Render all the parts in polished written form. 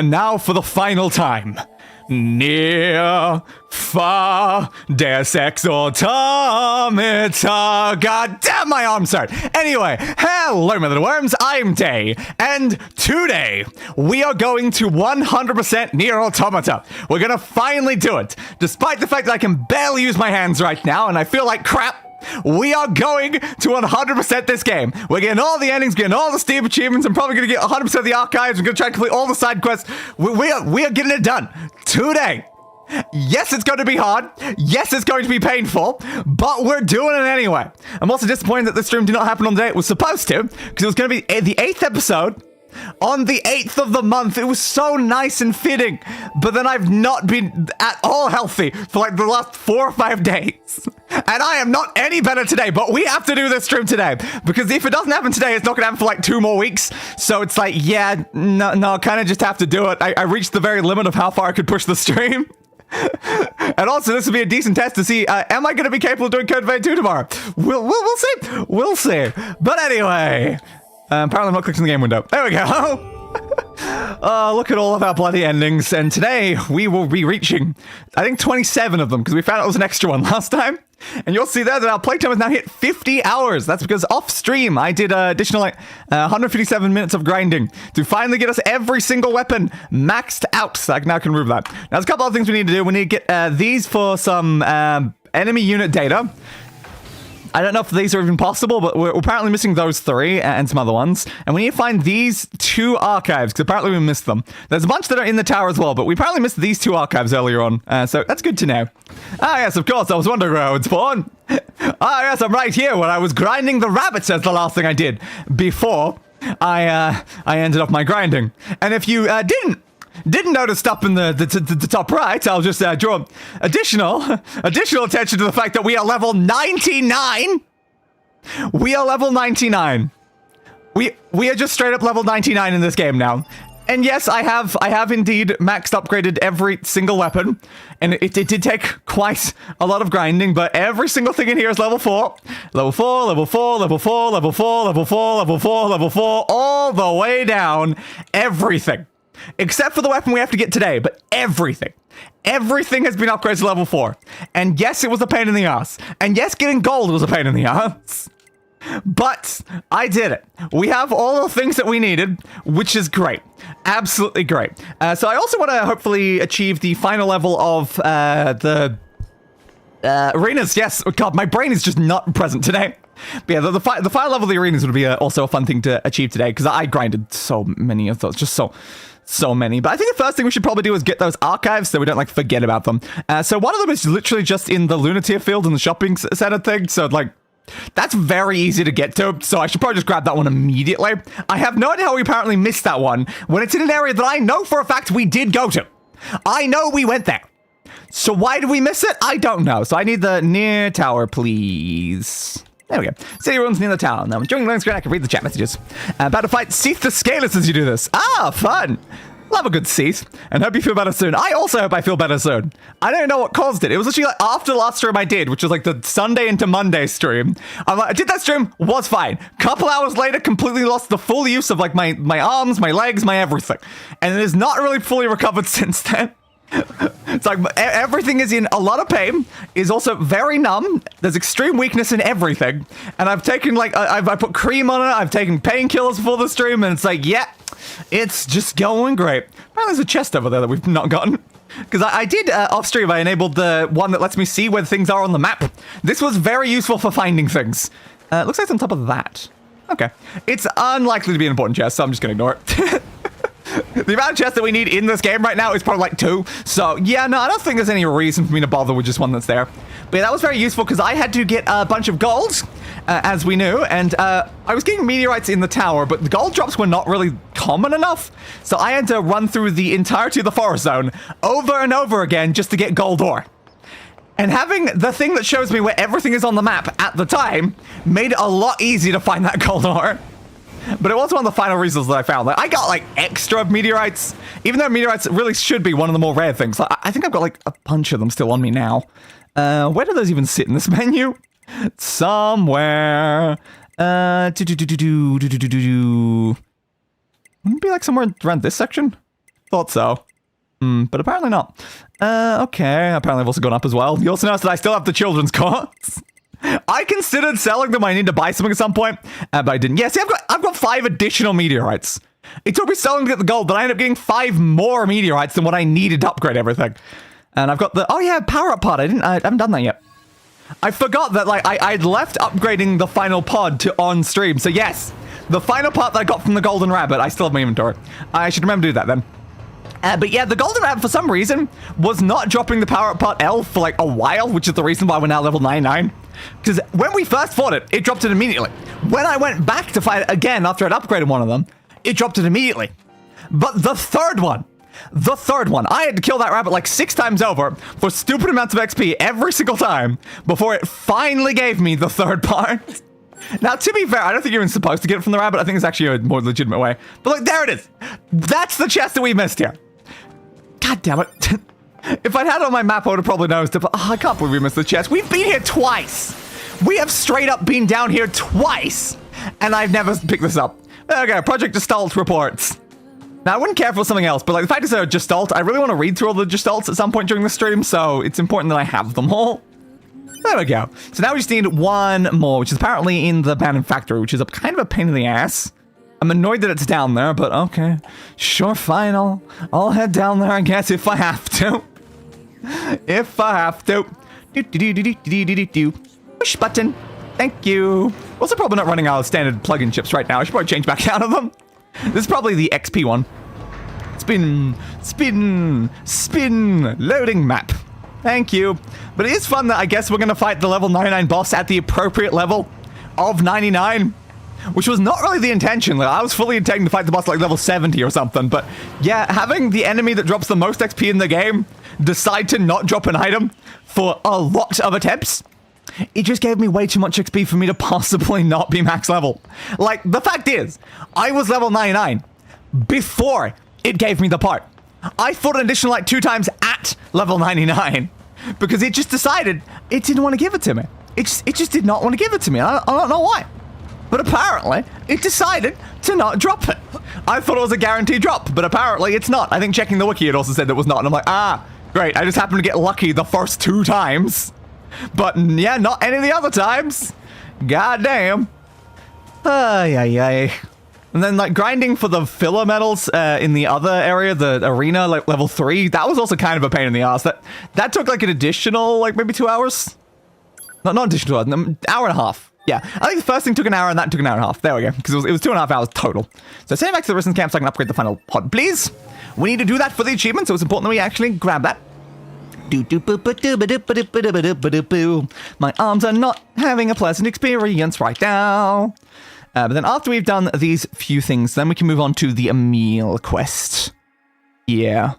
And now for the final time. Near, far, Deus Ex Automata. God damn, my arms hurt. Anyway, hello, my little worms. I'm Day, and today we are going to 100% NieR Automata. We're gonna finally do it, despite the fact that I can barely use my hands right now, and I feel like crap. We are going to 100% this game. We're getting all the endings, getting all the Steam achievements. I'm probably going to get 100% of the archives. We're going to try to complete all the side quests. We are getting it done today. Yes, it's going to be hard. Yes, it's going to be painful, but we're doing it anyway. I'm also disappointed that this stream did not happen on the day it was supposed to, because it was going to be the 8th episode. On the 8th of the month. It was so nice and fitting. But then I've not been at all healthy for like the last 4 or 5 days. And I am not any better today. But we have to do this stream today. Because if it doesn't happen today, it's not going to happen for like 2 more weeks. So it's like, yeah, no, kind of just have to do it. I reached the very limit of how far I could push the stream. And also, this would be a decent test to see, am I going to be capable of doing Code Vein 2 tomorrow? We'll see. We'll see. But anyway... apparently I'm not clicking the game window. There we go. Look at all of our bloody endings. And today we will be reaching, I think, 27 of them, because we found out it was an extra one last time. And you'll see there that our playtime has now hit 50 hours. That's because off stream, I did additional 157 minutes of grinding to finally get us every single weapon maxed out. So I now can remove that. Now, there's a couple other things we need to do. We need to get these for some enemy unit data. I don't know if these are even possible, but we're apparently missing those 3 and some other ones. And we need to find these 2 archives, because apparently we missed them. There's a bunch that are in the tower as well, but we apparently missed these 2 archives earlier on. So that's good to know. Ah, yes, of course, I was wondering where I would spawn. Ah, yes, I'm right here where I was grinding the rabbits as the last thing I did before I ended up my grinding. And if you didn't notice up in the top right, I'll just draw additional attention to the fact that we are level 99. We are level 99. We are just straight up level 99 in this game now. And yes, I have indeed maxed upgraded every single weapon, and it did take quite a lot of grinding, but every single thing in here is level 4. Level 4, level 4, level 4, level 4, level 4, level 4, level 4, all the way down. Everything. Except for the weapon we have to get today, but everything. Everything has been upgraded to level 4. And yes, it was a pain in the ass. And yes, getting gold was a pain in the ass. But I did it. We have all the things that we needed, which is great. Absolutely great. So I also want to hopefully achieve the final level of the arenas. Yes, oh God, my brain is just not present today. But yeah, the final level of the arenas would be also a fun thing to achieve today, because I grinded so many of those, just so many. But I think the first thing we should probably do is get those archives so we don't like forget about them. So one of them is literally just in the Lunateer field in the shopping center thing. So like, that's very easy to get to. So I should probably just grab that one immediately. I have no idea how we apparently missed that one when it's in an area that I know for a fact we did go to. I know we went there. So why did we miss it? I don't know. So I need the NieR tower, please. There we go. City runs near the tower. Now, during the screen, I can read the chat messages. About to fight Seath the Scaleless as you do this. Ah, fun. Love a good Seath. And hope you feel better soon. I also hope I feel better soon. I don't know what caused it. It was literally like after the last stream I did, which was like the Sunday into Monday stream. I did that stream, was fine. Couple hours later, completely lost the full use of like my arms, my legs, my everything. And it has not really fully recovered since then. It's like everything is in a lot of pain, is also very numb. There's extreme weakness in everything. And I've taken like, I put cream on it. I've taken painkillers before the stream, and it's like, yeah, it's just going great. Apparently there's a chest over there that we've not gotten. Because I did, off stream, I enabled the one that lets me see where things are on the map. This was very useful for finding things. Looks like it's on top of that. Okay. It's unlikely to be an important chest, so I'm just gonna ignore it. The amount of chests that we need in this game right now is probably like 2. So, yeah, no, I don't think there's any reason for me to bother with just one that's there. But yeah, that was very useful because I had to get a bunch of gold, as we knew. And I was getting meteorites in the tower, but the gold drops were not really common enough. So I had to run through the entirety of the forest zone over and over again just to get gold ore. And having the thing that shows me where everything is on the map at the time made it a lot easier to find that gold ore. But it was one of the final reasons that I found. Like, I got like extra meteorites, even though meteorites really should be one of the more rare things. Like, I think I've got like a bunch of them still on me now. Where do those even sit in this menu? Somewhere. Wouldn't it be like somewhere around this section? Thought so. But apparently not. Okay, apparently I've also gone up as well. You also notice that I still have the children's cards. I considered selling them. I need to buy something at some point, but I didn't. Yeah, see, I've got 5 additional meteorites. It took me so long to get the gold, but I ended up getting 5 more meteorites than what I needed to upgrade everything. And I've got the, oh yeah, power up pod. I haven't done that yet. I forgot that, like, I'd left upgrading the final pod to on stream. So yes, the final part that I got from the golden rabbit, I still have my inventory. I should remember to do that then. But yeah, the golden rabbit for some reason was not dropping the power up pod L for like a while, which is the reason why we're now level 99. Because when we first fought it, it dropped it immediately. When I went back to fight it again after I'd upgraded one of them, it dropped it immediately. But the third one, I had to kill that rabbit like 6 times over for stupid amounts of XP every single time before it finally gave me the third part. Now, to be fair, I don't think you're even supposed to get it from the rabbit. I think it's actually a more legitimate way. But look, there it is. That's the chest that we missed here. God damn it. If I'd had it on my map, I would have probably noticed it. But I can't believe we missed the chest. We've been here twice. We have straight up been down here twice. And I've never picked this up. Okay, Project Gestalt reports. Now, I wouldn't care for something else, but like the fact is they're a Gestalt. I really want to read through all the Gestalts at some point during the stream, so it's important that I have them all. There we go. So now we just need 1 more, which is apparently in the abandoned factory, which is a kind of a pain in the ass. I'm annoyed that it's down there, but okay. Sure, fine. I'll head down there, I guess, if I have to. If I have to. Push button. Thank you. Also probably not running out of standard plug-in chips right now. I should probably change back out of them. This is probably the XP one. Spin, spin, spin. Loading map. Thank you. But it is fun that I guess we're going to fight the level 99 boss at the appropriate level of 99. Which was not really the intention. Like, I was fully intending to fight the boss like level 70 or something. But yeah, having the enemy that drops the most XP in the game decide to not drop an item for a lot of attempts, it just gave me way too much XP for me to possibly not be max level. Like, the fact is, I was level 99 before it gave me the part. I fought an additional like 2 times at level 99 because it just decided it didn't want to give it to me. It just did not want to give it to me. I don't know why. But apparently, it decided to not drop it. I thought it was a guaranteed drop, but apparently it's not. I think checking the wiki, it also said it was not. And I'm like, ah, great. I just happened to get lucky the first 2 times. But yeah, not any of the other times. God damn. Ay, ay, ay. And then like grinding for the filler medals in the other area, the arena, like level 3, that was also kind of a pain in the ass. That took like an additional, like maybe 2 hours. Not additional, an hour and a half. Yeah, I think the first thing took an hour and that took an hour and a half. There we go, because it was 2.5 hours total. So send back to the resistance camp so I can upgrade the final pod, please. We need to do that for the achievement, so it's important that we actually grab that. My arms are not having a pleasant experience right now. But then after we've done these few things, then we can move on to the Emil quest. Yeah.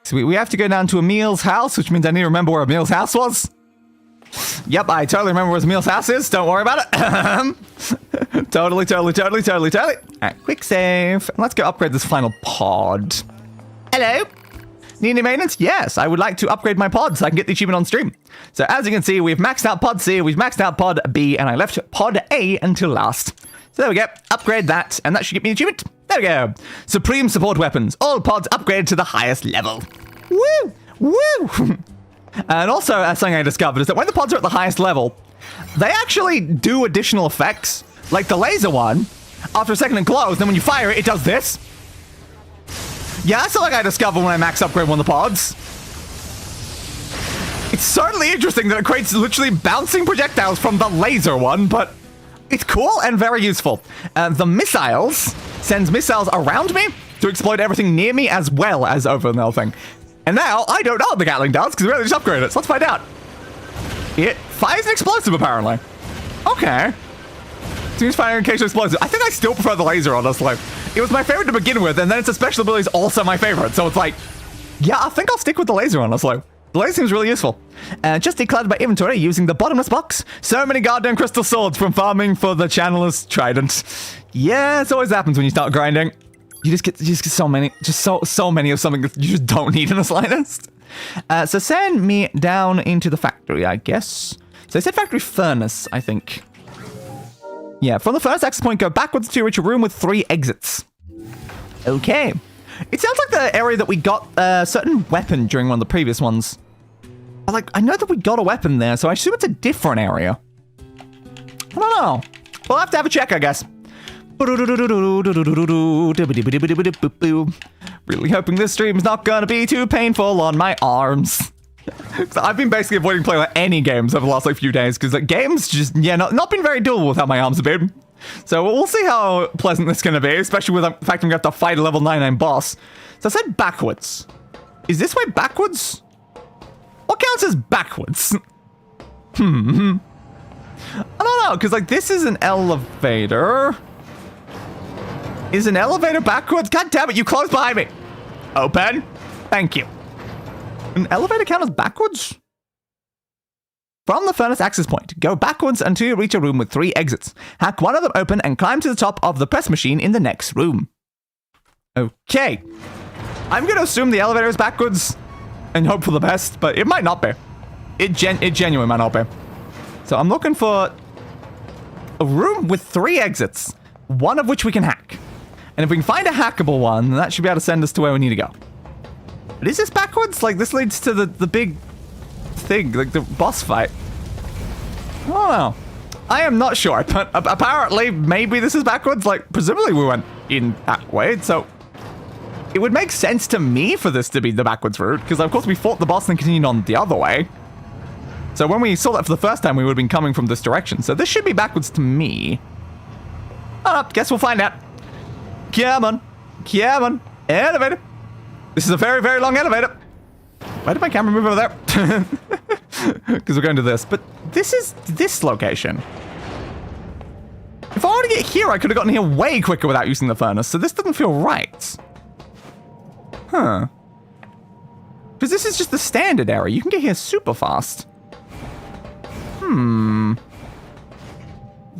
So we have to go down to Emil's house, which means I need to remember where Emil's house was. Yep, I totally remember where Emil's house is. Don't worry about it. Totally. Alright, quick save. Let's go upgrade this final pod. Hello? Need any maintenance? Yes, I would like to upgrade my pod so I can get the achievement on stream. So as you can see, we've maxed out pod C, we've maxed out pod B, and I left pod A until last. So there we go. Upgrade that, and that should get me the achievement. There we go. Supreme support weapons. All pods upgraded to the highest level. Woo! Woo! And also, something I discovered is that when the pods are at the highest level, they actually do additional effects. Like the laser one, after a second it glows, then when you fire it, it does this. Yeah, that's something I discovered when I max upgrade one of the pods. It's certainly interesting that it creates literally bouncing projectiles from the laser one, but it's cool and very useful. The missiles sends missiles around me to explode everything near me as well as over the thing. And now, I don't know what the Gatling does, because we really just upgraded it, so let's find out. It fires an explosive, apparently. Okay. Seems firing an occasional explosive. I think I still prefer the laser, honestly. It was my favorite to begin with, and then its special ability is also my favorite, so it's like, yeah, I think I'll stick with the laser, honestly. The laser seems really useful. Just decluttered my inventory using the bottomless box. So many goddamn crystal swords from farming for the channeler's trident. Yeah, it always happens when you start grinding. You just get so many, so many of something that you just don't need in the slightest. So send me down into the factory, I guess. So I said factory furnace, I think. Yeah, from the first access point, go backwards to reach a room with 3 exits. Okay. It sounds like the area that we got a certain weapon during one of the previous ones. But, like, I know that we got a weapon there, so I assume it's a different area. I don't know. We'll have to have a check, I guess. Really hoping this stream is not gonna be too painful on my arms. I've been basically avoiding playing like any games over the last like few days because like games just not been very doable with how my arms have been. So we'll see how pleasant this is gonna be, especially with the fact I'm gonna have to fight a level 99 boss. So I said backwards. Is this way backwards? What counts as backwards? I don't know, because like this is an elevator. Is an elevator backwards? God damn it, you closed behind me. Open. Thank you. An elevator count as backwards? From the furnace access point, go backwards until you reach a room with 3 exits. Hack one of them open and climb to the top of the press machine in the next room. Okay. I'm going to assume the elevator is backwards and hope for the best, but it might not be. It genuinely might not be. So I'm looking for a room with 3 exits, one of which we can hack. And if we can find a hackable one, then that should be able to send us to where we need to go. But is this backwards? Like, this leads to the big thing, like the boss fight. I don't know. I am not sure, but apparently, maybe this is backwards. Like, presumably we went in that way, so it would make sense to me for this to be the backwards route, because of course we fought the boss and continued on the other way. So when we saw that for the first time, we would have been coming from this direction. So this should be backwards to me. Oh, guess we'll find out. Come on. Come on. Elevator. This is a very, very long elevator. Why did my camera move over there? Because we're going to this. But this is this location. If I want to get here, I could have gotten here way quicker without using the furnace. So this doesn't feel right. Huh. Because this is just the standard area. You can get here super fast.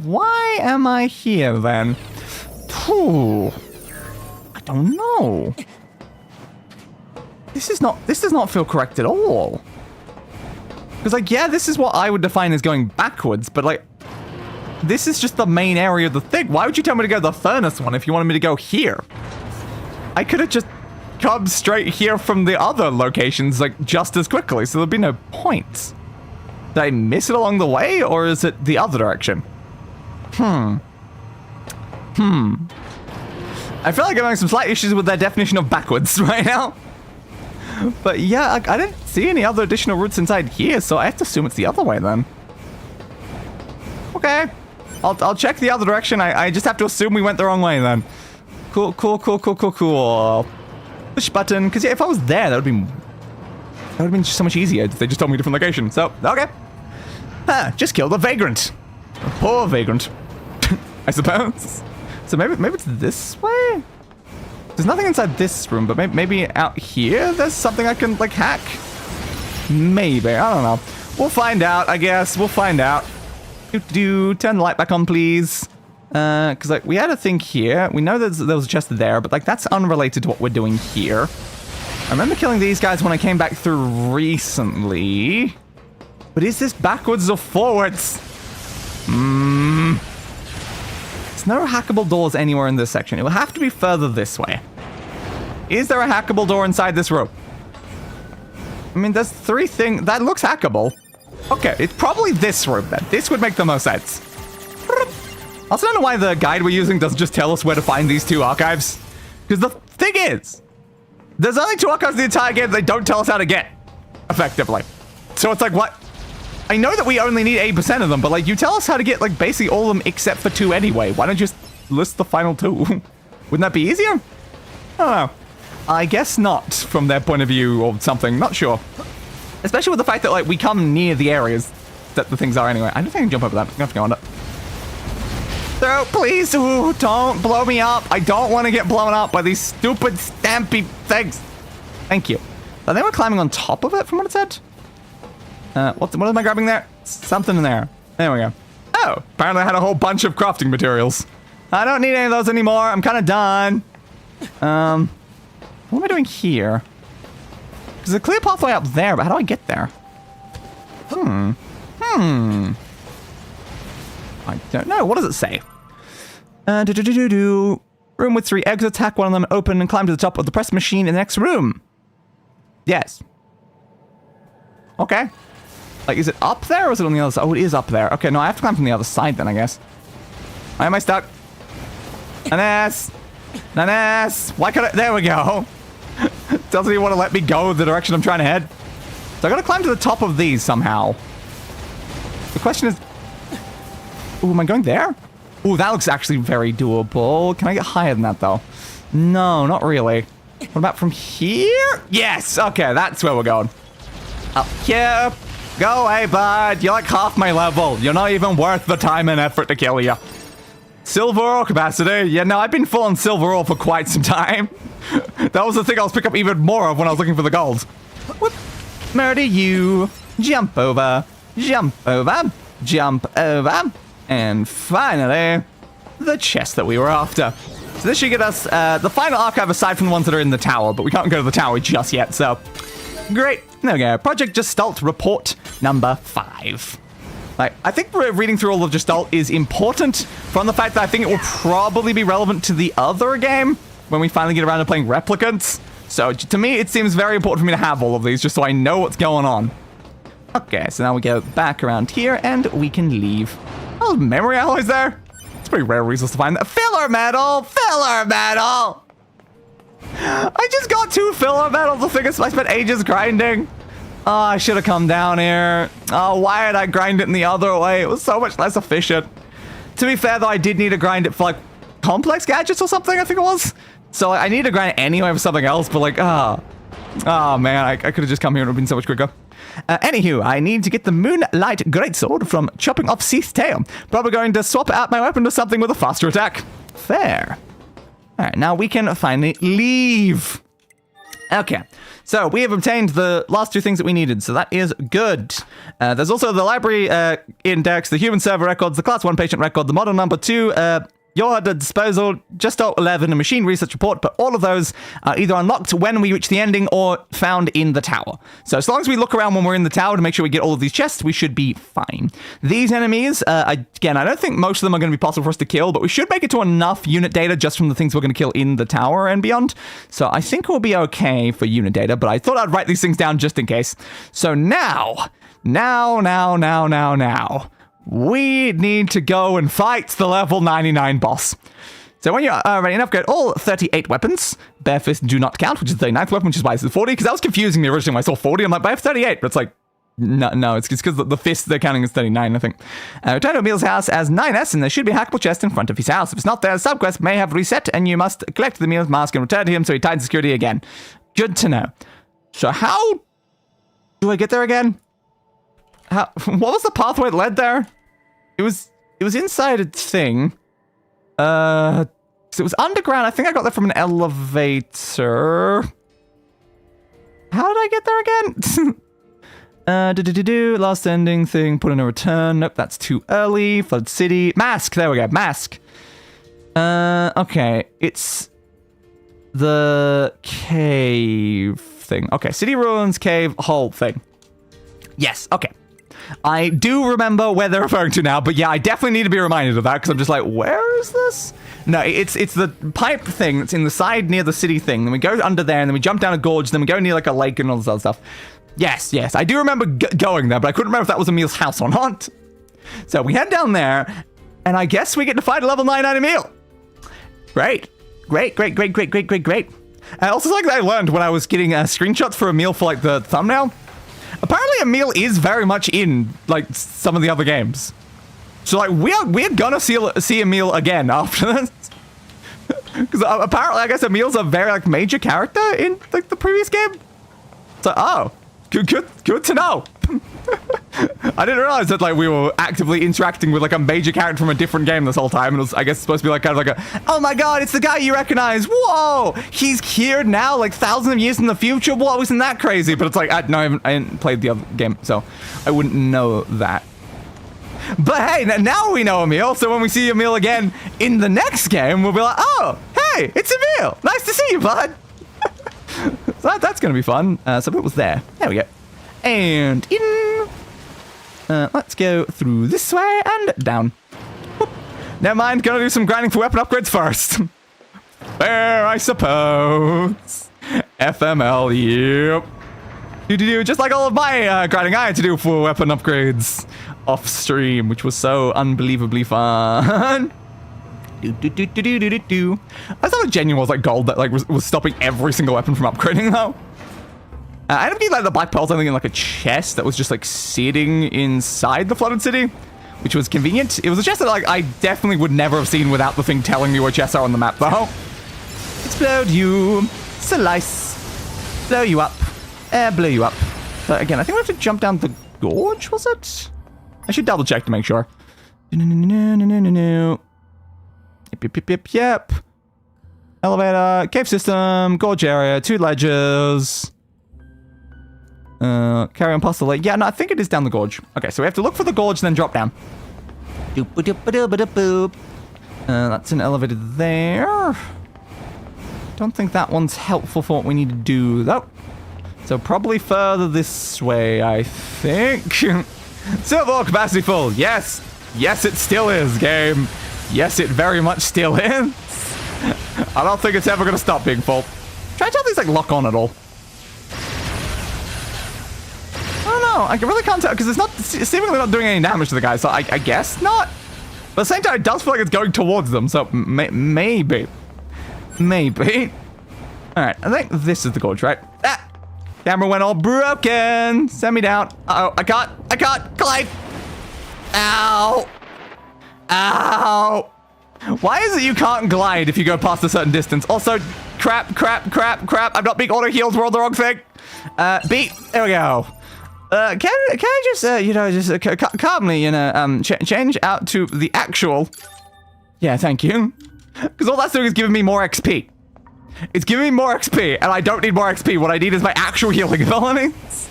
Why am I here then? Whew. I don't know. This does not feel correct at all. Because like, yeah, this is what I would define as going backwards, but like, this is just the main area of the thing. Why would you tell me to go to the furnace one if you wanted me to go here? I could have just come straight here from the other locations like just as quickly, so there'd be no point. Did I miss it along the way, or is it the other direction? I feel like I'm having some slight issues with their definition of backwards right now. But yeah, I didn't see any other additional routes inside here, so I have to assume it's the other way then. Okay. I'll check the other direction. I just have to assume we went the wrong way then. Cool. Push button, because yeah, if I was there, that would have been so much easier if they just told me a different location. So, okay. Just kill the vagrant. A poor vagrant. I suppose. So maybe it's this way? There's nothing inside this room, but maybe out here there's something I can, like, hack? Maybe. I don't know. We'll find out, I guess. We'll find out. Turn the light back on, please. Because, like, we had a thing here. We know that there was a chest there, but, like, that's unrelated to what we're doing here. I remember killing these guys when I came back through recently. But is this backwards or forwards? There's no hackable doors anywhere in this section. It will have to be further this way. Is there a hackable door inside this room? I mean, there's 3 things. That looks hackable. Okay, it's probably this room then. This would make the most sense. I also don't know why the guide we're using doesn't just tell us where to find these 2 archives. Because the thing is, there's only 2 archives in the entire game they don't tell us how to get, effectively. So it's like, what? I know that we only need 80% of them, but like, you tell us how to get like basically all of them except for 2 anyway. Why don't you just list the final 2? Wouldn't that be easier? I don't know. I guess not from their point of view or something. Not sure. Especially with the fact that like we come near the areas that the things are anyway. I don't think I can jump over that. I'm gonna have to go under. So please, don't blow me up. I don't want to get blown up by these stupid stampy things. Thank you. I think we're climbing on top of it from what it said. What am I grabbing there? Something in there. There we go. Oh, apparently I had a whole bunch of crafting materials. I don't need any of those anymore. I'm kind of done. What am I doing here? There's a clear pathway up there, but how do I get there? I don't know. What does it say? Room with 3 exits. Hack one of them open and climb to the top of the press machine in the next room. Yes. Okay. Like, is it up there or is it on the other side? Oh, it is up there. Okay, no, I have to climb from the other side then, I guess. Why am I stuck? Nanas! Nanas! Why can't I? There we go. Doesn't even want to let me go the direction I'm trying to head. So I gotta climb to the top of these somehow. The question is... Ooh, am I going there? Ooh, that looks actually very doable. Can I get higher than that, though? No, not really. What about from here? Yes! Okay, that's where we're going. Up here. Go away, bud. You're like half my level. You're not even worth the time and effort to kill you. Silver ore capacity. Yeah, no, I've been full on silver ore for quite some time. That was the thing I was picking up even more of when I was looking for the gold. Whoop. Murder you. Jump over. Jump over. Jump over. And finally, the chest that we were after. So this should get us the final archive aside from the ones that are in the tower, but we can't go to the tower just yet, so... Great. There we go. Project Gestalt report number 5. Like, I think reading through all of Gestalt is important from the fact that I think it will probably be relevant to the other game when we finally get around to playing Replicants. So to me, it seems very important for me to have all of these just so I know what's going on. Okay, so now we go back around here and we can leave. Oh, memory alloys there? It's pretty rare resource to find that. Filler metal! Filler metal! I just got 2 filler metals. The thing is, I spent ages grinding. Oh, I should have come down here. Oh, why did I grind it in the other way? It was so much less efficient. To be fair, though, I did need to grind it for, like, complex gadgets or something, I think it was. So I need to grind it anyway for something else, but, like, oh man, I could have just come here and it would have been so much quicker. Anywho, I need to get the Moonlight Greatsword from chopping off Seath's tail. Probably going to swap out my weapon to something with a faster attack. Fair. Alright, now we can finally leave. Okay, so we have obtained the last 2 things that we needed, so that is good. There's also the library index, the human server records, the class 1 patient record, the model number 2, your at disposal, Gestalt 11, a machine research report, but all of those are either unlocked when we reach the ending or found in the tower. So as long as we look around when we're in the tower to make sure we get all of these chests, we should be fine. These enemies, again, I don't think most of them are going to be possible for us to kill, but we should make it to enough unit data just from the things we're going to kill in the tower and beyond. So I think we'll be okay for unit data, but I thought I'd write these things down just in case. So now, we need to go and fight the level 99 boss. So when you're ready to upgrade all 38 weapons, bare fists do not count, which is the 39th weapon, which is why it's 40, because that was confusing me originally when I saw 40. I'm like, but I have 38, but it's like, no, it's because the fists they're counting as 39, I think. Return to Emil's house as 9S, and there should be a hackable chest in front of his house. If it's not there, the subquest may have reset, and you must collect the Emil's mask and return to him so he tightens security again. Good to know. So how do I get there again? What was the pathway that led there? It was inside a thing. So it was underground. I think I got there from an elevator. How did I get there again? Last ending thing, put in a return. Nope, that's too early. Flood City. Mask, there we go, mask. Okay, it's the cave thing. Okay, city ruins, cave, hole thing. Yes, okay. I do remember where they're referring to now, but yeah, I definitely need to be reminded of that because I'm just like, where is this? No, it's the pipe thing that's in the side near the city thing. Then we go under there, and then we jump down a gorge, then we go near like a lake and all this other stuff. Yes, I do remember going there, but I couldn't remember if that was Emil's house or not. So we head down there, and I guess we get to fight a level 99 Emil. Great. Also, something I learned when I was getting screenshots for Emil for like the thumbnail. Apparently, Emil is very much in like some of the other games. So like we're gonna see Emil again after this. Because apparently, I guess Emil's a very like major character in like the previous game. So oh, good to know. I didn't realize that like we were actively interacting with like a major character from a different game this whole time. And it was, I guess, supposed to be like kind of like a, oh my god, it's the guy you recognize. Whoa, he's here now, like thousands of years in the future. Whoa, isn't that crazy? But it's like, I haven't played the other game, so I wouldn't know that. But hey, now we know Emil, so when we see Emil again in the next game, we'll be like, oh, hey, it's Emil. Nice to see you, bud. So that's going to be fun. So it was there. There we go. And in. Let's go through this way and down. Whoop. Never mind, gonna do some grinding for weapon upgrades first. fair, I suppose. FML, yep. Just like all of my grinding I had to do for weapon upgrades off stream, which was so unbelievably fun. I thought the genuine was like gold that like was stopping every single weapon from upgrading though. I ended up getting like the black pearls, I think, in like a chest that was just like sitting inside the flooded city, which was convenient. It was a chest that like I definitely would never have seen without the thing telling me where chests are on the map though. Explode you, slice, blow you up, blow you up. But again, I think we have to jump down the gorge, was it? I should double check to make sure. Yep. Elevator, cave system, gorge area, 2 ledges. Carry on past the lake. Yeah, no, I think it is down the gorge. Okay, so we have to look for the gorge and then drop down. That's an elevator there. Don't think that one's helpful for what we need to do, though. So probably further this way, I think. Silver capacity full. Yes. Yes, it still is, game. Yes, it very much still is. I don't think it's ever going to stop being full. Try to tell these like lock on at all. I don't know. I really can't tell because it's not seemingly not doing any damage to the guy. So I guess not. But at the same time, it does feel like it's going towards them. So maybe. Maybe. All right. I think this is the gorge, right? Ah! Camera went all broken. Send me down. Uh-oh. I can't. Glide. Ow. Ow. Why is it you can't glide if you go past a certain distance? Also, crap. I'm not being auto-healed. We're on the wrong thing. B. There we go. Can I just, calmly, change out to the actual... Yeah, thank you. Because all that's doing is giving me more XP. It's giving me more XP, and I don't need more XP. What I need is my actual healing abilities.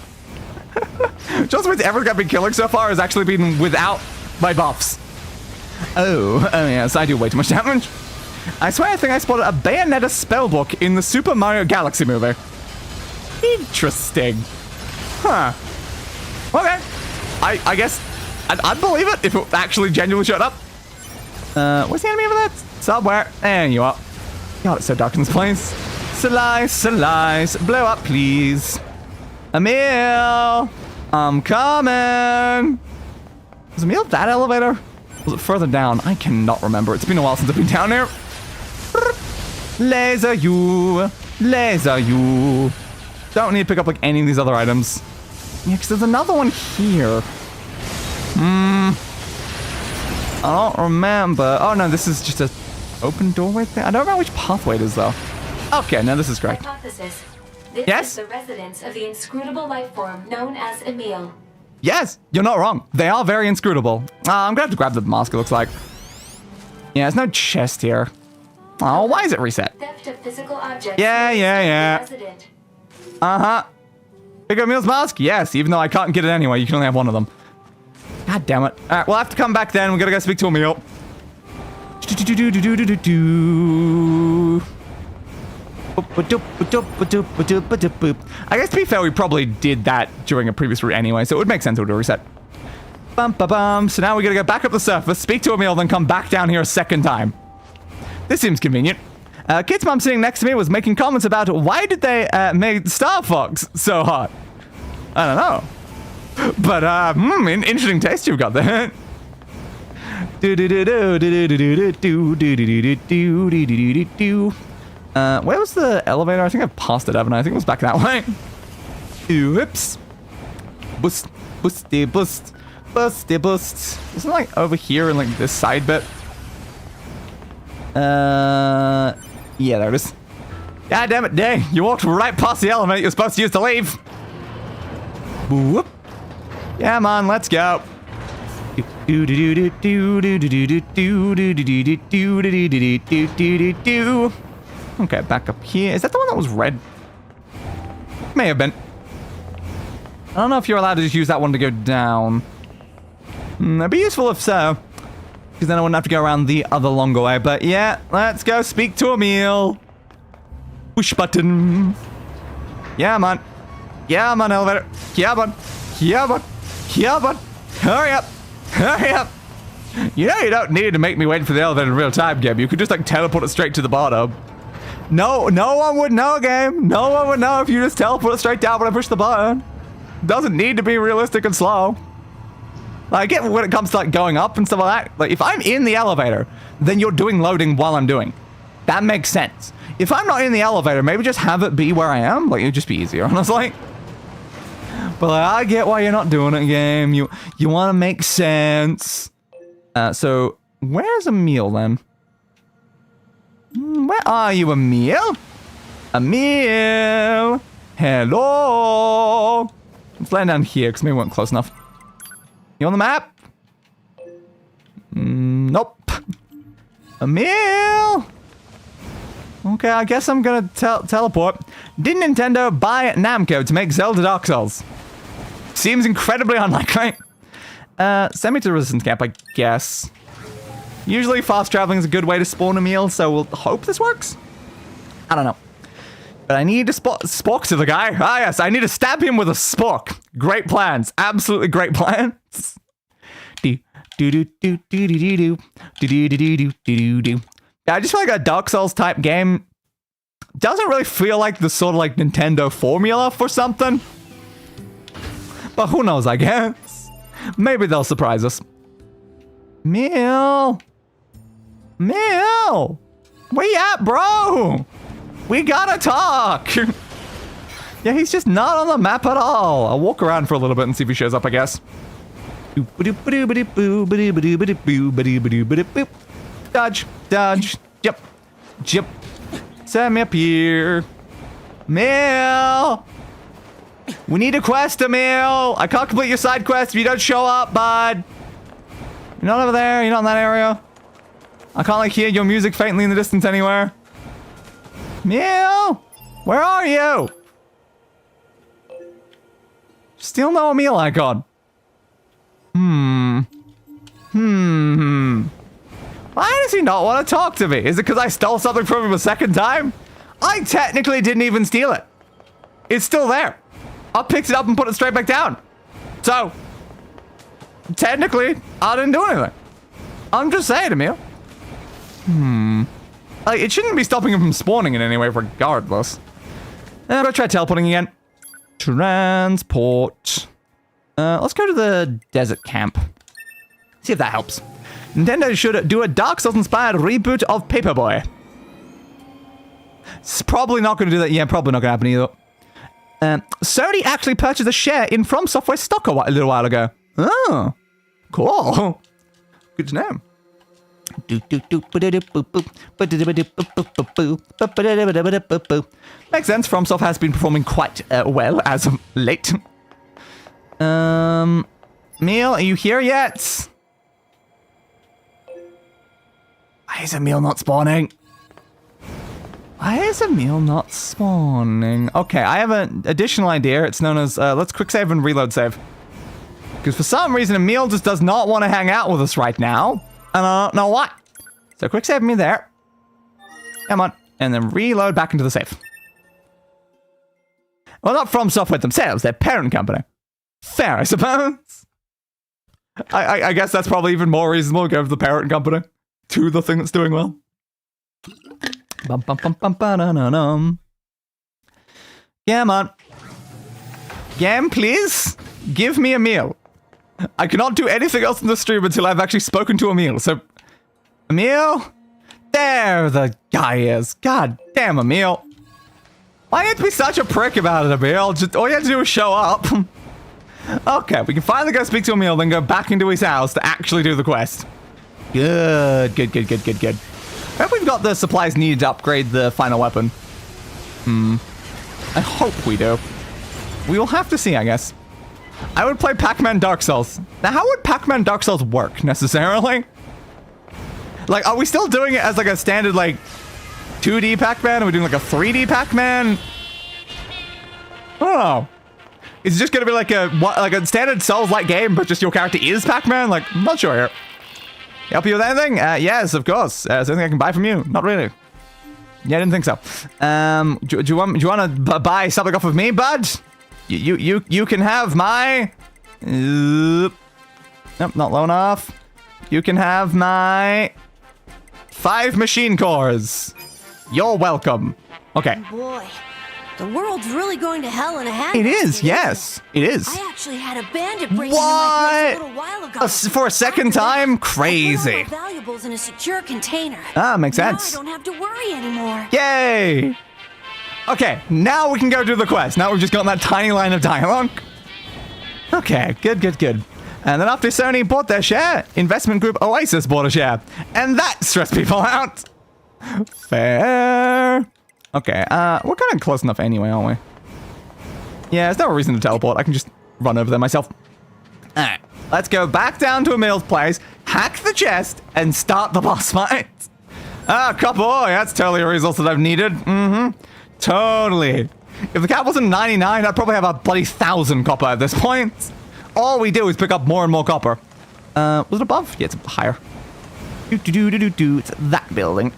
Just with everything I've been killing so far has actually been without my buffs. Oh yes, I do way too much damage. I swear I think I spotted a Bayonetta spellbook in the Super Mario Galaxy movie. Interesting. Huh. Okay. I guess I'd believe it if it actually genuinely showed up. Where's the enemy over there? Somewhere. There you are. God, it's so dark in this place. Slice, blow up, please. Emil, I'm coming. Was Emil that elevator? Was it further down? I cannot remember. It's been a while since I've been down here. Laser you. Don't need to pick up like any of these other items. Yeah, because there's another one here. I don't remember. Oh no, this is just a open doorway thing. I don't remember which pathway it is though. Okay, no, this is correct. Hypothesis. This yes? is the residence of the inscrutable life form known as Emil. Yes, you're not wrong. They are very inscrutable. I'm gonna have to grab the mask, it looks like. Yeah, there's no chest here. Oh, why is it reset? Theft of physical objects. Yeah. Uh-huh. Pick up Emil's mask? Yes, even though I can't get it anyway. You can only have one of them. God damn it. All right, we'll have to come back then. We gotta go speak to Emil. I guess to be fair, we probably did that during a previous route anyway, so it would make sense to do a reset. So now we gotta go back up the surface, speak to Emil, then come back down here a second time. This seems convenient. Kid's mom sitting next to me was making comments about why did they make Star Fox so hot? I don't know. But, interesting taste you've got there. Where was the elevator? I think I've passed it, haven't I? I think it was back that way. Oops. Boost. Isn't it like over here in like this side bit? Yeah, there it is. God damn it, dang. You walked right past the elevator you're supposed to use to leave. Whoop. Yeah, man, let's go. Okay, back up here. Is that the one that was red? May have been. I don't know if you're allowed to just use that one to go down. That'd be useful if so. Because then I wouldn't have to go around the other longer way. But yeah, let's go speak to Emil. Push button. Yeah, man. Yeah, man, elevator. Yeah, man. Yeah, man. Yeah, man. Hurry up. Hurry up. You know you don't need to make me wait for the elevator in real time, Gab. You could just like teleport it straight to the bottom. No one would know, game. No one would know if you just teleport it straight down when I push the button. Doesn't need to be realistic and slow. I get when it comes to like going up and stuff like that. Like if I'm in the elevator, then you're doing loading while I'm doing. That makes sense. If I'm not in the elevator, maybe just have it be where I am. Like it'd just be easier, honestly. But like, I get why you're not doing it, game. You want to make sense. So where's Emil then? Where are you, Emil? Emil! Hello! Let's land down here because maybe we weren't close enough. You on the map? Nope. Emil! Okay, I guess I'm gonna teleport. Did Nintendo buy Namco to make Zelda Dark Souls? Seems incredibly unlikely. Send me to the Resistance Camp, I guess. Usually fast traveling is a good way to spawn a meal, so we'll hope this works. I don't know. But I need to spork to the guy. Ah, yes, I need to stab him with a spork. Great plans. Absolutely great plans. I just feel like a Dark Souls type game doesn't really feel like the sort of like Nintendo formula for something. But who knows, I guess. Maybe they'll surprise us. Meal. Where you at, bro? We gotta talk. Yeah, he's just not on the map at all. I'll walk around for a little bit and see if he shows up, I guess. Dodge. Jump. Send me up here. Emil. We need a quest, Emil. I can't complete your side quest if you don't show up, bud. You're not over there. You're not in that area. I can't like hear your music faintly in the distance anywhere. Emil, where are you? Still no Emil icon. Why does he not want to talk to me? Is it because I stole something from him a second time? I technically didn't even steal it. It's still there. I picked it up and put it straight back down. So, technically, I didn't do anything. I'm just saying, Emil. Like, it shouldn't be stopping him from spawning in any way, regardless. I'm gonna try teleporting again. Transport. Let's go to the desert camp. See if that helps. Nintendo should do a Dark Souls-inspired reboot of Paperboy. It's probably not going to do that. Yeah, probably not going to happen either. Sony actually purchased a share in From Software stock a little while ago. Oh, cool. Good to know. Makes sense. FromSoft has been performing quite well as of late. Emil, are you here yet? Why is Emil not spawning? Okay, I have an additional idea. It's known as, let's quick save and reload save. Because for some reason, Emil just does not want to hang out with us right now. And I don't know why. So quick save me there. Come on. And then reload back into the save. Well, not From Software themselves, their parent company. Fair, I suppose. I guess that's probably even more reasonable. Go to the parent company. To the thing that's doing well. Come on. Game, please. Give me a meal. I cannot do anything else in the stream until I've actually spoken to Emil. So, Emil? There the guy is. God damn, Emil. Why you have to be such a prick about it, Emil? Just all you have to do is show up. Okay, we can finally go speak to Emil, then go back into his house to actually do the quest. Good. I hope we've got the supplies needed to upgrade the final weapon. I hope we do. We will have to see, I guess. I would play Pac-Man Dark Souls. Now, how would Pac-Man Dark Souls work, necessarily? Like, are we still doing it as, like, a standard, like, 2D Pac-Man? Are we doing, like, a 3D Pac-Man? I don't know. Is it just gonna be, like a standard Souls-like game, but just your character is Pac-Man? Like, I'm not sure here. Help you with anything? Yes, of course. Is there anything I can buy from you? Not really. Yeah, I didn't think so. Do you want to buy something off of me, bud? You can have my... Nope, not low enough. You can have my 5 machine cores. You're welcome. Okay. Boy, the world's really going to hell in a handbasket. It is, yes. It is. I actually had a bandit break into my place a little while ago. For a second time? I put Crazy. all my valuables in a secure container. Ah, makes sense. Now I don't have to worry anymore. Yay! Okay, now we can go do the quest. Now we've just got that tiny line of dialogue. Okay, good. And then after Sony bought their share, investment group Oasis bought a share. And that stressed people out. Fair. Okay, we're kind of close enough anyway, aren't we? Yeah, there's no reason to teleport. I can just run over there myself. Alright, let's go back down to Emil's place, hack the chest, and start the boss fight. Ah, copper. Oh, yeah, that's totally a resource that I've needed. Totally. If the cap wasn't 99, I'd probably have a bloody 1,000 copper at this point. All we do is pick up more and more copper. Was it above? Yeah, it's higher. It's that building.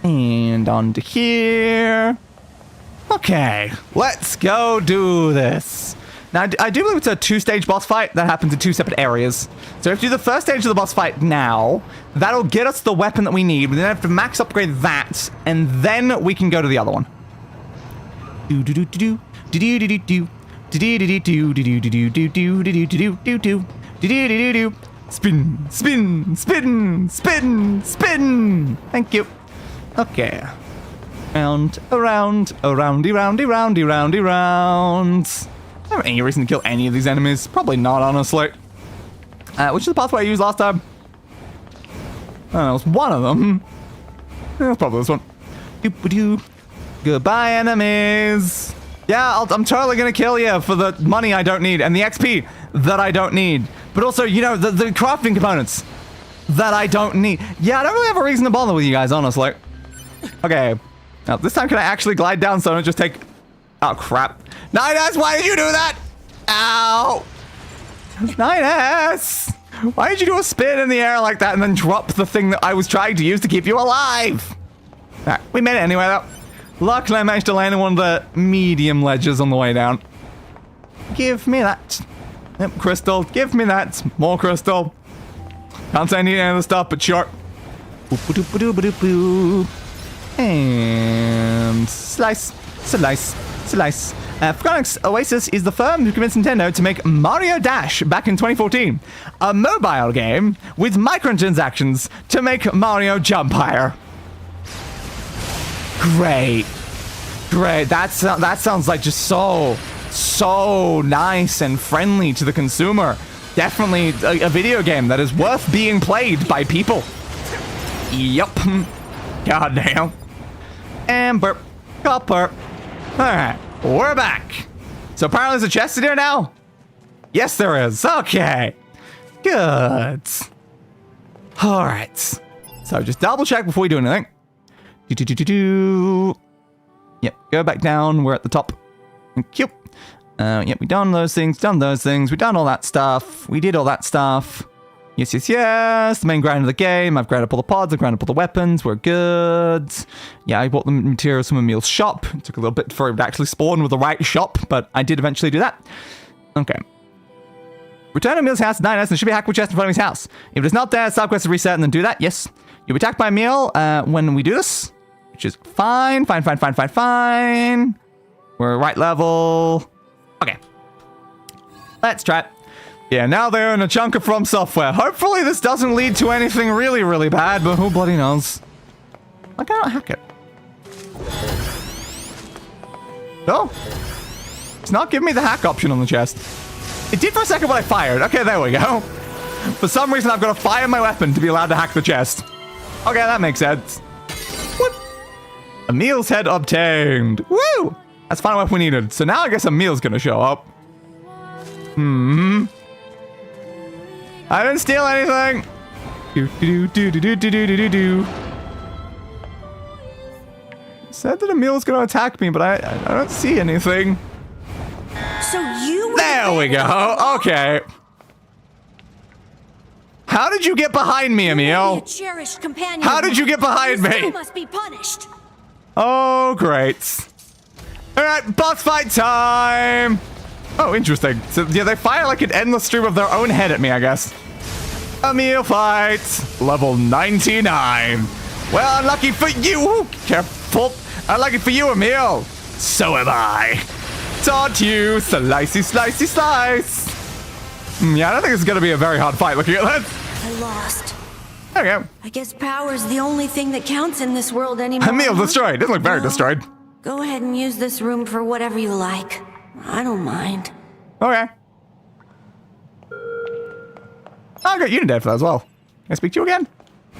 And on to here. Okay, let's go do this. Now, I do believe it's a 2-stage boss fight that happens in 2 separate areas. So if you do the first stage of the boss fight now, that'll get us the weapon that we need. We then have to max upgrade that, and then we can go to the other one. Spin, spin, spin, spin, spin. Thank you. Okay. Round, around, aroundy, roundy, roundy, roundy, round. I don't have any reason to kill any of these enemies. Probably not, honestly. Which is the pathway I used last time? I don't know, it was one of them. Yeah, it was probably this one. Doop-a-doo. Goodbye, enemies. Yeah, I'm totally gonna kill you for the money I don't need and the XP that I don't need. But also, you know, the crafting components that I don't need. Yeah, I don't really have a reason to bother with you guys, honestly. Okay. Now, this time can I actually glide down so I don't just take... Oh, crap. 9S, why did you do that? Ow. 9S. Why did you do a spin in the air like that and then drop the thing that I was trying to use to keep you alive? Alright, we made it anyway, though. Luckily, I managed to land in one of the medium ledges on the way down. Give me that. Yep, crystal. Give me that. More crystal. Can't say I need any of the stuff, but sure. And slice, slice, slice. Photonics Oasis is the firm who convinced Nintendo to make Mario Dash back in 2014, a mobile game with microtransactions to make Mario jump higher. Great. That sounds like just so nice and friendly to the consumer. Definitely a video game that is worth being played by people. Yup. Goddamn. Amber. Copper. Alright. We're back. So apparently there's a chest in here now? Yes, there is. Okay. Good. Alright. So just double check before we do anything. Yep, go back down. We're at the top. Thank you. Yep, we done those things, we done all that stuff. We did all that stuff. Yes. The main grind of the game. I've ground up all the pods, I've ground up all the weapons. We're good. Yeah, I bought the materials from Emil's shop. It took a little bit for it to actually spawn with the right shop, but I did eventually do that. Okay. Return to Emil's house at 9S and there should be a hackable chest in front of his house. If it's not there, side quest to reset and then do that. Yes. You'll be attacked by Emil when we do this, which is fine. We're right level. Okay. Let's try it. Yeah, now they're in a chunk of From Software. Hopefully this doesn't lead to anything really, really bad, but who bloody knows? I cannot hack it. Oh. It's not giving me the hack option on the chest. It did for a second when I fired. Okay, there we go. For some reason, I've got to fire my weapon to be allowed to hack the chest. Okay, that makes sense. What? Emil's head obtained. Woo! That's finally what we needed. So now I guess Emil's gonna show up. I didn't steal anything. Said that Emil's gonna attack me, but I don't see anything. So you... There we go. Okay. How did you get behind me, Emil? How did you get behind me? You must be punished. Oh, great. All right, boss fight time. Oh, interesting. So, yeah, they fire like an endless stream of their own head at me, I guess. Emil fight. Level 99. Well, unlucky for you. Ooh, careful. Unlucky for you, Emil. So am I. Taunt you. Slicey, slicey, slice. Yeah, I don't think it's going to be a very hard fight looking at that. I lost. There we go. I guess power's the only thing that counts in this world anymore. Emil destroyed. Doesn't look very Well, destroyed. Go ahead and use this room for whatever you like. I don't mind. Okay. I got Unidad for that as well. Can I speak to you again?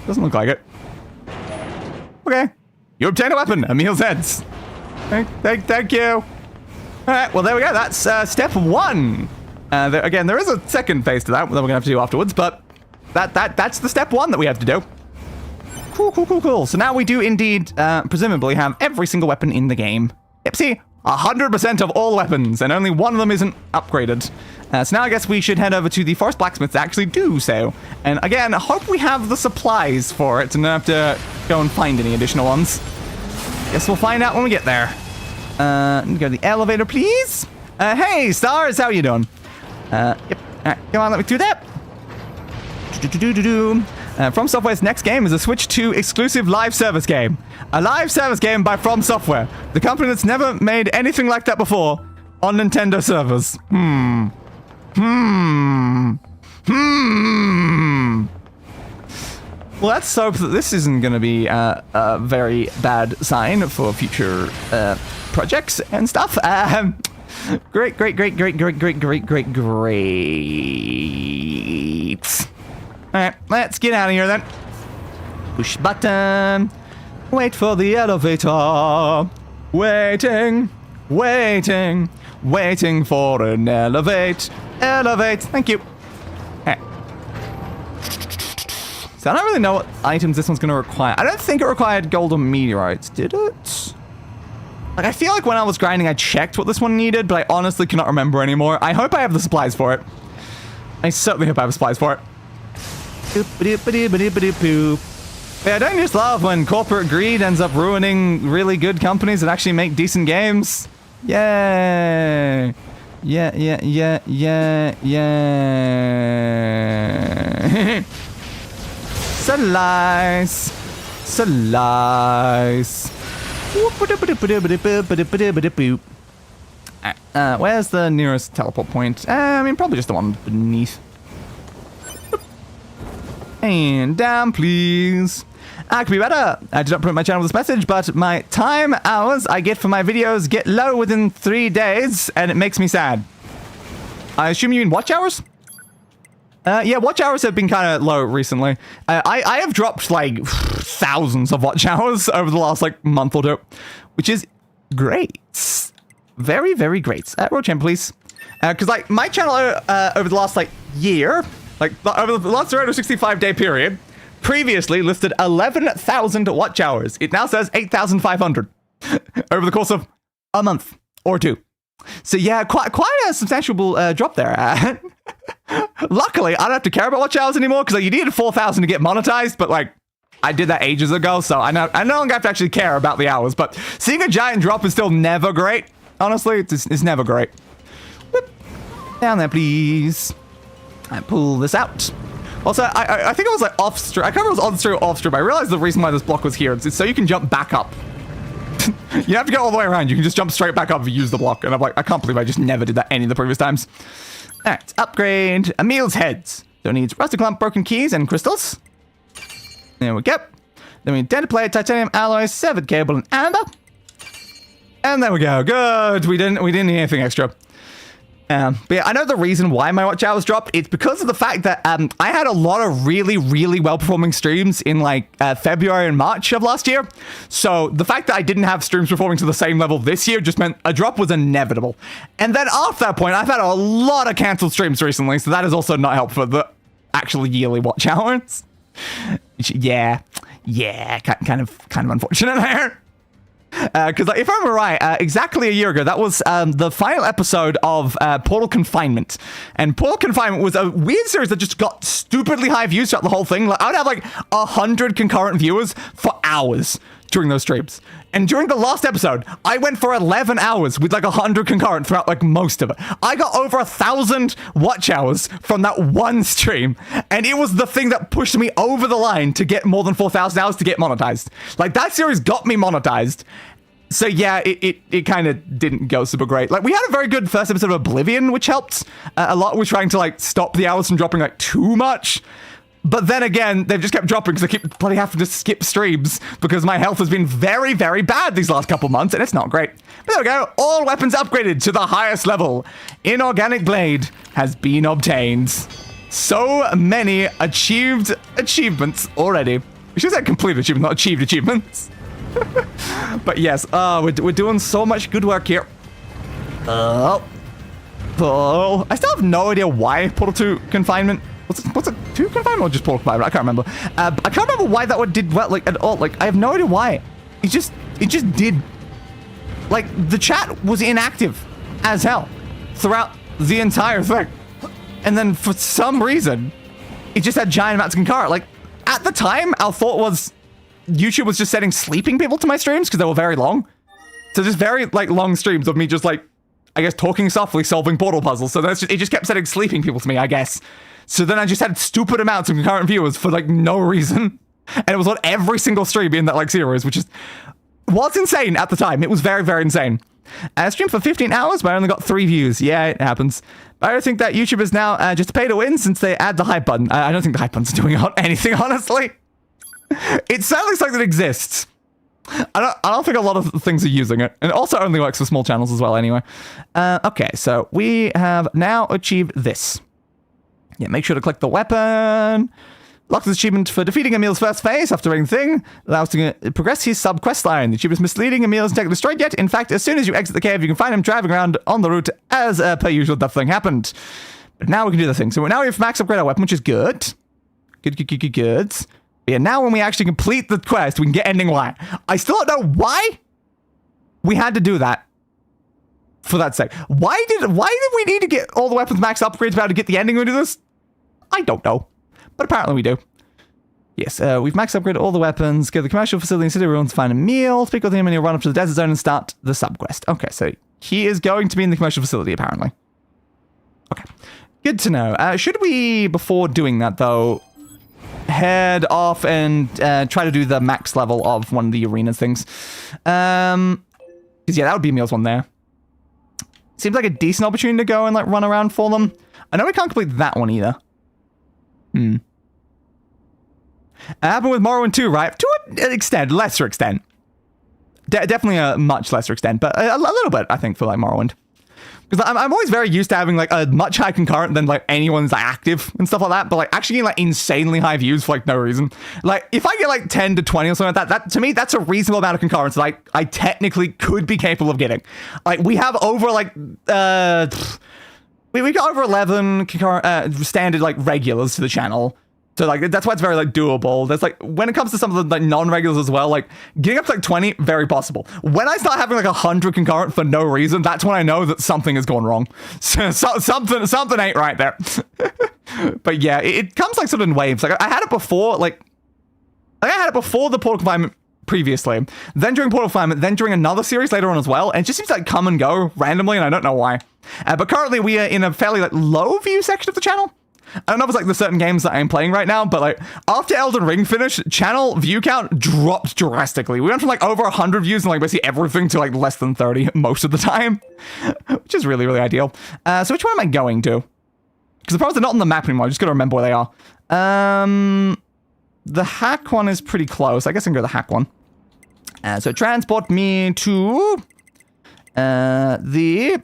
Doesn't look like it. Okay. You obtained a weapon. Emil's heads. Thank you. Alright, well there we go. That's step 1. Again, there is a second phase to that we're going to have to do afterwards, but that's the step 1 that we have to do. Cool. So now we do indeed, presumably, have every single weapon in the game. Yep, see? 100% of all weapons, and only one of them isn't upgraded. So now I guess we should head over to the forest blacksmith to actually do so. And again, I hope we have the supplies for it and don't have to go and find any additional ones. Guess we'll find out when we get there. Go to the elevator, please. Hey, Stars, how you doing? Yep. Alright, come on, let me do that. From Software's next game is a Switch 2 exclusive live service game. A live service game by From Software, the company that's never made anything like that before on Nintendo servers. Well, let's hope that this isn't going to be a very bad sign for future projects and stuff. Great. Alright, let's get out of here then. Push button. Wait for the elevator. Waiting for an elevate. Thank you. Okay. So I don't really know what items this one's going to require. I don't think it required golden meteorites, did it? Like, I feel like when I was grinding, I checked what this one needed, but I honestly cannot remember anymore. I hope I have the supplies for it. I certainly hope I have supplies for it. Yeah, don't you just love when corporate greed ends up ruining really good companies that actually make decent games? Yay! Yeah. Slice. Where's the nearest teleport point? I mean, probably just the one beneath. And down, please. I could be better. I did not promote my channel with this message, but my time hours I get for my videos get low within 3 days, and it makes me sad. I assume you mean watch hours? Yeah, watch hours have been kind of low recently. I have dropped, like, thousands of watch hours over the last, like, month or two, which is great. Very, very great. Road champ, please. Because, like, my channel over the last, like, year... Like, over the last 365-day period, previously listed 11,000 watch hours. It now says 8,500 over the course of a month or two. So yeah, quite a substantial drop there. Luckily, I don't have to care about watch hours anymore because like, you needed 4,000 to get monetized, but like, I did that ages ago, so I no longer have to actually care about the hours. But seeing a giant drop is still never great. Honestly, it's never great. Whoop. Down there, please. And pull this out. Also, I think it was like off stream. I can't remember if it was on stream or off stream. I realized the reason why this block was here is so you can jump back up. You have to go all the way around. You can just jump straight back up if you use the block. And I'm like, I can't believe I just never did that any of the previous times. Alright, upgrade. Emil's heads. So it needs rusted clump, broken keys, and crystals. There we go. Then we need dented plate, titanium alloy, severed cable, and amber. And there we go. Good. We didn't need anything extra. But yeah, I know the reason why my watch hours dropped. It's because of the fact that I had a lot of really, really well-performing streams in like February and March of last year. So the fact that I didn't have streams performing to the same level this year just meant a drop was inevitable. And then after that point, I've had a lot of cancelled streams recently, so that has also not helped for the actual yearly watch hours. Yeah, kind of unfortunate there. Because if I remember right, exactly a year ago, that was the final episode of Portal Confinement. And Portal Confinement was a weird series that just got stupidly high views throughout the whole thing. Like, I would have like 100 concurrent viewers for hours during those streams. And during the last episode, I went for 11 hours with like 100 concurrent throughout like most of it. I got over 1,000 watch hours from that one stream. And it was the thing that pushed me over the line to get more than 4,000 hours to get monetized. Like that series got me monetized. So yeah, it kind of didn't go super great. Like we had a very good first episode of Oblivion, which helped a lot with trying to like stop the hours from dropping like too much. But then again, they've just kept dropping because I keep bloody having to skip streams because my health has been very, very bad these last couple months, and it's not great. But there we go. All weapons upgraded to the highest level. Inorganic Blade has been obtained. So many achieved achievements already. We should say complete achievements, not achieved achievements. But yes, we're doing so much good work here. I still have no idea why Portal 2 confinement. What's it? 2 confinement or just Portal confinement? I can't remember. I can't remember why that one did well, like, at all. Like, I have no idea why. It just did. Like, the chat was inactive as hell throughout the entire thing. And then for some reason, it just had giant amounts of concurrent. Like, at the time, our thought was YouTube was just setting sleeping people to my streams because they were very long. So just very, like, long streams of me just, like, I guess, talking softly, solving portal puzzles. So it just kept setting sleeping people to me, I guess. So then I just had stupid amounts of concurrent viewers for like no reason. And it was on every single stream in that like series, which was insane at the time. It was very, very insane. I streamed for 15 hours, but I only got 3 views. Yeah, it happens. But I don't think that YouTube is now just a pay to win since they add the hype button. I don't think the hype button's doing anything, honestly. It certainly something that exists. I don't think a lot of things are using it. And it also only works for small channels as well anyway. Okay, so we have now achieved this. Yeah, make sure to click the weapon. Lock this achievement for defeating Emil's first phase after raiding thing. Allows to progress his sub-quest line. The achievement is misleading. Emil isn't destroyed yet. In fact, as soon as you exit the cave, you can find him driving around on the route as per usual. That thing happened. But now we can do the thing. So now we have max upgrade our weapon, which is good. Good. Yeah, now when we actually complete the quest, we can get ending Y. I still don't know why we had to do that. For that sake. Why did we need to get all the weapons max upgrades about to get the ending when we do this? I don't know. But apparently we do. Yes, we've max upgraded all the weapons. Go to the commercial facility in City Ruins to find a meal. Speak with him and he'll run up to the desert zone and start the sub-quest. Okay, so he is going to be in the commercial facility, apparently. Okay. Good to know. Should we, before doing that, though, head off and try to do the max level of one of the arenas things? Because, yeah, that would be Emil's one there. Seems like a decent opportunity to go and, like, run around for them. I know we can't complete that one either. Happened with Morrowind 2, right? To an extent, lesser extent. Definitely a much lesser extent, but a little bit, I think, for, like, Morrowind. Because I'm always very used to having, like, a much higher concurrent than, like, anyone's like, active and stuff like that, but, like, actually getting, like, insanely high views for, like, no reason. Like, if I get, like, 10 to 20 or something like that, to me, that's a reasonable amount of concurrence that I technically could be capable of getting. Like, we have over, like, we got over 11 concurrent, standard, like, regulars to the channel. So, like, that's why it's very, like, doable. There's, like, when it comes to some of the, like, non-regulars as well, like, getting up to, like, 20, very possible. When I start having, like, 100 concurrent for no reason, that's when I know that something has gone wrong. So, something ain't right there. But, yeah, it comes, like, sort of in waves. Like, I had it before, like I had it before the Portal Confinement previously, then during Portal Confinement, then during another series later on as well, and it just seems to, like, come and go randomly, and I don't know why. But currently, we are in a fairly, like, low view section of the channel. I don't know if it's like the certain games that I'm playing right now, but like after Elden Ring finished, channel view count dropped drastically. We went from like over 100 views and like basically everything to like less than 30 most of the time, which is really, really ideal. So which one am I going to? Because the problem is they're not on the map anymore. I just got to remember where they are. The hack one is pretty close. I guess I can go to the hack one. So transport me to the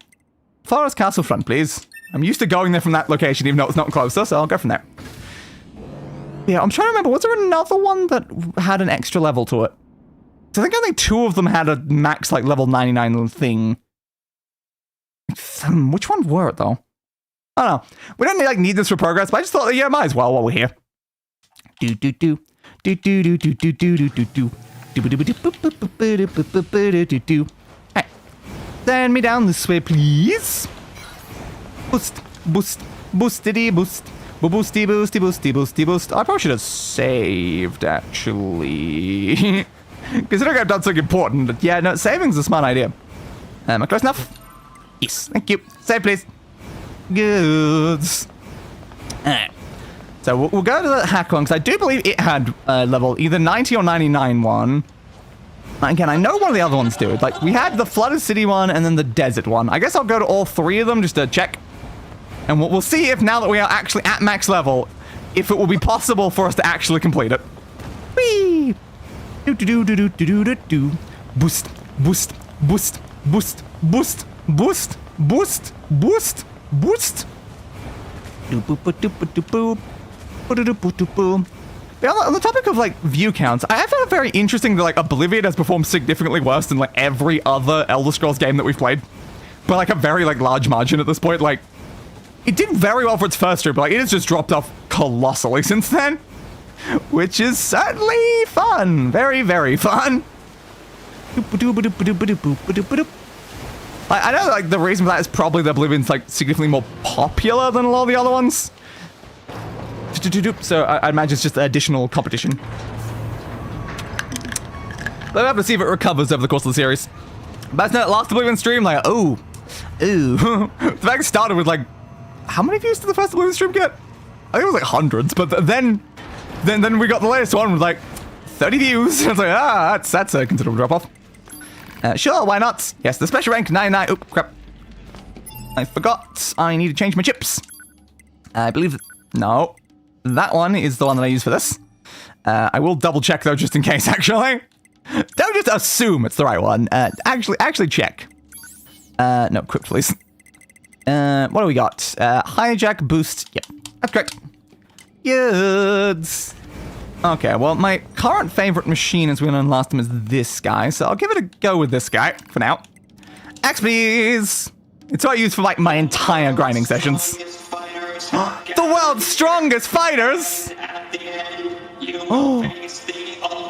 Forest Castle front, please. I'm used to going there from that location, even though it's not closer, so I'll go from there. Yeah, I'm trying to remember, was there another one that had an extra level to it? So I think only 2 of them had a max, like, level 99 thing. Which one were it, though? I don't know. We don't, like, need this for progress, but I just thought, yeah, might as well while we're here. Do-do-do. Do-do-do-do-do-do-do-do-do. Do-do-do-do-do-do-do-do-do-do. Hey, send me down this way, please. Boost, boostity, boost, boosty. I probably should have saved, actually. Considering I've done something important, but yeah, no, saving's a smart idea. Am I close enough? Yes, thank you. Save, please. Good. Alright. So we'll go to the hack one, because I do believe it had level either 90 or 99 one. Again, I know one of the other ones do. Like, we had the Flooded City one and then the Desert one. I guess I'll go to all three of them just to check. And we'll see if now that we are actually at max level, if it will be possible for us to actually complete it. Whee! Do-do-do-do-do-do-do-do. Boost, boost, boost, boost, boost, boost, boost, boost, boost. Do-boop-boop-doop-boop-doop. Boop-doop-boop-doop-boop. On the topic of, like, view counts, I found it very interesting that, like, Oblivion has performed significantly worse than, like, every other Elder Scrolls game that we've played. By, like, a very, like, large margin at this point. Like, it did very well for its first stream, but, like, it has just dropped off colossally since then. Which is certainly fun. Very, very fun. I know, like, the reason for that is probably that Oblivion's, like, significantly more popular than a lot of the other ones. So I imagine it's just additional competition. We'll have to see if it recovers over the course of the series. But no, last Oblivion stream, like, ooh. The fact it started with, like, how many views did the first Oblivion stream get? I think it was like hundreds, but then we got the latest one with like 30 views. I was like, that's a considerable drop off. Sure, why not? Yes, the special rank 99. Oop, crap. I forgot. I need to change my chips. I believe no. That one is the one that I use for this. I will double check though, just in case, actually. Don't just assume it's the right one. Actually check. No, quick, please. What do we got? Hijack, boost. Yep, that's correct. Good. Okay, well, my current favorite machine as we learned last time is this guy, so I'll give it a go with this guy for now. Axe, please. It's what I use for, like, my entire grinding sessions. The world's strongest fighters! Oh.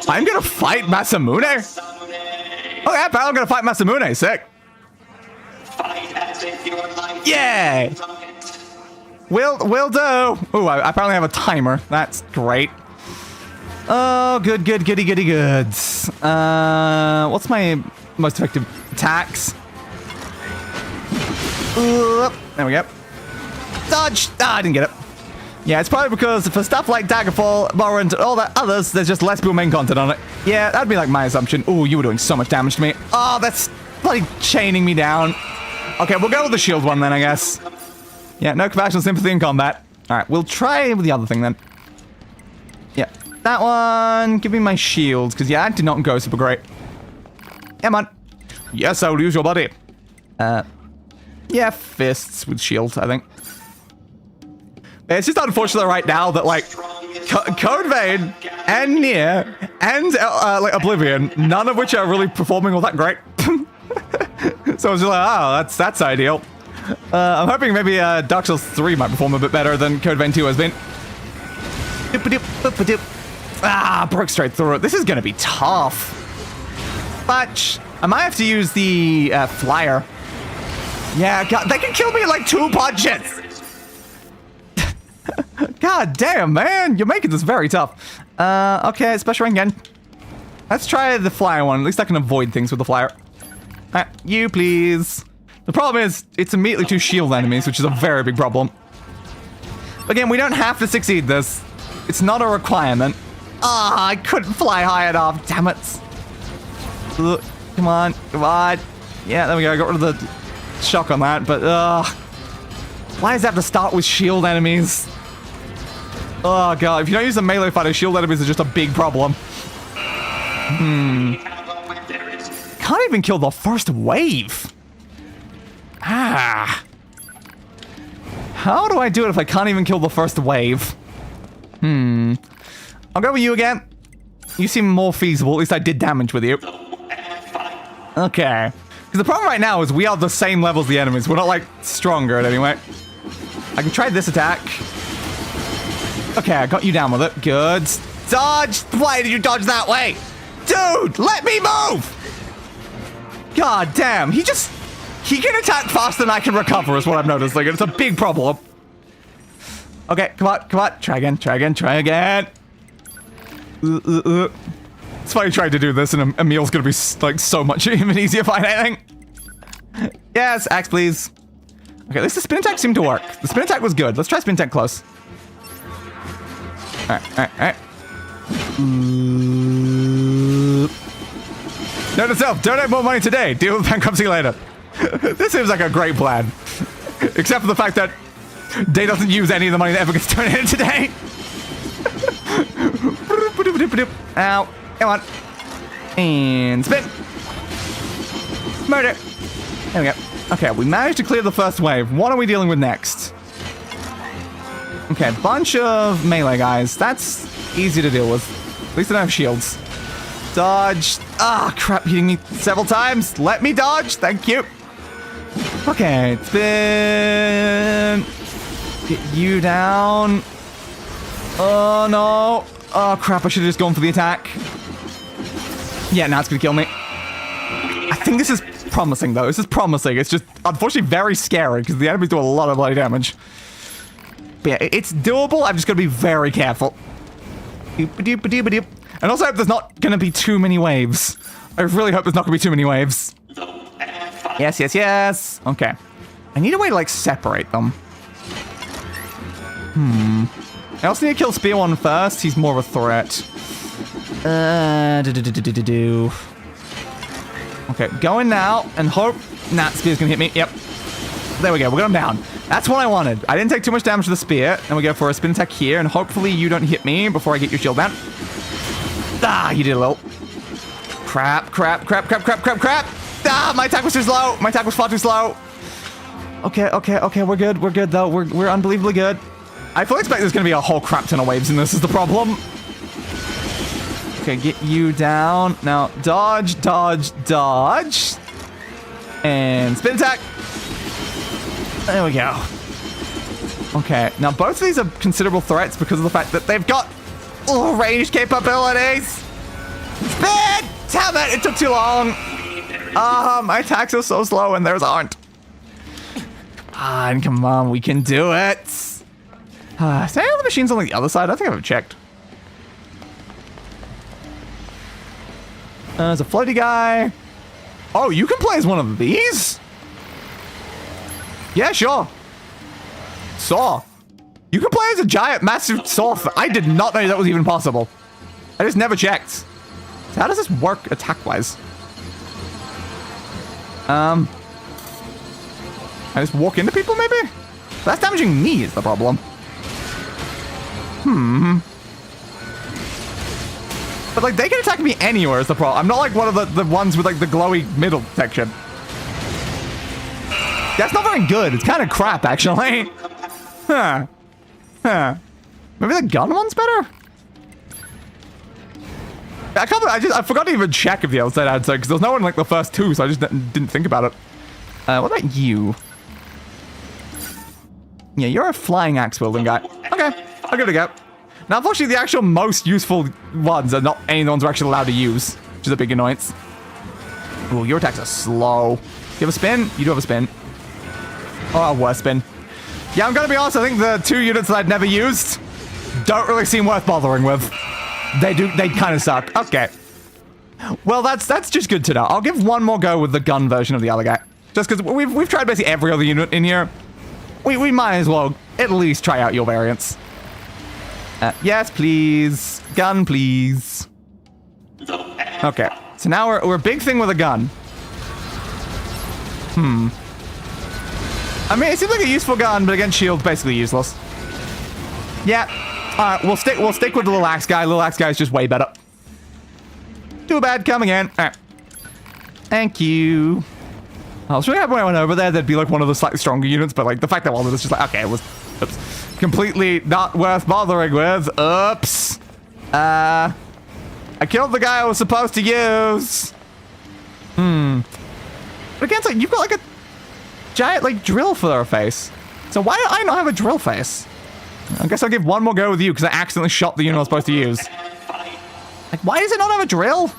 I'm gonna fight Masamune? Okay, apparently I'm gonna fight Masamune. Sick. Yay! Will do. Ooh, I apparently have a timer. That's great. Oh, good, goody, goods. What's my most effective attacks? There we go. Dodge! I didn't get it. Yeah, it's probably because for stuff like Daggerfall, Morrowind, all that others, there's just less people main content on it. Yeah, that'd be like my assumption. Ooh, you were doing so much damage to me. Oh, that's bloody chaining me down. Okay, we'll go with the shield one then, I guess. Yeah, no compassion, sympathy in combat. Alright, we'll try with the other thing then. Yeah, that one. Give me my shields, because yeah, that did not go super great. Come on. Yes, I'll use your body. Yeah, fists with shields, I think. It's just unfortunate right now that, like, Code Vein and NieR and, like, Oblivion, none of which are really performing all that great. So I was just like, oh, that's ideal. I'm hoping maybe Dark Souls 3 might perform a bit better than Code Vein 2 has been. Ah, broke straight through it. This is gonna be tough. But I might have to use the flyer. Yeah, God, they can kill me in like 2 punches. God damn, man, you're making this very tough. Okay, special rank again. Let's try the flyer one. At least I can avoid things with the flyer. You, please. The problem is, it's immediately 2 shield enemies, which is a very big problem. Again, we don't have to succeed this. It's not a requirement. Ah, I couldn't fly high enough. Damn it. Ugh, come on, come on. Yeah, there we go. I got rid of the shock on that, but why does it have to start with shield enemies? Oh god, if you don't use a melee fighter, shield enemies are just a big problem. Can't even kill the first wave. Ah. How do I do it if I can't even kill the first wave? I'll go with you again. You seem more feasible. At least I did damage with you. Okay. Because the problem right now is we are the same level as the enemies. We're not, like, stronger anyway. I can try this attack. Okay, I got you down with it. Good. Dodge! Why did you dodge that way? Dude, let me move! God damn, he can attack faster than I can recover is what I'm noticing. It's a big problem. Okay, come on. Try again. It's funny trying to do this, and Emil's gonna be like so much even easier fight, I think. Yes, axe, please. Okay, at least the spin attack seemed to work. The spin attack was good. Let's try spin attack close. Alright. Note to self, donate more money today. Deal with bankruptcy later. This seems like a great plan. Except for the fact that Day doesn't use any of the money that ever gets donated today. Ow. Come on. And spin. Murder. There we go. Okay, we managed to clear the first wave. What are we dealing with next? Okay, bunch of melee guys. That's easy to deal with. At least I don't have shields. Dodge. Ah, crap, hitting me several times. Let me dodge. Thank you. Okay, spin. Get you down. Oh, no. Oh, crap, I should have just gone for the attack. Yeah, now it's gonna kill me. I think this is promising, though. This is promising. It's just, unfortunately, very scary, because the enemies do a lot of bloody damage. But yeah, it's doable. I'm just gonna be very careful. And also, I hope there's not gonna be too many waves. I really hope there's not gonna be too many waves. Yes. Okay. I need a way to, like, separate them. I also need to kill Spear One first. He's more of a threat. Okay, go in now and hope... Nah, Spear's gonna hit me. Yep. There we go. We got him down. That's what I wanted. I didn't take too much damage to the Spear. And we go for a spin attack here. And hopefully you don't hit me before I get your shield down. Ah, you did a little. Crap. Ah, my attack was too slow. My attack was far too slow. Okay. We're good, though. We're unbelievably good. I fully expect there's going to be a whole crap ton of waves, and this is the problem. Okay, get you down. Now, dodge. And spin attack. There we go. Okay, now both of these are considerable threats because of the fact that they've got range capabilities. Spin! Damn it, it took too long. My attacks are so slow and theirs aren't. Come on, we can do it. Is there any other machines on the other side? I think I haven't checked. There's a floaty guy. Oh, you can play as one of these? Yeah, sure. Saw. You can play as a giant, massive saw. I did not know that was even possible. I just never checked. So how does this work attack-wise? I just walk into people, maybe? That's damaging me is the problem. But, like, they can attack me anywhere is the problem. I'm not like one of the ones with, like, the glowy middle section. That's not very good. It's kind of crap, actually. Huh. Maybe the gun one's better? I forgot to even check if the other side had so, because there was no one in, like, the first two, so I just didn't think about it. What about you? Yeah, you're a flying axe wielding guy. Okay, I'll give it a go. Now, unfortunately, the actual most useful ones are not any of the ones we're actually allowed to use, which is a big annoyance. Ooh, your attacks are slow. You have a spin? You do have a spin. Oh, worse spin. Yeah, I'm gonna be honest, I think the two units that I'd never used don't really seem worth bothering with. They kind of suck. Okay. Well, that's just good to know. I'll give one more go with the gun version of the other guy. Just because we've tried basically every other unit in here. We might as well at least try out your variants. Yes, please. Gun, please. Okay. So now we're a big thing with a gun. I mean, it seems like a useful gun, but against shields, basically useless. Yeah. Alright, we'll stick with the little axe guy. Little axe guy is just way better. Too bad coming in. Alright. Thank you. I was really happy when I went over there, there'd be like one of the slightly stronger units, but like the fact that one of us just like, okay, it was completely not worth bothering with. Oops. I killed the guy I was supposed to use. But again, it's like, you've got like a giant like drill for a face. So why do I not have a drill face? I guess I'll give one more go with you because I accidentally shot the unit I was supposed to use. Like, why does it not have a drill?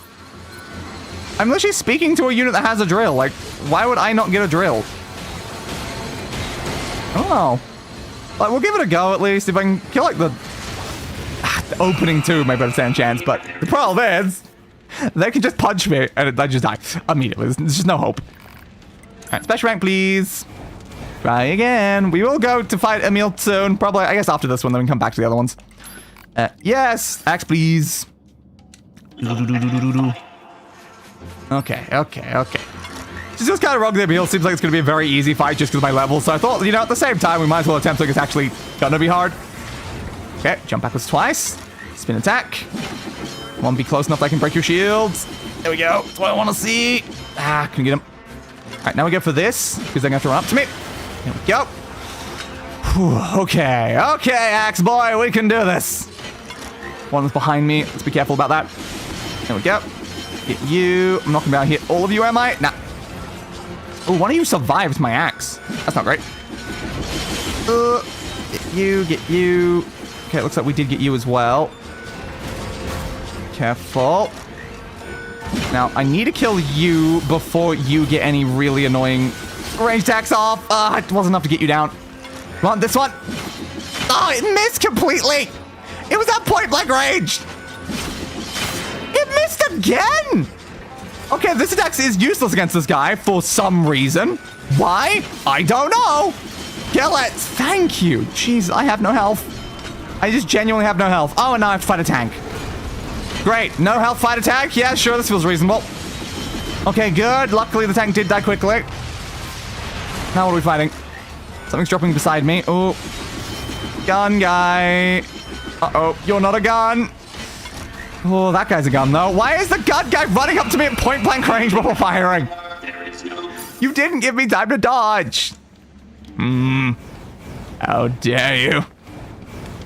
I'm literally speaking to a unit that has a drill. Like, why would I not get a drill? I don't know. Like, we'll give it a go at least. If I can kill, like, the opening two, maybe I'd stand a chance. But the problem is, They can just punch me and I just die immediately. There's just no hope. All right, special rank, please. Try again. We will go to fight Emil soon. Probably, I guess after this one, then we can come back to the other ones. Yes, axe, please. Okay. Just was kind of wrong there, Emil. Seems like it's going to be a very easy fight just because of my level. So I thought, you know, at the same time, we might as well attempt something that's actually going to be hard. Okay, jump backwards twice. Spin attack. One be close enough that I can break your shields. There we go. That's what I want to see. Ah, couldn't get him. All right, now we go for this because they're going to have to run up to me. There we go. Whew, okay, Axe Boy, we can do this. One's behind me. Let's be careful about that. There we go. Get you. I'm not going to be able to hit all of you, am I? Nah. Oh, one of you survived my axe. That's not great. Get you. Okay, it looks like we did get you as well. Careful. Now, I need to kill you before you get any really annoying range attacks off. It wasn't enough to get you down. Come on, this one. Oh, it missed completely. It was at point blank range. It missed again. Okay, this attack is useless against this guy for some reason. Why? I don't know. Kill it. Thank you. Jeez, I have no health. I just genuinely have no health. Oh, and now I have to fight a tank. Great. No health, fight a tank? Yeah, sure, this feels reasonable. Okay, good. Luckily, the tank did die quickly. Now what are we fighting? Something's dropping beside me. Oh. Gun guy. Uh-oh. You're not a gun. Oh, that guy's a gun, though. Why is the gun guy running up to me at point-blank range before firing? You didn't give me time to dodge. How dare you?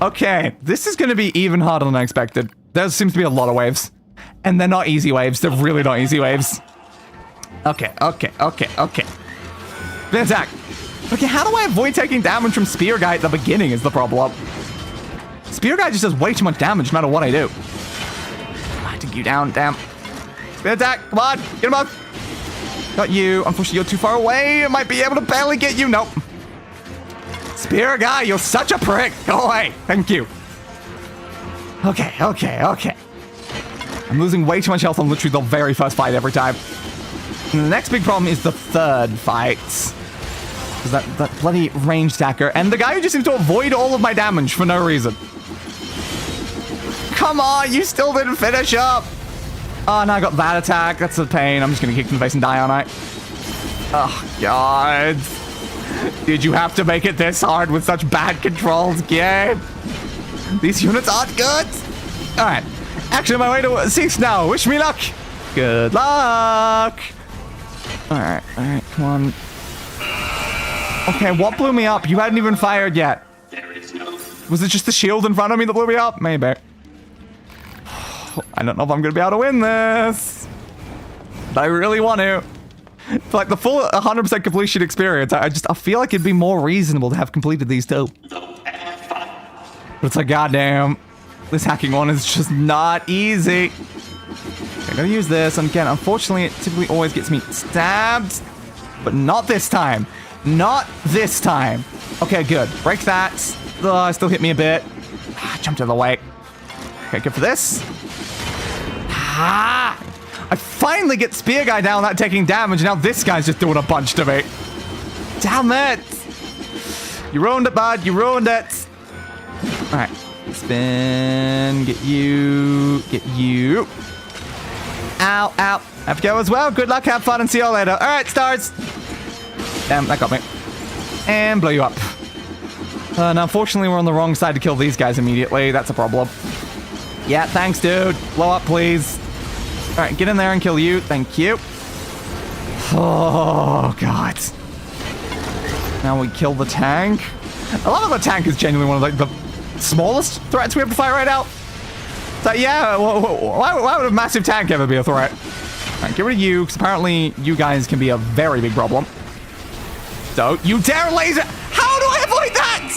Okay, this is going to be even harder than I expected. There seems to be a lot of waves. And they're not easy waves. They're really not easy waves. Okay. Then attack. Okay, how do I avoid taking damage from Spear Guy at the beginning is the problem. Spear Guy just does way too much damage no matter what I do. I take you down, damn. Spin attack, come on, get him up. Got you. Unfortunately, you're too far away. I might be able to barely get you. Nope. Spear Guy, you're such a prick. Go away. Thank you. Okay. I'm losing way too much health on literally the very first fight every time. And the next big problem is the third fight. Because that bloody range attacker. And the guy who just seems to avoid all of my damage for no reason. Come on, you still didn't finish up. Oh, now I got that attack. That's a pain. I'm just going to kick him in the face and die, aren't I? Oh, God. Did you have to make it this hard with such bad controls, game? These units aren't good. All right. Actually, on my way to 6 now. Wish me luck. Good luck. All right, come on. Okay, what blew me up? You hadn't even fired yet. Was it just the shield in front of me that blew me up? Maybe. I don't know if I'm going to be able to win this. But I really want to. For like the full 100% completion experience, I feel like it'd be more reasonable to have completed these two. But it's like, goddamn, this hacking one is just not easy. Okay, I'm going to use this. And again, unfortunately, it typically always gets me stabbed. But not this time. Not this time. Okay, good. Break that. Still hit me a bit. Jumped out of the way. Okay, good for this. I finally get Spear Guy down without taking damage, and now this guy's just doing a bunch to me. Damn it. You ruined it, bud. You ruined it. All right. Spin. Get you. Ow. Have to go as well. Good luck. Have fun and see you all later. All right, stars. Damn, that got me. And blow you up. Now, unfortunately, we're on the wrong side to kill these guys immediately. That's a problem. Yeah, thanks, dude. Blow up, please. All right, get in there and kill you. Thank you. Oh, God. Now we kill the tank. I love how the tank is genuinely one of like the smallest threats we have to fight right now. So, yeah, why would a massive tank ever be a threat? All right, get rid of you, because apparently you guys can be a very big problem. Don't you dare laser! How do I avoid that?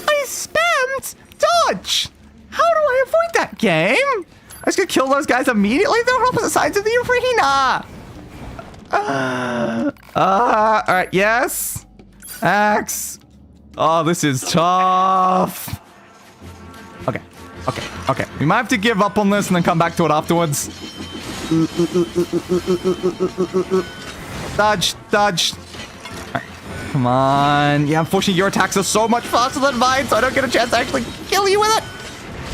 I spammed dodge. How do I avoid that, game? I was gonna kill those guys immediately. They're on opposite sides of the arena. All right, yes. Axe. Oh, this is tough. Okay. Okay, okay. We might have to give up on this and then come back to it afterwards. Dodge, dodge. Right, come on. Yeah, unfortunately, your attacks are so much faster than mine, so I don't get a chance to actually kill you with it.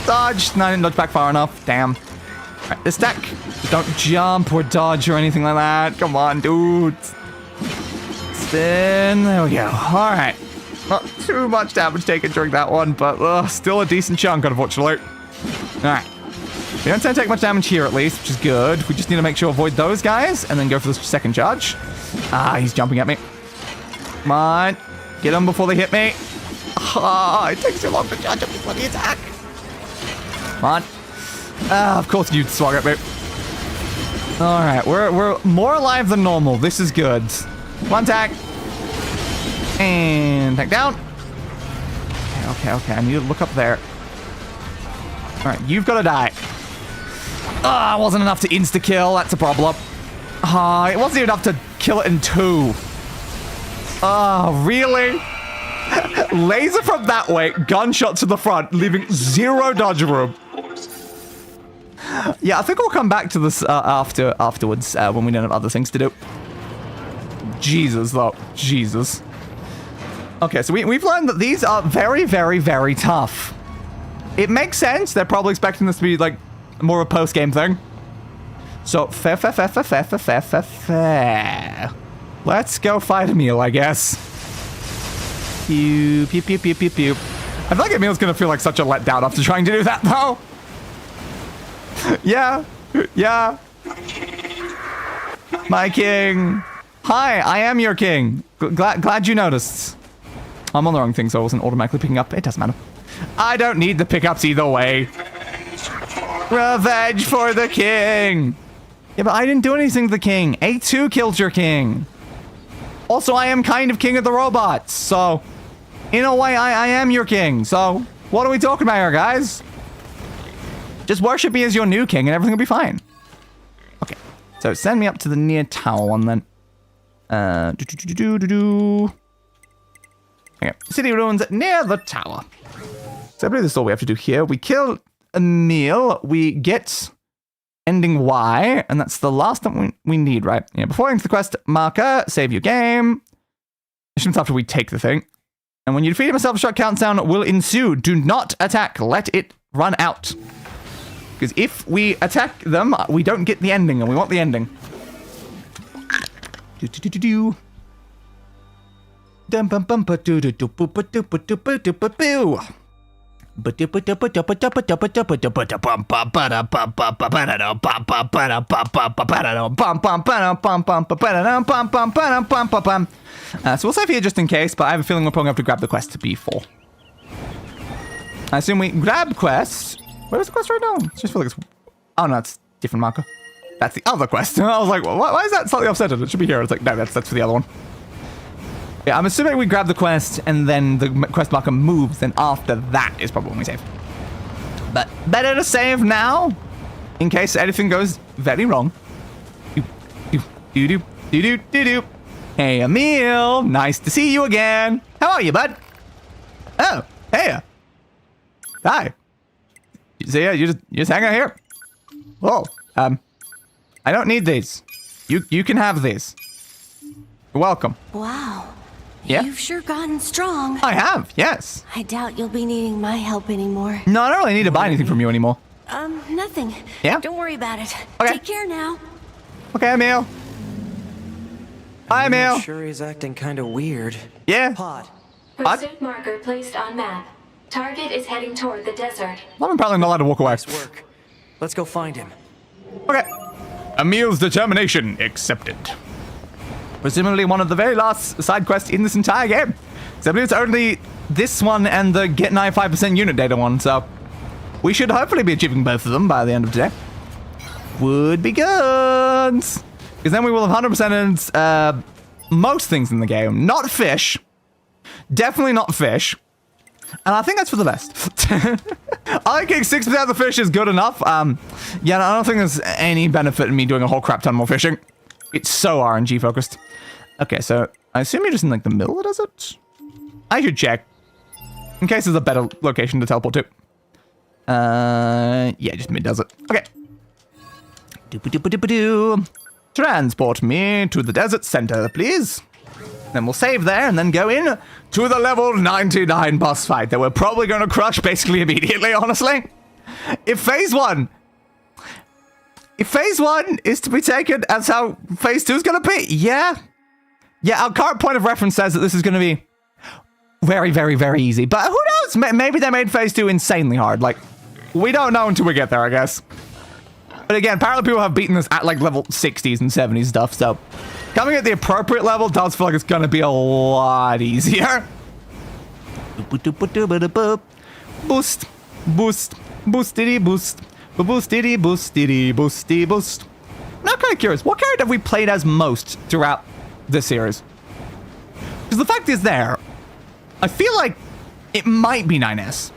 Dodge. No, I didn't dodge back far enough. Damn. All right, this deck. Don't jump or dodge or anything like that. Come on, dude. Spin. There we go. All right. Not too much damage taken during that one, but still a decent chunk, unfortunately. All right. We don't tend to take much damage here, at least, which is good. We just need to make sure avoid those guys and then go for the second charge. Ah, he's jumping at me. Come on. Get them before they hit me. Ah, it takes too long to charge up this bloody attack. Come on. Ah, of course you swung at me. All right, we're more alive than normal. This is good. One tag. And tag down. Okay. I need to look up there. All right, you've got to die. Ah, wasn't enough to insta-kill. That's a problem. Ah, it wasn't enough to kill it in 2. Ah, really? Laser from that way, gunshot to the front, leaving 0 dodge room. Yeah, I think we'll come back to this afterwards when we don't have other things to do. Jesus, though. Jesus. Okay, so we've learned that these are very, very, very tough. It makes sense. They're probably expecting this to be, like, more of a post-game thing. So, fair. Let's go fight Emil, I guess. Pew. I feel like Emil's gonna feel like such a letdown after trying to do that, though. Yeah. My king. Hi, I am your king. Glad you noticed. I'm on the wrong thing, so I wasn't automatically picking up. It doesn't matter. I don't need the pickups either way. Revenge for the king. Yeah, but I didn't do anything to the king. A2 killed your king. Also, I am kind of king of the robots, so in a way, I am your king. So what are we talking about here, guys? Just worship me as your new king and everything will be fine. Okay, so send me up to the NieR Tower one then. Okay, city ruins near the tower. So I believe this is all we have to do here. We kill Emil, we get ending Y, and that's the last thing we need, right? Yeah, before going to the quest marker, save your game. Missions after we take the thing. And when you defeat him, a self-destruct countdown will ensue. Do not attack. Let it run out. Because if we attack them, we don't get the ending, and we want the ending. So we'll save here just in case, but I have a feeling we're probably going to have to grab the quest to B4. I assume we grab quest. Where is the quest right now? I just feel like it's... Oh, no, it's different marker. That's the other quest. I was like, why is that slightly offset? It should be here. It's like, no, that's for the other one. Yeah, I'm assuming we grab the quest and then the quest marker moves, then after that is probably when we save. But better to save now, in case anything goes very wrong. Hey, Emil, nice to see you again. How are you, bud? Oh, hey. Hi. So yeah, you just hang out here. Whoa. I don't need these. You can have these. You're welcome. Wow. Yeah? You've sure gotten strong. I have, yes. I doubt you'll be needing my help anymore. No, I don't really need to buy anything from you anymore. Nothing. Yeah? Don't worry about it. Okay. Take care now. Okay, Emil. Hi, Emil. I'm sure he's acting kind of weird. Yeah. Pod. Pursuit marker placed on map. Target is heading toward the desert. I'm probably not allowed to walk away. Nice work. Let's go find him. Okay. Emil's determination accepted. Presumably one of the very last side quests in this entire game. So I believe it's only this one and the get 95% unit data one, so we should hopefully be achieving both of them by the end of today. Would be good. Because then we will have 100%ed most things in the game. Not fish. Definitely not fish. And I think that's for the best. I think 6% of the fish is good enough. Yeah, I don't think there's any benefit in me doing a whole crap ton more fishing. It's so RNG focused. Okay, so I assume you're just in like the middle of the desert? I should check. In case there's a better location to teleport to. Yeah, just mid-desert. Okay. Doop-a-doop-a-doop-a-doo. Transport me to the desert center, please. Then we'll save there and then go in to the level 99 boss fight that we're probably going to crush basically immediately, honestly. If phase one is to be taken as how phase 2 is going to be, yeah. Yeah, our current point of reference says that this is going to be very, very, very easy. But who knows? Maybe they made phase 2 insanely hard. Like, we don't know until we get there, I guess. But again, apparently people have beaten this at like level 60s and 70s stuff, so coming at the appropriate level does feel like it's going to be a lot easier. Boost, boost, boostity boost, boostity boostity boosty boost. Now I'm kind of curious, what character have we played as most throughout this series? Because the fact is there, I feel like it might be 9S.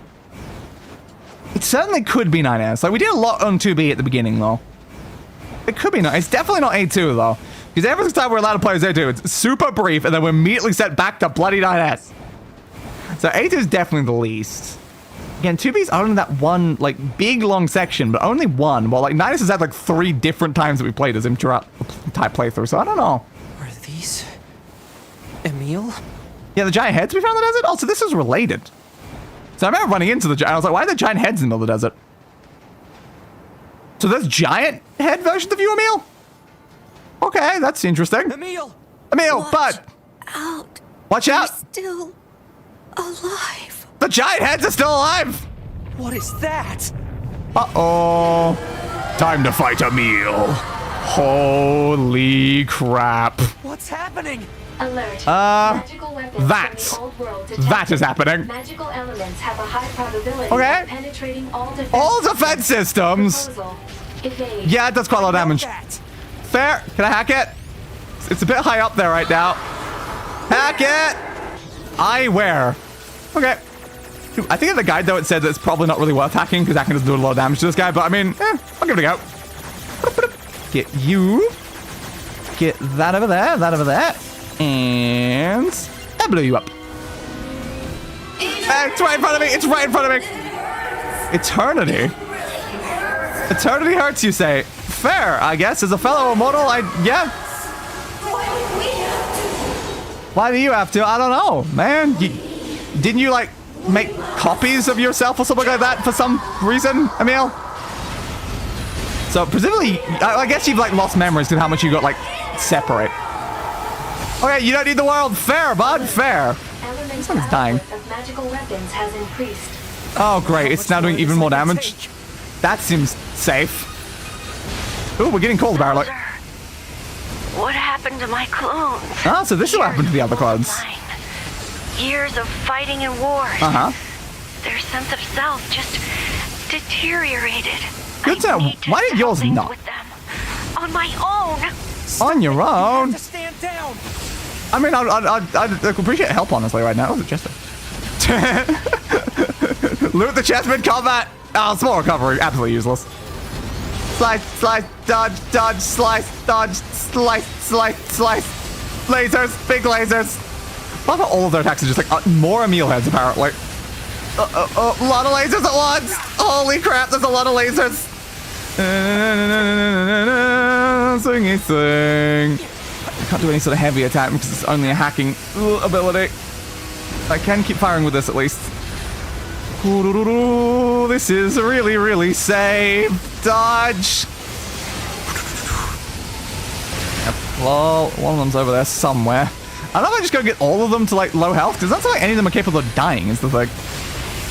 It certainly could be 9S. Like, we did a lot on 2B at the beginning, though. It could be not. It's definitely not A2, though. Because every time we're allowed to play as A2, it's super brief, and then we're immediately set back to bloody 9S. So A2 is definitely the least. Again, 2B's only that one, like, big, long section, but only one. While, like, 9S has had, like, 3 different times that we played as him throughout the entire playthrough, so I don't know. Are these Emil? Yeah, the giant heads we found in the desert? Oh, so this is related. So I remember running into the giant. I was like, why are there giant heads in the middle of the desert? So there's giant head versions of you, Emil? Okay, that's interesting. Emil! Emil, bud! Out. Watch You're out! still alive. The giant heads are still alive! What is that? Uh-oh. Time to fight Emil. Holy crap. What's happening? Alert. Magical weapons that. from the old world That is happening. Magical elements have a high probability Okay. of penetrating all All defense systems. Proposal. Evade. Yeah, it does quite a lot of damage. That. Fair. Can I hack it? It's a bit high up there right now. Hack it! I wear. Okay. I think in the guide, though, it said that it's probably not really worth hacking because hacking doesn't do a lot of damage to this guy, but I mean, I'll give it a go. Get you. Get that over there, that over there. And I blew you up. It's right in front of me. It's right in front of me. Eternity. Eternity hurts, you say? Fair, I guess. As a fellow immortal, yeah. Why do you have to? I don't know, man. Didn't you, like, make copies of yourself or something like that for some reason, Emil? So, presumably, I guess you've, like, lost memories because how much you got, like, separate. Okay, you don't need the world. Fair, bud. Fair. This one's dying. Of magical weapons has increased. Oh, great. It's now doing even more damage. That seems safe. Ooh, we're getting cold, apparently. What happened to my clones? Ah, so this is what happened to the other clones. Years of fighting and wars. Uh-huh. Their sense of self just deteriorated. Good to know. Why did yours not? With them. On my own. On your own? To stand down. I mean, I'd appreciate help, honestly, right now. Oh, the chest. Loot the chest mid-combat. Oh, small recovery. Absolutely useless. Slice, slice, dodge, dodge, slice, dodge, slice, slice, slice. Lasers, big lasers. I love how all of their attacks are just like more Emil heads, apparently. A lot of lasers at once. Holy crap, there's a lot of lasers. Swingy swing. I can't do any sort of heavy attack because it's only a hacking ability. I can keep firing with this at least. This is really, really safe. Dodge. Yep. Well, one of them's over there somewhere. I don't know if I just go get all of them to like low health because that's not like any of them are capable of dying is the thing.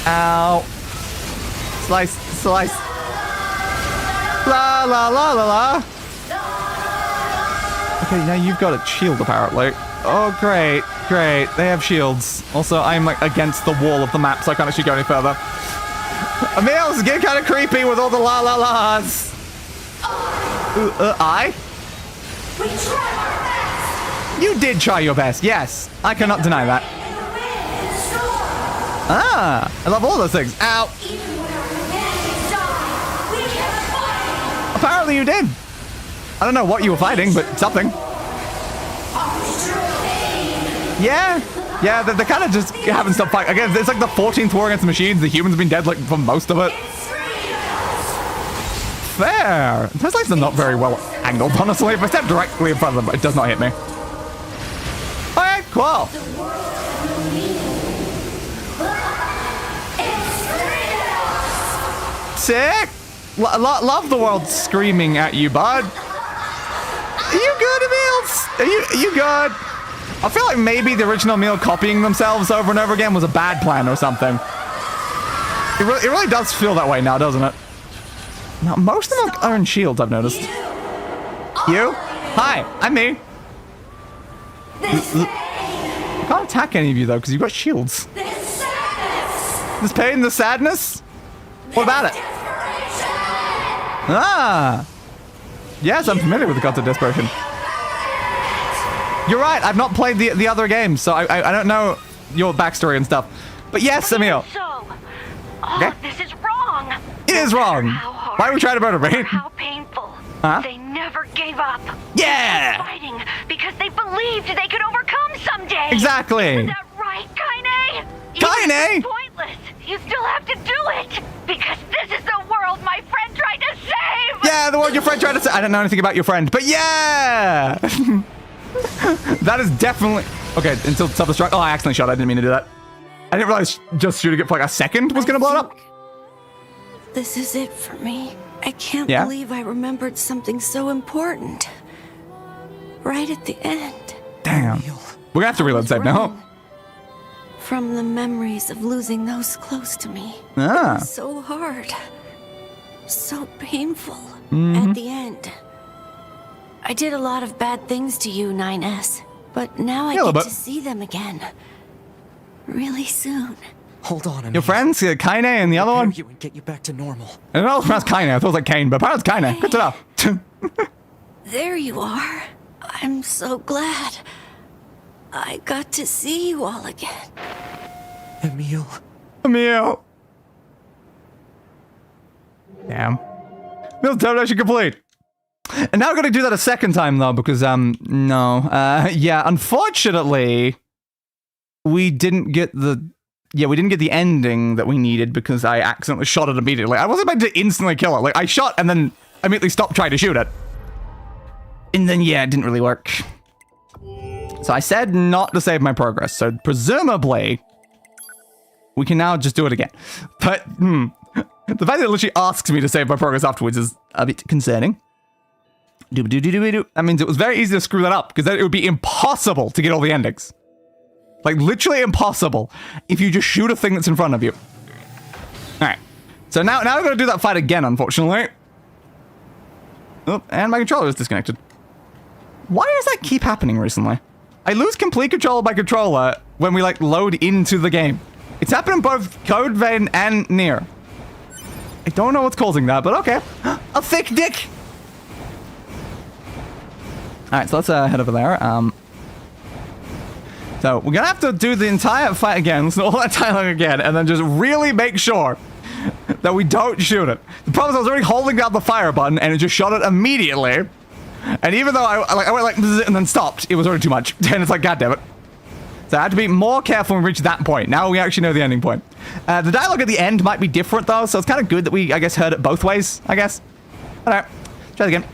Ow. Slice, slice. La la la la la. Okay, now you've got a shield apparently. Oh, great, great. They have shields. Also, I'm like against the wall of the map, so I can't actually go any further. Emil, this is getting kind of creepy with all the la la las. I? We tried our best. You did try your best, yes. I cannot deny that. Ah, I love all those things. Ow. Even when our humanity died, we kept fighting. Apparently you did. I don't know what you were fighting, but something. Yeah, they're kind of just haven't stopped fighting. Again, it's like the 14th war against the machines. The humans have been dead like for most of it. fair. Those lights are not very well angled, honestly. If I step directly in front of them, it does not hit me. Okay, cool. Sick. Love the world screaming at you, bud. Are you good, Emils? Are you good? I feel like maybe the original Emil copying themselves over and over again was a bad plan or something. It really does feel that way now, doesn't it? Now, most of them are in shields, I've noticed. You? Hi, I'm me. I can't attack any of you, though, because you've got shields. This pain, the sadness? What about it? Ah! Yes, I'm familiar with the Gods of Desperation. You're right, I've not played the other games, so I don't know your backstory and stuff. But yes, Emil. Okay. This is wrong. It is wrong. Why are we trying to murder me? How painful. Huh? They never gave up. Yeah! They kept fighting because they believed they could overcome someday. Exactly. Is that right, Kaine? Kaine? It's pointless. You still have to do it because this is the world my friend tried to save. Yeah, the world your friend tried to save. I don't know anything about your friend, but yeah! That is definitely... Okay, until self-destruct. Oh, I accidentally shot. I didn't mean to do that. I didn't realize just shooting it for like a second was gonna blow it up. This is it for me. I can't Yeah? believe I remembered something so important. Right at the end. Damn. We're gonna have to reload save now. From the memories of losing those close to me. Ah. It was so hard. So painful. At the end. I did a lot of bad things to you, 9S. But now I Yeah, get but- to see them again. Really soon. Hold on a minute. Your friends, Kaine and the other one? You and get you back to normal. I don't know if it's pronounced Kaine. I thought it was like Kane, but apparently it's Kaine. Good to know. There you are. I'm so glad. I got to see you all again. Emil. Emil. Damn. Emil's determination complete. And now we're gonna do that a second time though, because no. Yeah, unfortunately, we didn't get the ending that we needed because I accidentally shot it immediately. I wasn't meant to instantly kill it. Like I shot and then immediately stopped trying to shoot it. And then yeah, it didn't really work. So I said not to save my progress. So presumably we can now just do it again. But the fact that it literally asks me to save my progress afterwards is a bit concerning. That means it was very easy to screw that up because then it would be impossible to get all the endings. Like literally impossible if you just shoot a thing that's in front of you. All right. So now we're going to do that fight again, unfortunately. Oh, and my controller is disconnected. Why does that keep happening recently? I lose complete control of my controller when we like load into the game. It's happened in both Code Vein and NieR. I don't know what's causing that, but okay. A thick dick. All right, so let's head over there. So we're gonna have to do the entire fight again, listen to all that dialogue again, and then just really make sure that we don't shoot it. The problem is I was already holding down the fire button and it just shot it immediately. And even though I went like and then stopped, it was already too much. And it's like, God damn it. So I had to be more careful when we reach that point. Now we actually know the ending point. The dialogue at the end might be different though, so it's kind of good that we, I guess, heard it both ways, I guess. All right, try it again.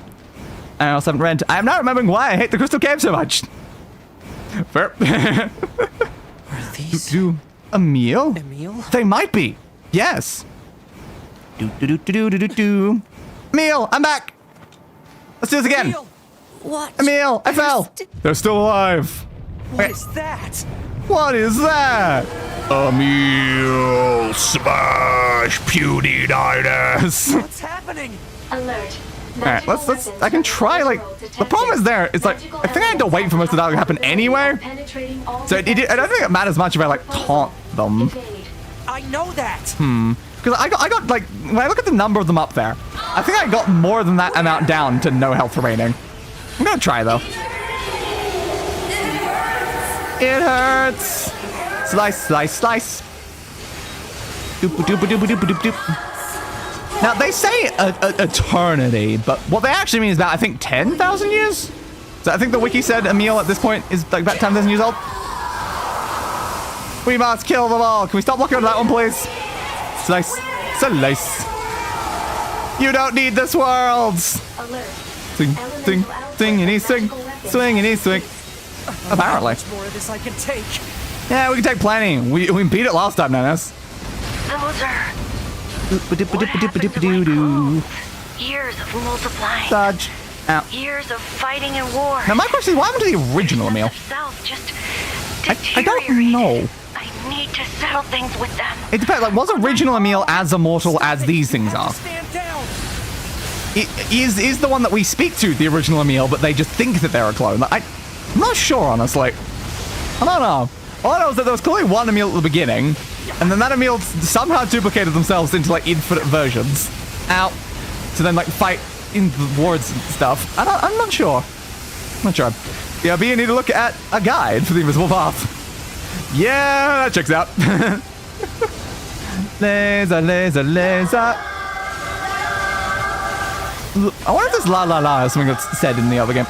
I also haven't read. I am now remembering why I hate the Crystal Cave so much. Fair. Are these Emil? Emil? They might be. Yes. Emil, I'm back. Let's do this again. Emil! What? Emil, I fell. They're still alive. What is that? What is that? Emil, smash puny diners. What's happening? Alert. Alright, let's, I can try, like, the problem is there, it's like, I think I had to wait for most of the dialogue to happen anyway. So I don't think it matters much if I, like, taunt them. I know that. Because I got, like, when I look at the number of them up there, I think I got more than that amount down to no health remaining. I'm gonna try, though. It hurts. Slice, slice, slice. Doop, doop, doop, doop, doop, doop. Now, they say eternity, but what they actually mean is about, I think, 10,000 years? So I think the wiki said Emil at this point is like about 10,000 years old. We must kill them all. Can we stop looking at that one, please? Slice. Slice. You don't need this world. Alert. Swing, swing, swingity, swing, swingity, swing. Apparently. Much more of this I can take. Yeah, we can take plenty. We beat it last time, Nanas. Those are what happens when cold. Years of multiplying. Dodge. Out. Years of fighting and war. Now my question is, what happened to the original Emil? Just I don't know. I need to settle things with them. It depends. Like, was original Emil as immortal as these things are? Stand down. Is the one that we speak to the original Emil, but they just think that they're a clone? I'm not sure, honestly. I don't know. All I know is that there was clearly one Emil at the beginning, and then that Emil somehow duplicated themselves into like infinite versions, out to then like fight in the wards and stuff. I'm not sure. Not sure. Yeah, but you need to look at a guide for the invisible path. Yeah, that checks out. Laser, laser, laser. I wonder if this la la la is something that's said in the other game.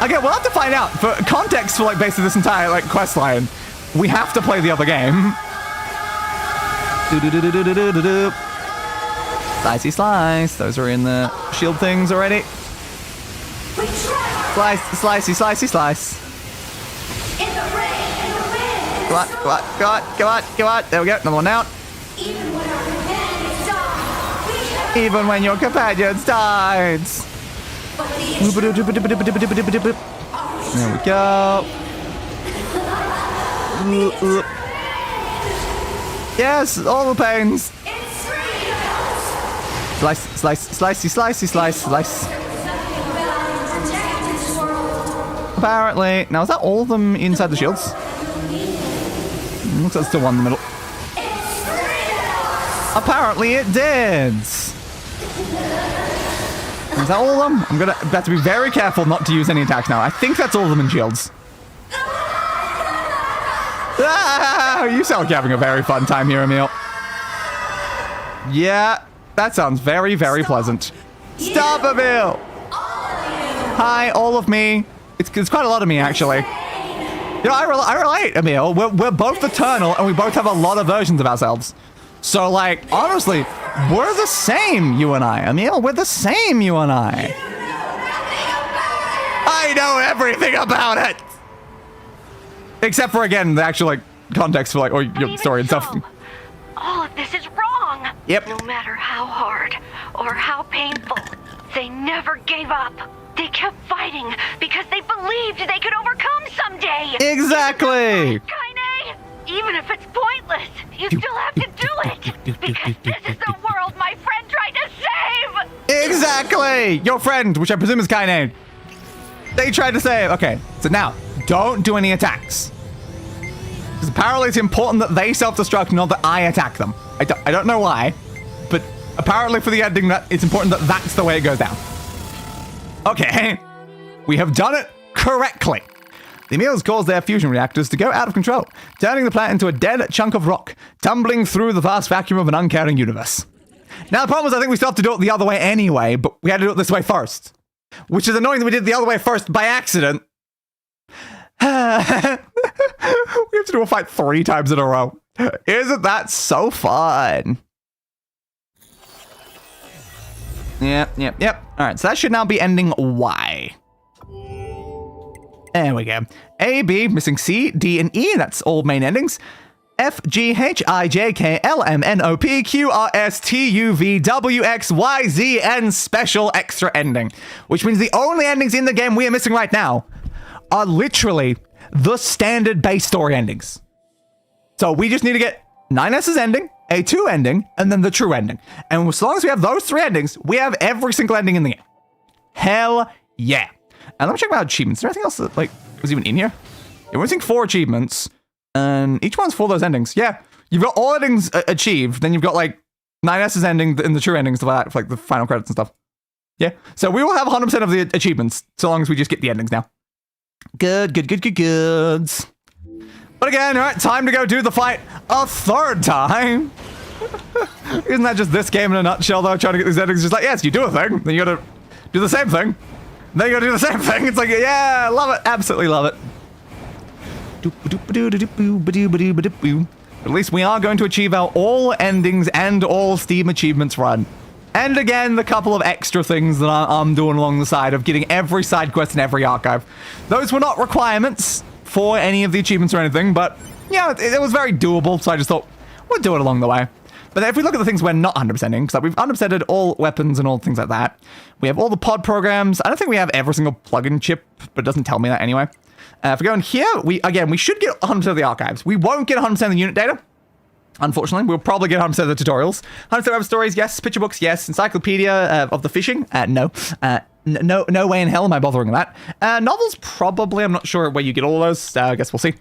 Okay, we'll have to find out. For context for like basically this entire like quest line, we have to play the other game. Slicey slice. Those are in the shield things already. Slice, slicey, slicey, slice. In the rain, in the wind. Come on, come on, come on, come on, come on. There we go. Another one out. Even when our companions die, we cannot. Even when your companions dies. But the There we go. Yes, all the pains. it's freedom. Slice, slice, slicey, slicey, slice, slice. Apparently. Now, is that all of them inside the shields? Looks like there's still one in the middle. Apparently it did. Is that all of them? I'm gonna have to be very careful not to use any attacks now. I think that's all of them in shields. Ah, you sound like you're having a very fun time here, Emil. Yeah, that sounds very, very pleasant. Stop, Emil! Hi, all of me. It's quite a lot of me, actually. You know, I relate, Emil. We're both eternal, and we both have a lot of versions of ourselves. So, like, honestly, we're the same, you and I. Emil, we're the same, you and I. I know everything about it! Except for, again, the actual, like, context for, like, or your story and stuff. All of this is wrong. Yep. No matter how hard or how painful, they never gave up. They kept fighting because they believed they could overcome someday. Exactly! Kaine, even if it's pointless, you still have to do it. Because this is the world my friend tried to save. Exactly! Your friend, which I presume is Kaine. They tried to save. Okay, so now, don't do any attacks. Because apparently it's important that they self-destruct, not that I attack them. I don't know why, but apparently for the ending, that it's important that that's the way it goes down. Okay, we have done it correctly. The Emils caused their fusion reactors to go out of control, turning the planet into a dead chunk of rock, tumbling through the vast vacuum of an uncaring universe. Now the problem is I think we still have to do it the other way anyway, but we had to do it this way first. Which is annoying that we did the other way first by accident. We have to do a fight 3 times in a row. Isn't that so fun? Yep. Alright, so that should now be ending Y. There we go. A, B, missing C, D, and E. That's all main endings. F, G, H, I, J, K, L, M, N, O, P, Q, R, S, T, U, V, W, X, Y, Z, and special extra ending. Which means the only endings in the game we are missing right now are literally the standard base story endings. So we just need to get 9S's ending, a 2 ending, and then the true ending. And as long as we have those 3 endings, we have every single ending in the game. Hell yeah. And let me check my achievements. Is there anything else that, like, was even in here? Yeah, we're missing 4 achievements. And each one's for those endings. Yeah, you've got all endings achieved. Then you've got, like, 9S's ending and the true endings, stuff like that, for, like, the final credits and stuff. Yeah, so we will have 100% of the achievements, so long as we just get the endings now. Good. But again, all right, time to go do the fight a 3rd time. Isn't that just this game in a nutshell, though? Trying to get these endings, just like, yes, you do a thing, then you gotta do the same thing. Then you gotta do the same thing. It's like, yeah, love it, absolutely love it. At least we are going to achieve our all endings and all Steam achievements run. And again, the couple of extra things that I'm doing along the side of getting every side quest in every archive. Those were not requirements for any of the achievements or anything, but yeah, it was very doable, so I just thought, we'll do it along the way. But if we look at the things we're not 100%ing, because we've 100%ed all weapons and all things like that. We have all the pod programs. I don't think we have every single plugin chip, but it doesn't tell me that anyway. If we go in here, we should get 100% of the archives. We won't get 100% of the unit data. Unfortunately, we'll probably get 100% of the tutorials. 100% web stories, yes. Picture books, yes. Encyclopedia of the fishing, no. No way in hell am I bothering with that. Novels, probably. I'm not sure where you get all of those. I guess we'll see.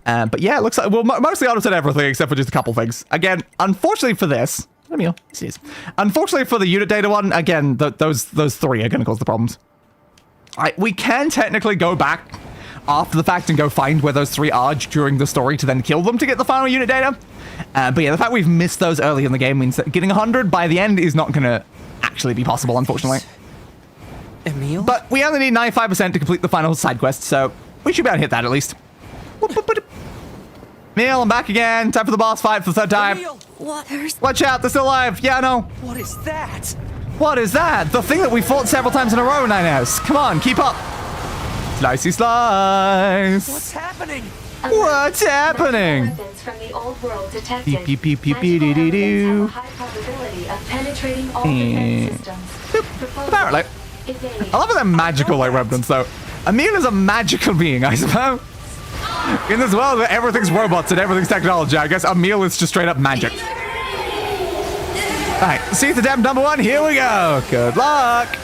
But yeah, it looks like we'll mostly 100% everything except for just a couple things. Again, unfortunately for this, unfortunately for the unit data one, again, those three are going to cause the problems. We can technically go back after the fact and go find where those three are during the story to then kill them to get the final unit data. But yeah, the fact we've missed those early in the game means that getting 100 by the end is not going to actually be possible, unfortunately. Emil? But we only need 95% to complete the final side quest, so we should be able to hit that at least. Emil, I'm back again. Time for the boss fight for the third time. Emil! What? Watch out, they're still alive. Yeah, I know. What is that? What is that? The thing that we fought several times in a row, NieR. Come on, keep up. Slicey slice. What's happening? What's happening? Weapons from the old world detected. Beep, beep, beep, beep, Magical beep, dee, weapons have a high probability of penetrating all defense systems. Proposal. Apparently. Evade. I love how they're magical like remnants, though. Emil is a magical being, I suppose. In this world where everything's robots and everything's technology, I guess Emil is just straight up magic. Alright, see the damn number one, here we go. Good luck.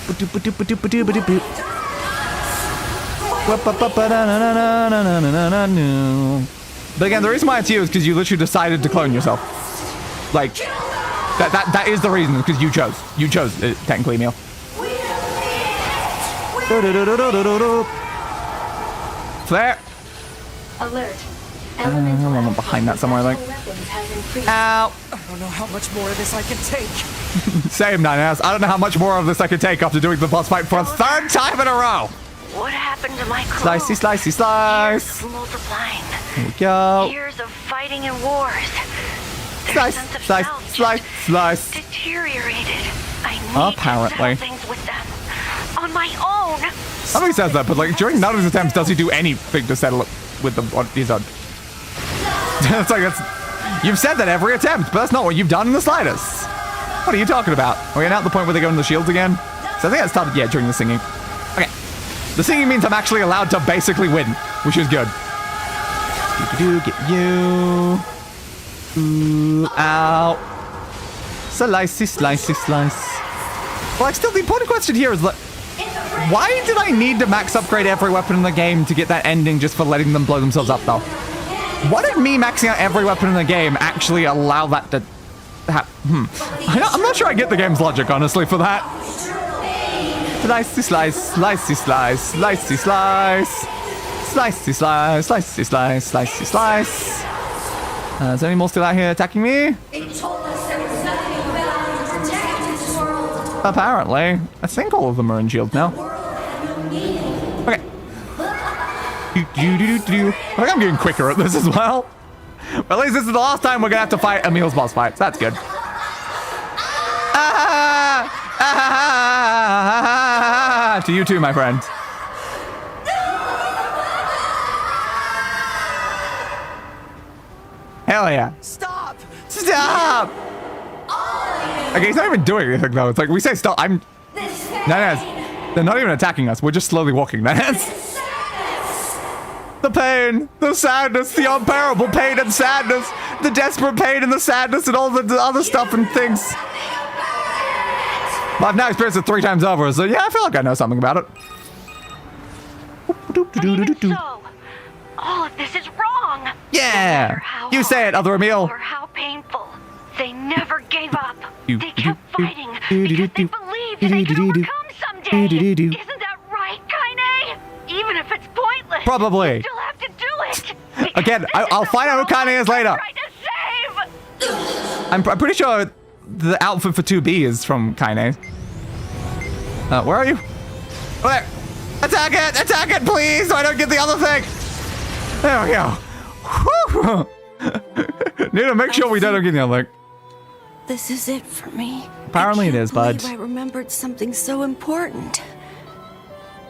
But again, the reason why it's you is because you literally decided to clone yourself. Like, that is the reason, because you chose. You chose, technically, Emil. Flare. Alert. I'm behind that somewhere, I think. Ow. I don't know how much more of this I can take. Same, NieR. I don't know how much more of this I can take after doing the boss fight for a third time in a row. What happened to my clothes? Slicey, slicey, slice. Years of multiplying. Here we go. Years of fighting and wars. Their Slice, sense of slice, self slice, just slice. deteriorated. I need Apparently. to settle things with them. On my own. Somebody says that, but like during none of his attempts does he do anything to settle it with them on his own. It's like you've said that every attempt, but that's not what you've done in the slightest. What are you talking about? Are we at the point where they go into the shields again? So I think that started, yeah, during the singing. Okay. The singing means I'm actually allowed to basically win, which is good. Get you. Ooh, ow. Slicey, slicey, slice. Well, like, still, the important question here is, like, why did I need to max upgrade every weapon in the game to get that ending just for letting them blow themselves up, though? Why did me maxing out every weapon in the game actually allow that to happen? I'm not sure I get the game's logic, honestly, for that. Slicey, slice, slicey, slice, slicey, slice. Slicey, slice, slicey, slice, slicey, slice. Is there any more still out here attacking me? Apparently. I think all of them are in shield now. Okay. I think I'm getting quicker at this as well. But at least this is the last time we're gonna have to fight Emil's boss fight. So that's good. To you too, my friend. Hell yeah. Stop! Stop! Okay, he's not even doing anything though. It's like we say stop. NieR. They're not even attacking us. We're just slowly walking. NieR. The pain, the sadness, the unbearable pain and sadness, the desperate pain and the sadness and all the other stuff and things. But I've now experienced it 3 times over, so yeah, I feel like I know something about it. Even so, all of this is wrong. Yeah! You say it, other Emil. Or how painful. They never gave up. They kept fighting because they believed they could overcome someday. Isn't that right, Kaine? Even if it's pointless. Probably. You still have to do it. Again, I'll find out who Kaine is later. I'm pretty sure the outfit for 2B is from Kaine. Where are you? Oh, there. Attack it, please, so I don't get the other thing. There we go. Need to make sure we don't get the other thing. this is it for me. Apparently it is, bud. I remembered something so important.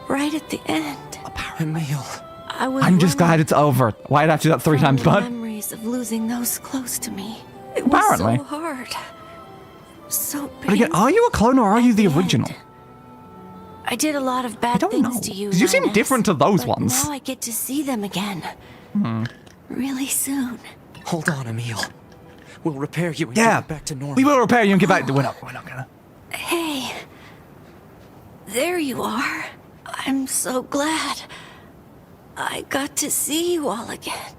Right at the end. Emil. I was I'm just glad it's over. Why'd I have to do that 3 times, bud? Memories of losing those close to me. It Apparently. was so hard. So painful. But again, are you a clone or are you the At original? end. I did a lot of bad don't things know, to you. 'cause you seem 9S, different to those but ones. Now I get to see them again. Really soon. Hold on, Emil. We'll repair you and Yeah, get back to normal. we will repair you and get back to... We're not gonna. Hey. There you are. I'm so glad. I got to see you all again.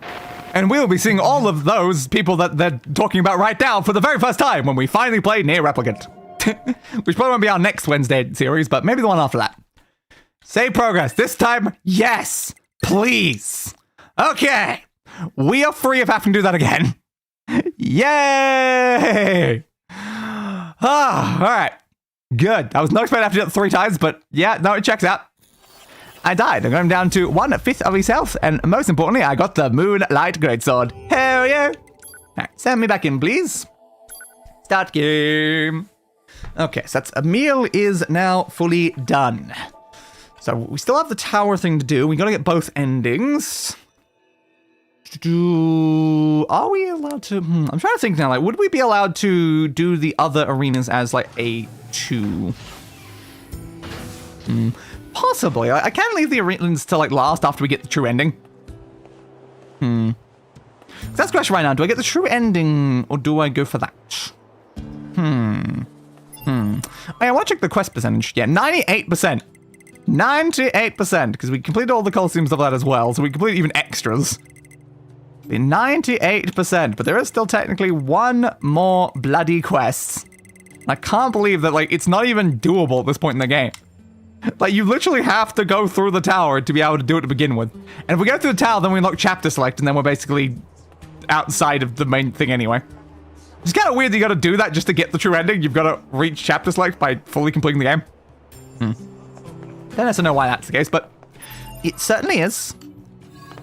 And we'll be seeing all of those people that they're talking about right now for the very first time when we finally play NieR Replicant. Which probably won't be our next Wednesday series, but maybe the one after that. Save progress. This time, yes. Please. Okay. We are free of having to do that again. Yay! All right. Good. I was not expecting to have to do it 3 times, but yeah, no, it checks out. I died. I'm going down to 1/5 of his health, and most importantly, I got the Moonlight Greatsword. Hell yeah! All right, send me back in, please. Start game. Okay, so that's Emil is now fully done. So we still have the tower thing to do. We got to get both endings. Are we allowed to? I'm trying to think now. Like, would we be allowed to do the other arenas as like a 2? Possibly. I can leave the arenas to like last after we get the true ending. That's the question right now. Do I get the true ending or do I go for that? I want to check the quest percentage. Yeah, 98%. 98%, because we completed all the Colosseum stuff like that as well, so we completed even extras. 98%, but there is still technically 1 more bloody quest. I can't believe that, like, it's not even doable at this point in the game. Like, you literally have to go through the tower to be able to do it to begin with. And if we go through the tower, then we unlock chapter select, and then we're basically outside of the main thing anyway. It's kind of weird that you gotta do that just to get the true ending. You've got to reach chapter select by fully completing the game. Don't necessarily know why that's the case, but it certainly is.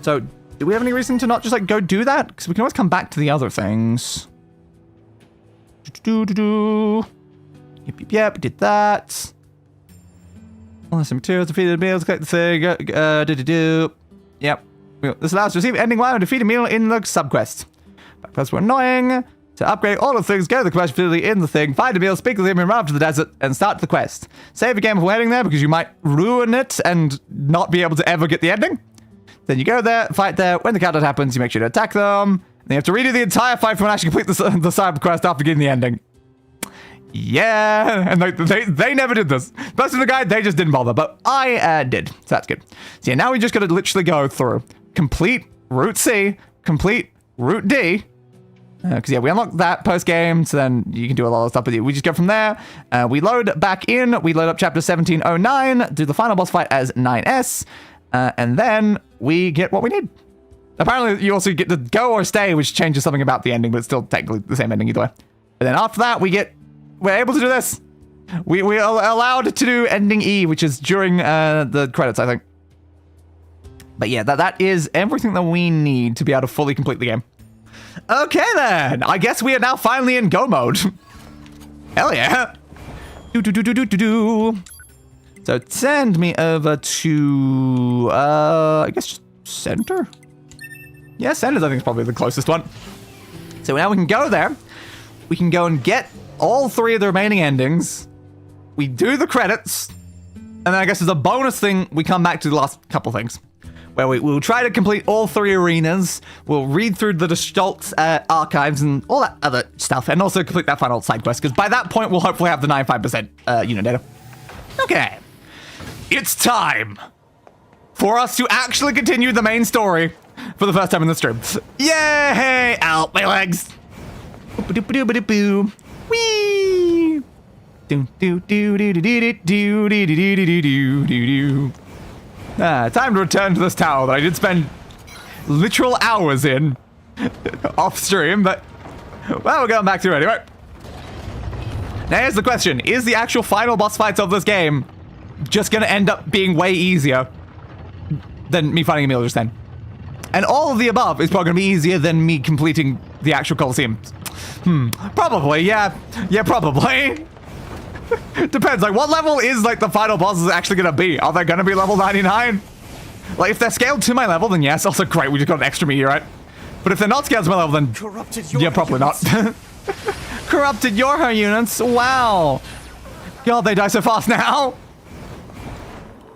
So, do we have any reason to not just, like, go do that? Because we can always come back to the other things. Yep, did that. All some materials, defeated a meal, collect the thing, Yep. This allows us to receive ending 1 and defeat a meal in the subquest. Backquests were annoying. To upgrade all of the things, go to the quest facility in the thing, find a meal, speak with him, and run up to the desert, and start the quest. Save a game before heading there because you might ruin it and not be able to ever get the ending. Then you go there, fight there. When the countdown happens, you make sure to attack them. Then you have to redo the entire fight from actually complete the side quest after getting the ending. Yeah, and they never did this. Most of the guide, they just didn't bother, but I did, so that's good. So yeah, now we just gotta literally go through. Complete Route C, complete Route D, because yeah, we unlock that post-game, so then you can do a lot of stuff, but we just go from there. We load back in, we load up chapter 1709, do the final boss fight as 9S, and then we get what we need. Apparently, you also get to go or stay, which changes something about the ending, but it's still technically the same ending either way. And then after that, we're able to do this. We are allowed to do ending E, which is during the credits, I think. But yeah, that is everything that we need to be able to fully complete the game. Okay then, I guess we are now finally in go mode. Hell yeah. So send me over to, I guess just center? Yeah, center I think is probably the closest one. So now we can go there. We can go and get all 3 of the remaining endings. We do the credits. And then I guess as a bonus thing, we come back to the last couple things. Where we'll try to complete all 3 arenas. We'll read through the Gestalt archives and all that other stuff. And also complete that final side quest. Because by that point, we'll hopefully have the 95% unit data. Okay. It's time for us to actually continue the main story for the first time in the stream. Yay! Out my legs. Whee! Time to return to this tower that I did spend literal hours in off stream, but well, we're going back to it anyway. Now here's the question: is the actual final boss fights of this game just gonna end up being way easier than me fighting Emil just then? And all of the above is probably going to be easier than me completing the actual Colosseum. Probably, yeah. Yeah, probably. Depends, like, what level is, like, the final boss is actually going to be? Are they going to be level 99? Like, if they're scaled to my level, then yes. Also, great, we just got an extra meteorite. But if they're not scaled to my level, then Corrupted your yeah, probably not. Corrupted your units? Wow. God, they die so fast now.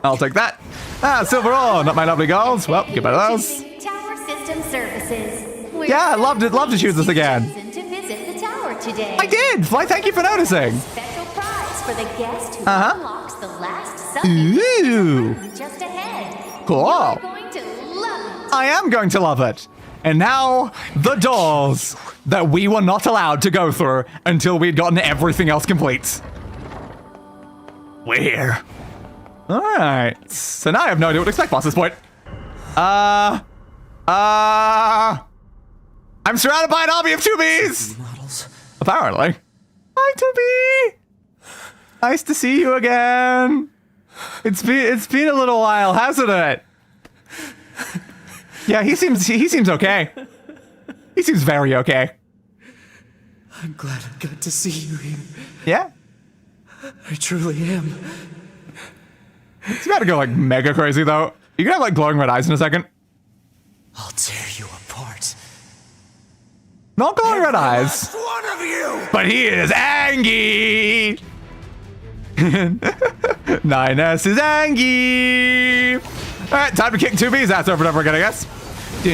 I'll take that. Ah, silver ore, not my lovely golds. Well, get rid of those. Tower system services. Yeah, I loved to choose this again. To visit the tower today. I did. Why, thank you for noticing. Special prize for the guest who Uh-huh. unlocks the last Ooh. subject just ahead. Cool. You're going to love it. I am going to love it. And now, the doors that we were not allowed to go through until we'd gotten everything else complete. Where? Alright. So now I have no idea what to expect past this point. I'm surrounded by an army of 2Bs! Models. Apparently. Hi, 2B! Nice to see you again. It's been a little while, hasn't it? Yeah, he seems okay. He seems very okay. I'm glad I got to see you here. Yeah? I truly am. He's about to go like mega crazy though. You gonna have like glowing red eyes in a second. I'll tear you apart. Not glowing red eyes. One of you! But he is angry. 9S is angry. All right, time to kick 2B's ass over and over again, I guess. This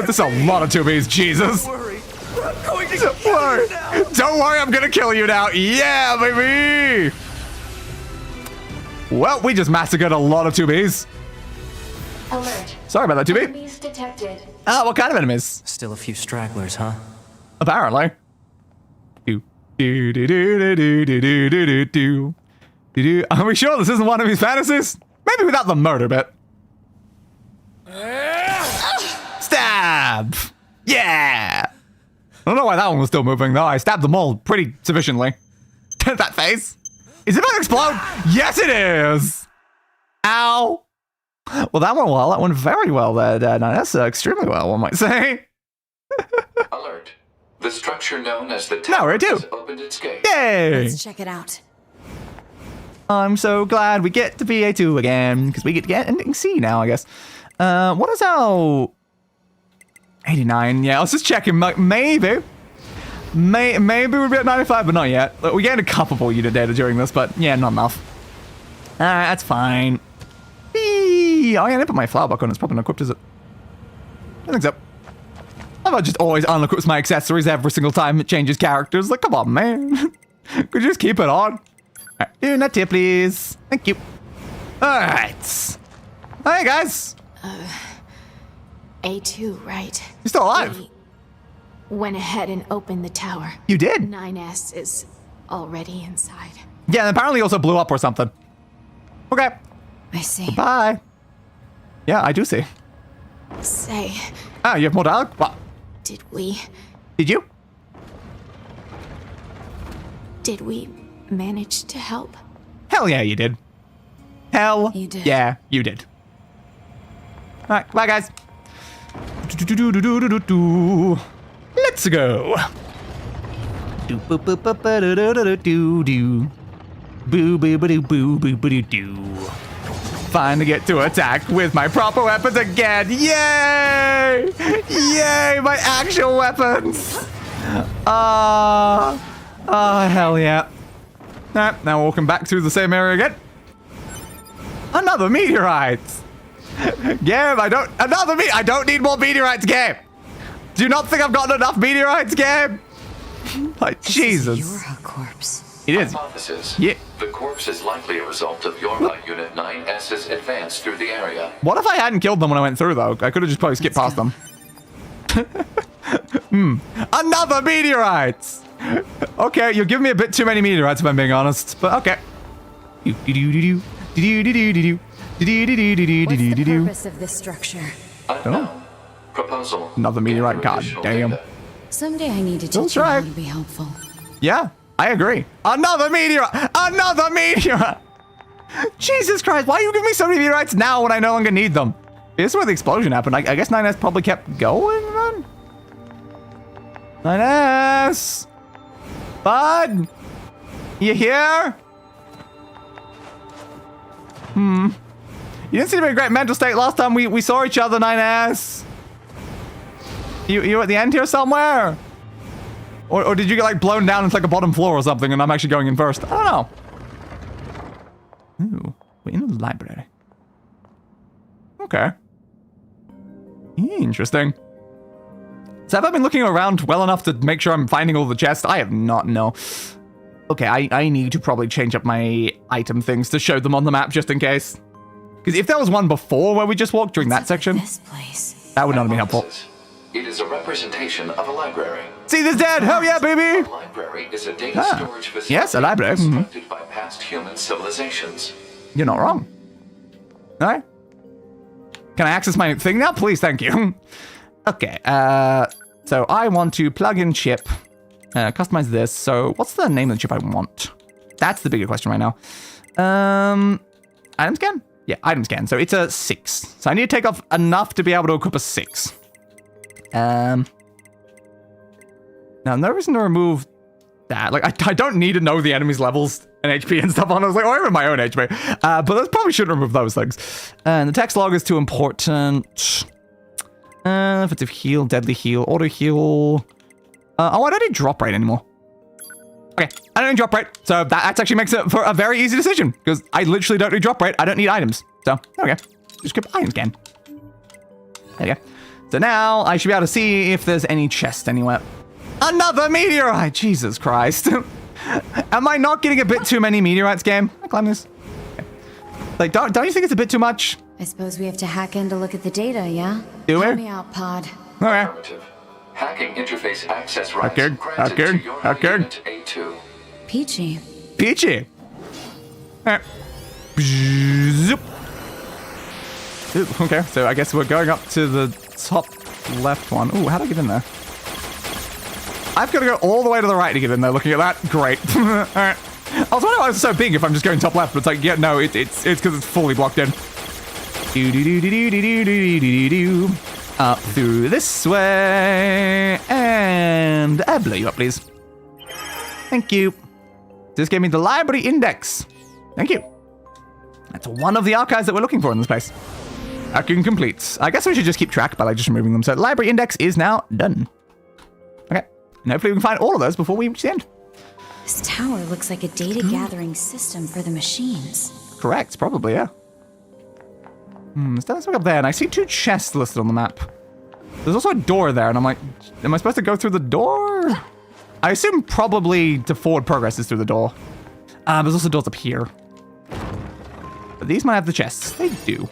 is a lot of 2B's, Jesus. Don't worry. I'm going to Don't kill worry. you now. Don't worry, I'm gonna kill you now. Yeah, baby. Well, we just massacred a lot of 2B's. Alert. Sorry about that, 2B. Enemies detected. What kind of enemies? Still a few stragglers, huh? Apparently. Are we sure this isn't one of his fantasies? Maybe without the murder bit. Stab! Yeah! I don't know why that one was still moving though. I stabbed them all pretty sufficiently. That face. Is it about to explode? Yes, it is! Ow! Well, that went well. That went very well there, Dad. That's extremely well, one might say. Alert. The structure known as the Now tower we're due. has opened its gate. Yay! Let's check it out. I'm so glad we get to BA2 again, because we get to get and see now, I guess. What is our 89? Yeah, let's just check him. Maybe we'll be at 95, but not yet. We gained a couple more unit data during this, but yeah, not enough. Alright, that's fine. Eee! Oh yeah, I didn't put my flower buck on. It's probably not equipped, is it? I think so. I just always unequips my accessories every single time it changes characters. Like, come on, man. Could you just keep it on? Alright, do that here, please. Thank you. Alright. Hey, guys. A2, right? You're still alive. We went ahead and opened the tower. You did. 9S is already inside. Yeah, and apparently also blew up or something. Okay. I see. Bye. Yeah, I do see. Say, Ah, you have more dialogue? What? did we manage to help? Hell yeah, you did. Hell You did. yeah, you did. Alright, bye guys. Let's go. Finally get to attack with my proper weapons again. Yay! Yay, my actual weapons. Hell yeah. Alright, now walking back through the same area again. Another meteorite. Game, I don't need more meteorites, game. Do you not think I've gotten enough meteorites, game? Like, Jesus. You're a corpse. It is. Hypothesis. Yeah. The corpse is likely a result of Yorba Unit 9S's advance through the area. What if I hadn't killed them when I went through, though? I could have just probably skipped past them. Another meteorite! Okay, you're giving me a bit too many meteorites, if I'm being honest. But okay. What's the purpose of this structure? Unknown. Proposal. Another meteorite, Gather god additional damn. data. Someday I need to That's teach you how right. to be helpful. Yeah, I agree. Another meteorite! Another meteorite! Jesus Christ, why are you giving me so many meteorites now when I no longer need them? This is where the explosion happened. I guess 9S probably kept going then? 9S! Bud? You here? You didn't seem to be in a great mental state last time we saw each other, 9S. You at the end here somewhere? Or did you get like blown down into like a bottom floor or something and I'm actually going in first? I don't know. Ooh, we're in a library. Okay. Interesting. So have I been looking around well enough to make sure I'm finding all the chests? I have not, no. Okay, I need to probably change up my item things to show them on the map just in case. Because if there was one before where we just walked during that section, This place. that would not have been helpful. It is a representation of a library. See this dead! Hell yeah, A baby! library is a data storage facility Yes, a library. constructed by past human civilizations. You're not wrong. Alright. Can I access my thing now? Please, thank you. Okay, so I want to plug in chip. Customize this. So what's the name of the chip I want? That's the bigger question right now. Item scan? Yeah, item scan. So it's a 6. So I need to take off enough to be able to equip a 6. Now, no reason to remove that. Like, I don't need to know the enemy's levels and HP and stuff on. I was like, or even my own HP. But I probably shouldn't remove those things. And the text log is too important. Offensive heal, deadly heal, auto heal. Oh, I don't need drop rate anymore. Okay, I don't need drop rate. So that actually makes it for a very easy decision. Because I literally don't need drop rate. I don't need items. So, there we go. Just equip item scan. There we go. So now I should be able to see if there's any chest anywhere. Another meteorite! Jesus Christ. Am I not getting a bit too many meteorites, game? Can I climb this? Okay. Like, don't you think it's a bit too much? I suppose we have to hack in to look at the data, yeah? Do we? Help me out, Pod. Okay. Affirmative. Hacking interface access rights Okay, granted okay, to your okay. unit A2. Peachy. Peachy. Alright. Zoop. Ooh, okay, so I guess we're going up to the top left one. Ooh, how do I get in there? I've got to go all the way to the right to get in there. Looking at that, great. Alright. I was wondering why it's so big if I'm just going top left, but it's like, yeah, no, it's because it's fully blocked in. Do. Up through this way, and blow you up, please. Thank you. This gave me the library index. Thank you. That's one of the archives that we're looking for in this place. Hacking complete. I guess we should just keep track by like just removing them. So the library index is now done. Okay, and hopefully we can find all of those before we reach the end. This tower looks like a data gathering system for the machines. Correct, probably, yeah. Let's look up there, and I see 2 chests listed on the map. There's also a door there, and I'm like, am I supposed to go through the door? I assume probably to forward progress is through the door. There's also doors up here. But these might have the chests. They do.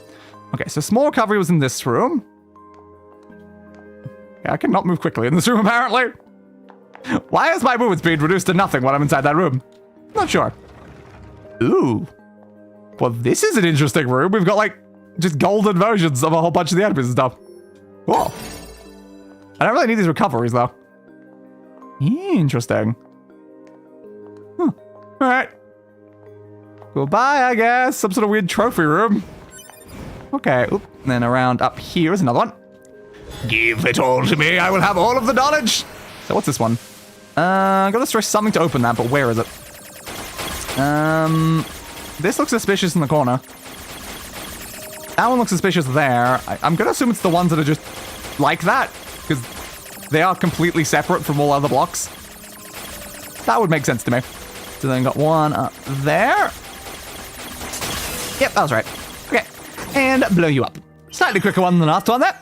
Okay, so small recovery was in this room. Okay, I cannot move quickly in this room, apparently. Why is my movement speed reduced to nothing when I'm inside that room? Not sure. Ooh. Well, this is an interesting room. We've got, like, just golden versions of a whole bunch of the enemies and stuff. Whoa. I don't really need these recoveries, though. Interesting. Huh. Alright. Goodbye, I guess. Some sort of weird trophy room. Okay. Oop. And then around up here is another one. Give it all to me. I will have all of the knowledge. So what's this one? I gotta destroy something to open that, but where is it? This looks suspicious in the corner. That one looks suspicious there. I'm gonna assume it's the ones that are just like that, because they are completely separate from all other blocks. That would make sense to me. So then got one up there. Yep, that was right. Okay, and blow you up. Slightly quicker one than the last one there.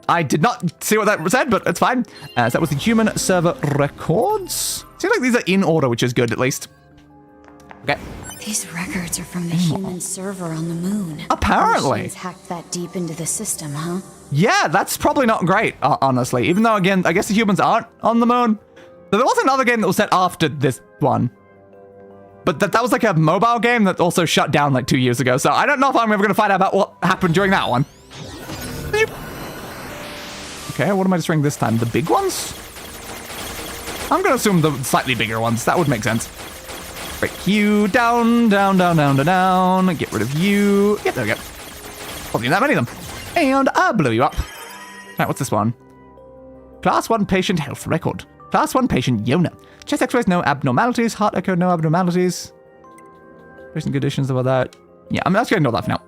I did not see what that said, but it's fine. So that was the human server records. Seems like these are in order, which is good at least. Okay. These records are from the human server on the moon. Apparently. The machines hacked that deep into the system, huh? Yeah, that's probably not great, honestly. Even though, again, I guess the humans aren't on the moon. So there was another game that was set after this one. But that was like a mobile game that also shut down like 2 years ago. So I don't know if I'm ever going to find out about what happened during that one. Okay, what am I destroying this time? The big ones? I'm going to assume the slightly bigger ones. That would make sense. Break you down, down, down, down, down, down. Get rid of you. Yep, there we go. Wasn't even that many of them. And I blew you up. Right, what's this one? Class 1 patient health record. Class 1 patient Yona. Chest x-rays, no abnormalities. Heart echo, no abnormalities. Recent conditions about that. Yeah, I'm just going to ignore that for now.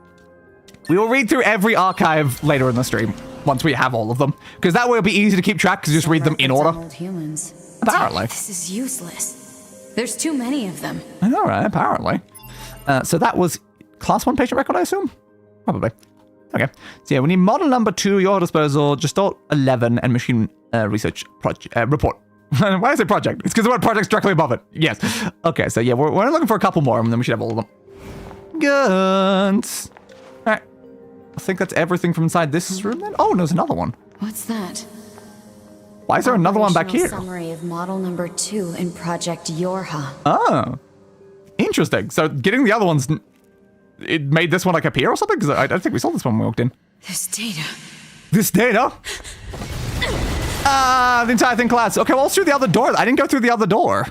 We will read through every archive later in the stream, once we have all of them. Because that way it'll be easy to keep track, because you just read them in order. Old humans. Apparently. This is useless. There's too many of them. I know, right? Apparently. So that was class 1 patient record, I assume? Probably. Okay. So yeah, we need model number 2, your disposal, Gestalt 11, and machine research report. Why did I say project? It's because the word project's directly above it. Yes. Okay, so yeah, we're only looking for a couple more, and then we should have all of them. Good. Alright. I think that's everything from inside this room then. Oh, there's another one. What's that? Why is there another one back here? Summary of model number 2 in Project Yorha. Oh. Interesting. So getting the other ones, it made this one like appear or something? Because I don't think we saw this one when we walked in. This data. This data? The entire thing collapsed. Okay, well, let's through the other door. I didn't go through the other door.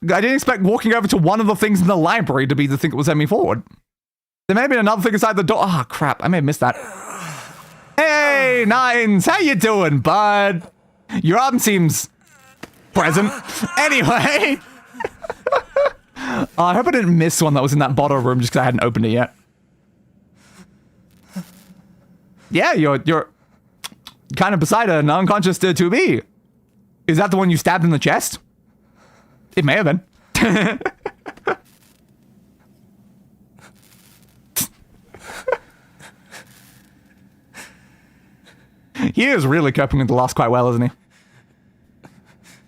I didn't expect walking over to one of the things in the library to be the thing that was sending me forward. There may have been another thing inside the door. Oh, crap. I may have missed that. Hey, Nines. How you doing, bud? Your arm seems present. Anyway. I hope I didn't miss one that was in that bottle room just because I hadn't opened it yet. Yeah, you're kind of beside an unconscious 2B. Is that the one you stabbed in the chest? It may have been. He is really coping with the loss quite well, isn't he?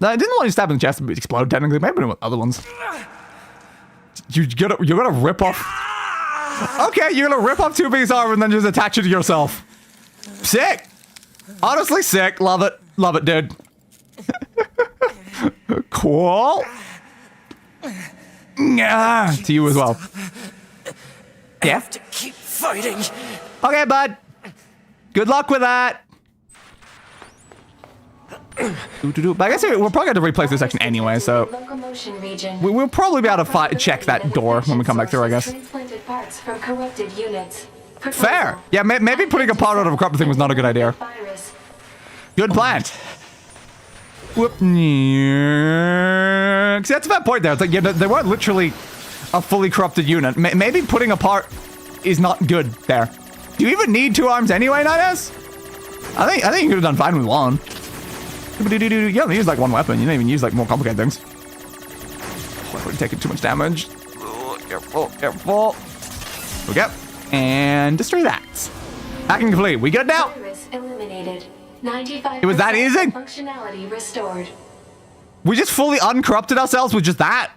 No, I didn't want you to stab in the chest and explode, technically. Maybe with other ones. You're gonna rip off... Okay, you're gonna rip off 2B's arm and then just attach it to yourself. Sick! Honestly sick. Love it. Love it, dude. Cool. Yeah, to you as well. Yeah? I have to keep fighting. Okay, bud. Good luck with that. But I guess we're probably going to replace this section anyway, so... Locomotion region. We'll probably be able to check that door when we come back through, I guess. Transplanted parts from corrupted units. Fair. Yeah, maybe putting a part out of a corrupted thing was not a good idea. Virus. Good plan. Whoop. See, that's a bad point there. It's like, yeah, they weren't literally a fully corrupted unit. Maybe putting a part is not good there. Do you even need 2 arms anyway, Nines? I think you could have done fine with 1. You only use like 1 weapon. You don't even use like more complicated things. Oh, we're taking too much damage. Oh, careful, careful. Here we go. And destroy that. Hacking complete. We good now? Virus eliminated. 95% It was that easy? functionality restored. We just fully uncorrupted ourselves with just that?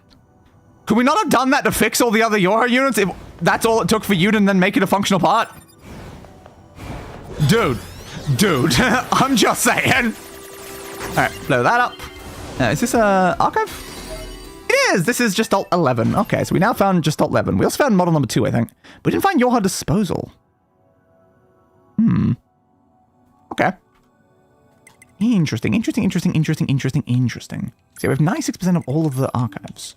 Could we not have done that to fix all the other Yorha units if that's all it took for you to then make it a functional part? Dude, I'm just saying. All right, blow that up. Is this a archive? It is. This is Gestalt 11. Okay, so we now found Gestalt 11. We also found model number 2, I think. We didn't find Yorha disposal. Okay. Interesting. So we have 96% of all of the archives.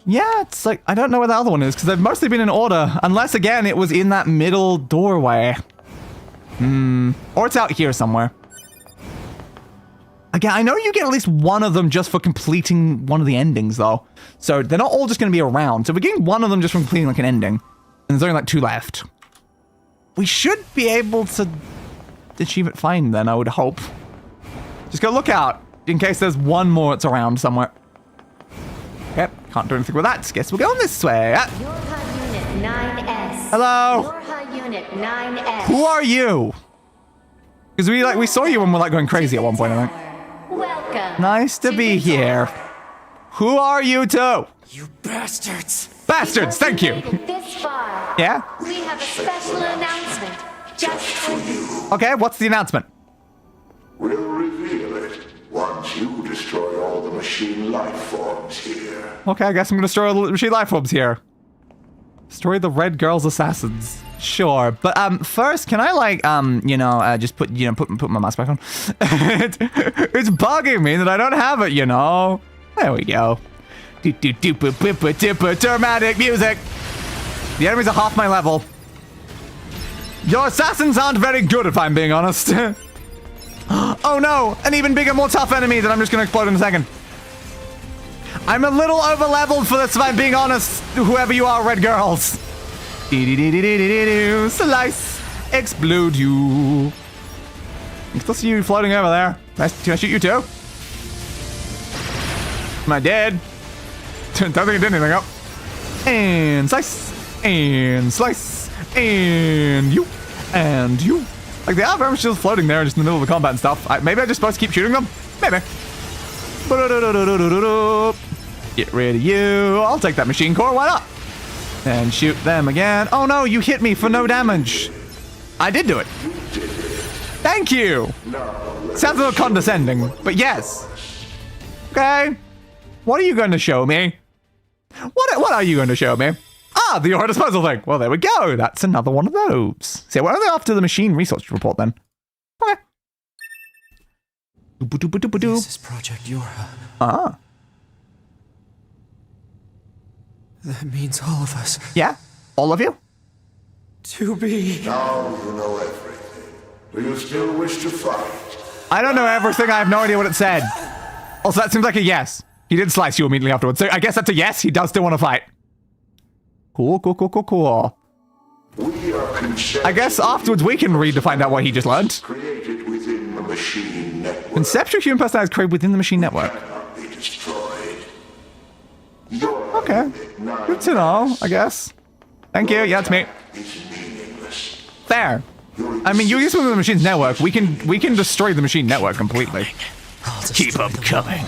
Yeah, it's like, I don't know where the other one is, because they've mostly been in order. Unless, again, it was in that middle doorway. Or it's out here somewhere. Again, I know you get at least one of them just for completing one of the endings, though. So they're not all just going to be around. So we're getting one of them just from completing, like, an ending. And there's only, like, 2 left. We should be able to achieve it fine, then, I would hope. Just go look out, in case there's one more that's around somewhere. Yep, can't do anything with that. Guess we're going this way. Yorha Unit 9S. Hello? Yorha Unit 9S. Who are you? Because we saw you when we're like going crazy at one point, I think. Welcome. Nice to be here. Who are you two? You bastards. Bastards, thank you. Because we made it this far, Yeah? we have a special announcement just for you. Okay, what's the announcement? We'll reveal it once you destroy all the machine life forms here. Okay, I guess I'm gonna destroy all the machine life forms here. Destroy the Red Girl's assassins. Sure, but first, can I like just put my mask back on? It's bugging me that I don't have it, you know. There we go. Dramatic music. The enemies are half my level. Your assassins aren't very good, if I'm being honest. Oh no, an even bigger, more tough enemy that I'm just gonna explode in a second. I'm a little over leveled for this, if I'm being honest. Whoever you are, red girls. Slice, explode you. I can still see you floating over there. Can I shoot you too? Am I dead? Don't think I did anything up. And slice, and slice, and you, and you. Like they are very much just floating there, just in the middle of the combat and stuff. Maybe I'm just supposed to keep shooting them. Maybe. Get rid of you. I'll take that machine core. Why not? And shoot them again. Oh no, you hit me for no damage. I did do it. Thank you. Sounds a little condescending, but yes. Okay. What are you going to show me? What are you going to show me? Ah, the ore disposal thing. Well, there we go. That's another one of those. So we're only after the machine research report then. Okay. This is Project Yorha. Ah. That means all of us. Yeah? All of you? To be. Now you know everything. Do you still wish to fight? I don't know everything. I have no idea what it said. Also, that seems like a yes. He did slice you immediately afterwards. So I guess that's a yes. He does still want to fight. Cool. We are I guess afterwards we can read to find out what he just learned. created within the machine network. Conceptual human personality is created within the machine network. Cannot be destroyed. Your Okay. Good to know, I guess. Thank you. Yeah, it's me. is meaningless. Fair. I mean, you use within the machine's network. We can destroy the machine network completely. Keep them coming.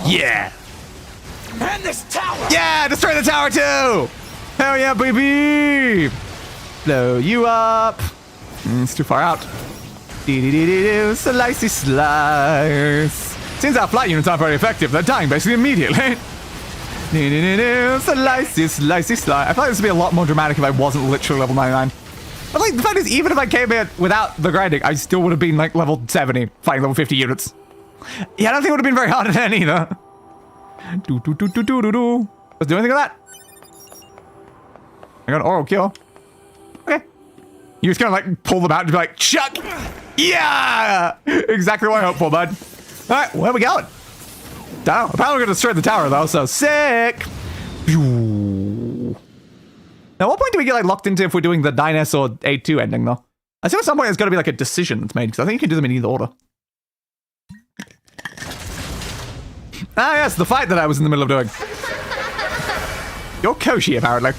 Yeah. And this tower! Yeah, destroy the tower too! Hell yeah, baby! Blow you up. It's too far out. Slicey slice. Since our flight units aren't very effective, they're dying basically immediately. Slicey slice. I feel like this would be a lot more dramatic if I wasn't literally level 99. But like, the fact is, even if I came in without the grinding, I still would have been like level 70, fighting level 50 units. Yeah, I don't think it would have been very hard at then either. Let's do anything of that. I got an oral kill. Okay. You just kind of like pull them out and be like, chuck! Yeah! Exactly what I hoped for, bud. Alright, where are we going? Down. Apparently we're gonna destroy the tower though, so sick! Now, what point do we get like locked into if we're doing the 9S or A2 ending though? I assume at some point there's gotta be like a decision that's made, because I think you can do them in either order. Ah yes, the fight that I was in the middle of doing. You're Koshi, apparently.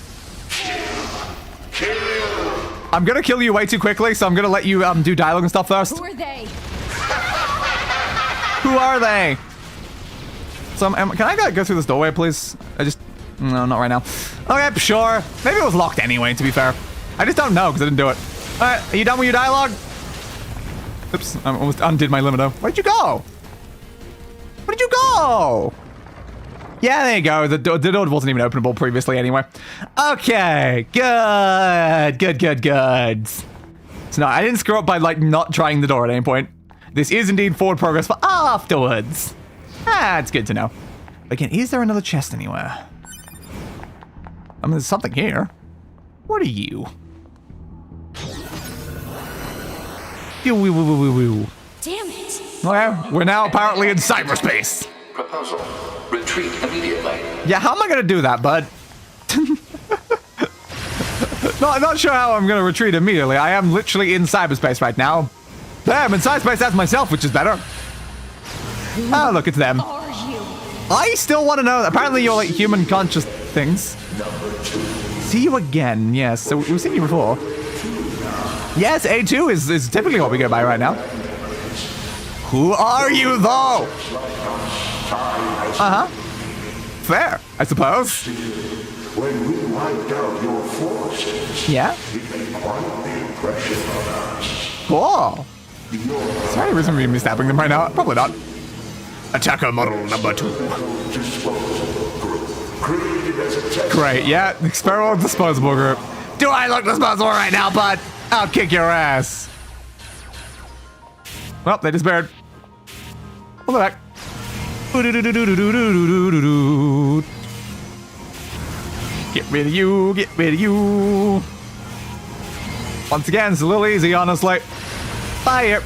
I'm gonna kill you way too quickly, so I'm gonna let you do dialogue and stuff first. Who are they? Who are they? So can I go through this doorway, please? No, not right now. Okay, sure. Maybe it was locked anyway, to be fair. I just don't know, because I didn't do it. Alright, are you done with your dialogue? Oops, I almost undid my limiter. Where'd you go? Where'd you go? Yeah, there you go. The door wasn't even openable previously anyway. Okay, good. So no, I didn't screw up by like not trying the door at any point. This is indeed forward progress for afterwards. That's good to know. Again, is there another chest anywhere? I mean, there's something here. What are you? Damn it. Okay, we're now apparently in cyberspace. Proposal. Retreat immediately. Yeah, how am I gonna do that, bud? Not sure how I'm gonna retreat immediately. I am literally in cyberspace right now. There, I'm in cyberspace as myself, which is better. Oh, look, it's them. Are you? I still want to know. Apparently, you're like human conscious things. See you again. Yes, so we've seen you before. Yes, A2 is typically what we go by right now. Who are you, though? Fair, I suppose. When we wiped out your forces, Yeah. it made quite the impression on us. Cool. Is there any reason for me stabbing them right now? Probably not. Attacker model number 2. Disposable group, created as a test. Great, yeah, experimental disposable group. Do I look responsible right now, bud? I'll kick your ass. Well, they disappeared. Pull it back. Get rid of you, get rid of you. Once again, it's a little easy, honestly. Fire.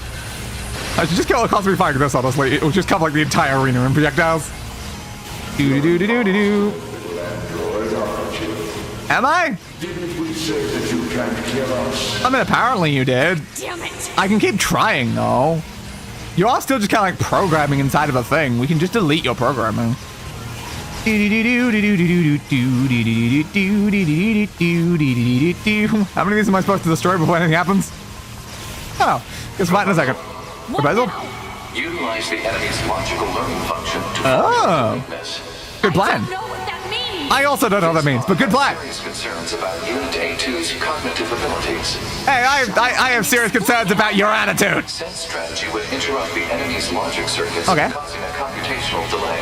I should just kill a constantly firing this, honestly. It will just cover like the entire arena in projectiles. Do. Am I? Didn't we say that you can't kill us? I mean, apparently you did. Damn it! I can keep trying, though. You are still just kind of like programming inside of a thing. We can just delete your programming. How many of these am I supposed to destroy before anything happens? Oh, guess what in a second. Basil? Utilize the enemy's logical learning function to Oh. weakness. Good plan. I don't know what that means. I also don't know what that means, but good plan. Serious concerns about Unit A2's cognitive abilities. Hey, I have serious concerns about your attitude. Said strategy would interrupt the enemy's logic circuits, Okay. causing a computational delay.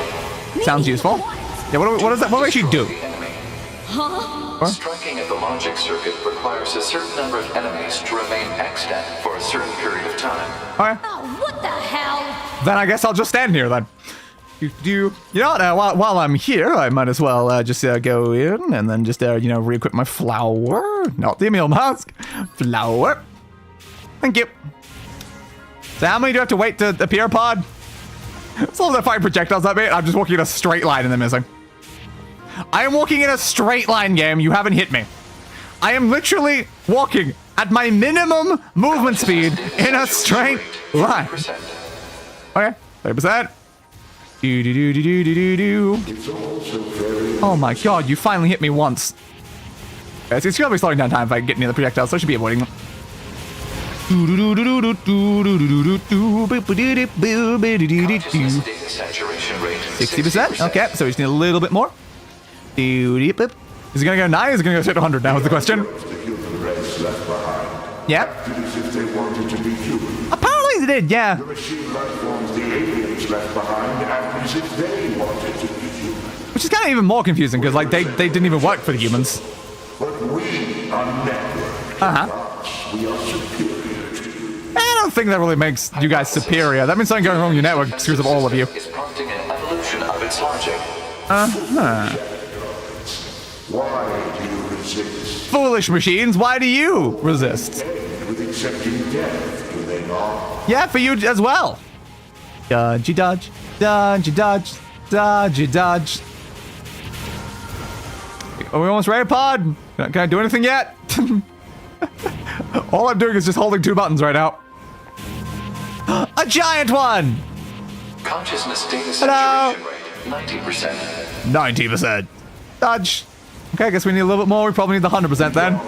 Sounds useful. Yeah, what is that? What do we actually do? The enemy. Striking at the logic circuit requires a certain number of enemies to remain extant for a certain period of time. Okay. Oh, what the hell? Then I guess I'll just stand here then. You know what? While I'm here, I might as well just go in and then just re-equip my flower, not the Emil mask. Flower. Thank you. So how many do I have to wait to appear, pod? As long as I find projectiles at me, I'm just walking in a straight line and they're missing. I am walking in a straight line, game. You haven't hit me. I am literally walking at my minimum movement speed in a straight line. Okay, 30%. Do. Oh my god, you finally hit me once. Okay, so it's gonna be slowing down time if I get near the projectiles, so I should be avoiding them. 60%? Okay, so we just need a little bit more. Is it gonna go 9 or is it gonna go straight to 100 now is the question? Yeah. Apparently they did, yeah. The machine life forms the aliens left behind act as if they wanted to be human. Which is kind of even more confusing because like they didn't even work for the humans. But we are networked. We are superior to you. I don't think that really makes you guys superior. That means something going wrong with your network screws up all of you. Is prompting an evolution of its logic. Why do you resist? Foolish machines, why do you resist? With accepting death, do they not? Yeah, for you as well. Dodgy dodge, dodgy dodge, dodgy dodge. Are we almost ready, pod? Can I do anything yet? All I'm doing is just holding 2 buttons right now. A giant one! Consciousness data Hello? saturation rate, 90%. 90%. Dodge. Okay, I guess we need a little bit more. We probably need the 100% then.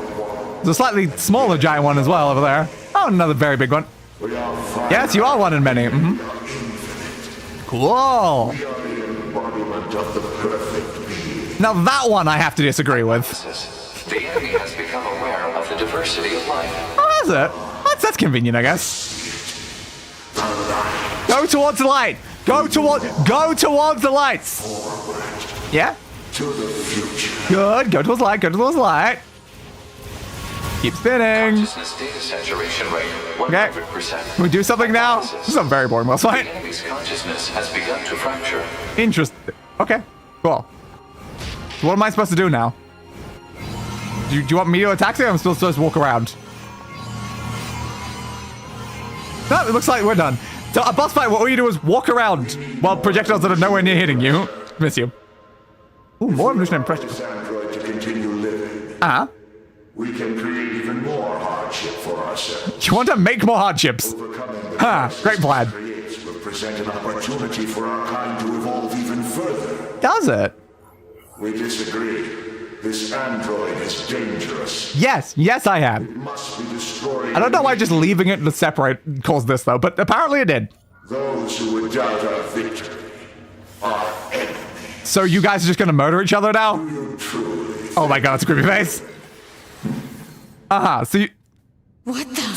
There's a slightly smaller giant one as well over there. Oh, another very big one. Yes, you are one in many. Cool. Now that one I have to disagree with. The enemy has become aware of the diversity of life. Oh, is it? That's convenient, I guess. Go towards the light. Go towards the lights. Yeah? To the future. Good. Go towards the light. Go towards the light. Keep spinning. Consciousness data saturation rate, 100%. Okay. Can we do something now? This is a very boring boss fight. The enemy's consciousness has begun to fracture. Interesting. Okay. Cool. So what am I supposed to do now? Do you want me to attack it? I'm still supposed to walk around. No, it looks like we're done. So a boss fight, what all you do is walk around while projectiles that are nowhere near hitting you miss you. Ooh, more evolution impression. This android to continue living. We can create even more hardship for ourselves. You want to make more hardships? Great plan. Will present an opportunity for our kind to evolve even further. Does it? We disagree. This android is dangerous. Yes, I am. It must be destroyed. I don't know why just leaving it to separate caused this though, but apparently it did. Those who would doubt our victory are enemies. So you guys are just gonna murder each other now? Oh my god, it's a creepy face.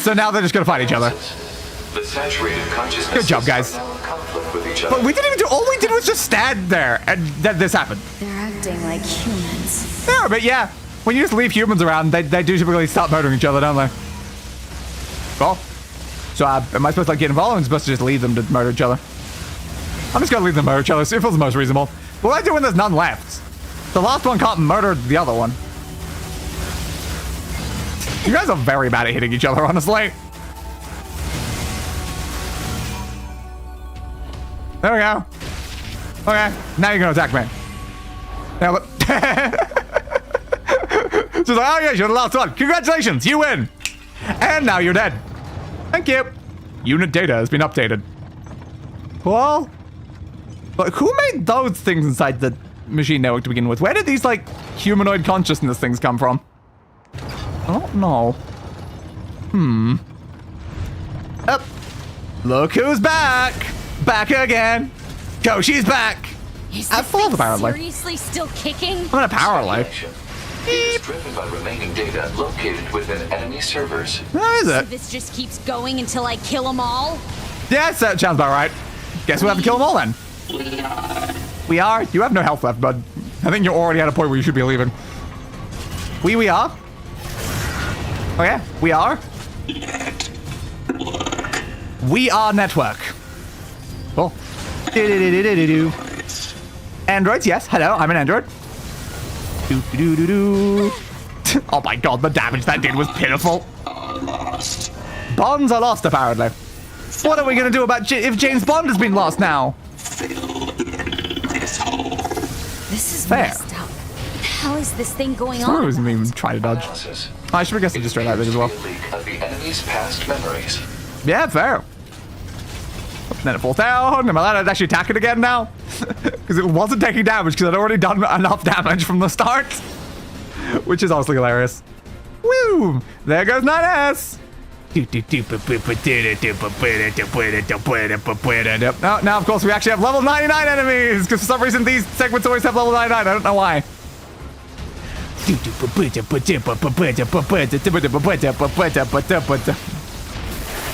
So now they're just gonna fight each other. The saturated consciousness. Good job, guys. Conflict with each other. But we didn't even do. All we did was just stand there, and then this happened. They're acting like humans. Yeah, but yeah. when you just leave humans around, they do typically start murdering each other, don't they? Well, so am I supposed to like get involved, or am I supposed to just leave them to murder each other? I'm just gonna leave them to murder each other. It feels the most reasonable. What do I do when there's none left? The last one can't murder the other one. You guys are very bad at hitting each other, honestly. There we go. Okay, now you're gonna attack me. Now look. She's like, oh yeah, you're the last one. Congratulations, you win. And now you're dead. Thank you. Unit data has been updated. Well, but who made those things inside the machine network to begin with? Where did these like humanoid consciousness things come from? I don't know. Up. Look who's back. Back again. Koshi's back. Is At this full thing power life. seriously still kicking? I'm gonna power life. It is driven by remaining data located within enemy servers. Where is So it? this just keeps going until I kill them all? Yes, that sounds about right. Guess we'll have to kill them all then. We are? You have no health left, bud. I think you're already at a point where you should be leaving. We are? Oh yeah, we are? We are network. Cool. Androids, yes. Hello, I'm an android. Oh my god, the damage that did was pitiful. Bonds are lost, apparently. What are we gonna do about if James Bond has been lost now? This is Fair. messed up. What the hell is this thing going I on? wasn't even trying to dodge. Analysis. I should have guessed it just straight out there as well. A leak of the enemy's past memories. Yeah, fair. Then it falls down. Am I allowed to actually attack it again now? Because it wasn't taking damage because I'd already done enough damage from the start. Which is honestly hilarious. Woo! There goes 9S! Now, of course, we actually have level 99 enemies! Because for some reason, these segments always have level 99. I don't know why.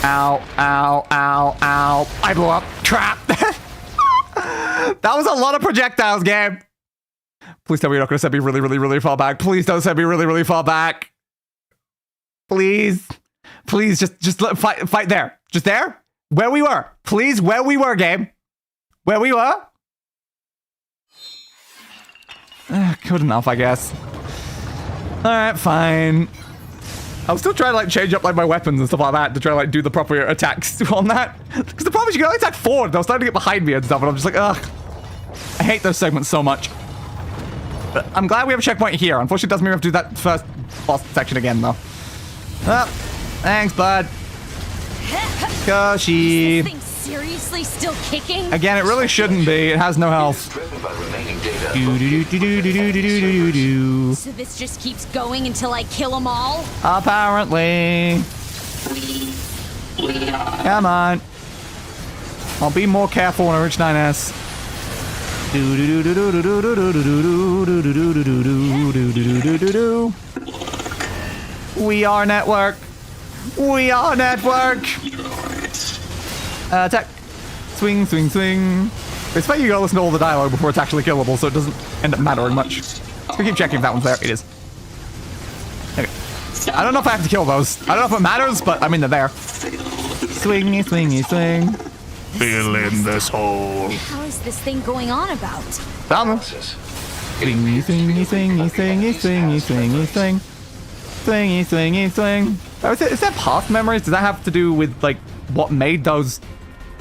Ow, ow, ow, ow. I blew up. Crap. That was a lot of projectiles, game. Please tell me you're not going to send me really, really, really far back. Please don't send me really, really far back. Please. Please, just fight there. Just there? Where we were. Please, where we were, game. Where we were? Good enough, I guess. Alright, fine. I'll still try to like change up like my weapons and stuff like that to try to like do the proper attacks on that. Because the problem is you can only attack forward. They'll start to get behind me and stuff, and I'm just like, ugh. I hate those segments so much. But I'm glad we have a checkpoint here. Unfortunately, it doesn't mean we have to do that first boss section again, though. Oh, thanks, bud. Koshi. Is this thing seriously still kicking? Again, it really shouldn't be. It has no health. Driven by remaining data. So this just keeps going until I kill them all? Apparently. Come on. I'll be more careful when I reach 9S. We are network. We are network. Attack. Swing, swing, swing. It's funny you gotta listen to all the dialogue before it's actually killable, so it doesn't end up mattering much. Let's keep checking if that one's there. It is. Okay. I don't know if I have to kill those. I don't know if it matters, but I mean they're there. Swingy, swingy, swing. Fill in this hole. How is this thing going on about? Found them. Swingy, swingy, swingy, swingy, swingy, swingy, swing. Swingy, swingy, swing. Oh, is that past memories? Does that have to do with like what made those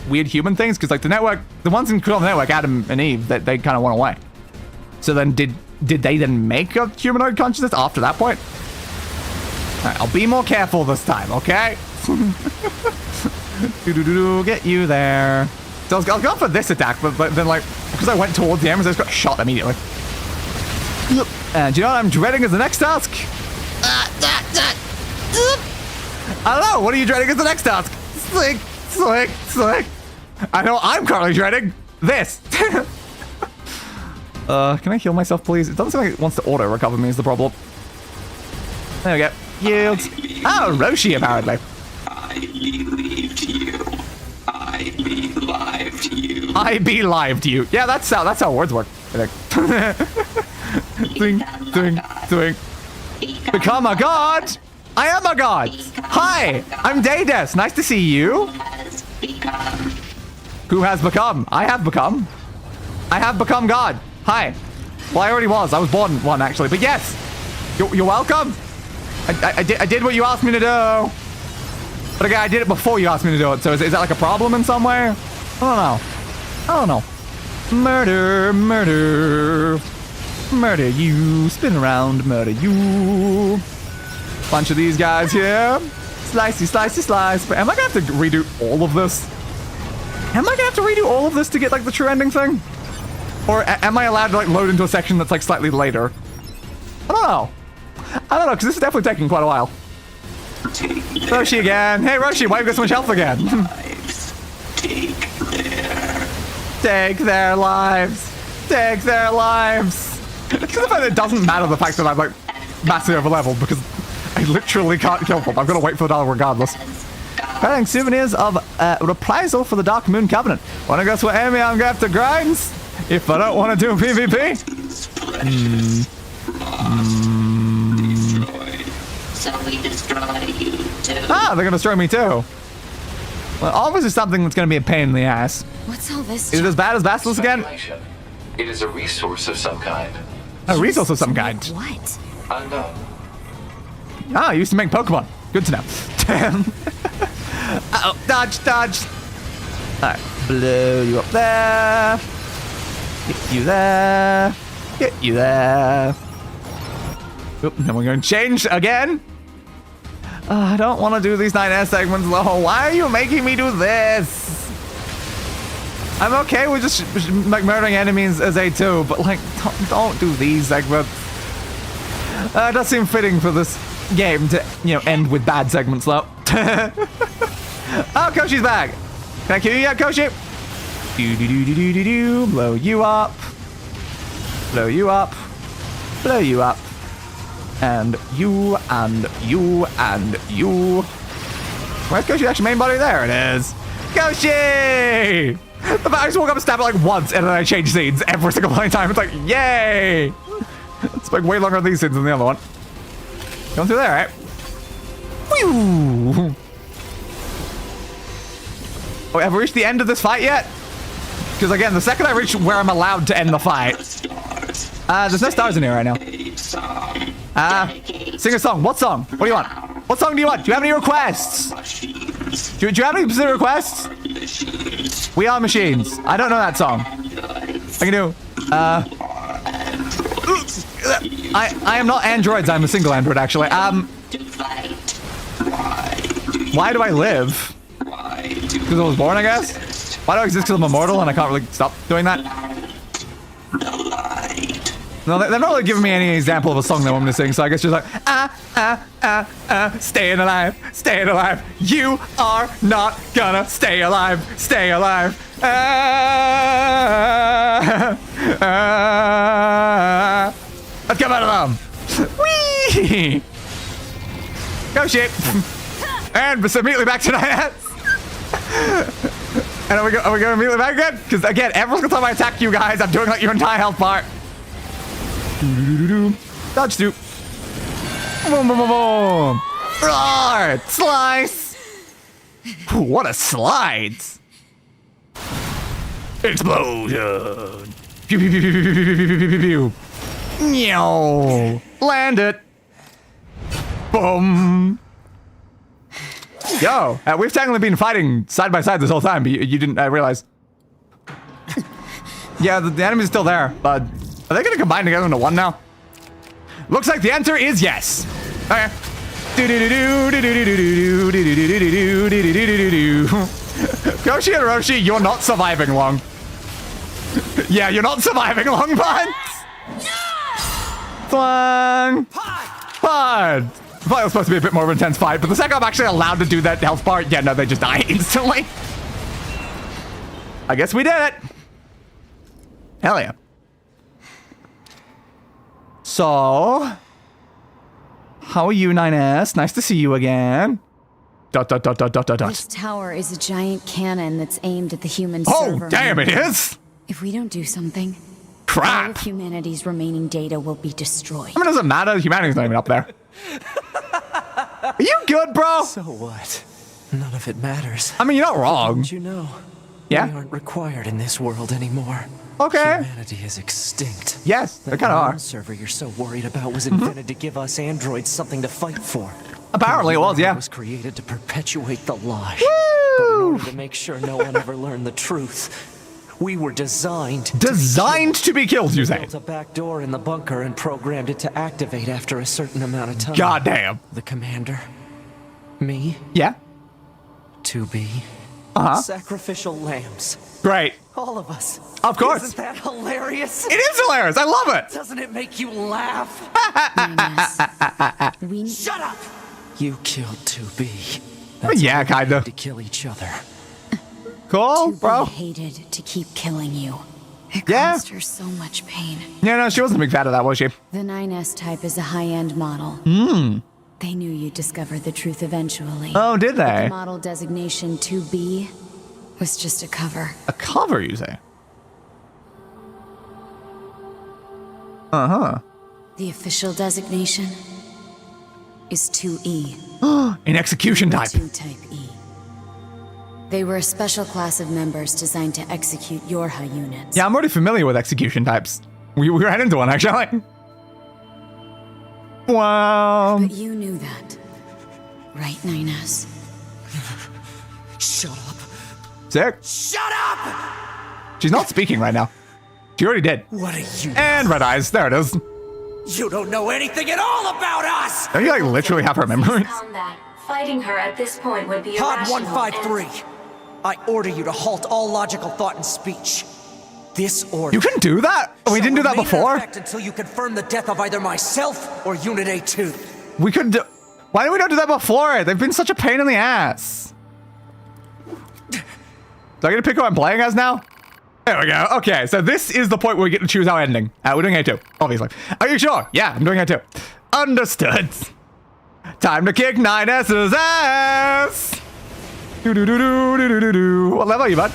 weird human things? Because like the network, the ones in Control of the Network, Adam and Eve, that they kind of went away. So then did they then make a humanoid consciousness after that point? All right, I'll be more careful this time, okay? Get you there. So I was going for this attack, but then like because I went towards the enemies, I just got shot immediately. And do you know what I'm dreading as the next task? I don't know. What are you dreading as the next task? Slick, slick, slick. I know I'm currently dreading this. Can I heal myself, please? It doesn't seem like it wants to auto recover me is the problem. There we go. Yields. Oh, Roshi, apparently. I believed you. I belived you. I belived you. Yeah, that's how words work, I think. Swing, swing, swing. Become a god? I am a god. Hi, I'm Deus. Nice to see you. Who has become? I have become. I have become god. Hi. Well, I already was. I was born one, actually. But yes, you're welcome. I did what you asked me to do. But again, I did it before you asked me to do it. So is that like a problem in some way? I don't know. Murder, murder. Murder you. Spin around, murder you. Bunch of these guys here. Slicey, slicey, slice. But am I gonna have to redo all of this? Am I gonna have to redo all of this to get like the true ending thing? Or am I allowed to like load into a section that's like slightly later? I don't know. Because this is definitely taking quite a while. Roshi again. Hey Roshi, why have you got so much health again? Take their lives. Take their lives. It's the fact that it doesn't matter the fact that I'm like massively over leveled because I literally can't kill them. I'm gonna wait for the dollar regardless. Preparing souvenirs of reprisal for the Dark Moon Covenant. Wanna go to Amy? I'm gonna have to grind if I don't want to do PvP. So we destroy you too. Ah, they're gonna destroy me too. Well, obviously something that's gonna be a pain in the ass. What's all this? Is it as bad as Basilisk again? It is a resource of some kind. A resource of some kind. What? Unknown. Ah, I used to make Pokemon. Good to know. Uh-oh, dodge, dodge. Alright, blow you up there. Get you there. Get you there. Oop, then we're going to change again. I don't want to do these 9S segments though. Why are you making me do this? I'm okay with just like murdering enemies as A2, but like, don't do these segments. It does seem fitting for this game to, you know, end with bad segments though. Oh, Koshi's back. Can I kill you yet, Koshi? Do. Blow you up. Blow you up. Blow you up. And you, and you, and you. Where's Koshi's actual main body? There it is. Koshi! The fact I just woke up and stabbed it like once and then I change scenes every single time. It's like, yay! It's like way longer on these scenes than the other one. Going through there, right? Whew! Oh, have we reached the end of this fight yet? Because again, the second I reach where I'm allowed to end the fight. There's no stars in here right now. Sing a song. What song? What do you want? What song do you want? Do you have any requests? Do you have any specific requests? We Are Machines. I don't know that song. I can do. I am not androids. I'm a single android, actually. Why do I live? Because I was born, I guess? Why do I exist? Because I'm immortal and I can't really stop doing that? No, they're not really giving me any example of a song they want me to sing, so I guess just like, staying alive, staying alive. You are not gonna stay alive, stay alive. Let's come out of them. Whee! Go shit. And immediately back to 9S. And are we going immediately back again? Because again, every single time I attack you guys, I'm doing like your entire health bar. Dodge do. Boom, boom, boom, boom. Roar! Slice! Ooh, what a slide! Explosion! Pew, pew, pew, pew, pew, pew, pew, pew, pew, pew. Meow. Land it! Boom! Yo, we've technically been fighting side by side this whole time, but you didn't realize. Yeah, the enemy's still there, but are they gonna combine together into one now? Looks like the answer is yes. Okay. Koshi and Roshi, you're not surviving long. Yeah, you're not surviving long, bud. Twang. Pod. I thought it was supposed to be a bit more of an intense fight, but the second I'm actually allowed to do that health bar, yeah, no, they just die instantly. I guess we did it. Hell yeah. So, how are you, 9S? Nice to see you again. This tower is a giant cannon that's aimed at the human server. Oh, damn, it is? If we don't do something, Crap! All of humanity's remaining data will be destroyed. I mean, it doesn't matter. Humanity's not even up there. Are you good, bro? So what? None of it matters. I mean, you're not wrong. Didn't you know? Yeah? We aren't required in this world anymore. Okay. Humanity is extinct. Yes, they kind of are. The server you're so worried about was invented to give us androids something to fight for. Apparently it was, yeah. It was created to perpetuate the lie. Woo! But in order to make sure no one ever learned the truth, we were designed To be killed, you say? built a back door in the bunker and programmed it to activate after a certain amount of time. Goddamn. The commander, me, Yeah. 2B, sacrificial lambs. Great. All of us. Of course. Isn't that hilarious? It is hilarious. I love it. Doesn't it make you laugh? Shut up! You killed 2B. Yeah, kinda. To kill each other. Cool, bro. hated to keep killing you. It Yeah. caused her so much pain. Yeah, no, she wasn't a big fan of that, was she? The 9S type is a high-end model. They knew you'd discover the truth eventually. Oh, did The they? model designation 2B was just a cover. A cover, you say? Uh-huh. The official designation is 2E. An execution type. 2 type E. They were a special class of members designed to execute Yorha units. Yeah, I'm already familiar with execution types. We ran into one, actually. Wow. But you knew that, right, 9S? Shut up. Sick. Shut up! She's not speaking right now. She already did. What are you? And red eyes. There it is. You don't know anything at all about us! Don't you, like, literally have her memories? Combat. Fighting her at this point would be Pod irrational 153. I order you to halt all logical thought and speech. This order. You can do that? We didn't do that remain in before? effect until you confirm the death of either myself or Unit A2. We could do... Why did we not do that before? They've been such a pain in the ass. Do I get to pick who I'm playing as now? There we go. Okay, so this is the point where we get to choose our ending. We're doing A2, obviously. Are you sure? Yeah, I'm doing A2. Understood. Time to kick 9S's ass. Do-do-do-do-do-do-do. What level are you, bud?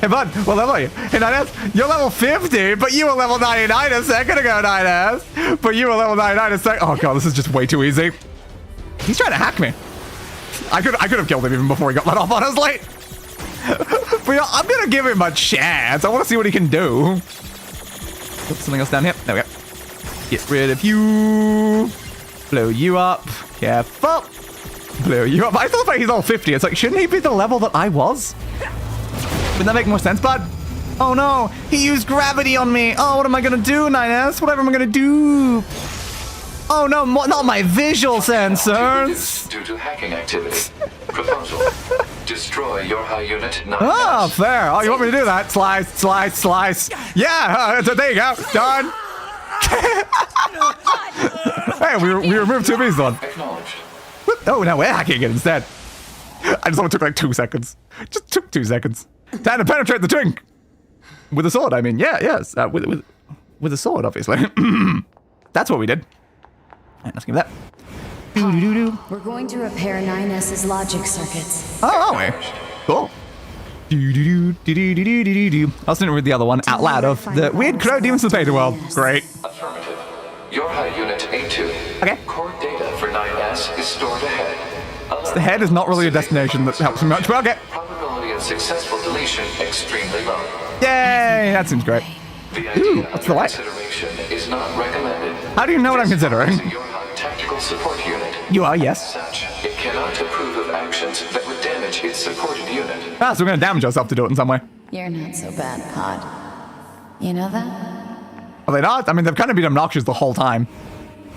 Hey, bud, what level are you? Hey, 9S, you're level 50, but you were level 99 a second ago, 9S. But you were level 99 a second. Oh, God, this is just way too easy. He's trying to hack me. I could have killed him even before he got let off, honestly. But yeah, I'm going to give him a chance. I want to see what he can do. Put something else down here. There we go. Get rid of you. Blow you up. Careful. Blow you up. I thought like he's level 50. It's like, shouldn't he be the level that I was? Wouldn't that make more sense, bud? Oh no, he used gravity on me. Oh, what am I gonna do, 9S? Whatever am I gonna do? Oh no, not my visual sensors. Due to hacking activity. Proposal. Destroy your high unit 9S. Oh, fair. Oh, you want me to do that? Slice, slice, slice. Yeah, there you go. Done. Hey, we removed 2 B's on. Acknowledged. Oh, now we're hacking it instead. I just only took like 2 seconds. Just took 2 seconds. Time to penetrate the twink. With a sword, I mean. Yeah, yes. With a sword, obviously. That's what we did. Alright, let's give that. We're going to repair 9S's logic circuits. Oh, are we? Cool. I also didn't read the other one out loud of the weird crow demons of the beta world. Great. Affirmative. Your high unit A2. Okay. Core data for 9S is stored ahead. The head is not really a destination that helps me much, but okay. Probability of successful deletion extremely low. Yay, that seems great. The idea what's the light? consideration is not recommended. How do you know what I'm considering? Your tactical support unit. You are, yes. Such, it cannot approve of actions that would damage its supported unit. Ah, so we're gonna damage ourselves to do it in some way. You're not so bad, Pod. You know that? Are they not? I mean, they've kind of been obnoxious the whole time.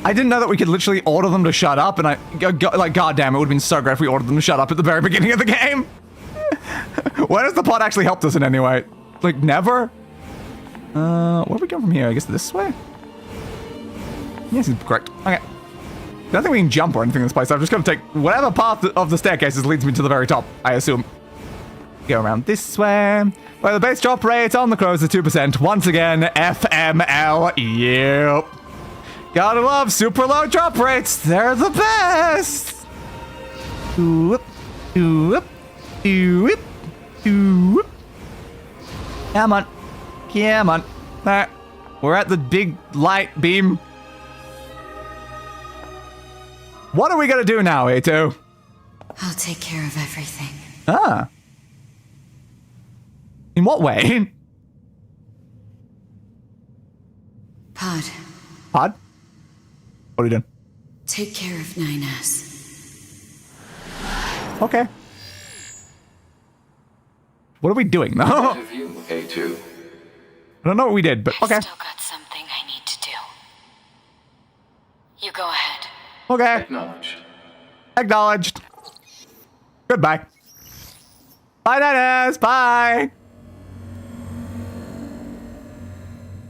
I didn't know that we could literally order them to shut up, and like, goddamn, it would have been so great if we ordered them to shut up at the very beginning of the game. When has the pod actually helped us in any way? Like, never? Where do we go from here? I guess this way? Yes, it's correct. Okay. I don't think we can jump or anything in this place. I'm just going to take whatever path of the staircases leads me to the very top, I assume. Go around this way. Where the base drop rate on the crows is 2%. Once again, FML. Yep. Gotta love super low drop rates. They're the best. Whoop, whoop, whoop, whoop. Come on. Come on. Alright. We're at the big light beam. What are we gonna do now, A2? I'll take care of everything. Ah. In what way? Pod, Pod? What are you doing? take care of 9S. Okay. What are we doing though? What have you, A2? I don't know what we did, but okay. Still got something I need to do. You go ahead. Okay. Acknowledged. Acknowledged. Goodbye. Bye, Dennis. Bye.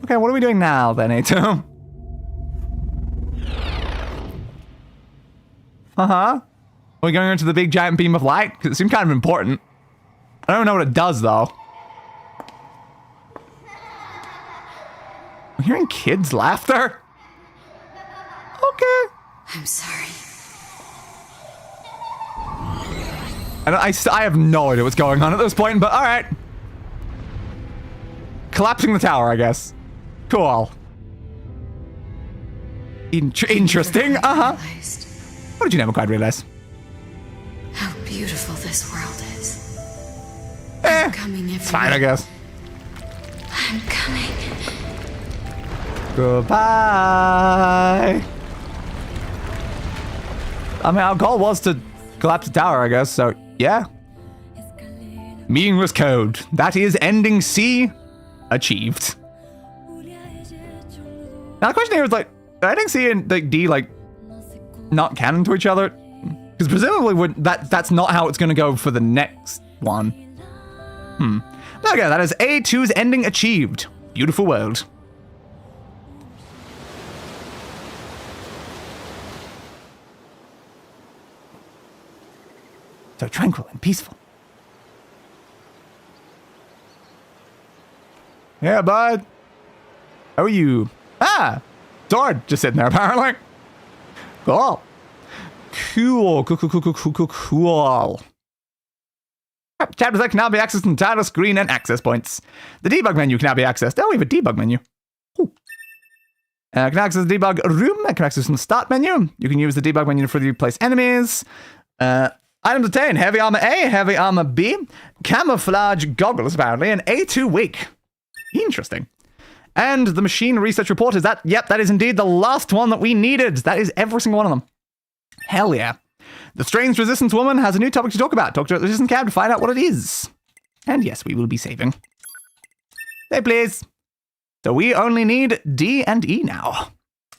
Okay, what are we doing now then, A2? Uh-huh. Are we going into the big giant beam of light? Because it seemed kind of important. I don't know what it does, though. I'm hearing kids' laughter. Okay. I'm sorry. I have no idea what's going on at this point, but all right. Collapsing the tower, I guess. Cool. Interesting. Uh-huh. What did you never quite realize? How beautiful this world is. I'm coming it's fine, I guess. I'm coming. Goodbye. I mean, our goal was to collapse the tower, I guess, so yeah. Meaningless code. That is ending C achieved. Now the question here is like, ending C and like D like not canon to each other? Because presumably that's not how it's gonna go for the next one. Okay, that is A2's ending achieved. Beautiful world. So tranquil and peaceful. Yeah, bud. How are you? Ah! Sword just sitting there, apparently. Cool. Cool. Chapters that can now be accessed in the title screen and access points. The debug menu can now be accessed. Oh, we have a debug menu. Ooh. Can access the debug room. I can access from the start menu. You can use the debug menu for replace enemies. Items obtained, heavy armor A, heavy armor B, camouflage goggles apparently, and A2 wig. Interesting. And the machine research report is that, yep, that is indeed the last one that we needed. That is every single one of them. Hell yeah. The strange resistance woman has a new topic to talk about. Talk to the resistance cab to find out what it is. And yes, we will be saving. Say please. So we only need D and E now.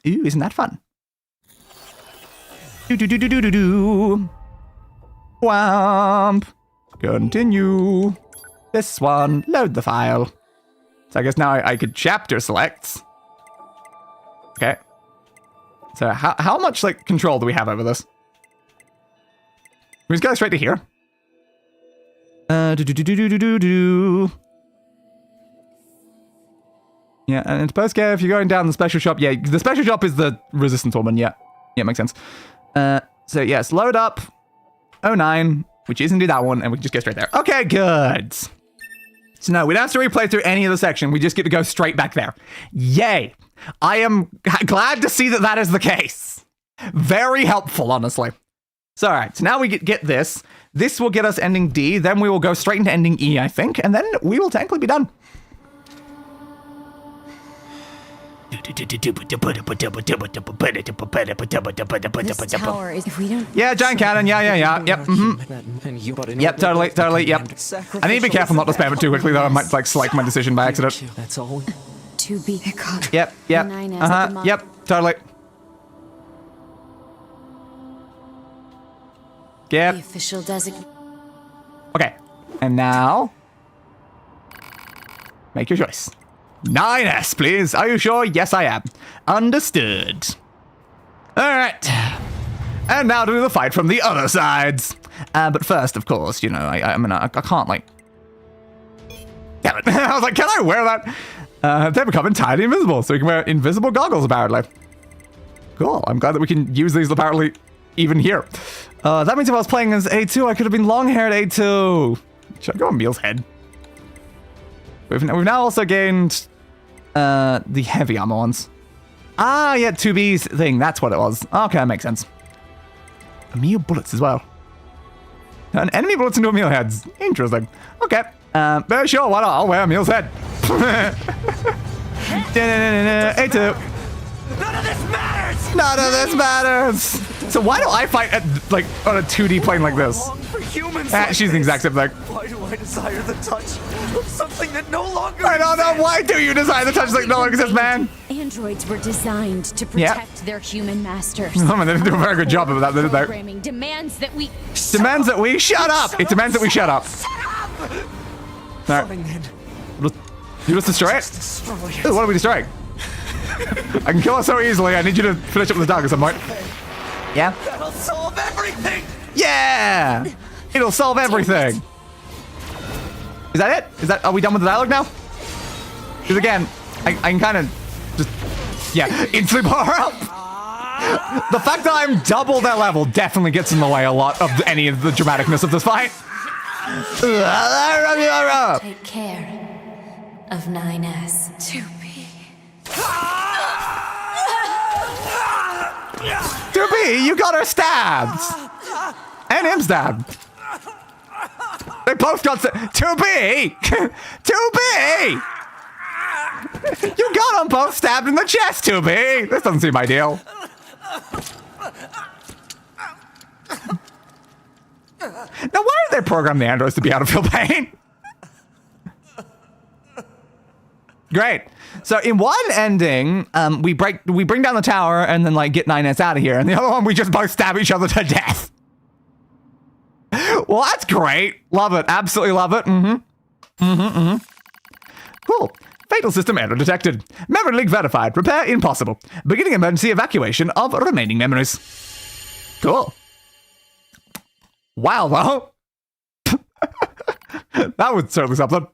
Ooh, isn't that fun? Do. Womp. Continue. This one. Load the file. So I guess now I could chapter select. Okay. So how much like control do we have over this? We just go straight to here. Yeah, and it's post care if you're going down the special shop. Yeah, the special shop is the resistance woman. Yeah, makes sense. So yes, load up 09, which is indeed that one, and we can just go straight there. Okay, good. So no, we don't have to replay through any of the section. We just get to go straight back there. Yay! I am glad to see that that is the case. Very helpful, honestly. So all right, so now we get this. This will get us ending D, then we will go straight into ending E, I think, and then we will technically be done. This tower is, if we don't... Yeah, giant cannon, yeah, yep, Yep, totally, yep. I need to be careful not to spam it too quickly, though I might, like, select my decision by accident. That's all. To be caught. Yep, yep, totally. Yep. The official designation. Okay, and now... make your choice. 9S, please. Are you sure? Yes, I am. Understood. Alright. And now to do the fight from the other sides. But first, of course, you know, I can't, like... Damn it. I was like, can I wear that? They become entirely invisible, so we can wear invisible goggles, apparently. Cool. I'm glad that we can use these, apparently, even here. That means if I was playing as A2, I could have been long-haired A2. Should I go on Meal's head? We've now also gained The heavy armor ones. Ah, yeah, 2B's thing. That's what it was. Okay, that makes sense. Emil bullets as well. Turn enemy bullets into Emil heads. Interesting. Okay. Sure, why not? I'll wear Emil's head. A2. None of this matters! None of this matters! So why do I fight at, like, on a 2D plane like this? She's the exact same thing. Why do I desire the touch of something that no longer I don't know. Why do you desire the touch like no longer exists, man? Androids were designed to protect their human masters. Oh man, they didn't do a very good job of that, did they? Programming demands that we shut up! It demands that we shut up. Fine, then. You just destroy it? Ooh, what are we destroying? I can kill her so easily. I need you to finish up with the dog at some point. Yeah? That'll solve everything! Yeah! It'll solve everything. Is that it? Are we done with the dialogue now? Because again, I can kind of just, yeah, instantly power up. The fact that I'm double their level definitely gets in the way a lot of any of the dramaticness of this fight. take care of 9S. 2B, you got her stabbed! And him stabbed. They both got 2B! 2B! You got them both stabbed in the chest, 2B! This doesn't seem ideal. Now, why did they program the androids to be out of feel pain? Great. So in one ending, we bring down the tower and then like get 9S out of here, and the other one we just both stab each other to death. Well, that's great. Love it. Absolutely love it. Cool. Fatal system error detected. Memory leak verified. Repair impossible. Beginning emergency evacuation of remaining memories. Cool. Wow, though. That was certainly something.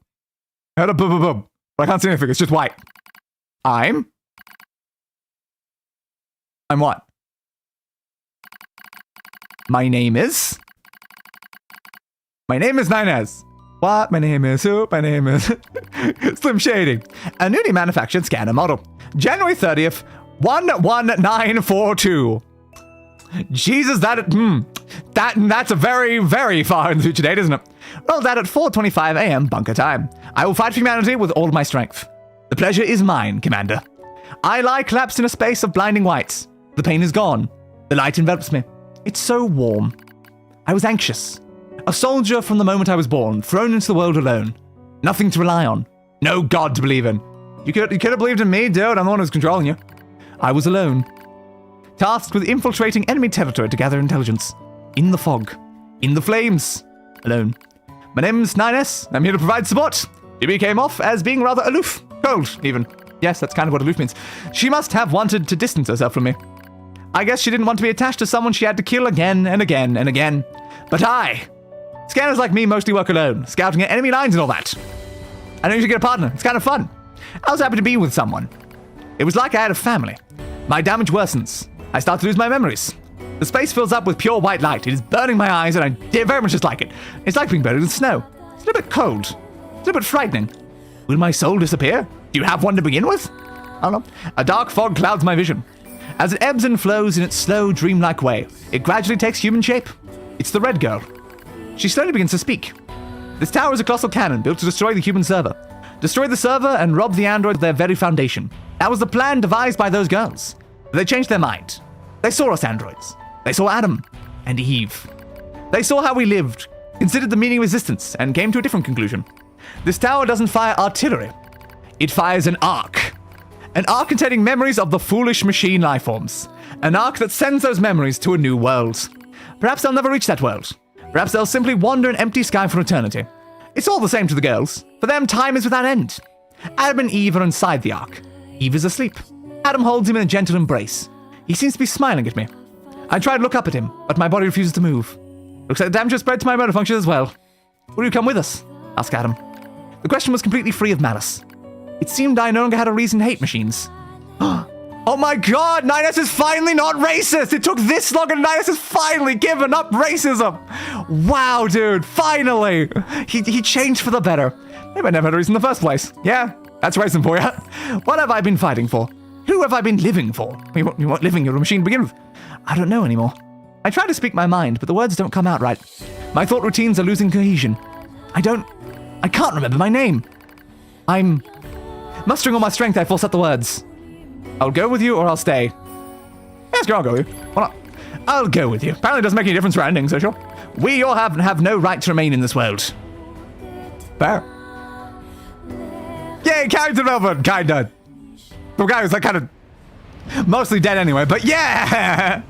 Heard a boom, boom, boom. But I can't see anything. It's just white. I'm what? My name is 9S. What? My name is who? My name is Slim Shady. A newly manufactured scanner model. January 30th, 11942. Jesus, that's a very, very far in the future date, isn't it? Well, that at 4:25 a.m. bunker time. I will fight for humanity with all of my strength. The pleasure is mine, Commander. I lie collapsed in a space of blinding white. The pain is gone. The light envelops me. It's so warm. I was anxious. A soldier from the moment I was born, thrown into the world alone. Nothing to rely on. No God to believe in. You could have believed in me, dude. I'm the one who's controlling you. I was alone. Tasked with infiltrating enemy territory to gather intelligence. In the fog. In the flames. Alone. My name's 9S. I'm here to provide support. Jimmy came off as being rather aloof. Cold, even. Yes, that's kind of what aloof means. She must have wanted to distance herself from me. I guess she didn't want to be attached to someone she had to kill again and again and again. But scanners like me mostly work alone, scouting at enemy lines and all that. I don't usually get a partner. It's kind of fun. I was happy to be with someone. It was like I had a family. My damage worsens. I start to lose my memories. The space fills up with pure white light. It is burning my eyes, and I very much dislike it. It's like being buried in snow. It's a little bit cold. It's a little bit frightening. Will my soul disappear? Do you have one to begin with? I don't know. A dark fog clouds my vision. As it ebbs and flows in its slow, dreamlike way, it gradually takes human shape. It's the Red Girl. She slowly begins to speak. This tower is a colossal cannon built to destroy the human server. Destroy the server and rob the android of their very foundation. That was the plan devised by those girls. But they changed their mind. They saw us androids. They saw Adam and Eve. They saw how we lived, considered the meaning of existence, and came to a different conclusion. This tower doesn't fire artillery. It fires an arc. An arc containing memories of the foolish machine lifeforms. An arc that sends those memories to a new world. Perhaps they'll never reach that world. Perhaps they'll simply wander an empty sky for eternity. It's all the same to the girls. For them, time is without end. Adam and Eve are inside the ark. Eve is asleep. Adam holds him in a gentle embrace. He seems to be smiling at me. I try to look up at him, but my body refuses to move. Looks like the damage has spread to my motor function as well. Will you come with us? Asked Adam. The question was completely free of malice. It seemed I no longer had a reason to hate machines. Oh my god, 9S is finally not racist! It took this long and 9S has finally given up racism! Wow, dude, finally! He changed for the better. Maybe I never had a reason in the first place. Yeah, That's racing for you. What have I been fighting for? Who have I been living for? You weren't living, you're a machine to begin with. I don't know anymore. I try to speak my mind, but the words don't come out right. My thought routines are losing cohesion. I can't remember my name. I'm mustering all my strength, I force out the words. I'll go with you or I'll stay. Yes, I'll go with you. Why not? I'll go with you. Apparently it doesn't make any difference for ending, so sure. We all have no right to remain in this world. Fair. Yay, character development, kinda. The guy was like kind of mostly dead anyway, but yeah!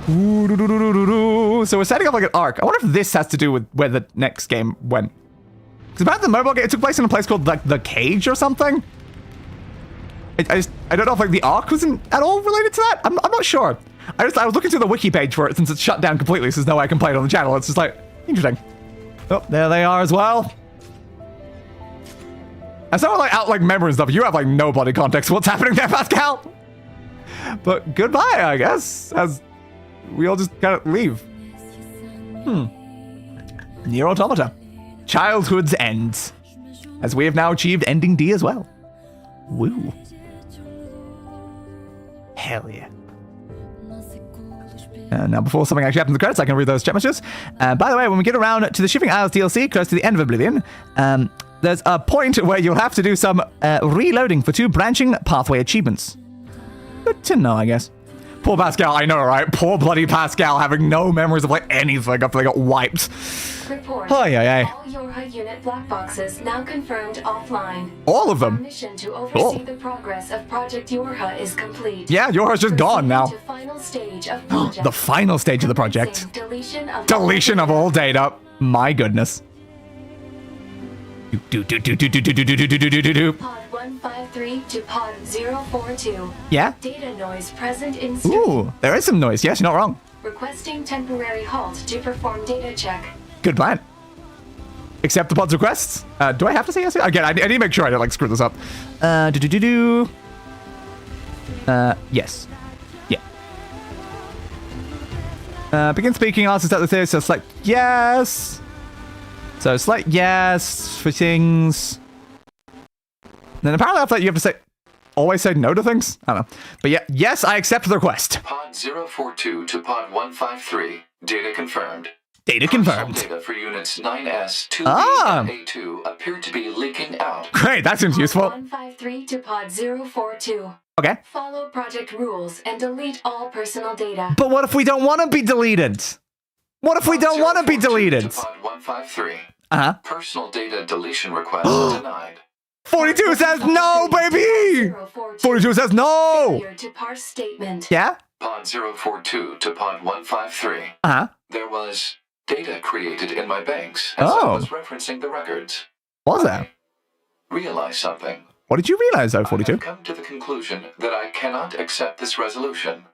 So we're setting up like an arc. I wonder if this has to do with where the next game went. Because about the mobile game, it took place in a place called like the Cage or something. I don't know if like the arc was at all related to that. I'm not sure. I was looking through the wiki page for it since it's shut down completely, so there's no way I can play it on the channel. It's just like interesting. Oh, there they are as well. And someone like out like memory and stuff. You have like no body context for what's happening there, Pascal. But goodbye, I guess, as we all just kind of leave. NieR Automata. Childhood's End. As we have now achieved ending D as well. Woo. Hell yeah. Now, before something actually happens in the credits, I can read those chat messages. By the way, when we get around to the Shifting Isles DLC, close to the end of Oblivion, there's a point where you'll have to do some reloading for 2 branching pathway achievements. Good to know, I guess. Poor Pascal, I know, right? Poor bloody Pascal having no memories of like anything after they got wiped. Report. All Yorha unit black boxes now confirmed offline. All of them. Our mission to oversee the progress of Project Yorha is complete. Yeah, Yorha's just gone now. To final stage of project. The final stage of the project. Deletion of all data. My goodness. Pod 153 to Pod 042. Yeah? Data noise present in stream. Ooh, there is some noise. Yes, you're not wrong. Requesting temporary halt to perform data check. Good plan. Accept the pod's requests. Do I have to say yes? Again, I need to make sure I don't like screw this up. Yes. Yeah. Begin speaking. Ask us at the theory. So select yes. So select yes for things. Then apparently after that you have to say always say no to things. I don't know. But yeah, yes, I accept the request. Pod 042 to Pod 153. Data confirmed. Data confirmed. Data for units 9S, 2B, and A2 appear to be leaking out. Great, that seems useful. 153 to Pod 042. Okay. Follow project rules and delete all personal data. But what if we don't want to be deleted? What if we don't want to be deleted? To Pod 153. Personal data deletion request denied. 42 says no, baby! 42 says no! To parse statement. Yeah? Pod 042 to Pod 153. There was data created in my banks as I was referencing the records. Was there? Realize something. What did you realize, though, 42? I've come to the conclusion that I cannot accept this resolution.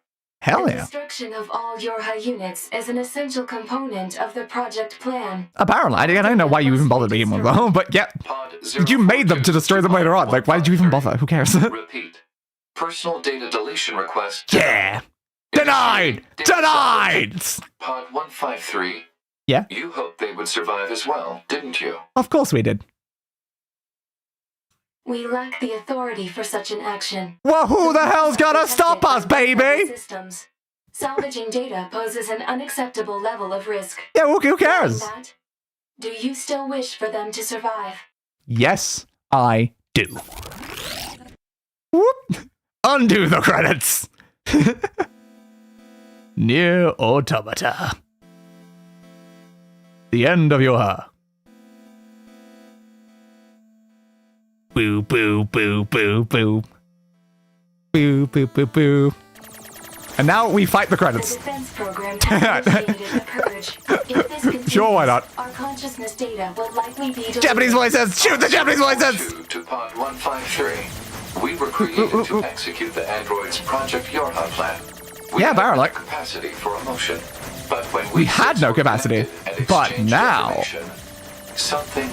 Hell The yeah. destruction of all Yorha units is an essential component of the project plan. Apparently. I don't know why you even bothered being one of them, but yeah. You made them to destroy them later on. Like, why did you even bother? Who cares? Repeat. Personal data deletion request. Yeah. Denied! Denied! Pod 153. Yeah? You hoped they would survive as well, didn't you? Of course we did. We lack the authority for such an action. Well, who the hell's gonna stop us, baby? Systems. Salvaging data poses an unacceptable level of risk. Yeah, who cares? Do you still wish for them to survive? Yes, I do. Whoop! Undo the credits! NieR Automata. The end of Yorha. Boo, boo, boo, boo, boo. Boo, boo, boo, boo. And now we fight the credits. The defense program has initiated a purge. If this continues, sure, why not? Our consciousness data will likely be deleted. Japanese voices! Shoot the Japanese voices! To Pod 153. We were created to execute the android's Project Yorha plan. We had no capacity for emotion. But when we had no capacity. But now... something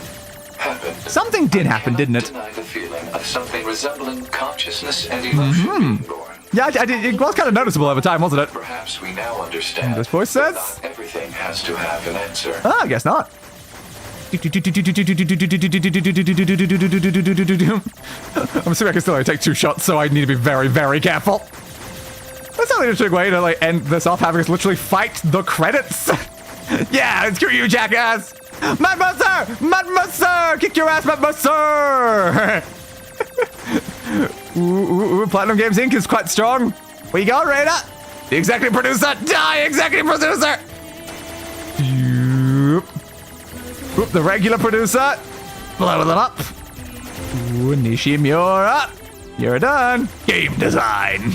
happened. Something did happen, didn't it? Deny the feeling of something resembling consciousness and emotion being born. Yeah, it was kind of noticeable over time, wasn't it? Perhaps we now understand. This voice says? Not everything has to have an answer. Oh, I guess not. assuming I can still only take 2 shots, so I need to be very, very careful. That's not an interesting way to like end this off, having us literally fight the credits. Yeah, screw you, jackass! Mademoiselle! Mademoiselle! Kick your ass, Mademoiselle! Ooh, Platinum Games Inc. is quite strong. Where you going, Raider? The executive producer! Die, executive producer! Oop, the regular producer. Blow them up. Ooh, Nishimura. You're done. Game design.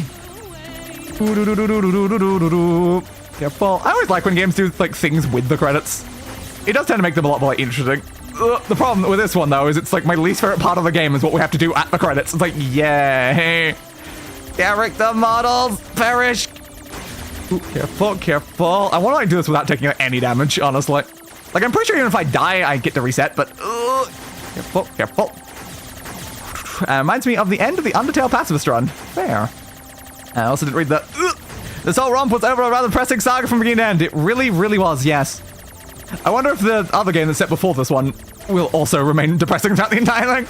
Careful. I always like when games do like things with the credits. It does tend to make them a lot more interesting. The problem with this one though is it's like my least favorite part of the game is what we have to do at the credits. It's like, yay. Character models perish. Ooh, careful, careful. I want to like do this without taking any damage, honestly. Like, I'm pretty sure even if I die, I get to reset, but... careful, careful. Reminds me of the end of the Undertale pacifist run. Fair. I also didn't read that. This whole romp was over a rather depressing saga from beginning to end. It really, really was, yes. I wonder if the other game that's set before this one will also remain depressing throughout the entire thing.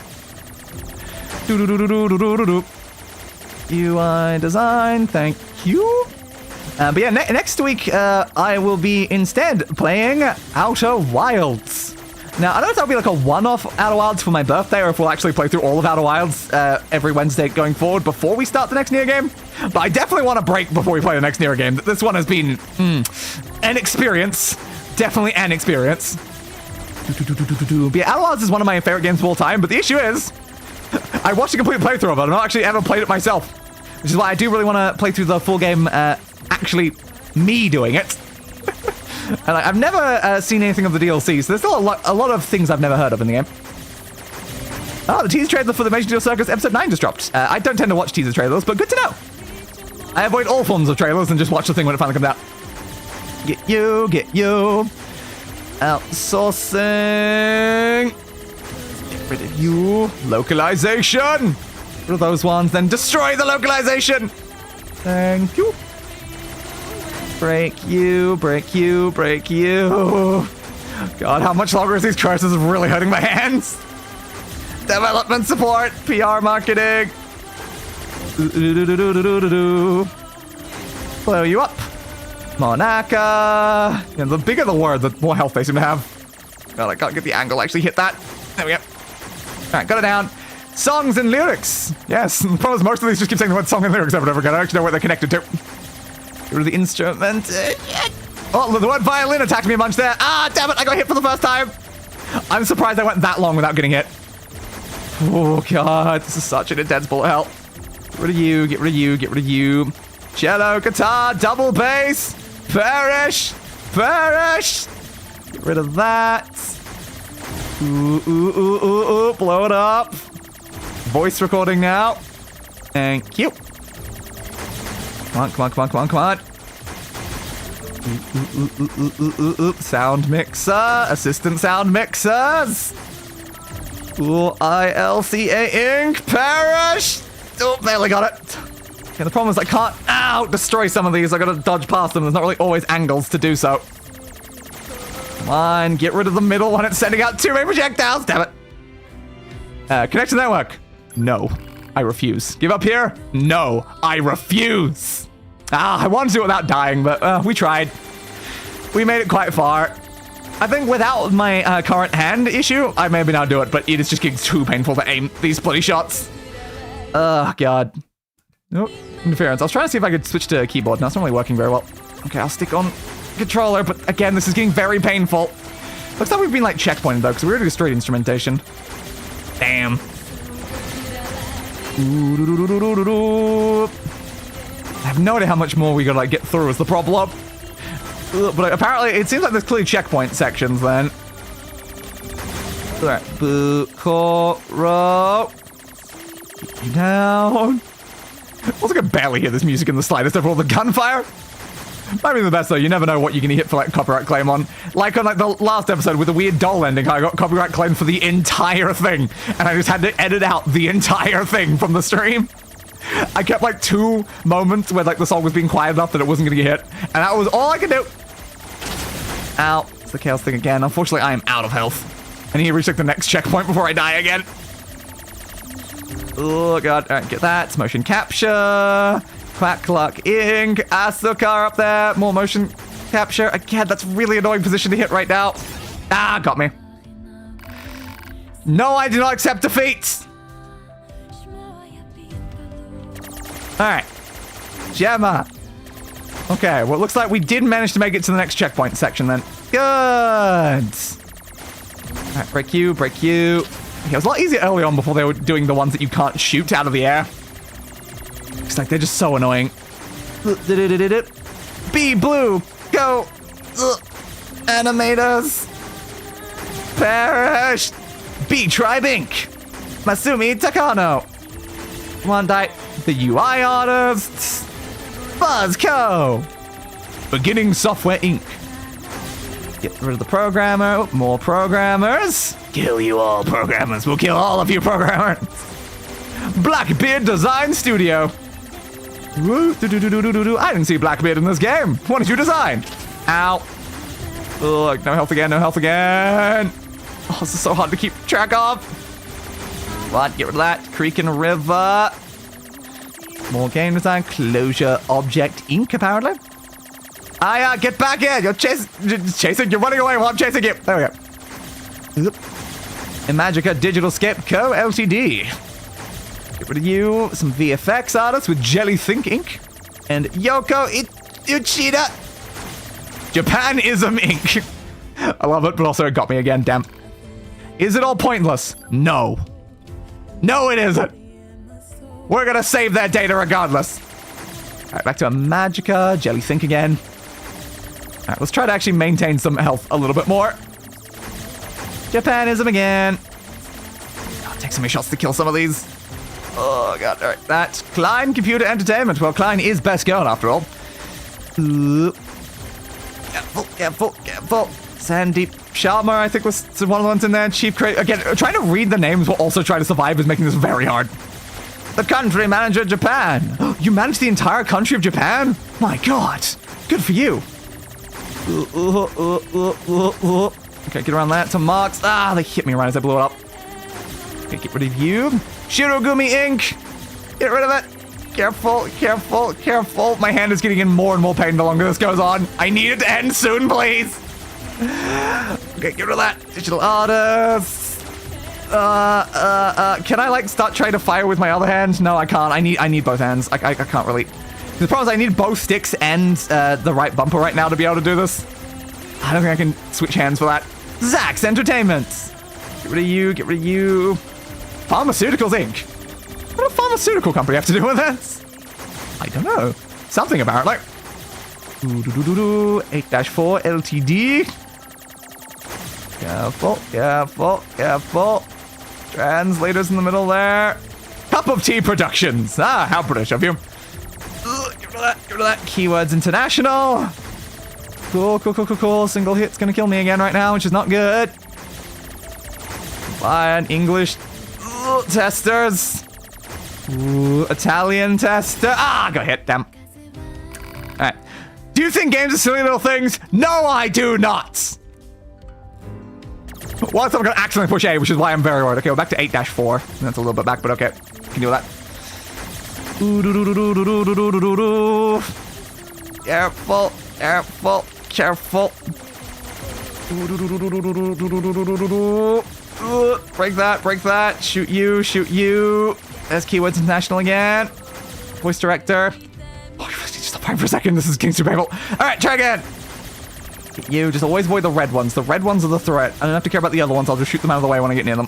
UI design, thank you. But yeah, next week, I will be instead playing Outer Wilds. Now, I don't know if that'll be like a one-off Outer Wilds for my birthday, or if we'll actually play through all of Outer Wilds every Wednesday going forward before we start the next NieR game. But I definitely want a break before we play the next NieR game. This one has been an experience. Definitely an experience. But yeah, Outer Wilds is one of my favorite games of all time, but the issue is, I watched a complete playthrough of it. I've not actually ever played it myself, which is why I do really want to play through the full game actually me doing it. And I've never seen anything of the DLC, so there's still a lot of things I've never heard of in the game. Oh, the teaser trailer for the Major Deal Circus episode 9 just dropped. I don't tend to watch teaser trailers, but good to know. I avoid all forms of trailers and just watch the thing when it finally comes out. Get you. Outsourcing. Get rid of you. Localization. Rid of those ones, then destroy the localization. Thank you. Break you. God, how much longer is these curses really hurting my hands? Development support, PR marketing. Blow you up. Monaka. Yeah, the bigger the word, the more health they seem to have. God, I can't get the angle to actually hit that. There we go. Alright, got it down. Songs and lyrics. Yes, the problem is most of these just keep saying the word song and lyrics over and over again. I don't actually know what they're connected to. Get rid of the instrument. Oh, the word violin attacked me a bunch there. Ah, damn it, I got hit for the first time. I'm surprised I went that long without getting hit. Oh, God, this is such an intense bullet hell. Get rid of you. Cello, guitar, double bass. Perish. Get rid of that. Ooh, blow it up. Voice recording now. Thank you. Come on. Sound mixer. Assistant sound mixers. Ooh, ILCA Inc. Perish. Oh, barely got it. Okay, the problem is I can't destroy some of these. I gotta dodge past them. There's not really always angles to do so. Come on, get rid of the middle one. It's sending out too many projectiles. Damn it. Connect to network. No, I refuse. Give up here. No, I refuse. I wanted to do it without dying, but we tried. We made it quite far. I think without my current hand issue, I may now do it, but it is just getting too painful to aim these bloody shots. Oh, God. Nope. Interference. I was trying to see if I could switch to keyboard. Now it's not really working very well. Okay, I'll stick on controller, but again, this is getting very painful. Looks like we've been like checkpointed though, because we already destroyed instrumentation. Damn. I have no idea how much more we gotta like get through is the problem. But apparently it seems like there's clearly checkpoint sections then. Alright, Bukoro. Keep you down. Also, I can barely hear this music in the slightest over all the gunfire. Might be the best though, you never know what you're gonna hit for like copyright claim on. Like on like the last episode with the weird doll ending, I got copyright claim for the entire thing. And I just had to edit out the entire thing from the stream. I kept like 2 moments where like the song was being quiet enough that it wasn't gonna get hit. And that was all I could do. Ow, it's the chaos thing again. Unfortunately, I am out of health. I need to reach like the next checkpoint before I die again. Oh god, alright, get that. Motion capture. Quack Luck Ink. Asuka up there. More motion capture. Again, that's really annoying position to hit right now. Ah, got me. No, I do not accept defeat. Alright. Gemma. Okay, well, it looks like we did manage to make it to the next checkpoint section then. Good. Alright, break you, break you. Okay, it was a lot easier early on before they were doing the ones that you can't shoot out of the air. It's like they're just so annoying. Be blue. Go. Animators. Perish. Be Tribe Inc. Masumi Takano. One-Dite. The UI artists. Buzz Co. Beginning Software Inc. Get rid of the programmer. More programmers. Kill you all programmers. We'll kill all of you programmers. Blackbeard Design Studio. I didn't see Blackbeard in this game. What did you design? Ow. Ugh, no health again, no health again. Oh, this is so hard to keep track of. What? Get rid of that. Creek and River. More game design. Closure Object Inc. apparently. Get back here. You're chasing. You're running away while I'm chasing you. There we go. Imagica Digital Skip Co. Ltd. Get rid of you. Some VFX artists with Jellythink Inc. And Yoko Uchida. Japanism Inc. I love it, but also it got me again. Damn. Is it all pointless? No. No, it isn't. We're gonna save that data regardless. Alright, back to Imagica. Jellythink again. Alright, let's try to actually maintain some health a little bit more. Japanism again. Oh, take so many shots to kill some of these. Oh god, alright. That's Klein Computer Entertainment. Well, Klein is best girl after all. Careful. Sandeep Sharma, I think, was one of the ones in there. Chief Creative. Again, trying to read the names while also trying to survive is making this very hard. The country manager of Japan. You managed the entire country of Japan? My god. Good for you. Okay, get around that to Marks. Ah, they hit me right as I blew it up. Okay, get rid of you. Shirogumi Inc. Get rid of it. Careful. My hand is getting in more and more pain the longer this goes on. I need it to end soon, please. Okay, get rid of that. Digital artists. Can I, like, start trying to fire with my other hand? No, I can't. I need both hands. I can't really. The problem is I need both sticks and the right bumper right now to be able to do this. I don't think I can switch hands for that. Zax Entertainment. Get rid of you. Pharmaceuticals Inc. What does a pharmaceutical company have to do with this? I don't know. Something apparently. 8-4 LTD. Careful. Translators in the middle there. Cup of Tea Productions. Ah, how British of you. Get rid of that. Keywords International. Cool. Single hit's gonna kill me again right now, which is not good. Fine. English testers. Italian tester. Ah, got hit. Damn. Alright. Do you think games are silly little things? No, I do not. Once I'm gonna accidentally push A, which is why I'm very worried. Okay, we're back to 8-4. That's a little bit back, but okay. Can deal with that. Careful. Break that. Shoot you. There's Keywords International again. Voice director. Oh, you really need to stop fighting for a second. This is getting super painful. Alright, try again. You just always avoid the red ones. The red ones are the threat. I don't have to care about the other ones. I'll just shoot them out of the way when I get near them.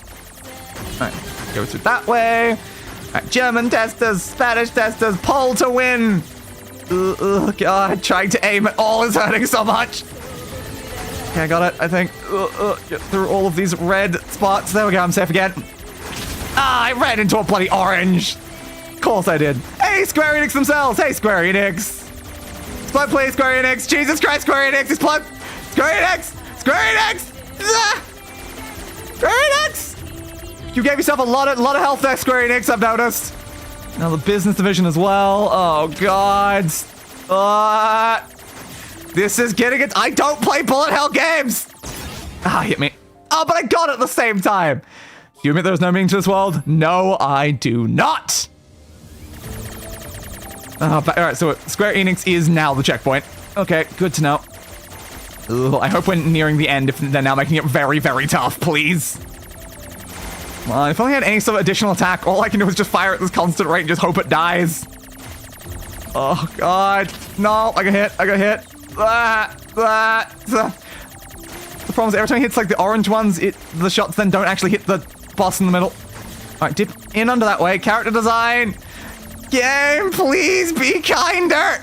Alright, go through that way. Alright, German testers, Spanish testers, pole to win. God, trying to aim at all is hurting so much. Okay, I got it, I think. Get through all of these red spots. There we go, I'm safe again. Ah, I ran into a bloody orange. Of course I did. Hey, Square Enix themselves. Hey, Square Enix. Plug, please, Square Enix. Jesus Christ, Square Enix is plug. Square Enix. Ah! Square Enix. You gave yourself a lot of health there, Square Enix, I've noticed. Now the business division as well. Oh, God. This is getting it. I don't play bullet hell games. Ah, hit me. Oh, but I got it at the same time. Do you admit there was no meaning to this world? No, I do not. All right, so Square Enix is now the checkpoint. Okay, good to know. Ugh, I hope we're nearing the end if they're now making it very, very tough, please. Well, if I only had any sort of additional attack, all I can do is just fire at this constant rate and just hope it dies. Oh, God. No, I got hit. The problem is every time it hits like the orange ones, the shots then don't actually hit the boss in the middle. All right, dip in under that way. Character design. Game, please be kinder.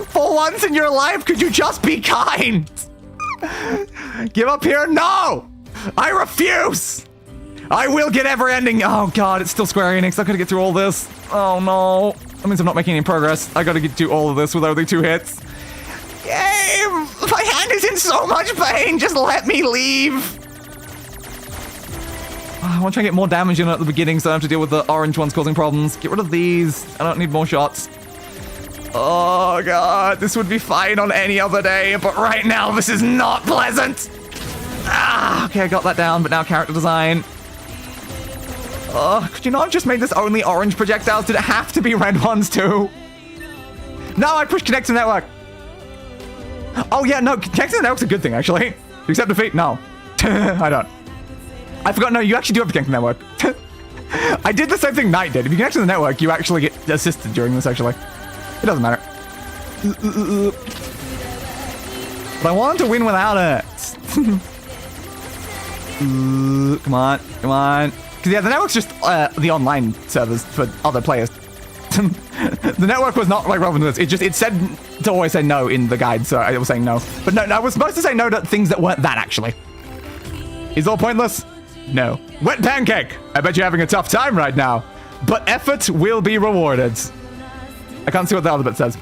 For once in your life, could you just be kind? Give up here? No! I refuse! I will get ever-ending. Oh, God, it's still Square Enix. I gotta get through all this. Oh, no. That means I'm not making any progress. I gotta get through all of this with only 2 hits. Game! My hand is in so much pain. Just let me leave. I want to try and get more damage in at the beginning so I don't have to deal with the orange ones causing problems. Get rid of these. I don't need more shots. Oh, God. This would be fine on any other day, but right now this is not pleasant. Okay, I got that down, but now character design. Could you not have just made this only orange projectiles? Did it have to be red ones too? No, I pushed connect to network. Oh, yeah, no, connect to the network's a good thing, actually. You accept defeat? No. I don't. I forgot, no, you actually do have to connect to the network. I did the same thing Knight did. If you connect to the network, you actually get assisted during this, actually. It doesn't matter. But I wanted to win without it. Come on. Because, yeah, the network's just the online servers for other players. The network was not like relevant to this. It said to always say no in the guide, so I was saying no. But no, I was supposed to say no to things that weren't that, actually. Is all pointless? No. Wet pancake! I bet you're having a tough time right now. But effort will be rewarded. I can't see what the other bit says.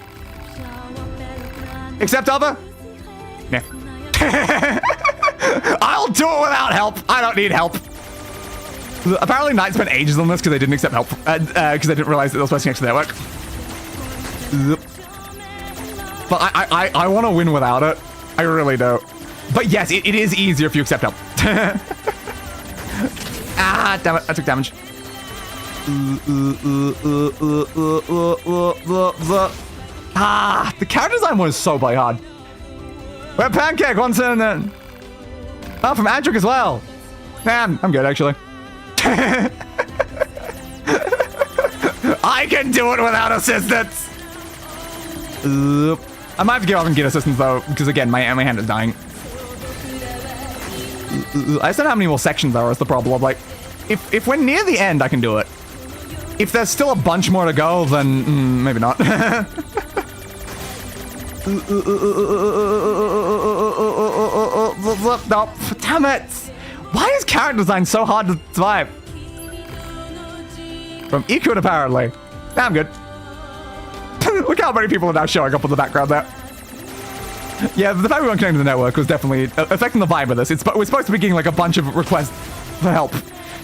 Except other? Yeah. I'll do it without help. I don't need help. Apparently Knight spent ages on this because they didn't accept help. Because they didn't realize that they were supposed to connect to the network. But I want to win without it. I really do. But yes, it is easier if you accept help. Ah, damn it. I took damage. The character design was so bloody hard. We're pancake once in then. Oh, from Adric as well. Man, I'm good actually. I can do it without assistance. I might have to give up and get assistance though, because again, my hand is dying. I just don't know how many more sections there are is the problem. Like, if we're near the end, I can do it. If there's still a bunch more to go, then maybe not. No, damn it! Why is character design so hard to survive? From Ikun, apparently. Nah, I'm good. Look how many people are now showing up in the background there. Yeah, the fact we weren't connecting to the network was definitely affecting the vibe of this. We're supposed to be getting like a bunch of requests for help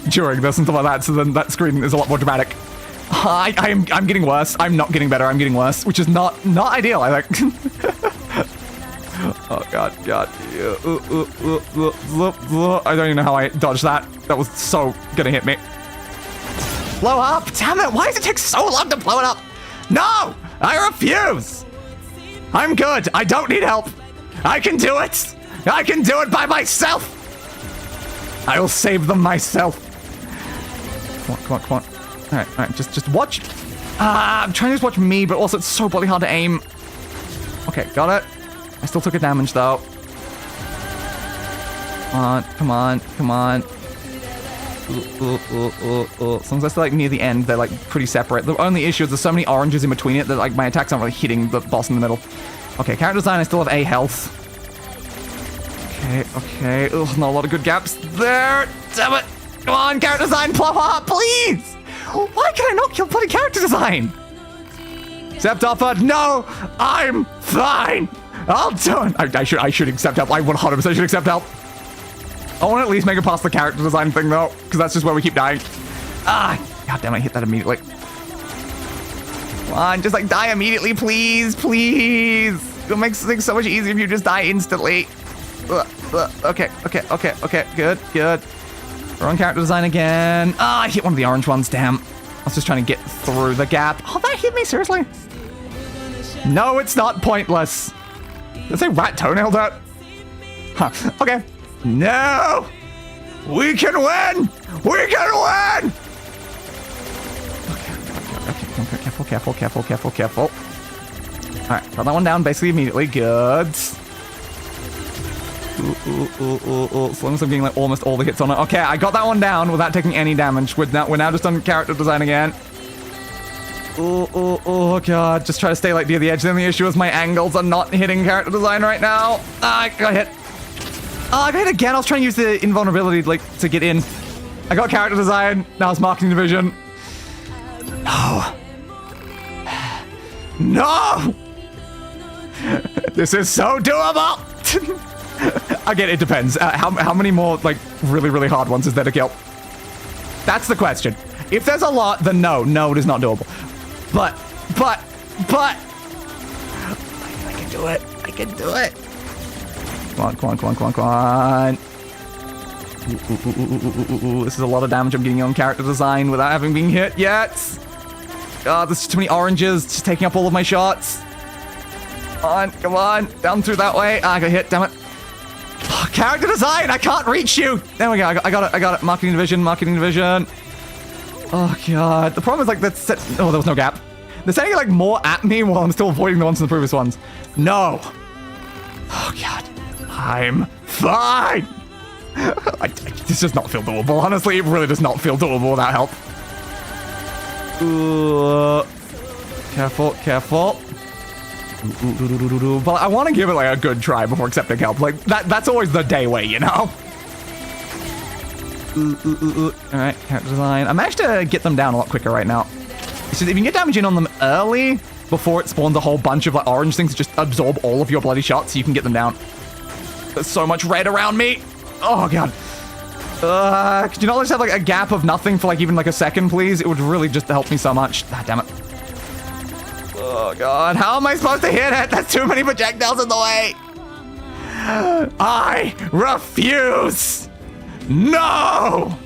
during this and stuff like that, so then that screen is a lot more dramatic. I'm getting worse. I'm not getting better. I'm getting worse, which is not ideal, I think. Oh god. I don't even know how I dodged that. That was so gonna hit me. Blow up! Damn it! Why does it take so long to blow it up? No! I refuse! I'm good. I don't need help. I can do it. I can do it by myself. I will save them myself. Come on. All right. Just watch. I'm trying to just watch me, but also it's so bloody hard to aim. Okay, got it. I still took a damage though. Come on. As long as I still like near the end, they're like pretty separate. The only issue is there's so many oranges in between it that like my attacks aren't really hitting the boss in the middle. Okay, character design, I still have A health. Okay. Ugh, not a lot of good gaps there. Damn it. Come on, character design, blow up, please. Why can I not kill bloody character design? Accept offer. No, I'm fine. I'll do it. I should accept help. I 100% should accept help. I want to at least make it past the character design thing though, because that's just where we keep dying. God damn, I hit that immediately. Come on, just like die immediately, please. It makes things so much easier if you just die instantly. Okay, good. Wrong character design again. Ah, I hit one of the orange ones, damn. I was just trying to get through the gap. Oh, that hit me, seriously? No, it's not pointless. Did I say rat toenail that? Huh, okay. No! We can win! We can win! Okay, careful. Alright, got that one down basically immediately. Good. Ooh. As long as I'm getting like almost all the hits on it. Okay, I got that one down without taking any damage. We're now just on character design again. Oh god, just try to stay like near the edge. Then the issue is my angles are not hitting character design right now. I got hit. I got hit again. I was trying to use the invulnerability like to get in. I got character design. Now it's marketing division. No! This is so doable! Again, it depends. How many more, like, really, really hard ones is there to kill? That's the question. If there's a lot, then no, it is not doable. But... I can do it. Come on. Ooh, this is a lot of damage I'm getting on character design without having been hit yet. God, there's too many oranges just taking up all of my shots. Come on. Down through that way. I got hit, damn it. Oh, character design, I can't reach you. There we go, I got it. Marketing division. Oh, God. The problem is, like, oh, there was no gap. They're sending it, like, more at me while I'm still avoiding the ones in the previous ones. No. Oh, God. I'm fine. This does not feel doable. Honestly, it really does not feel doable without help. Ooh. Careful. But I want to give it like a good try before accepting help. Like that's always the day way, you know? All right, character design. I managed to get them down a lot quicker right now. So if you can get damage in on them early before it spawns a whole bunch of like orange things to just absorb all of your bloody shots, you can get them down. There's so much red around me. Oh god. Could you not just have like a gap of nothing for like even like a second, please? It would really just help me so much. Ah, damn it. Oh god, how am I supposed to hit it? That's too many projectiles in the way. I refuse. No.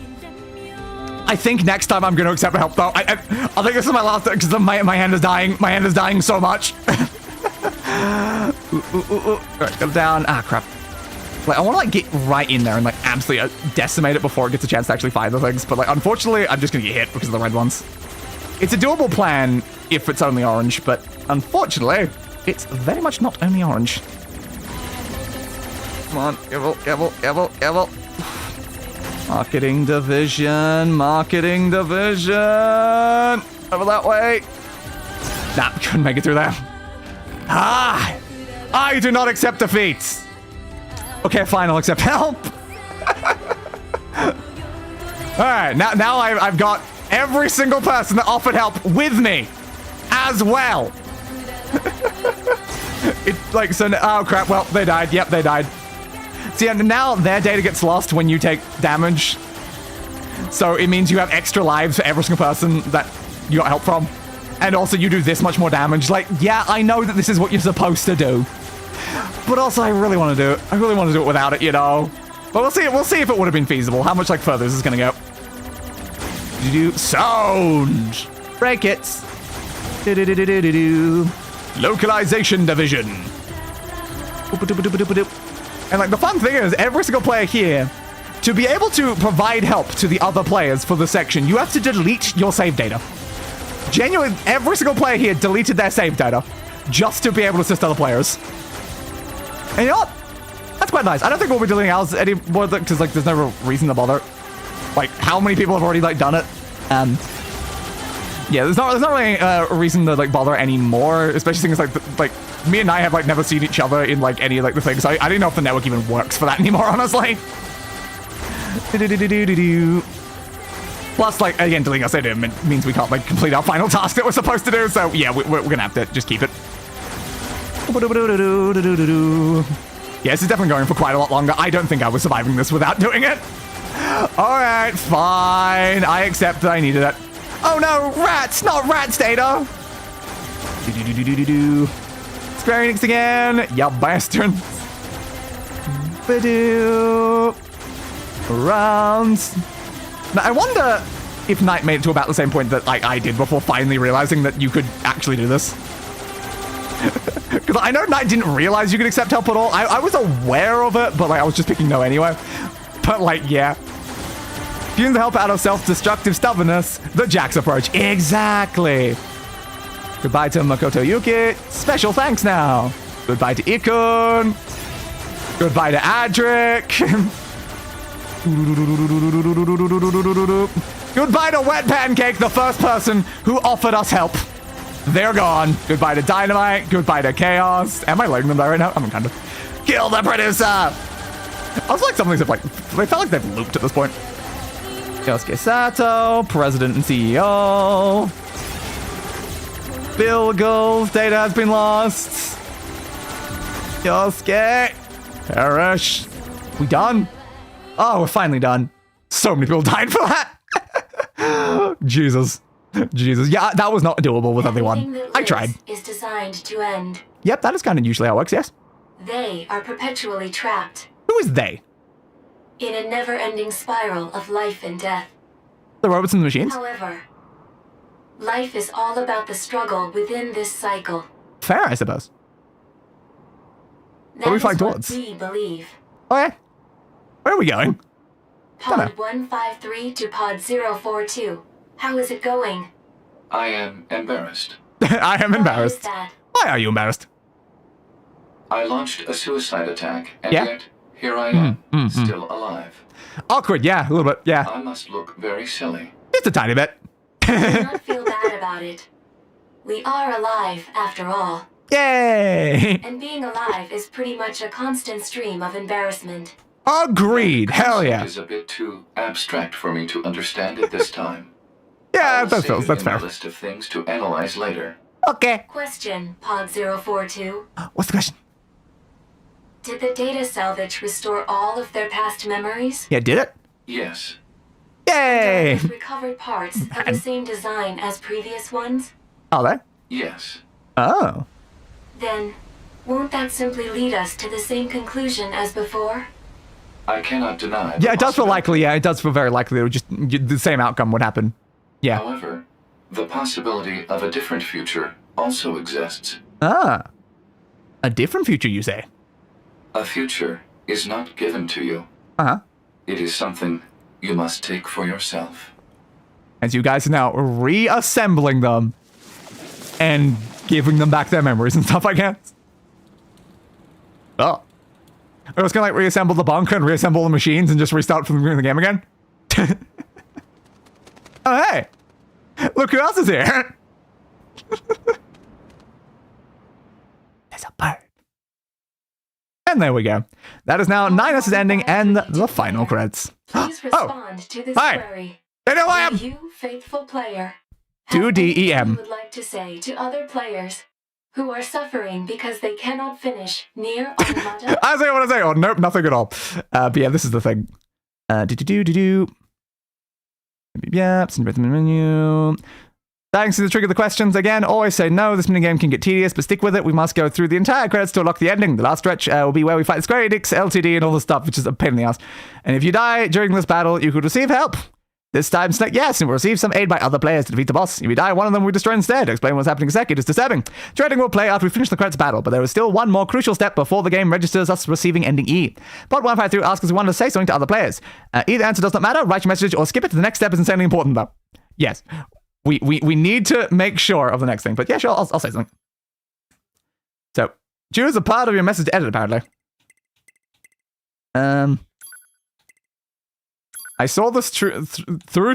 I think next time I'm going to accept help though. I think this is my last because my hand is dying. My hand is dying so much. All right, go down. Ah, crap. Like, I want to like get right in there and like absolutely decimate it before it gets a chance to actually fire the things. But like, unfortunately, I'm just going to get hit because of the red ones. It's a doable plan if it's only orange, but unfortunately, it's very much not only orange. Come on, careful. Marketing division. Over that way. Nah, couldn't make it through there. I do not accept defeat. Okay, fine, I'll accept help. All right, now I've got every single person that offered help with me as well. It's like, so, oh crap, well, they died. Yep, they died. See, and now their data gets lost when you take damage. So it means you have extra lives for every single person that you got help from. And also you do this much more damage. Like, yeah, I know that this is what you're supposed to do. But also I really want to do it. I really want to do it without it, you know. But we'll see if it would have been feasible. How much like further this is gonna go. Sound! Break it. Localization division. And like the fun thing is, every single player here, to be able to provide help to the other players for the section, you have to delete your save data. Genuinely, every single player here deleted their save data just to be able to assist other players. And you know what? That's quite nice. I don't think we'll be deleting ours anymore because like there's no real reason to bother. Like how many people have already like done it? Yeah, there's not really a reason to like bother anymore, especially things like me and I have like never seen each other in like any of like the things. I don't know if the network even works for that anymore, honestly. Plus, like again, deleting our save data means we can't like complete our final task that we're supposed to do. So yeah, we're gonna have to just keep it. Yeah, this is definitely going for quite a lot longer. I don't think I was surviving this without doing it. All right, fine. I accept that I needed it. Oh no, rats! Not rats data! Square Enix again! Ya bastard! Ba-doo. Rounds. Now, I wonder if Knight made it to about the same point that I did before finally realizing that you could actually do this. Because I know Knight didn't realize you could accept help at all. I was aware of it, but like I was just picking no anyway. But like, yeah. Using the help out of self-destructive stubbornness, the Jax approach. Exactly. Goodbye to Makoto Yuki. Special thanks now. Goodbye to Ikun. Goodbye to Adric. Goodbye to Wet Pancake, the first person who offered us help. They're gone. Goodbye to Dynamite. Goodbye to Chaos. Am I learning them that right now? I'm kind of. Kill the producer. I was like, some of these have like, they felt like they've looped at this point. Yosuke Sato, President and CEO. Bilgles, data has been lost. Yosuke, perish. We done? Oh, we're finally done. So many people died for that. Jesus. Jesus. Yeah, that was not doable with everyone. I tried. Is designed to end. Yep, that is kind of usually how it works, yes. They are perpetually trapped. Who is they? In a never-ending spiral of life and death. The robots and the machines? However, life is all about the struggle within this cycle. Fair, I suppose. That is what we believe. Okay. Where are we going? Pod 153 to Pod 042. How is it going? I am embarrassed. I am embarrassed. Why is that? Why are you embarrassed? I launched a suicide attack, and yet here I am, still alive. Awkward, yeah, a little bit, yeah. I must look very silly. Just a tiny bit. Do not feel bad about it. We are alive, after all. Yay! And being alive is pretty much a constant stream of embarrassment. Agreed, hell yeah. It is a bit too abstract for me to understand at this time. Yeah, that's fair. A list of things to analyze later. Okay. Question, Pod 042. What's the question? Did the data salvage restore all of their past memories? Yeah, did it? Yes. Yay! With recovered parts of the same design as previous ones? Are they? Yes. Oh. Then, won't that simply lead us to the same conclusion as before? I cannot deny. Yeah, it does feel likely. Yeah, it does feel very likely. It would just the same outcome would happen. Yeah. However, the possibility of a different future also exists. Ah. A different future, you say? A future is not given to you. Uh-huh. It is something you must take for yourself. As you guys are now reassembling them and giving them back their memories and stuff, I guess. Oh. I was gonna like reassemble the bunker and reassemble the machines and just restart from the game again. Oh, hey! Look who else is here! There's a bird. And there we go. That is now NieR's ending and the final credits. Please respond to this query. They know I am! You, faithful player, 2DEM. you would like to say to other players who are suffering because they cannot finish NieR Automata? I say what I say. Oh, nope, nothing at all. But yeah, this is the thing. Yep, send the menu. Thanks to the trick of the questions. Again, always say no. This minigame can get tedious, but stick with it. We must go through the entire credits to unlock the ending. The last stretch will be where we fight Square Enix, LTD, and all the stuff, which is a pain in the ass. And if you die during this battle, you could receive help. This time, Snake, yes, and we'll receive some aid by other players to defeat the boss. If you die, one of them we destroy instead. To explain what's happening in a sec, it is disturbing. Dreading will play after we finish the credits battle, but there is still one more crucial step before the game registers us receiving ending E. Pod 153 asks us if we want to say something to other players. Either answer does not matter, write your message, or skip it. The next step is insanely important, though. Yes, we need to make sure of the next thing, but yeah, sure, I'll say something. So, choose a part of your message to edit, apparently. I saw this through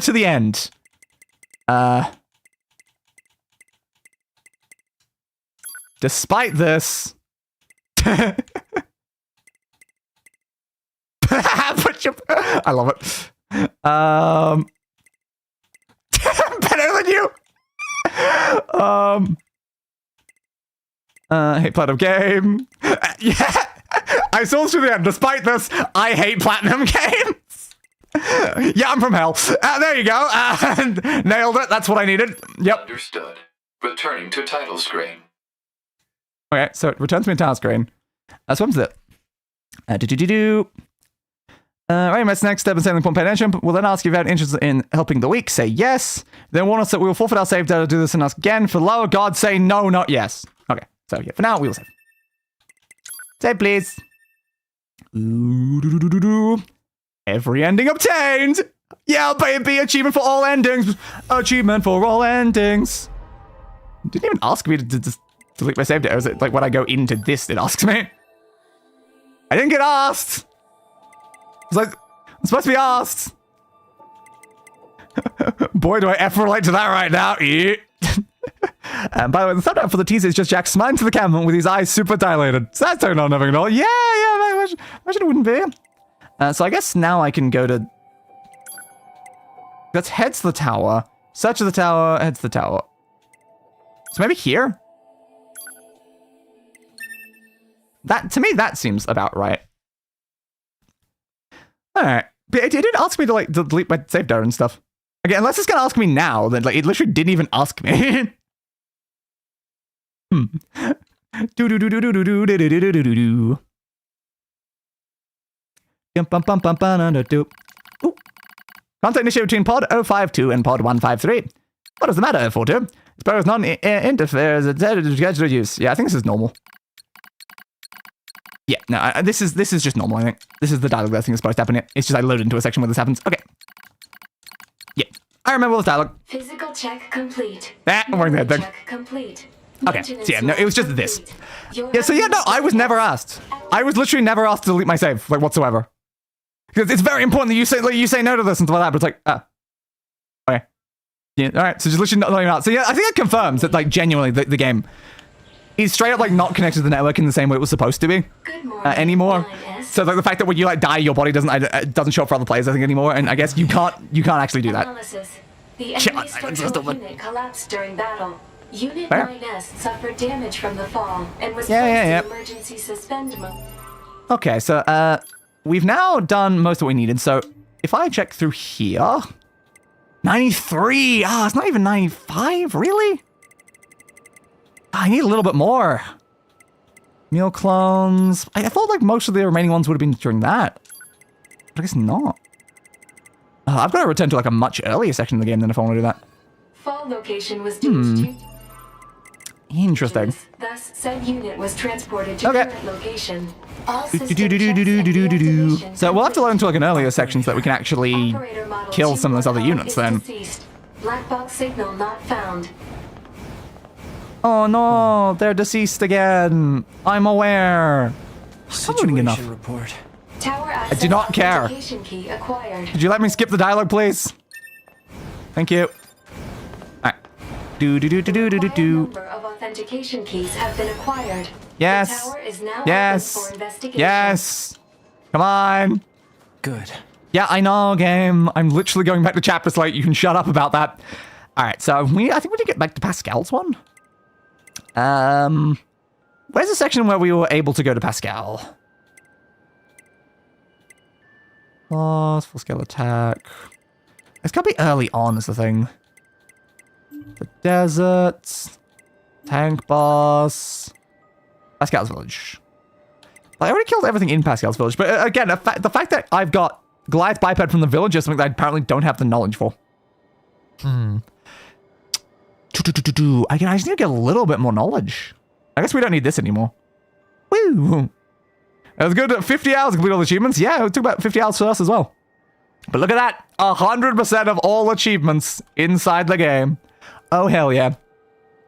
to the end. Despite this... I love it. Better than you! Hate Platinum Game. Yeah! I saw this through the end. Despite this, I hate Platinum Games. Yeah, I'm from hell. There you go. Nailed it. That's what I needed. Yep. Understood. Returning to title screen. Okay, so it returns me to title screen. So what is it? Right, my next step in saving the point attention. We'll then ask you if you're interested in helping the weak. Say yes. Then warn us that we will forfeit our save data to do this and ask again. For the love of God, say no, not yes. Okay, so yeah, for now, we will save. Save, please. Every ending obtained. Yeah, baby, achievement for all endings. Achievement for all endings. Didn't even ask me to just delete my save data. Is it like when I go into this, it asks me? I didn't get asked. It's like, I'm supposed to be asked. Boy, do I ever relate to that right now. Yeah. And by the way, the thumbnail for the teaser is just Jack smiling to the camera with his eyes super dilated. So that's totally not nothing at all. Yeah, imagine it wouldn't be. So I guess now I can go to... That's head to the tower. Search of the tower, head to the tower. So maybe here? That, to me, that seems about right. Alright. But it didn't ask me to, like, delete my save data and stuff. Again, unless it's gonna ask me now, then, like, it literally didn't even ask me. Contact initiated between pod 052 and pod 153. What does the matter, 42? Suppose non-interferes scheduled use. Yeah, I think this is normal. Yeah, no, this is just normal, I think. This is the dialogue that I think is supposed to happen here. It's just I load into a section where this happens. Okay. Yeah, I remember this dialogue. Physical check complete. I'm wearing the head thing. Check complete. Okay, so yeah, no, it was just this. Yeah, so yeah, no, I was never asked. I was literally never asked to delete my save, like, whatsoever. Because it's very important that you say no to this and stuff like that, but it's like, okay. Yeah, alright, so just literally not letting me out. So yeah, I think it confirms that, like, genuinely, the game is straight up, like, not connected to the network in the same way it was supposed to be anymore. So, like, the fact that when you, like, die, your body doesn't show up for other players, I think, anymore, and I guess you can't actually do that. Analysis. The enemy structural unit collapsed during battle. Unit 9S suffered damage from the fall and was placed in emergency suspend mode. Okay, so, we've now done most of what we needed, so if I check through here... 93! Ah, it's not even 95, really? I need a little bit more. Meal clones. I thought like most of the remaining ones would have been during that. But I guess not. I've got to return to like a much earlier section of the game than if I want to do that. Fall location was due to... Interesting. Thus, said unit was transported to current location. All system checks and So we'll have to learn to like an earlier section so that we can actually kill some of those other units then. Black box signal not found. Oh no, they're deceased again. I'm aware. Situation enough. report. Tower I do not care. Key acquired. Could you let me skip the dialogue, please? Thank you. Alright. Number of authentication keys have been acquired. Yes. The tower is now Yes. open for investigation. Yes. Come on. Good. Yeah, I know, game. I'm literally going back to chapter slate. You can shut up about that. Alright, so I think we need to get back to Pascal's one. Where's the section where we were able to go to Pascal? Lost, full scale attack. It's gotta be early on is the thing. The deserts. Tank boss. Pascal's village. I already killed everything in Pascal's village, but again, the fact that I've got Goliath biped from the village is something that I apparently don't have the knowledge for. I just need to get a little bit more knowledge. I guess we don't need this anymore. Woo! It was good. 50 hours to complete all the achievements. Yeah, it took about 50 hours for us as well. But look at that. 100% of all achievements inside the game. Oh, hell yeah.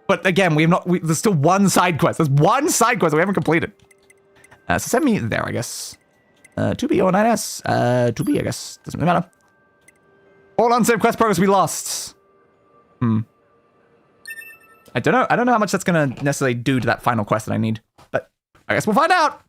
But again, there's still one side quest. There's one side quest that we haven't completed. So send me there, I guess. 2B or 9S. 2B, I guess. Doesn't really matter. All unsaved quest progress we lost. I don't know how much that's gonna necessarily do to that final quest that I need. But I guess we'll find out.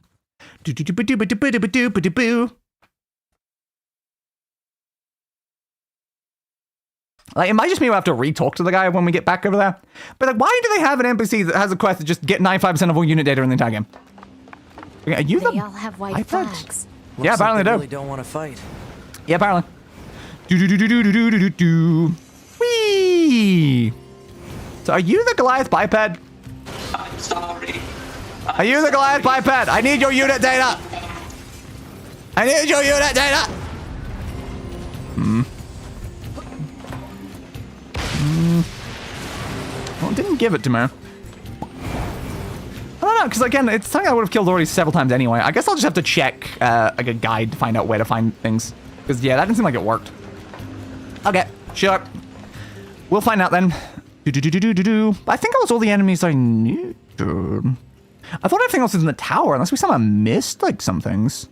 Like, it might just mean we'll have to re-talk to the guy when we get back over there. But like, why do they have an NPC that has a quest to just get 95% of all unit data in the entire game? Are you They all have white flags. Yeah, apparently they do. Really don't want to fight. Yeah, apparently. Whee! So are you the Goliath biped? I'm sorry. Are you the Goliath biped? I need your unit data. I need your unit data! Well, it didn't give it to me. I don't know, because again, it's something I would have killed already several times anyway. I guess I'll just have to check like a guide to find out where to find things. Because, yeah, that didn't seem like it worked. Okay, sure. We'll find out then. I think that was all the enemies I needed. I thought everything else was in the tower, unless we somehow missed, like, some things.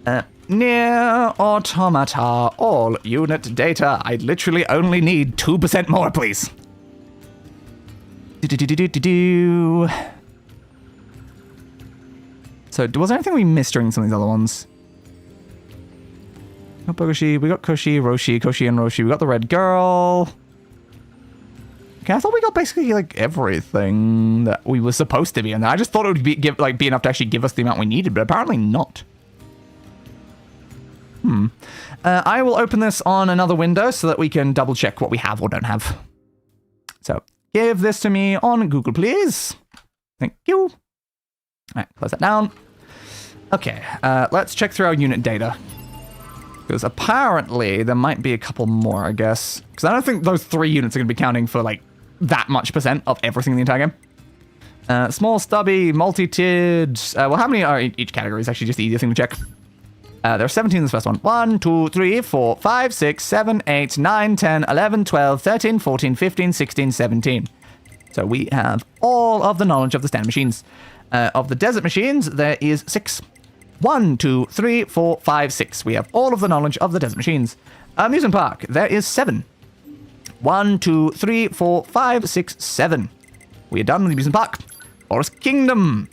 NieR Automata, all unit data. I literally only need 2% more, please. So, was there anything we missed during some of these other ones? We got Bogoshi, we got Koshi, Roshi, Koshi and Roshi. We got the red girl. Okay, I thought we got basically, like, everything that we were supposed to be in there. I just thought it would be enough to actually give us the amount we needed, but apparently not. I will open this on another window so that we can double check what we have or don't have. So, give this to me on Google, please. Thank you. All right, close that down. Okay, let's check through our unit data. Because apparently there might be a couple more, I guess. Because I don't think those 3 units are going to be counting for, like, that much % of everything in the entire game. Small, stubby, multi-tiered. Well, how many are each category? Is actually just the easiest thing to check. There are 17 in this first one. 1, 2, 3, 4, 5, 6, 7, 8, 9, 10, 11, 12, 13, 14, 15, 16, 17. So we have all of the knowledge of the standard machines. Of the desert machines, there is 6. 1, 2, 3, 4, 5, 6. We have all of the knowledge of the desert machines. Amusement park, there is 7. 1, 2, 3, 4, 5, 6, 7. We are done with the amusement park. Forest Kingdom,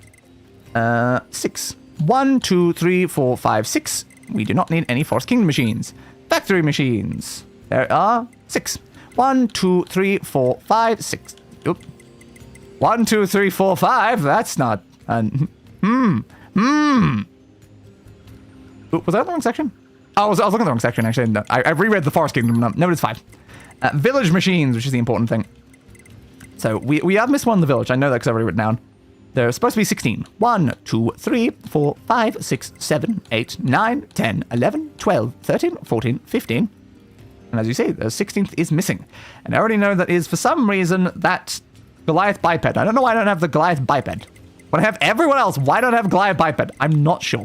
6. 1, 2, 3, 4, 5, 6. We do not need any Forest Kingdom machines. Factory machines, there are 6. 1, 2, 3, 4, 5, 6. Oop. 1, 2, 3, 4, 5. That's not. Ooh, was that the wrong section? Oh, I was looking at the wrong section, actually. No, I reread the Forest Kingdom. No, it's 5. Village machines, which is the important thing. So, we have missed one in the village. I know that because I've already written down. There's supposed to be 16. 1, 2, 3, 4, 5, 6, 7, 8, 9, 10, 11, 12, 13, 14, 15. And as you see, the 16th is missing. And I already know that is, for some reason, that Goliath biped. I don't know why I don't have the Goliath biped. When I have everyone else, why don't I have Goliath biped? I'm not sure.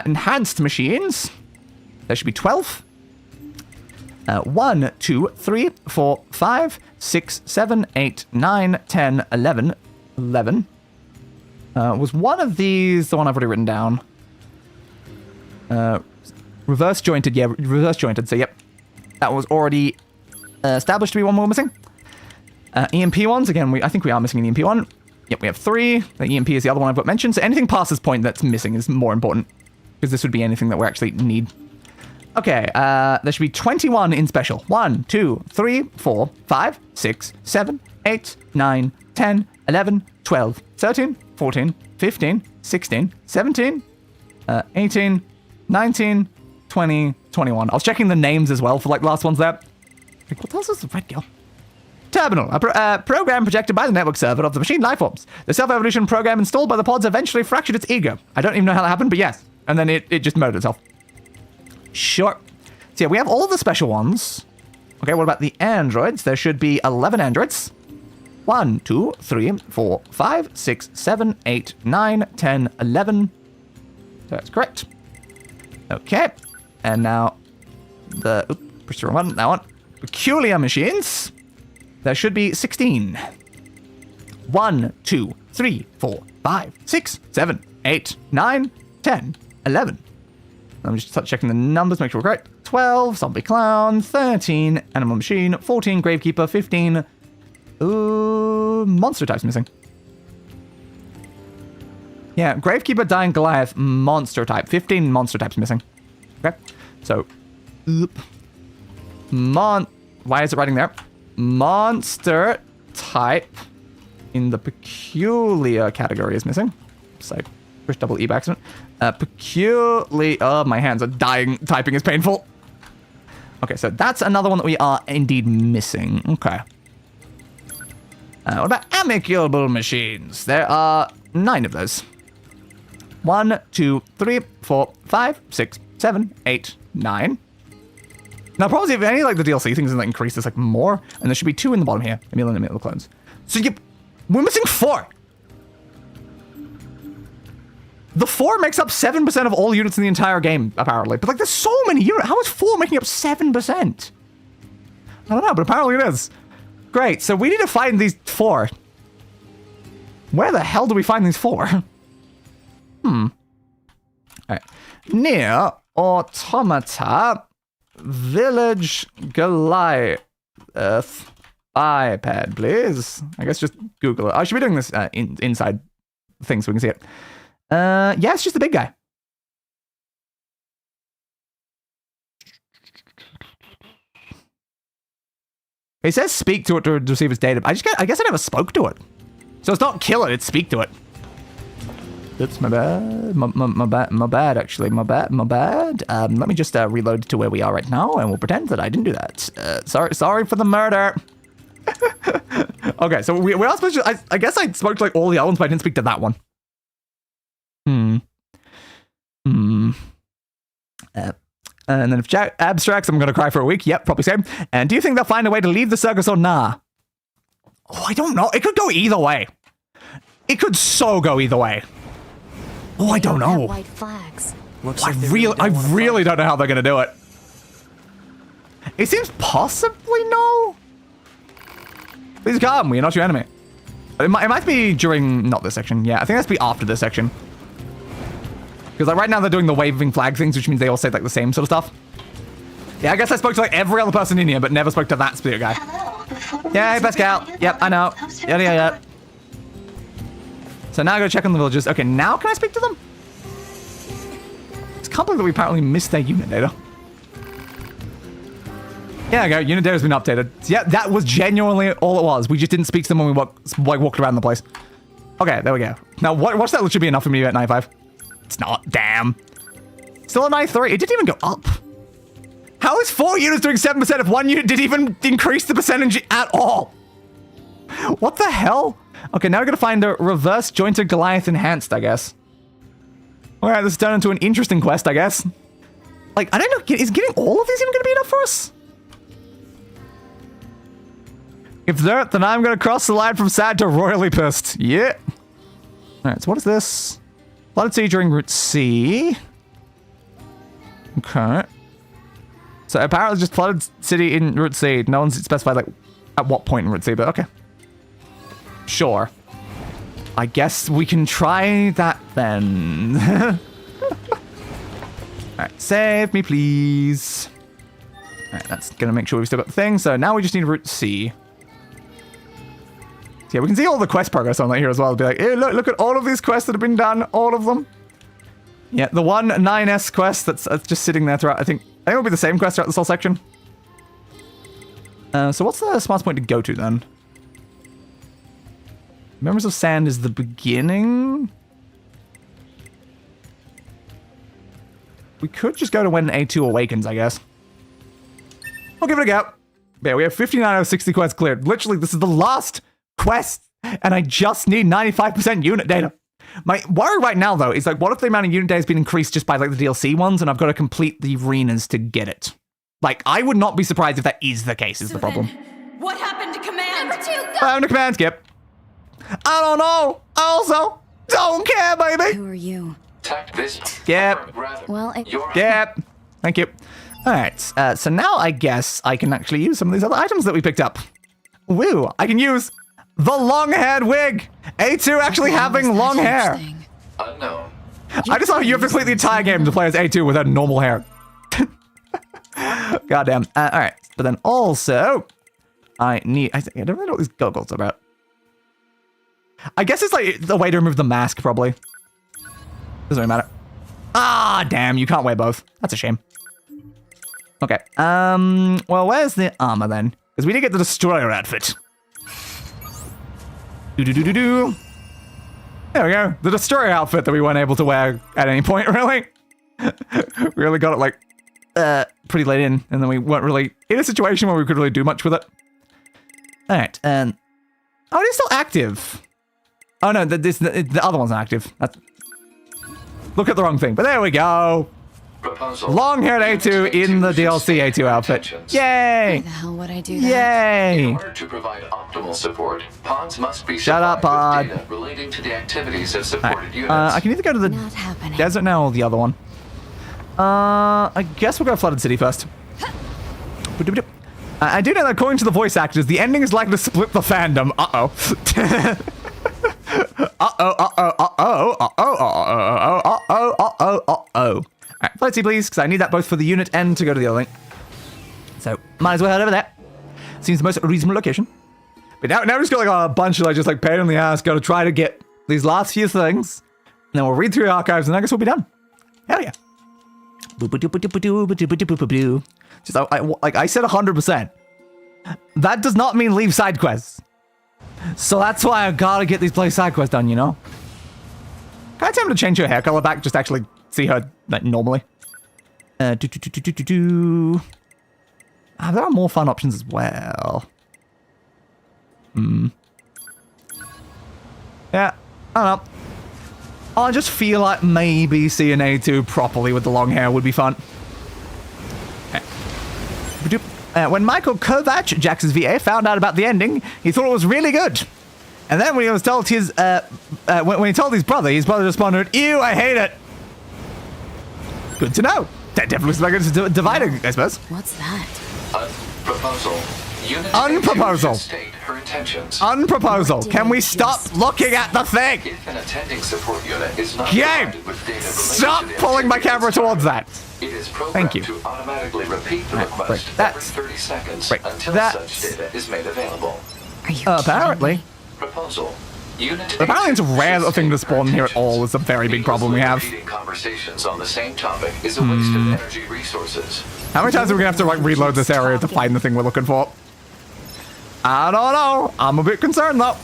Enhanced machines. There should be 12. 1, 2, 3, 4, 5, 6, 7, 8, 9, 10, 11. 11. Was one of these the one I've already written down? Reverse jointed. Yeah, reverse jointed. So, yep. That was already established to be one more missing. EMP ones. Again, I think we are missing an EMP one. Yep, we have 3. The EMP is the other one I've got mentioned. So anything past this point that's missing is more important. Because this would be anything that we actually need. Okay, there should be 21 in special. 1, 2, 3, 4, 5, 6, 7, 8, 9, 10, 11, 12, 13, 14, 15, 16, 17, 18, 19, 20, 21. I was checking the names as well for like last ones there. Like, what else is the red girl? Terminal, a program projected by the network server of the machine lifeforms. The self-evolution program installed by the pods eventually fractured its ego. I don't even know how that happened, but yes. And then it just murdered itself. Sure. So yeah, we have all of the special ones. Okay, what about the androids? There should be 11 androids. 1, 2, 3, 4, 5, 6, 7, 8, 9, 10, 11. That's correct. Okay. And now the... Oops, push the wrong one. That one. Peculiar machines. There should be 16. 1, 2, 3, 4, 5, 6, 7, 8, 9, 10, 11. Let me just start checking the numbers, make sure we're correct. 12, zombie clown, 13, animal machine, 14, gravekeeper, 15, monster types missing. Yeah, gravekeeper, dying Goliath, monster type, 15 monster types missing. Okay, so, why is it writing there? Monster type in the peculiar category is missing. So, push double E by accident. Peculiar. Oh, my hands are dying. Typing is painful. Okay, so that's another one that we are indeed missing. Okay. What about amicable machines? There are 9 of those. 1, 2, 3, 4, 5, 6, 7, 8, 9. Now, probably if any like the DLC things like increase this like more, and there should be 2 in the bottom here. Emil and Emil clones. So we're missing 4. The 4 makes up 7% of all units in the entire game, apparently. But like, there's so many units. How is 4 making up 7%? I don't know, but apparently it is. Great. So we need to find these 4. Where the hell do we find these 4? All right. NieR Automata Village Goliath iPad, please. I guess just Google it. I should be doing this inside thing so we can see it. Yeah, it's just the big guy. It says speak to it to receive its data. I guess I never spoke to it. So it's not kill it, it's speak to it. That's my bad. My bad, actually. My bad. Let me just reload to where we are right now, and we'll pretend that I didn't do that. Sorry for the murder. Okay, so we are supposed to... I guess I spoke to like all the other ones, but I didn't speak to that one. And then if Jack abstracts, I'm going to cry for a week. Yep, probably same. And do you think they'll find a way to leave the circus or nah? Oh, I don't know. It could go either way. It could so go either way. Oh, I don't know. White flags. I really don't know how they're going to do it. It seems possibly no. Please come. We are not your enemy. It might be during... Not this section. Yeah, I think that's be after this section. Because like right now they're doing the waving flag things, which means they all say like the same sort of stuff. Yeah, I guess I spoke to like every other person in here, but never spoke to that spirit guy. Yeah, hey Pascal. Yep, I know. Yeah. So now I gotta check on the villagers. Okay, now can I speak to them? It's can't believe that we apparently missed their unit data. Yeah, there you go. Unit data has been updated. Yeah, that was genuinely all it was. We just didn't speak to them when we walked around the place. Okay, there we go. Now, watch that should be enough for me at 95. It's not. Damn. Still at 93. It didn't even go up. How is 4 units doing 7% if 1 unit didn't even increase the percentage at all? What the hell? Okay, now we're gonna find a reverse jointed Goliath enhanced, I guess. Alright, this is turned into an interesting quest, I guess. Like, I don't know, is getting all of these even gonna be enough for us? If they're, then I'm gonna cross the line from sad to royally pissed. Yeah. Alright, so what is this? Flooded Sea during Route C. Okay. So apparently just flooded city in Route C. No one's specified like at what point in Route C, but okay. Sure. I guess we can try that then. Alright, save me please. Alright, that's gonna make sure we've still got the thing. So now we just need Route C. Yeah, we can see all the quest progress on that here as well. It'll be like, hey, look at all of these quests that have been done, all of them. Yeah, the one 9S quest that's just sitting there throughout. I think it'll be the same quest throughout this whole section. So what's the smartest point to go to then? Members of Sand is the beginning. We could just go to when A2 awakens, I guess. I'll give it a go. Yeah, we have 59 out of 60 quests cleared. Literally, this is the last quest, and I just need 95% unit data. My worry right now, though, is like, what if the amount of unit data has been increased just by like the DLC ones, and I've got to complete the arenas to get it? Like, I would not be surprised if that is the case, is the problem. What happened to command? Number 2, go! What happened to command, Skip? I don't know. I also don't care, baby. Who are you? Yep. Well, Yep. Thank you. All right. So now I guess I can actually use some of these other items that we picked up. Woo! I can use the long-haired wig. A2 actually having long hair. Unknown. I just thought you have to complete the entire game to play as A2 without normal hair. Goddamn. All right. But then also, I don't really know what these goggles are about. I guess it's like the way to remove the mask, probably. Doesn't really matter. Ah, damn, you can't wear both. That's a shame. Okay. Well, where's the armor then? Because we did get the Destroyer outfit. Do-do-do-do-do. There we go. The Destroyer outfit that we weren't able to wear at any point, really. We really got it, like, pretty late in, and then we weren't really in a situation where we could really do much with it. All right, and... Oh, it is still active. Oh, no, the other one's not active. Look at the wrong thing. But there we go. Proposal. Long-haired A2 in the DLC A2 outfit. Yay! Why the hell would I do that? Yay! In order to provide optimal support, pods must be Shut up, supplied pod. with data relating to the activities of supported units. I can either go to the Not happening. desert now or the other one. I guess we'll go Flooded City first. I do know that according to the voice actors, the ending is likely to split the fandom. Uh-oh. Alright, Flooded City, please, because I need that both for the unit and to go to the other thing. So, might as well head over there. Seems the most reasonable location. But now we're just got like a bunch of like just like pain in the ass, gotta try to get these last few things. And then we'll read through the archives and I guess we'll be done. Hell yeah. Just like I said 100%. That does not mean leave side quests. So that's why I gotta get these play side quests done, you know? Can I tell him to change her hair color back? Just actually see her like normally. There are more fun options as well. Yeah, I don't know. I just feel like maybe seeing A2 properly with the long hair would be fun. When Michael Kovac, Jax's VA, found out about the ending, he thought it was really good. And then when he was told his, when he told his brother responded, "Ew, I hate it." Good to know. That definitely looks like it's dividing, I suppose. What's that? Proposal. Unit Unproposal. State her intentions. Unproposal. Can we stop looking at the thing? If an attending support unit is not Game! provided with data related Stop to the pulling my camera activities towards that. It is programmed Thank you. to automatically repeat the Right, request break every 30 seconds Break until that. such data is made available. Are you Apparently. Proposal. Unit Apparently it's rare should that thing to state her spawn here at all. intentions. It's a very big problem we have. Repeating conversations on the same topic is a waste of energy resources. How many times are we gonna have to like reload this area to find the thing we're looking for? I don't know. I'm a bit concerned though.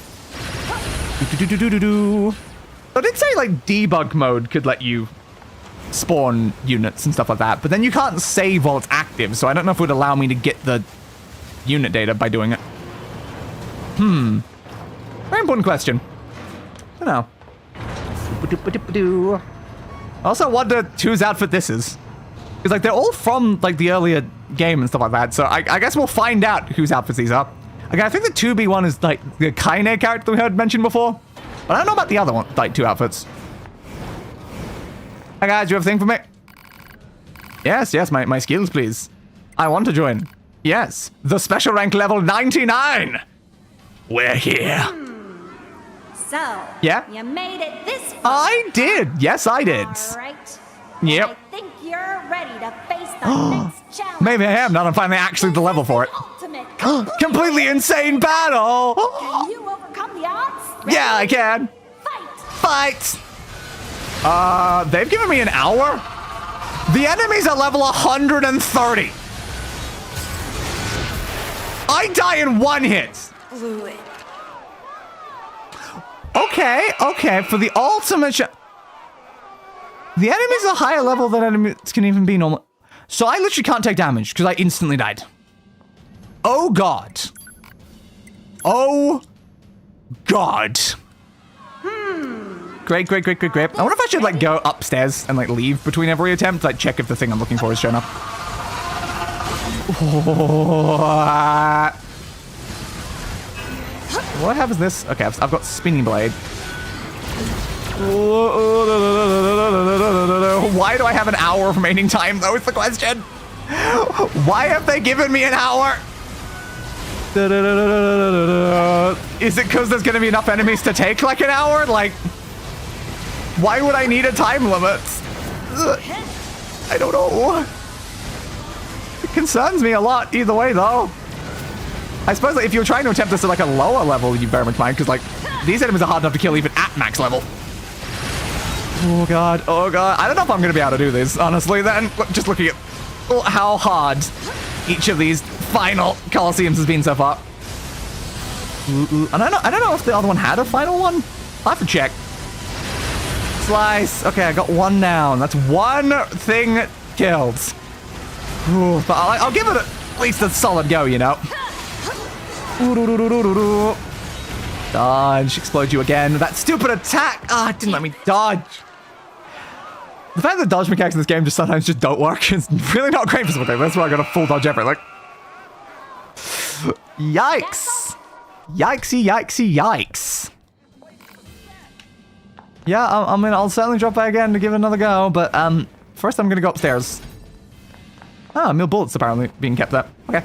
I did say like debug mode could let you spawn units and stuff like that, but then you can't save while it's active, so I don't know if it would allow me to get the unit data by doing it. Very important question. I don't know. I also wonder whose outfit this is. Because like they're all from like the earlier game and stuff like that, so I guess we'll find out whose outfits these are. Okay, I think the 2B one is like the KarmaiaStone character that we heard mentioned before, but I don't know about the other one, like 2 outfits. Hi guys, you have a thing for me? Yes, my skills please. I want to join. Yes, the special rank level 99. We're here. So, Yeah? you made it this far. I did. Yes, I did. All right. Yep. I think you're ready to face the next challenge. Maybe I am, now that I'm finally actually the level for it. Ultimate. Completely insane battle. Can you overcome the odds? Ready? Yeah, I can. Fight. Fight. They've given me an hour. The enemy's at level 130. I die in 1 hit. Blew it. Okay, for the ultimate the enemy's a higher level than enemies can even be normal. So I literally can't take damage because I instantly died. Oh god. Oh god. Great. I wonder if I should like go upstairs and like leave between every attempt, like check if the thing I'm looking for has shown up. What happens this? Okay, I've got spinning blade. Why do I have an hour of remaining time though is the question. Why have they given me an hour? Is it because there's going to be enough enemies to take like an hour? Like, why would I need a time limit? I don't know. It concerns me a lot either way though. I suppose like, if you're trying to attempt this at like a lower level, you very much mind, because like these enemies are hard enough to kill even at max level. Oh god. I don't know if I'm gonna be able to do this, honestly. Then just looking at how hard each of these final Colosseums has been so far. And I don't know if the other one had a final one. I'll have to check. Slice. Okay, I got 1 down. That's 1 thing killed. Ooh, but I'll give it at least a solid go, you know. Dodge, explode you again. That stupid attack! Ah, it didn't let me dodge. The fact that dodge mechanics in this game just sometimes just don't work is really not great for something. That's why I got a full dodge effort. Like, yikes. Yikesy, yikesy, yikes. Yeah, I mean, I'll certainly drop by again to give it another go, but first I'm gonna go upstairs. Ah, mill bullets apparently being kept there. Okay.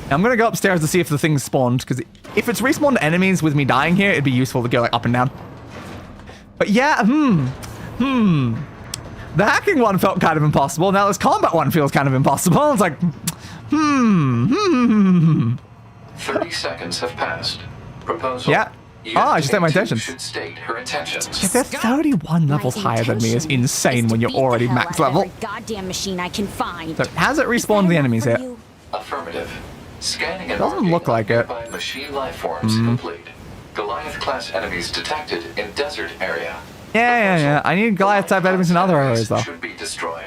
Now I'm gonna go upstairs to see if the thing's spawned, because if it's respawned enemies with me dying here, it'd be useful to go like up and down. But yeah, the hacking one felt kind of impossible. Now this combat one feels kind of impossible. It's like, 30 seconds have passed. Proposal. Yeah. I just set my intentions. Should state her intentions. If they're 31 levels higher than me is insane when you're already max level. Goddamn machine I can find. So has it respawned the enemies here? Affirmative. Scanning and Doesn't look like it. by machine life forms complete. Goliath class enemies detected in desert area. Yeah. I need Goliath type enemies in other areas though. Should be destroyed.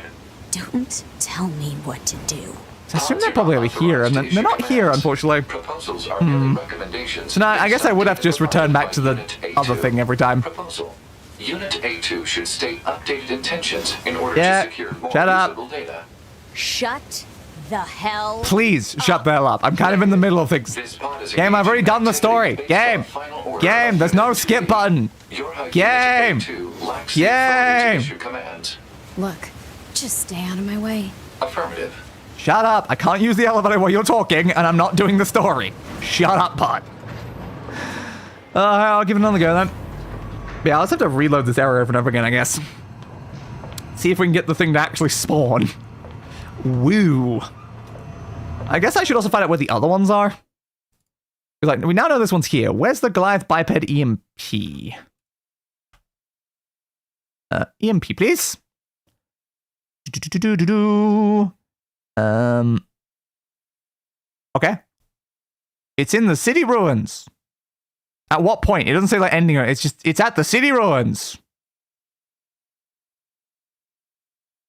Don't tell me what to do. I assume they're probably over here, and they're not here, unfortunately. Proposals are merely recommendations. So now I guess I would have to just returned back to the other thing every time. Proposal. Unit A2 should state updated intentions in order Yeah, to secure more shut up. usable data. Shut the hell. Please shut the hell up. I'm kind of in the middle of things. This pod is Game, I've already engaging done the story. activity based on Game. final order Game, of there's no Unit skip 2. button. Your Unit Game. A2 lacks the Game. authority to issue commands. Look, just stay out of my way. Affirmative. Shut up. I can't use the elevator while you're talking, and I'm not doing the story. Shut up, pod. I'll give it another go then. Yeah, I'll just have to reload this area over and over again, I guess. See if we can get the thing to actually spawn. Woo. I guess I should also find out where the other ones are. Like, we now know this one's here. Where's the Goliath biped EMP? EMP, please. Okay. It's in the city ruins. At what point? It doesn't say like ending or it's at the city ruins.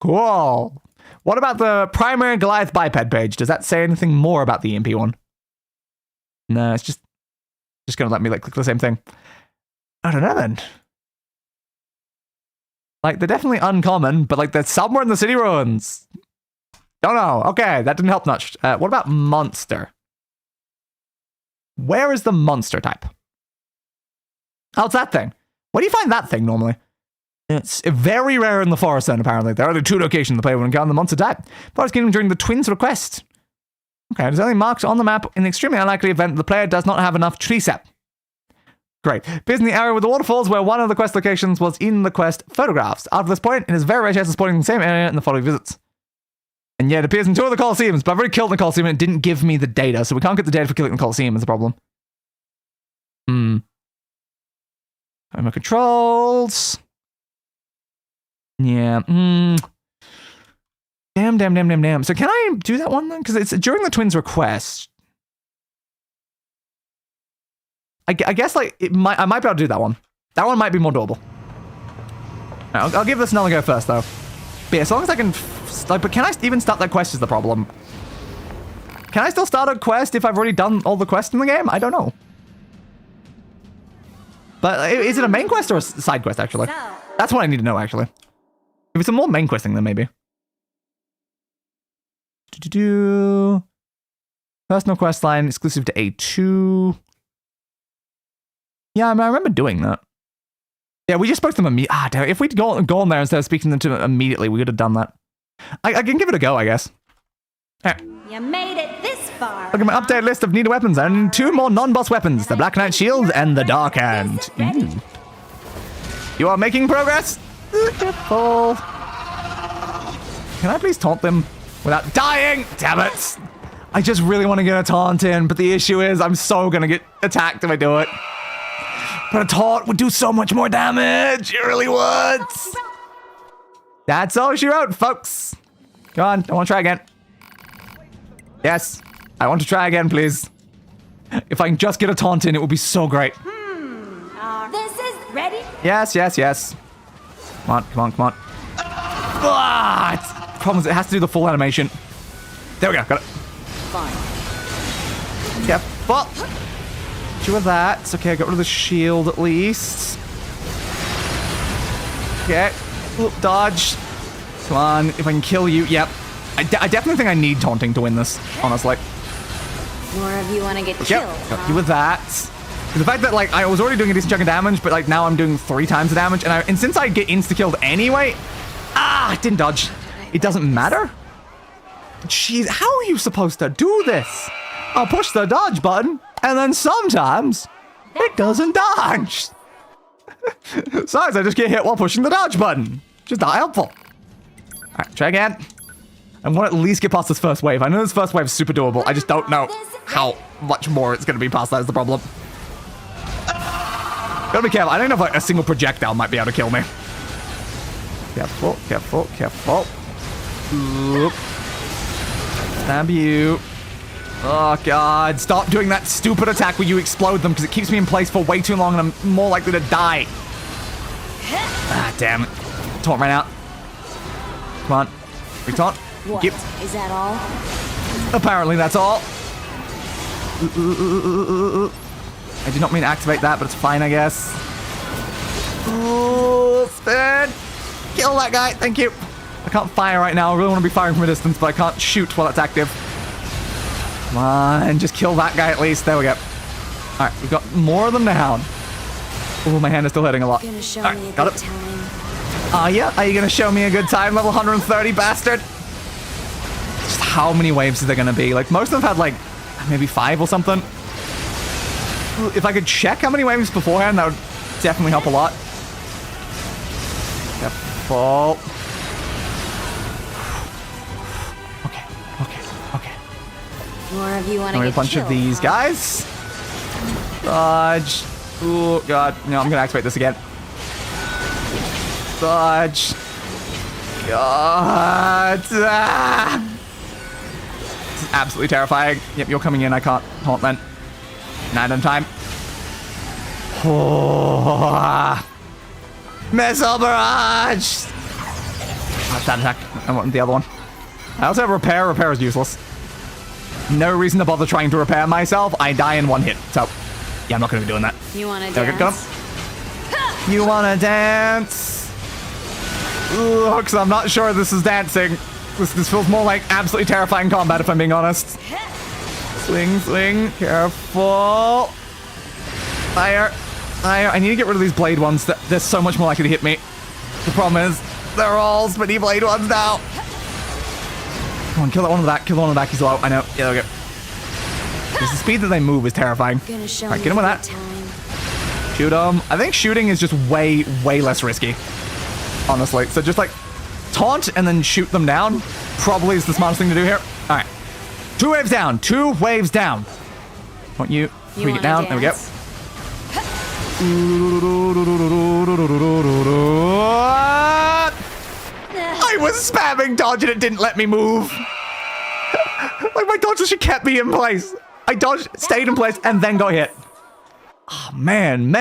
Cool. What about the primary Goliath biped page? Does that say anything more about the EMP one? No, it's just gonna let me like click the same thing. I don't know then. Like they're definitely uncommon, but like they're somewhere in the city ruins. Don't know. Okay, that didn't help much. What about monster? Where is the monster type? Oh, it's that thing. Where do you find that thing normally? It's very rare in the Forest Zone, apparently. There are only 2 locations the player will encounter the monster type. Forest Kingdom during the Twins request. Okay, there's only marks on the map in the extremely unlikely event that the player does not have enough tree sap. Great. Appears in the area with the waterfalls where one of the quest locations was in the quest photographs. After this point, it is very rare chance of spawning in the same area in the following visits. And yet it appears in 2 of the Colosseums, but I've already killed the Colosseum and it didn't give me the data, so we can't get the data for killing the Colosseum is the problem. Timer controls. Yeah. Damn. So can I do that one then? Because it's during the Twins request. I guess like I might be able to do that one. That one might be more doable. I'll give this another go first though. But yeah, as long as I can, like, but can I even start that quest is the problem. Can I still start a quest if I've already done all the quests in the game? I don't know. But is it a main quest or a side quest actually? That's what I need to know actually. If it's a more main quest thing then maybe. Personal quest line exclusive to A2. Yeah, I mean, I remember doing that. Yeah, we just spoke to them immediately. Damn it. If we'd go on there instead of speaking to them immediately, we could have done that. I can give it a go, I guess. Right. You made it this far. Look at my updated list of needed weapons. I need 2 more non-boss weapons. The Black Knight Shield and the Dark Hand. You are making progress. Beautiful. Can I please taunt them without dying? Damn it. I just really want to get a taunt in, but the issue is I'm so going to get attacked if I do it. But a taunt would do so much more damage. It really would. That's all she wrote, folks. Go on. I want to try again. Yes. I want to try again, please. If I can just get a taunt in, it would be so great. This is ready. Yes. Come on. Problem is, it has to do the full animation. There we go. Got it. Fine. Yep. Well. With that. It's okay, I got rid of the shield at least. Okay. Oop, dodge. Come on, if I can kill you. Yep. I definitely think I need taunting to win this, honestly. More of you want to get Yep, killed, got you with that. The fact that, like, I was already doing a decent chunk of damage, but, like, now I'm doing 3 times the damage, and since I get insta-killed anyway... it didn't dodge. It doesn't matter? Jeez, how are you supposed to do this? I'll push the dodge button, and then sometimes it doesn't dodge. Sometimes I just get hit while pushing the dodge button. Just not helpful. Alright, try again. I want to at least get past this first wave. I know this first wave is super doable. I just don't know how much more it's going to be past that is the problem. Gotta be careful. I don't know if like a single projectile might be able to kill me. Careful, careful, careful. Oop. Stab you. Oh, God. Stop doing that stupid attack where you explode them because it keeps me in place for way too long and I'm more likely to die. Damn it. Taunt right out. Come on. Retaunt. What? Is that all? Apparently that's all. I did not mean to activate that, but it's fine, I guess. Ooh, spin. Kill that guy. Thank you. I can't fire right now. I really want to be firing from a distance, but I can't shoot while it's active. Come on, just kill that guy at least. There we go. All right, we've got more of them down. Oh, my hand is still hurting a lot. Gonna show All me a right, got good it. time. Are you? Are you going to show me a good time, level 130, bastard? Just how many waves is there going to be? Like, most of them had, like, maybe 5 or something. If I could check how many waves beforehand, that would definitely help a lot. Careful. Okay. More of you want to get A bunch killed, of these guys. Dodge. Oh, God. No, I'm going to activate this again. Dodge. God. Ah. This is absolutely terrifying. Yep, you're coming in. I can't taunt then. Not in time. Oh. Missile barrage. That attack. I want the other one. I also have repair. Repair is useless. No reason to bother trying to repair myself. I die in 1 hit. So, yeah, I'm not going to be doing that. You want to There dance? we go. You want to dance? Ooh, because I'm not sure this is dancing. This feels more like absolutely terrifying combat, if I'm being honest. Swing, swing. Careful. Fire. Fire. I need to get rid of these blade ones. They're so much more likely to hit me. The problem is, they're all spinny blade ones now. Come on, kill that one in the back. Kill the one in the back. He's low. I know. Yeah, there we go. Because the speed that they move is terrifying. All right, get him with that. Shoot him. I think shooting is just way, way less risky. Honestly. So just like taunt and then shoot them down probably is the smartest thing to do here. All right. 2 waves down. 2 waves down. Want you. Bring it down. There we go. I was spamming dodge and it didn't let me move. Like my dodge just kept me in place. I dodged, stayed in place, and then got hit. Oh, man.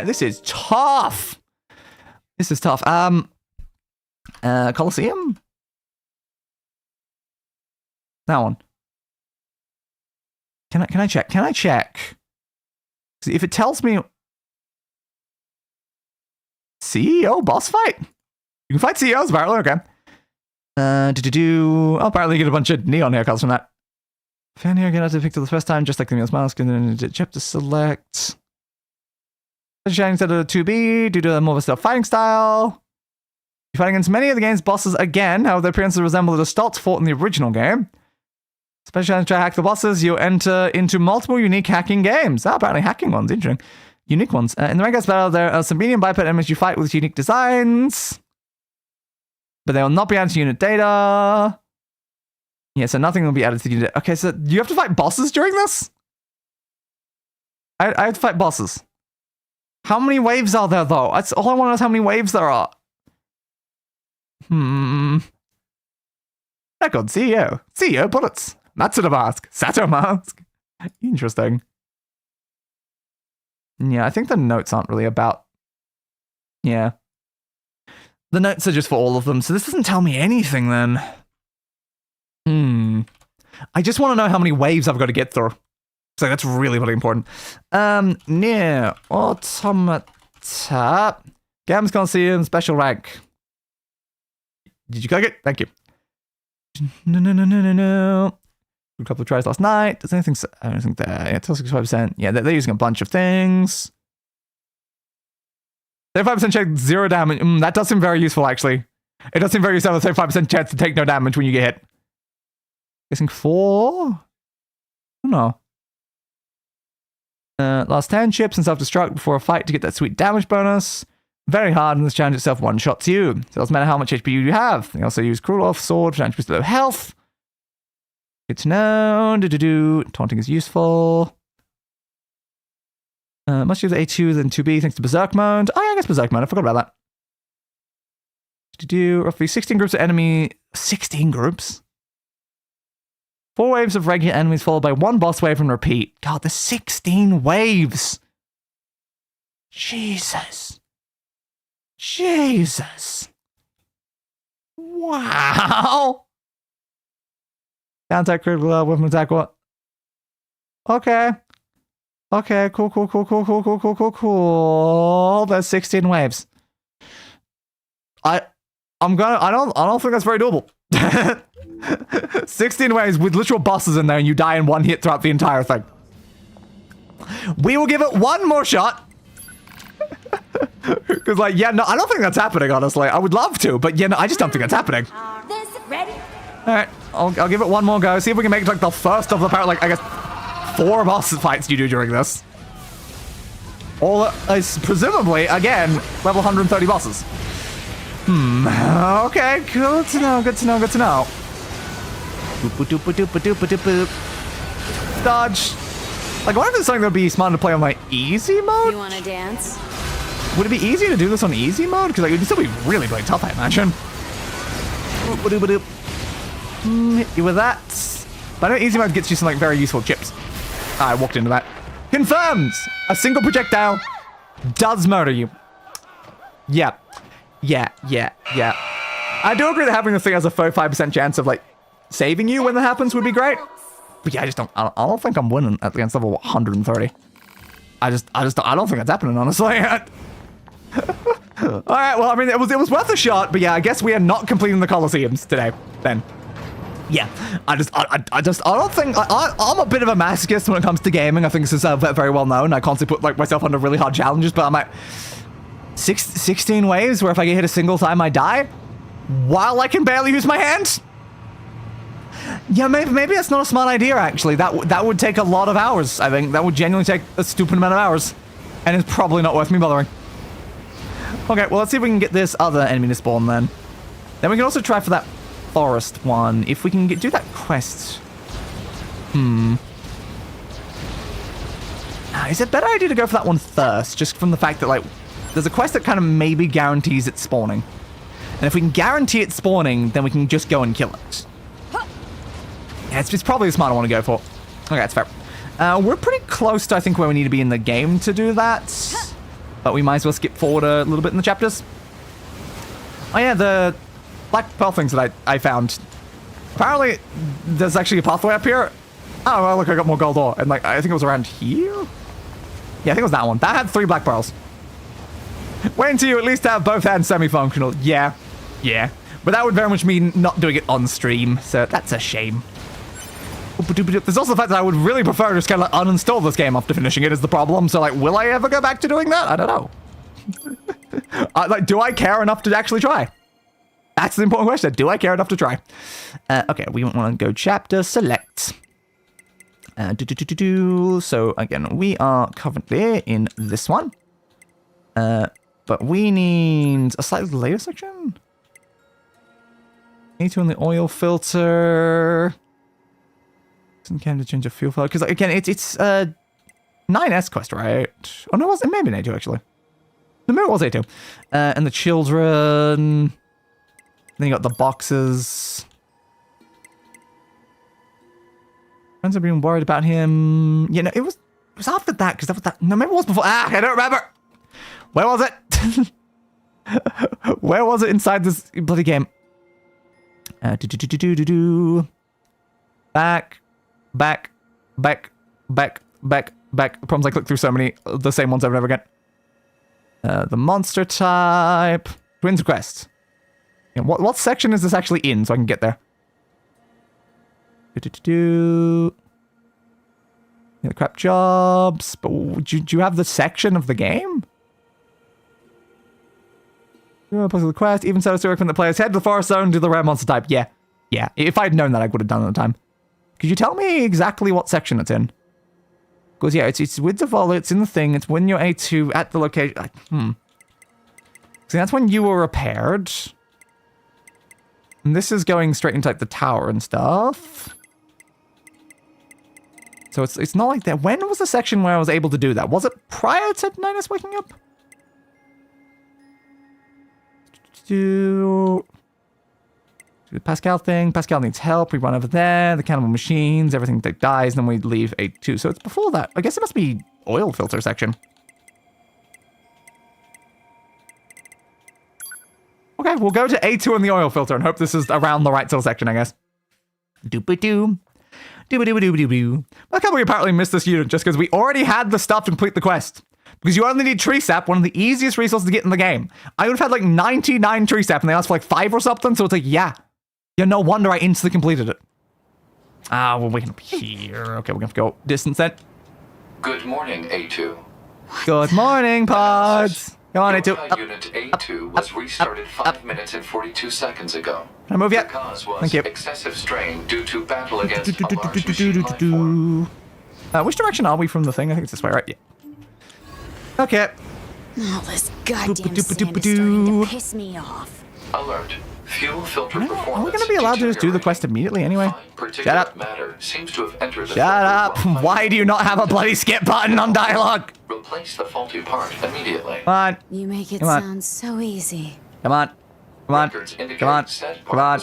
This is tough. This is tough. Colosseum? That one. Can I check? Can I check? If it tells me CEO boss fight? You can fight CEOs, apparently. Okay. Oh, apparently you get a bunch of neon haircuts from that. Fan here, get out to pick to the first time, just like the Neil's mask, and then chapter select. Shining instead of 2B due to more of a stealth fighting style. You fight against many of the game's bosses again, however their appearances resemble the assaults fought in the original game. Especially to hack the bosses, you enter into multiple unique hacking games. Apparently hacking ones, interesting. Unique ones. In the Rank battle, there are some medium biped enemies you fight with unique designs. But they will not be added to unit data. Yeah, so nothing will be added to unit data. Okay, so you have to fight bosses during this? I have to fight bosses. How many waves are there, though? That's all I want to know is how many waves there are. Record CEO. CEO bullets. Matsuda mask. Sato mask. Interesting. Yeah, I think the notes aren't really about... Yeah. The notes are just for all of them, so this doesn't tell me anything then. I just want to know how many waves I've got to get through. So that's really, really important. NieR Automata. Games Colosseum, special rank. Did you cook it? Thank you. No. A couple of tries last night. Does anything... I don't think that... Yeah, 65%. Yeah, they're using a bunch of things. 35% chance, 0 damage. That does seem very useful, actually. It does seem very useful. 35% chance to take no damage when you get hit. Guessing 4? I don't know. Last 10 chips and self-destruct before a fight to get that sweet damage bonus. Very hard, and this challenge itself one-shots you. So it doesn't matter how much HP you have. They also use Cruel Off Sword for 90% below health. Good to know. Taunting is useful. Must use A2 then 2B thanks to Berserk mode. Oh yeah, I guess Berserk mode. I forgot about that. Roughly 16 groups of enemy. 16 groups? 4 waves of regular enemies followed by 1 boss wave and repeat. God, there's 16 waves. Jesus. Wow. Down attack, critical, weapon attack, what? Okay. Okay, cool. There's 16 waves. I don't think that's very doable. 16 waves with literal bosses in there and you die in 1 hit throughout the entire thing. We will give it 1 more shot. Because, like, yeah, no, I don't think that's happening, honestly. I would love to, but, yeah, no, I just don't think that's happening. Ready? Alright, I'll give it 1 more go. See if we can make it, like, the first of the power, like, I guess, 4 boss fights you do during this. All is presumably, again, level 130 bosses. Okay, good to know. Dodge. Like, what if it's something that would be smart to play on, like, easy mode? You wanna dance? Would it be easier to do this on easy mode? Because, like, it would still be really, really tough, I imagine. Hit you with that. But I know easy mode gets you some, like, very useful chips. I walked into that. Confirmed! A single projectile does murder you. Yeah. I do agree that having this thing has a 35% chance of, like, saving you when that happens would be great. But yeah, I don't think I'm winning against level 130. I don't think that's happening, honestly. Alright, well, I mean, it was worth a shot, but yeah, I guess we are not completing the Colosseums today, then. Yeah, I don't think, I'm a bit of a masochist when it comes to gaming. I think this is very well known. I constantly put, like, myself under really hard challenges, but I'm like, 16 waves where if I get hit a single time I die, while I can barely use my hands? Yeah, maybe that's not a smart idea, actually. That would take a lot of hours, I think. That would genuinely take a stupid amount of hours. And it's probably not worth me bothering. Okay, well, let's see if we can get this other enemy to spawn, then. Then we can also try for that forest one. If we can do that quest. Is it a better idea to go for that one first? Just from the fact that, like, there's a quest that kind of maybe guarantees it spawning. And if we can guarantee it spawning, then we can just go and kill it. Yeah, it's probably the smart I want to go for. Okay, that's fair. We're pretty close to, I think, where we need to be in the game to do that. But we might as well skip forward a little bit in the chapters. Oh yeah, the black pearl things that I found. Apparently, there's actually a pathway up here. Oh, well, look, I got more gold ore. And, like, I think it was around here? Yeah, I think it was that one. That had 3 black pearls. Wait until you at least have both hands semi-functional. Yeah. But that would very much mean not doing it on stream, so that's a shame. There's also the fact that I would really prefer to just kind of, like, uninstall this game after finishing it is the problem. So, like, will I ever go back to doing that? I don't know. Like, do I care enough to actually try? That's the important question. Do I care enough to try? Okay, we want to go chapter select. So, again, we are currently in this one. But we need a slightly later section. Need to in the oil filter. Doesn't care to change the fuel filter. Because, like, again, it's 9S quest, right? Oh, no, it wasn't. Maybe an A2, actually. No, maybe it was A2. And the children. Then you got the boxes. Friends are being worried about him. Yeah, no, it was after that, because that was that. No, maybe it was before. Ah, I don't remember. Where was it? Where was it inside this bloody game? Back. The problem's I click through so many the same ones over and over again. The monster type. Twins quest. Yeah, what section is this actually in so I can get there? Yeah, crap jobs. But do you have the section of the game? Puzzle the quest. Even so, to recommend the players head to the forest zone, do the rare monster type. Yeah. Yeah. If I'd known that, I would have done it at the time. Could you tell me exactly what section it's in? Because, yeah, it's with the volley, it's in the thing, it's when you're A2 at the location. See, that's when you were repaired. And this is going straight into, like, the tower and stuff. So it's not like that. When was the section where I was able to do that? Was it prior to 9S waking up? Do the Pascal thing. Pascal needs help. We run over there. The cannibal machines. Everything that dies. Then we leave A2. So it's before that. I guess it must be oil filter section. Okay, we'll go to A2 in the oil filter and hope this is around the right sort of section, I guess. Doop-a-doo. Doop-a-doo-ba-doo-ba-doo. I can't believe we apparently missed this unit just because we already had the stuff to complete the quest. Because you only need tree sap, one of the easiest resources to get in the game. I would have had like 99 tree sap and they asked for like 5 or something, so it's like, yeah, no wonder I instantly completed it. Ah, we're waking up here. Okay, we're gonna have to go distance then. Good morning, A2. Good morning, pods. Go on, A2. Up, Unit A2 was restarted 5 minutes and 42 seconds ago. Can I move yet? The cause was Thank you. excessive strain due to battle against a large machine life form. Which direction are we from the thing? I think it's this way, right? Yeah. Okay. All this goddamn sand is starting to piss me off. Alert. Fuel filter performance. Are we going to be allowed to just do the quest immediately anyway? Shut up. Matter seems to have entered the Shut up. Why do you not have a bloody skip button on dialogue? Replace the faulty part immediately. Come on. You make it Come on. sound so easy. Come on. Come on. Come on. Come on.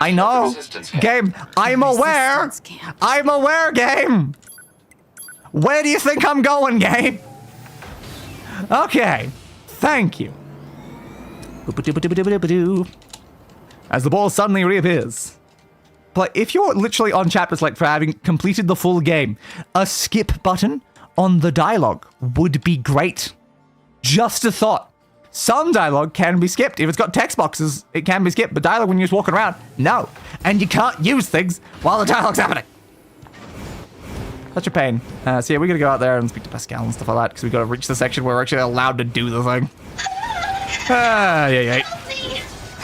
I know. Game. I'm aware. I'm aware, game. Where do you think I'm going, game? Okay. Thank you. As the ball suddenly reappears. But if you're literally on chapters like for having completed the full game, a skip button on the dialogue would be great. Just a thought. Some dialogue can be skipped. If it's got text boxes, it can be skipped. But dialogue when you're just walking around, no. And you can't use things while the dialogue's happening. Such a pain. So yeah, we gotta go out there and speak to Pascal and stuff like that because we gotta reach the section where we're actually allowed to do the thing. Yeah.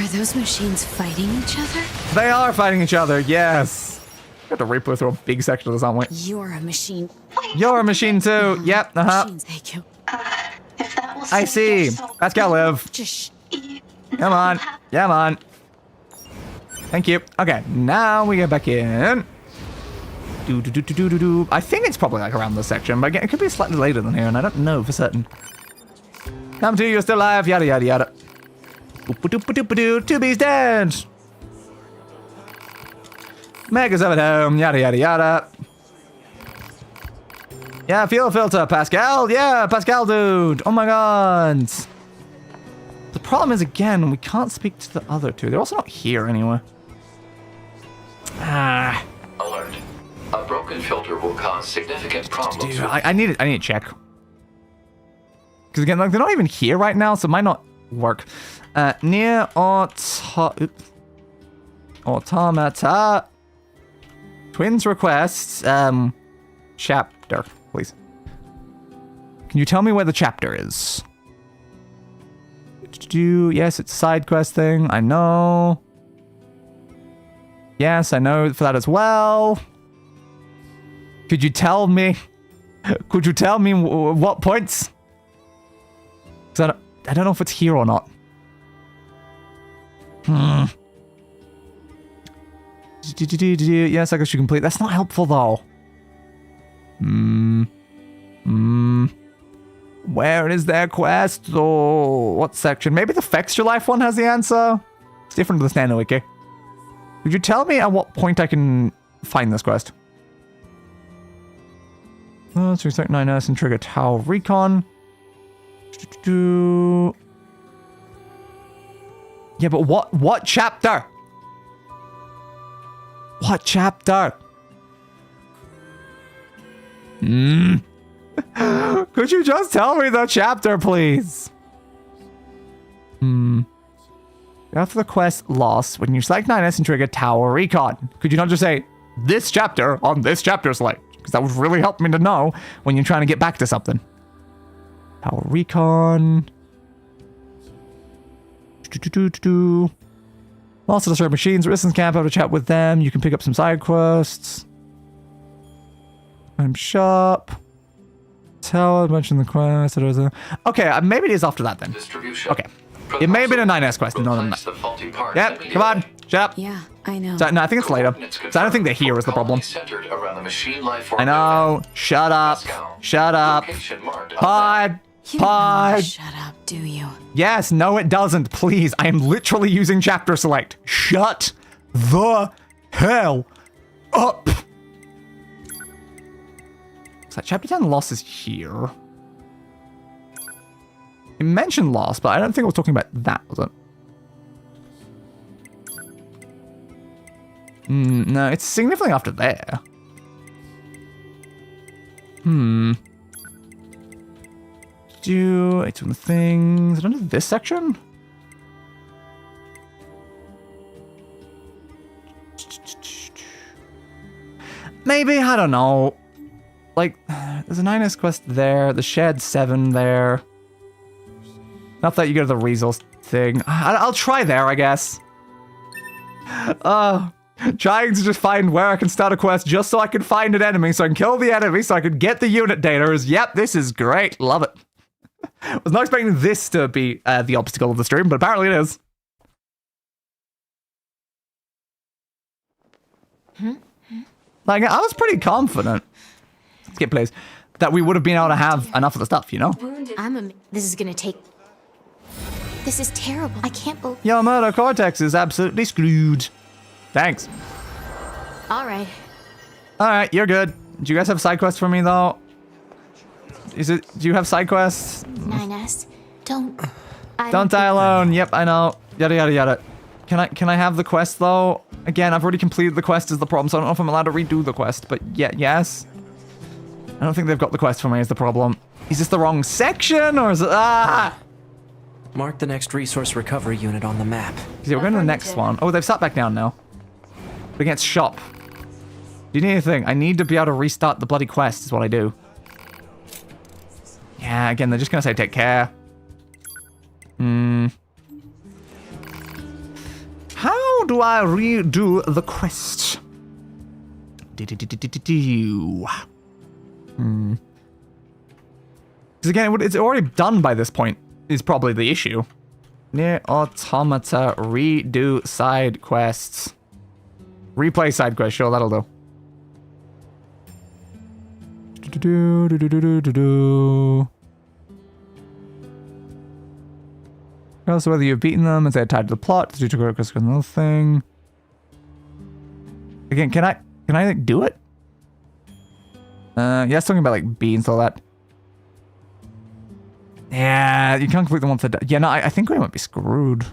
Are those machines fighting each other? They are fighting each other, yes. We have to repo through a big section of this, aren't we? You're a machine. You're a machine too. Yep, Thank you. If that was I see. Pascal live. Just Come on. Come on. Thank you. Okay, now we get back in. I think it's probably like around this section, but again, it could be slightly later than here, and I don't know for certain. Come to, you're still alive, yada yada yada. Two bees dead. Mega's over home, yada yada yada. Yeah, fuel filter, Pascal. Yeah, Pascal dude. Oh my god. The problem is, again, we can't speak to the other two. They're also not here anywhere. Alert. A broken filter will cause significant problems. Dude, I need to check. Because again, like, they're not even here right now, so it might not work. NieR Automata. Twins requests. Chapter, please. Can you tell me where the chapter is? Yes, it's a side quest thing. I know. Yes, I know for that as well. Could you tell me? Could you tell me what points? Because I don't know if it's here or not. Yes, I guess you complete. That's not helpful though. Where is their quest though? What section? Maybe the Fexture Life one has the answer? It's different to the standard wiki. Could you tell me at what point I can find this quest? Let's reset 9S and trigger Tower Recon. Yeah, but what chapter? What chapter? Could you just tell me the chapter, please? After the quest lost, when you select 9S and trigger Tower Recon, could you not just say, this chapter on this chapter select? Because that would really help me to know when you're trying to get back to something. Tower Recon. Also, destroy machines, resistance camp, have a chat with them. You can pick up some side quests. I'm shop. Tower, mention the quest. Okay, maybe it is after that then. Okay. It may have been a 9S quest, no, no, no. Yep, come on, shut up. Yeah, I know. So, no, I think it's later. So I don't think they're here is the problem. I know. Shut up. Shut up. Pod. Pod. Shut up, do you? Yes, no it doesn't. Please, I am literally using chapter select. Shut the hell up. So chapter 10 loss is here. It mentioned loss, but I don't think it was talking about that, was it? No, it's significantly after there. It's on the things. Is it under this section? Maybe, I don't know. Like, there's a 9S quest there, the Shed 7 there. Not that you go to the resource thing. I'll try there, I guess. Trying to just find where I can start a quest just so I can find an enemy, so I can kill the enemy, so I can get the unit data. Yep, this is great. Love it. I was not expecting this to be the obstacle of the stream, but apparently it is. Like, I was pretty confident. Skip plays. That we would have been able to have enough of the stuff, you know? This is gonna take... This is terrible. I can't believe... Your murder cortex is absolutely screwed. Thanks. Alright. Alright, you're good. Do you guys have side quests for me, though? Do you have side quests? 9S, don't die alone. Yep, I know. Yada, yada, yada. Can I have the quest, though? Again, I've already completed the quest is the problem, so I don't know if I'm allowed to redo the quest, but yeah, yes. I don't think they've got the quest for me is the problem. Is this the wrong section, or is it... Mark the next resource recovery unit on the map. See, we're going to the next one. Oh, they've sat back down now. Against shop. Do you need anything? I need to be able to restart the bloody quest is what I do. Yeah, again, they're just going to say take care. How do I redo the quest? Because again, it's already done by this point, is probably the issue. NieR Automata, redo side quests. Replay side quests, sure, that'll do. Also, whether you've beaten them, is they tied to the plot? Did you go across another thing? Again, can I like, do it? Yeah, it's talking about like beans, all that. Yeah, you can't complete the ones that. Yeah, no, I think we might be screwed.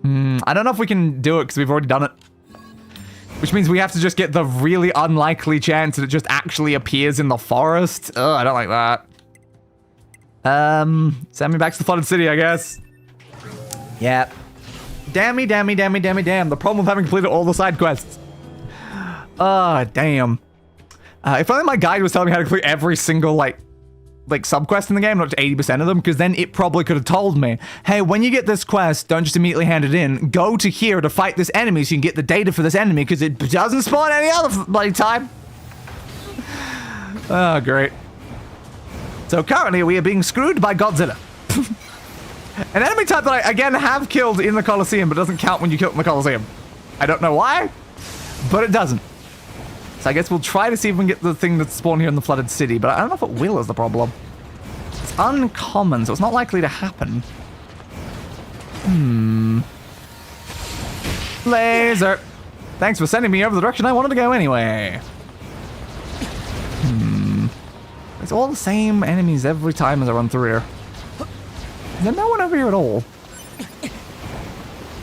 I don't know if we can do it because we've already done it. Which means we have to just get the really unlikely chance that it just actually appears in the forest. Oh, I don't like that. Send me back to the flooded city, I guess. Yep. Damn. The problem with having completed all the side quests. Oh, damn. If only my guide was telling me how to complete every single, like sub-quest in the game, not just 80% of them, because then it probably could have told me, hey, when you get this quest, don't just immediately hand it in. Go to here to fight this enemy so you can get the data for this enemy, because it doesn't spawn any other bloody time. Oh, great. So currently, we are being screwed by Godzilla. An enemy type that I, again, have killed in the Colosseum, but doesn't count when you kill it in the Colosseum. I don't know why, but it doesn't. So I guess we'll try to see if we can get the thing that's spawned here in the flooded city, but I don't know if it will is the problem. It's uncommon, so it's not likely to happen. Laser. Thanks for sending me over the direction I wanted to go anyway. It's all the same enemies every time as I run through here. Is there no one over here at all?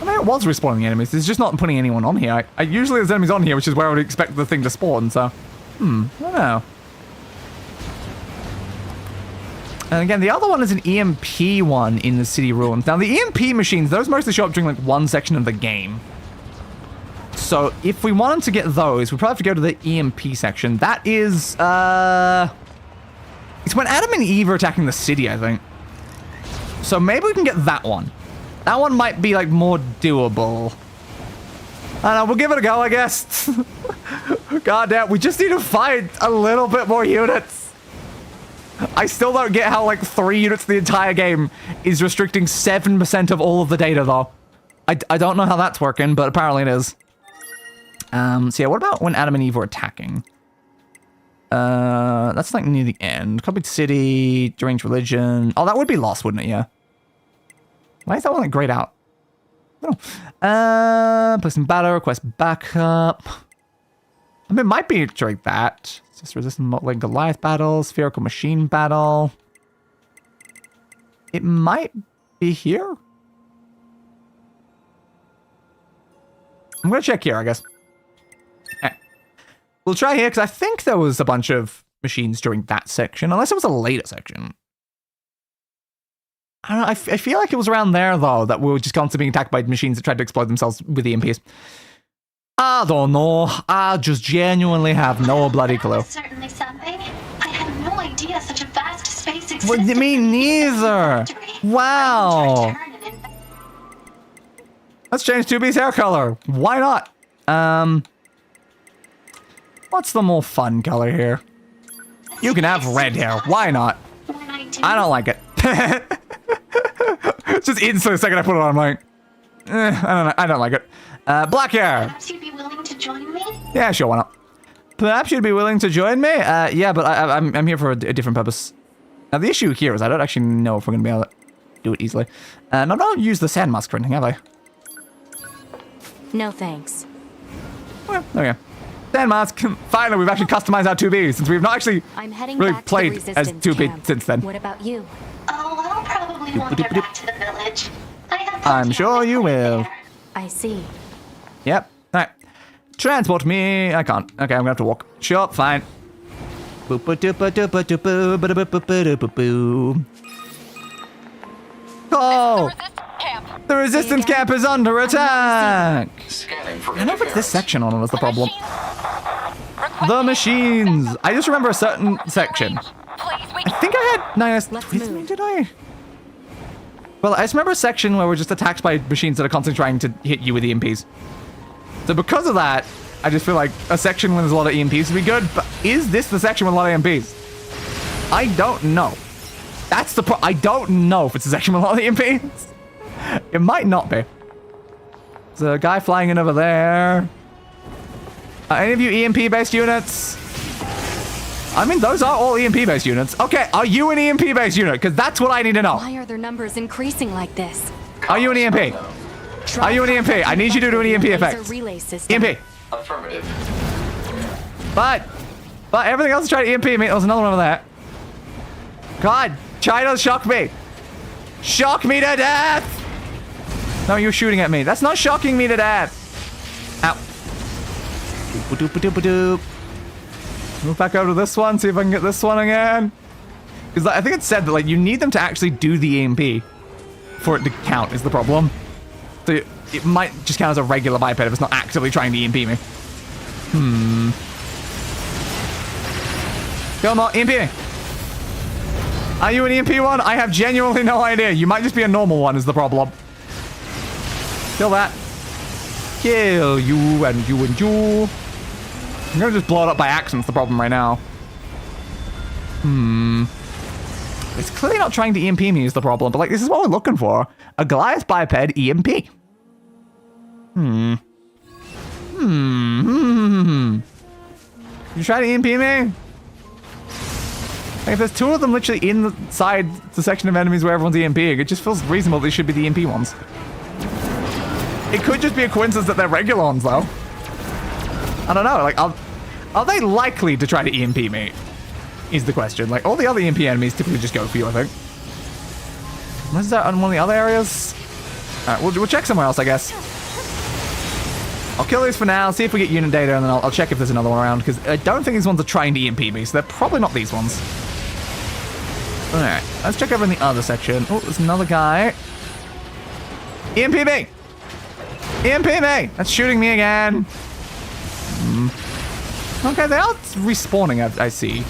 I mean, it was respawning enemies. It's just not putting anyone on here. I usually there's enemies on here, which is where I would expect the thing to spawn, so... I don't know. And again, the other one is an EMP one in the city ruins. Now, the EMP machines, those mostly show up during, like, one section of the game. So, if we wanted to get those, we probably have to go to the EMP section. That is, it's when Adam and Eve are attacking the city, I think. So, maybe we can get that one. That one might be, like, more doable. I don't know, we'll give it a go, I guess. God damn, we just need to find a little bit more units. I still don't get how, like, 3 units the entire game is restricting 7% of all of the data, though. I don't know how that's working, but apparently it is. So yeah, what about when Adam and Eve were attacking? That's, like, near the end. Copied city, deranged religion. Oh, that would be lost, wouldn't it? Yeah. Why is that one, like, grayed out? Oh. Place in battle, request backup. I mean, it might be during that. Just resistant like Goliath battle, spherical machine battle. It might be here. I'm gonna check here, I guess. Okay. We'll try here, because I think there was a bunch of machines during that section, unless it was a later section. I don't know, I feel like it was around there, though, that we were just constantly being attacked by machines that tried to exploit themselves with EMPs. I don't know. I just genuinely have no bloody clue. Certainly something. I had no idea such a vast space existed. What, me neither. Wow. Let's change 2B's hair color. Why not? What's the more fun color here? You can have red hair. Why not? I don't like it. It's just instant the second I put it on, I'm like, I don't know. I don't like it. Black hair. Perhaps you'd be willing to join me? Yeah, sure, why not? Perhaps you'd be willing to join me? Yeah, but I'm here for a different purpose. Now, the issue here is I don't actually know if we're going to be able to do it easily. And I don't use the sand mask for anything, have I? No thanks. Well, there we go. Sand mask. Finally, we've actually customized our 2B since we've not actually really played as 2B since then. What about you? Oh, I'll probably wander back to the village. I'm sure you will. I see. Yep. All right. Transport me. I can't. Okay, I'm gonna have to walk. Sure, fine. Oh! The resistance camp is under attack! I don't know if it's this section on was the problem. The machines! I just remember a certain section. I think I had 9S with me, did I? Well, I just remember a section where we're just attacked by machines that are constantly trying to hit you with EMPs. So because of that, I just feel like a section when there's a lot of EMPs would be good, but is this the section with a lot of EMPs? I don't know. That's the I don't know if it's a section with a lot of EMPs. It might not be. There's a guy flying in over there. Any of you EMP-based units? I mean, those are all EMP-based units. Okay, are you an EMP-based unit? Because that's what I need to know. Why are their numbers increasing like this? Are you an EMP? Are you an EMP? I need you to do an EMP effect. EMP. Affirmative. But everything else is trying to EMP me. There's another one over there. God, China, shock me. Shock me to death. No, you're shooting at me. That's not shocking me to death. Ow. Doop-a-doop-a-doop-a-doop. Move back over to this one, see if I can get this one again. Because I think it said that, like, you need them to actually do the EMP for it to count is the problem. So it might just count as a regular biped if it's not actively trying to EMP me. Come on, EMP me. Are you an EMP one? I have genuinely no idea. You might just be a normal one is the problem. Kill that. Kill you and you and you. I'm gonna just blow it up by accident, the problem right now. It's clearly not trying to EMP me is the problem, but like this is what we're looking for. A Goliath biped EMP. You try to EMP me? Like if there's two of them literally inside the section of enemies where everyone's EMPing, it just feels reasonable they should be the EMP ones. It could just be a coincidence that they're regular ones, though. I don't know, like, are they likely to try to EMP me? Is the question. Like, all the other EMP enemies typically just go for you, I think. Was that on one of the other areas? Alright, we'll check somewhere else, I guess. I'll kill these for now, see if we get unit data, and then I'll check if there's another one around, because I don't think these ones are trying to EMP me, so they're probably not these ones. Alright. Let's check over in the other section. Oh, there's another guy. EMP me! EMP me! That's shooting me again. Okay, they are respawning, I see.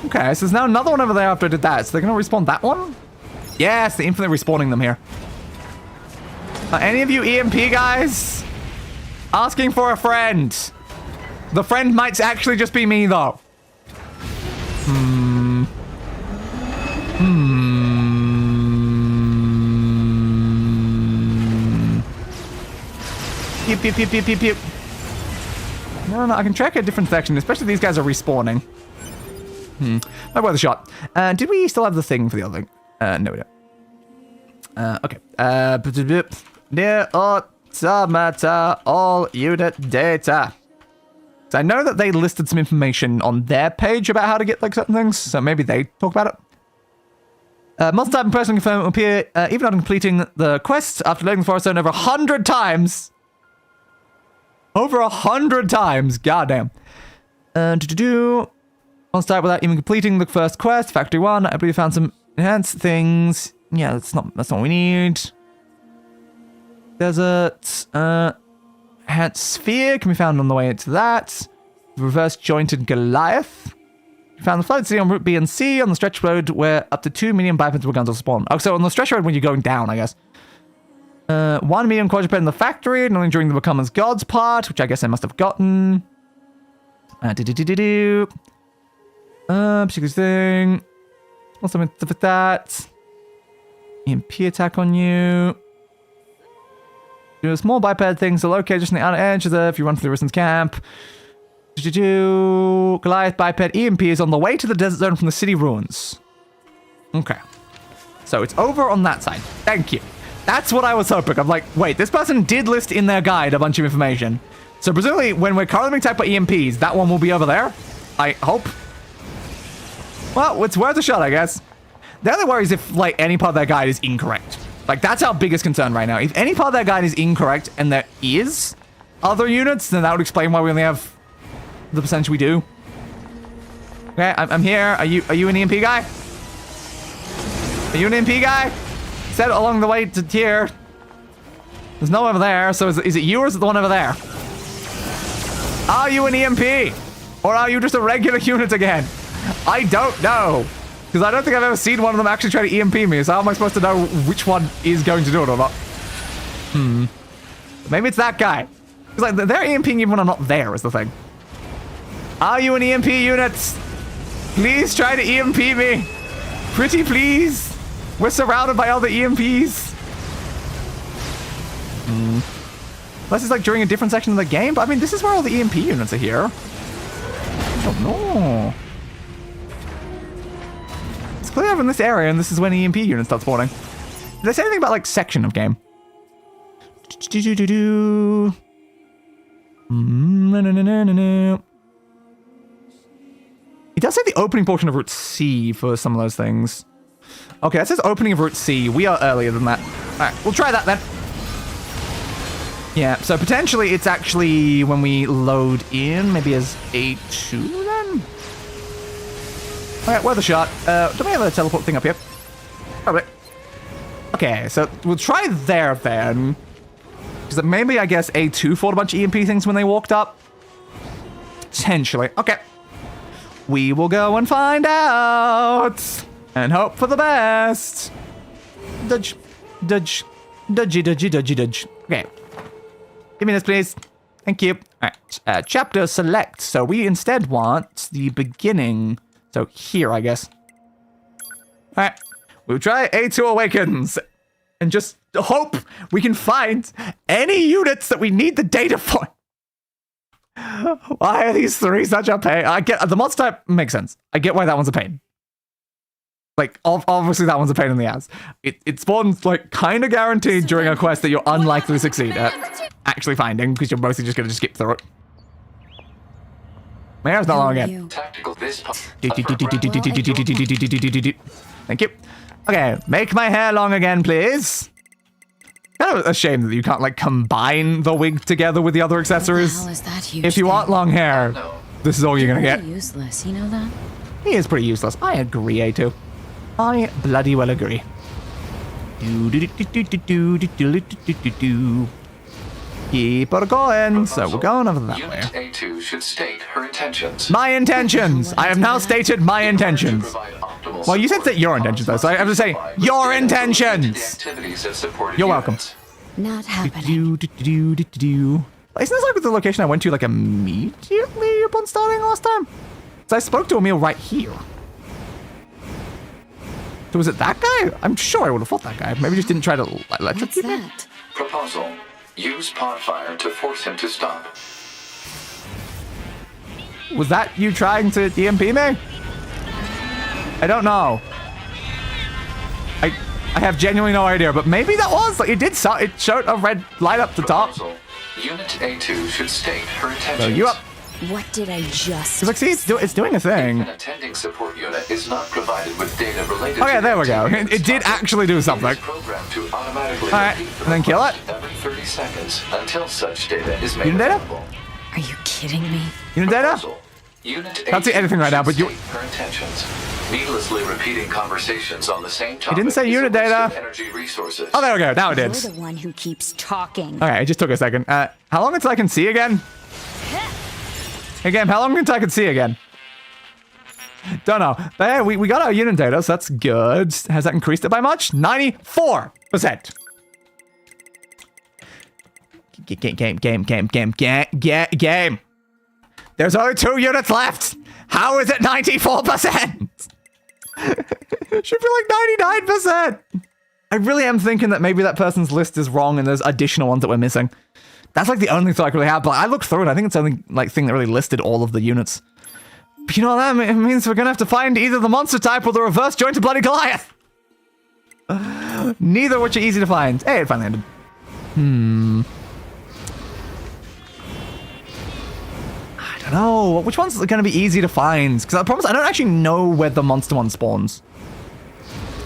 Okay, so there's now another one over there after I did that. So they're going to respawn that one? Yes, they're infinitely respawning them here. Any of you EMP guys? Asking for a friend. The friend might actually just be me, though. Pew, pew, pew, pew, pew, pew. No, I can track a different section, especially these guys are respawning. Might worth a shot. Did we still have the thing for the other thing? No, we don't. Okay. NieR Automata, all unit data. So I know that they listed some information on their page about how to get like certain things, so maybe they talk about it. Multi-type and personal confirm will appear even after completing the quest after loading the forest zone over 100 times. Over 100 times, goddamn. I'll start without even completing the first quest. Factory 1, I believe I found some enhanced things. Yeah, that's not what we need. Desert, enhanced sphere can be found on the way into that. Reverse jointed Goliath. We found the flood city on Route B and C on the stretch road where up to 2 medium bipeds were guns will spawn. Oh, so on the stretch road when you're going down, I guess. 1 medium quadruped in the factory, not only during the Become as Gods part, which I guess I must have gotten. Particular thing. Also stuff like that. EMP attack on you. Do a small biped things are located just on the outer edge of the if you run through the resistance camp. Goliath biped EMP is on the way to the desert zone from the city ruins. Okay. So it's over on that side. Thank you. That's what I was hoping. I'm like, wait, this person did list in their guide a bunch of information. So presumably when we're currently being attacked by EMPs, that one will be over there. I hope. Well, it's worth a shot, I guess. The only worry is if, like, any part of that guide is incorrect. Like, that's our biggest concern right now. If any part of that guide is incorrect and there is other units, then that would explain why we only have the percentage we do. Okay, I'm here. Are you an EMP guy? Are you an EMP guy? Said along the way to here. There's no over there, so is it you or is it the one over there? Are you an EMP? Or are you just a regular unit again? I don't know. Because I don't think I've ever seen one of them actually try to EMP me, so how am I supposed to know which one is going to do it or not? Maybe it's that guy. Because like, they're EMPing even when I'm not there is the thing. Are you an EMP unit? Please try to EMP me. Pretty please. We're surrounded by all the EMPs. Unless it's like during a different section of the game, but I mean, this is where all the EMP units are here. I don't know. It's clear over in this area, and this is when EMP units start spawning. Did they say anything about like section of game? It does say the opening portion of Route C for some of those things. Okay, that says opening of Route C. We are earlier than that. Alright, we'll try that then. Yeah, so potentially it's actually when we load in, maybe as A2 then? Alright, worth a shot. Do we have a teleport thing up here? Probably. Okay, so we'll try there then. Because maybe, I guess, A2 fought a bunch of EMP things when they walked up. Potentially. Okay. We will go and find out. And hope for the best. Dudge. Dudge. Dudgy, dudgy, dudgy, dudge. Okay. Give me this, please. Thank you. Alright. Chapter select. So we instead want the beginning. So here, I guess. Alright. We'll try A2 Awakens. And just hope we can find any units that we need the data for. Why are these three such a pain? I get the monster type makes sense. I get why that one's a pain. Like, obviously that one's a pain in the ass. It spawns, like, kind of guaranteed during a quest that you're unlikely to succeed at actually finding, because you're mostly just going to skip through it. My hair's not long again. Thank you. Okay, make my hair long again, please. Kind of a shame that you can't, like, combine the wig together with the other accessories. What the hell is that huge if you want long hair, this is all you're gonna get. Useless, you know that? He is pretty useless. I agree, A2. I bloody well agree. Keep it going. So we're going over that way. Unit A2 should state her intentions. My intentions. I have now stated my intentions. Well, you said that your intentions, though, so I have to say your intentions. You're welcome. Not happening. Isn't this like with the location I went to, like, immediately upon starting last time? So I spoke to Emil right here. So was it that guy? I'm sure I would have fought that guy. Maybe just didn't try to electrocute me. Proposal. Use pod fire to force him to stop. Was that you trying to EMP me? I don't know. I have genuinely no idea, but maybe that was. Like, it showed a red light up the top. Unit A2 should state her intentions. So you up. What did I just... Like, see, it's doing a thing. An attending support unit is not provided with data related oh yeah, there we go. It did actually do something. Programmed to automatically Alright, and then kill it. Every 30 seconds until such data is made Unit data? available. Are you kidding me? Unit data? Can't see anything right now, but you... Her intentions. Needlessly repeating conversations on the same topic. He didn't say unit data. Energy resources. Oh, there we go. Now it did. You're the one who keeps talking. Okay, it just took a second. How long until I can see again? Hey, game, how long until I can see again? Don't know. But hey, we got our unit data, so that's good. Has that increased it by much? 94%. Game. There's only 2 units left. How is it 94%? Should be like 99%. I really am thinking that maybe that person's list is wrong and there's additional ones that we're missing. That's like the only thought I really have, but I looked through it. I think it's the only like thing that really listed all of the units. But you know what that means? We're gonna have to find either the monster type or the reverse jointed bloody Goliath. Neither of which are easy to find. Hey, it finally ended. I don't know. Which one's gonna be easy to find? Because I promise I don't actually know where the monster one spawns.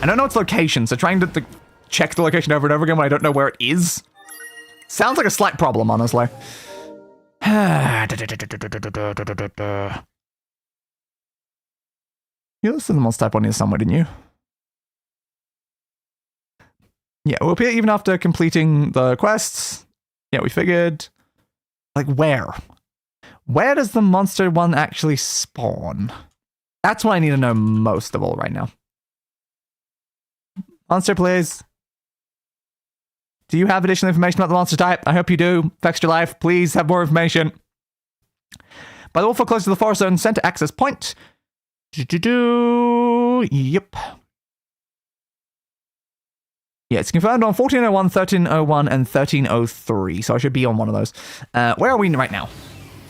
I don't know its location, so trying to check the location over and over again when I don't know where it is sounds like a slight problem, honestly. You listed the monster type on here somewhere, didn't you? Yeah, it will appear even after completing the quests. Yeah, we figured. Like, where? Where does the monster one actually spawn? That's what I need to know most of all right now. Monster, please. Do you have additional information about the monster type? I hope you do. For extra life, please have more information. By the waterfall close to the forest zone center access point. Yep. Yeah, it's confirmed on 1401, 1301, and 1303, so I should be on one of those. Where are we right now?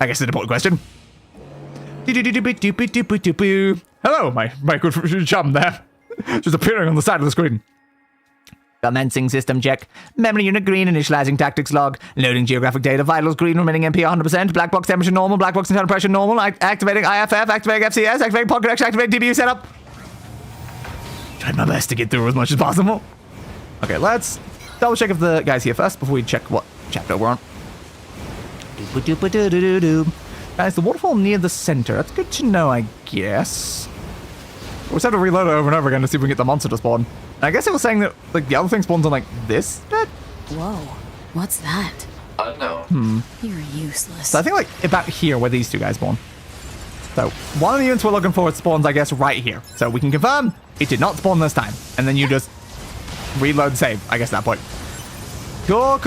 I guess it's an important question. Hello, my good chum there. Just appearing on the side of the screen. Commencing system check. Memory unit green, initializing tactics log. Loading geographic data, vitals green, remaining MP 100%. Black box temperature normal, black box internal pressure normal. Activating IFF, activating FCS, activating pod connection, activating DBU setup. Tried my best to get through as much as possible. Okay, let's double check if the guy's here first before we check what chapter we're on. Guys, the waterfall near the center. That's good to know, I guess. We'll just have to reload it over and over again to see if we can get the monster to spawn. And I guess it was saying that like the other thing spawns on like this bit. Whoa, what's that? Unknown. You're useless. So I think like about here where these two guys spawn. So one of the units we're looking for spawns, I guess, right here. So we can confirm it did not spawn this time. And then you just reload save, I guess, at that point. Cool.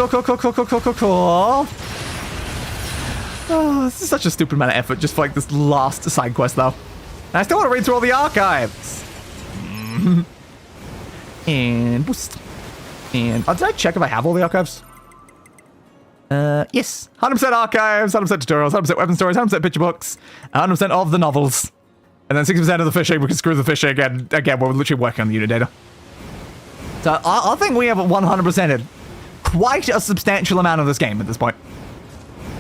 Oh, this is such a stupid amount of effort just for like this last side quest though. And I still want to read through all the archives. And boost. And did I check if I have all the archives? Yes. 100% archives, 100% tutorials, 100% weapon stories, 100% picture books, 100% of the novels. And then 60% of the fishing. We can screw the fishing again. Again, we're literally working on the unit data. So I think we have 100%ed quite a substantial amount of this game at this point.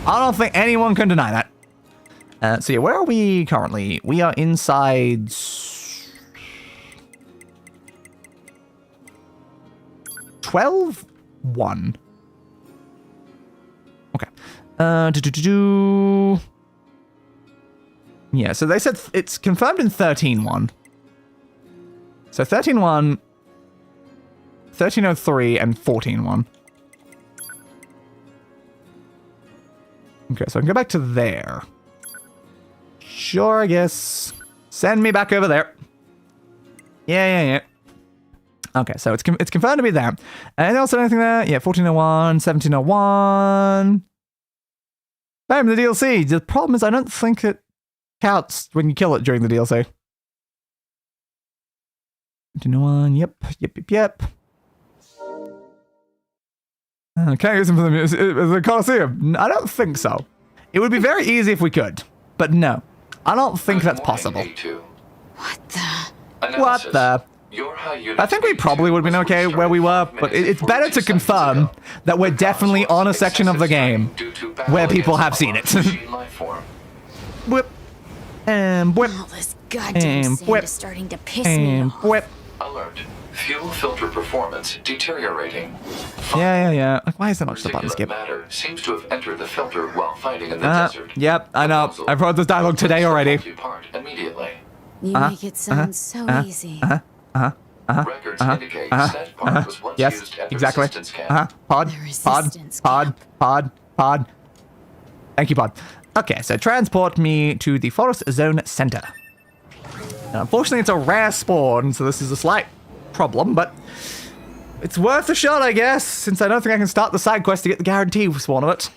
I don't think anyone can deny that. So yeah, where are we currently? We are inside... 12-1. Okay. Yeah, so they said it's confirmed in 13.1. So 13.1, 13.03, and 14.1. Okay, so I can go back to there. Sure, I guess. Send me back over there. Yeah. Okay, so it's confirmed to be there. And also anything there? Yeah, 14.01, 17.01. Bam, the DLC. The problem is I don't think it counts when you kill it during the DLC. 17.01, yep. Can't use them for the Colosseum. I don't think so. It would be very easy if we could, but no. I don't think that's possible. What the? What the? I think we probably would have been okay where we were, but it's better to confirm that we're definitely on a section of the game where people have seen it. Whip. And whip. All this goddamn sand is starting to piss me off. Whip. Alert. Fuel filter performance deteriorating. Yeah. Like, why is there not just a button skip? Matter seems to have entered the filter while fighting in the desert. Yep, I know. I've heard this dialogue today already. You make it sound so easy. Records indicate that part was once used at the resistance camp. Pod. Thank you, Pod. Okay, so transport me to the Forest Zone Center. Now, unfortunately, it's a rare spawn, so this is a slight problem, but it's worth a shot, I guess, since I don't think I can start the side quest to get the guarantee spawn of it.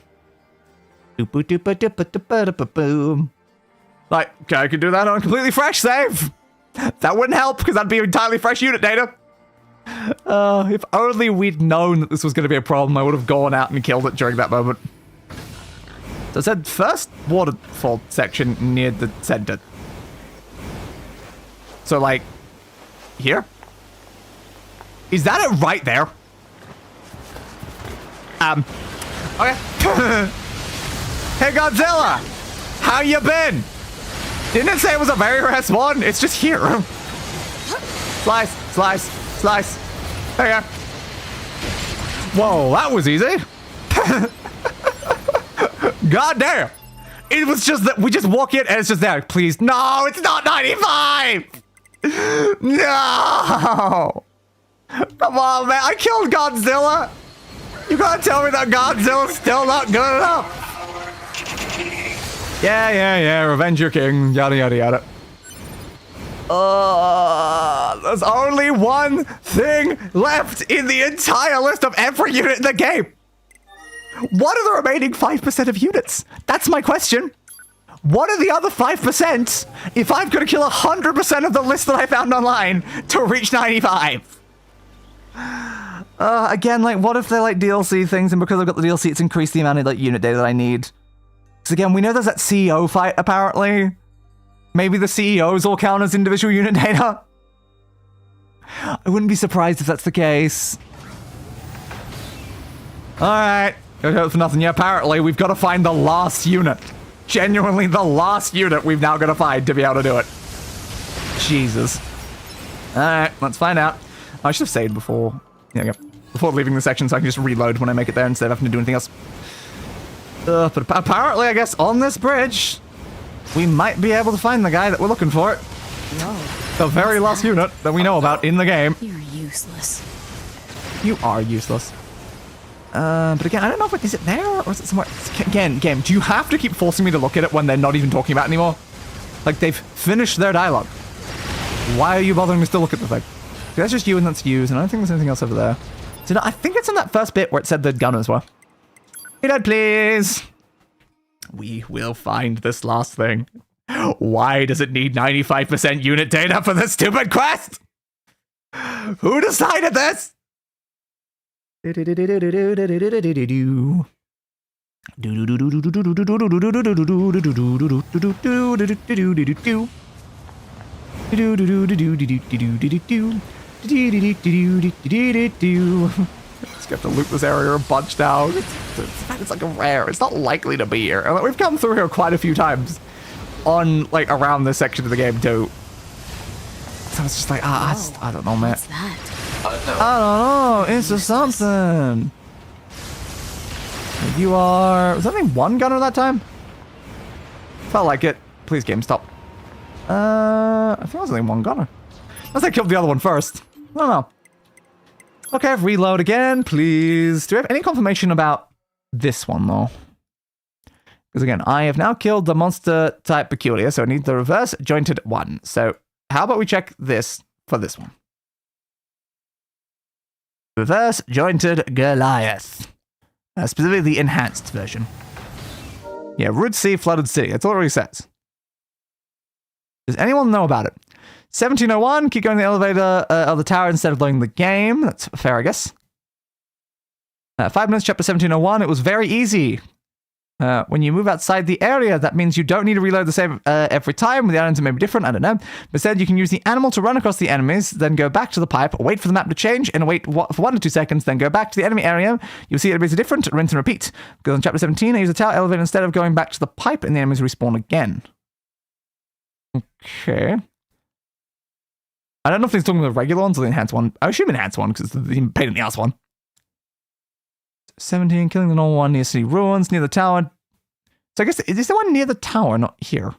Like, okay, I could do that on a completely fresh save. That wouldn't help, because that'd be entirely fresh unit data. If only we'd known that this was going to be a problem, I would have gone out and killed it during that moment. So I said first waterfall section near the center. So, like, here? Is that it right there? Okay. Hey, Godzilla! How you been? Didn't it say it was a very rare spawn? It's just here. Slice. There you go. Whoa, that was easy. God damn. It was just that we just walk in and it's just there. Please. No, it's not 95. No. Come on, man. I killed Godzilla. You gotta tell me that Godzilla's still not good enough. Yeah. Revenge your king. Yada. There's only one thing left in the entire list of every unit in the game. What are the remaining 5% of units? That's my question. What are the other 5% if I've got to kill 100% of the list that I found online to reach 95? Again, like, what if they're like DLC things and because I've got the DLC, it's increased the amount of like unit data that I need? Because again, we know there's that CEO fight, apparently. Maybe the CEOs all count as individual unit data. I wouldn't be surprised if that's the case. Alright. Don't hope for nothing. Yeah, apparently we've got to find the last unit. Genuinely the last unit we've now got to find to be able to do it. Jesus. Alright, let's find out. I should have saved before. Yeah, before leaving the section so I can just reload when I make it there instead of having to do anything else. But apparently, I guess, on this bridge, we might be able to find the guy that we're looking for. Whoa. The very last unit that we know about in the game. You're useless. You are useless. But again, I don't know if is it there or is it somewhere? Again, game, do you have to keep forcing me to look at it when they're not even talking about it anymore? Like, they've finished their dialogue. Why are you bothering me to still look at the thing? That's just you and that's you, and I don't think there's anything else over there. So, I think it's in that first bit where it said the gunners were. Hey, Dad, please. We will find this last thing. Why does it need 95% unit data for this stupid quest? Who decided this? Just have to loop this area a bunch now. It's like a rare. It's not likely to be here. And we've come through here quite a few times on, like, around this section of the game, too. So it's just like, I don't know, man. What's that? I don't know. It's just something. You are... Was that only one gunner that time? Felt like it. Please, game, stop. I think I was only one gunner. Unless I killed the other one first. I don't know. Okay, reload again, please. Do we have any confirmation about this one, though? Because again, I have now killed the monster type peculiar, so I need the reverse jointed one. So how about we check this for this one? Reverse jointed Goliath. Specifically the enhanced version. Yeah, Root C, Flooded City. That's all it really says. Does anyone know about it? 1701, keep going to the elevator of the tower instead of loading the game. That's fair, I guess. 5 minutes, chapter 1701. It was very easy. When you move outside the area, that means you don't need to reload the same every time. The items may be different, I don't know. But instead, you can use the animal to run across the enemies, then go back to the pipe, wait for the map to change, and wait for 1 to 2 seconds, then go back to the enemy area. You'll see enemies are different, rinse and repeat. Because on chapter 17, I use the tower elevator instead of going back to the pipe, and the enemies respawn again. Okay. I don't know if he's talking about the regular ones or the enhanced one. I assume enhanced one, because it's the pain in the ass one. 17, killing the normal one near city ruins, near the tower. So I guess, is this the one near the tower, not here?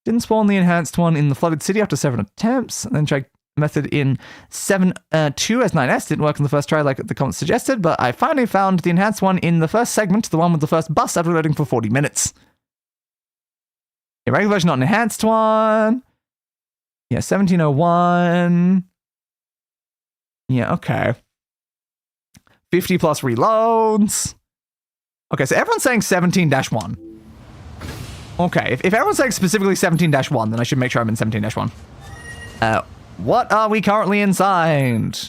Didn't spawn the enhanced one in the flooded city after 7 attempts, and then tried method in 7.2 as 9S. Didn't work on the first try like the comments suggested, but I finally found the enhanced one in the first segment, the one with the first bus after loading for 40 minutes. Yeah, regular version, not an enhanced one. Yeah, 1701. Yeah, okay. 50 plus reloads. Okay, so everyone's saying 17-1. Okay, if everyone's saying specifically 17-1, then I should make sure I'm in 17-1. What are we currently inside?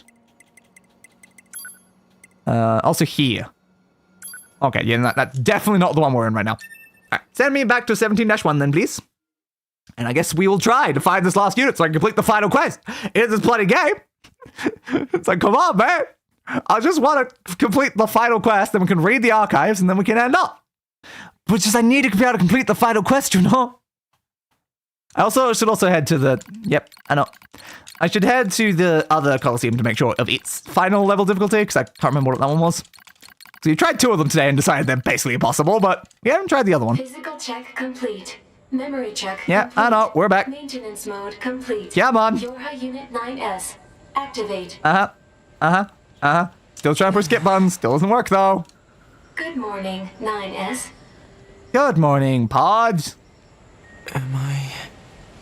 Also here. Okay, yeah, that's definitely not the one we're in right now. Alright, send me back to 17-1 then, please. And I guess we will try to find this last unit so I can complete the final quest. It's this bloody game. It's like, come on, man. I just want to complete the final quest, then we can read the archives, and then we can end up. But just I need to be able to complete the final quest, you know? I should also head to the... Yep, I know. I should head to the other Coliseum to make sure of its final level difficulty, because I can't remember what that one was. So you tried 2 of them today and decided they're basically impossible, but you haven't tried the other one. Physical check complete. Memory check Yeah, complete. I know. We're back. Maintenance mode complete. Yeah, man. Yorha Unit 9S. Activate. Still trying to push skip buttons. Still doesn't work, though. Good morning, 9S. Good morning, Pods. Am I...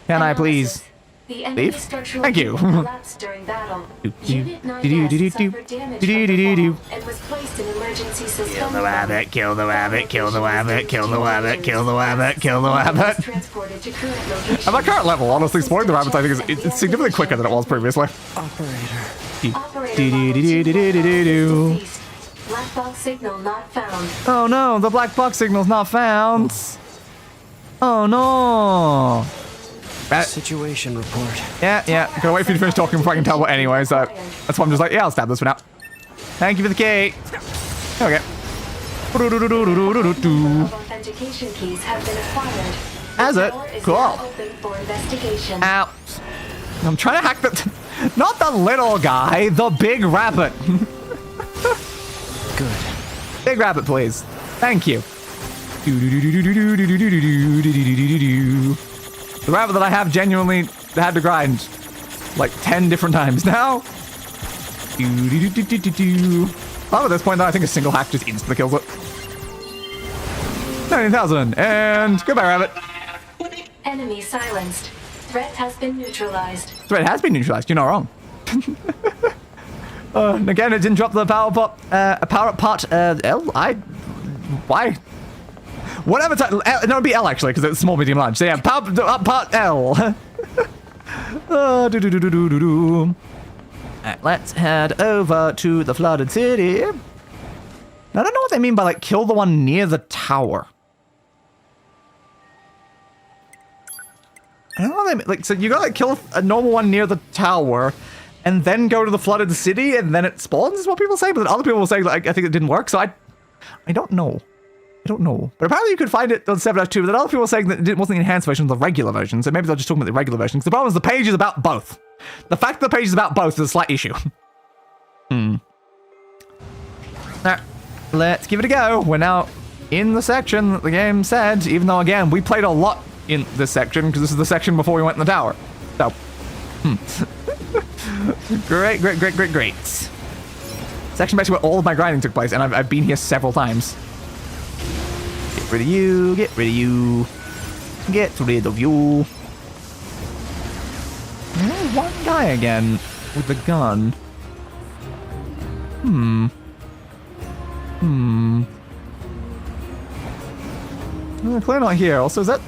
Can I please... The enemy leave? structural Thank you. collapsed during battle. Unit 9S suffered damage from the fall and was placed in emergency suspension. Kill the rabbit, kill the rabbit, kill the rabbit, kill the rabbit, kill the rabbit, kill the rabbit. At my current level, honestly, exploring the rabbits I think it's significantly quicker than it was previously. Black box signal not found. Oh no, the black box signal's not found. Oh no. Situation report. Yeah. Gotta wait for you to finish talking before I can tell what anyway, so that's why I'm just like, yeah, I'll stab this one out. Thank you for the key. Okay. Authentication keys have been acquired. Has it? Cool. Open for investigation. Ow. I'm trying to hack the... Not the little guy, the big rabbit. Good. Big rabbit, please. Thank you. The rabbit that I have genuinely had to grind like 10 different times now. Oh, at this point, though, I think a single hack just instantly kills it. 19,000, and goodbye, rabbit. Enemy silenced. Threat has been neutralized. Threat has been neutralized. You're not wrong. And again, it didn't drop the power pot. Power pot. L. Why? Whatever title. No, it'd be L actually, because it's small, medium, large. So yeah, power pot L. Alright, let's head over to the flooded city. Now, I don't know what they mean by like kill the one near the tower. I don't know what they mean. Like, so you gotta like kill a normal one near the tower, and then go to the flooded city, and then it spawns. Is what people say, but then other people will say like I think it didn't work. So I don't know. I don't know. But apparently you could find it on 7.2, but then other people were saying that it wasn't the enhanced version, the regular version. So maybe they're just talking about the regular version. Because the problem is the page is about both. The fact that the page is about both is a slight issue. Alright, let's give it a go. We're now in the section that the game said, even though, again, we played a lot in this section, because this is the section before we went in the tower. So, great. Section basically where all of my grinding took place, and I've been here several times. Get rid of you, get rid of you, get rid of you. There's one guy again with the gun. Clearly not here. Also, is that...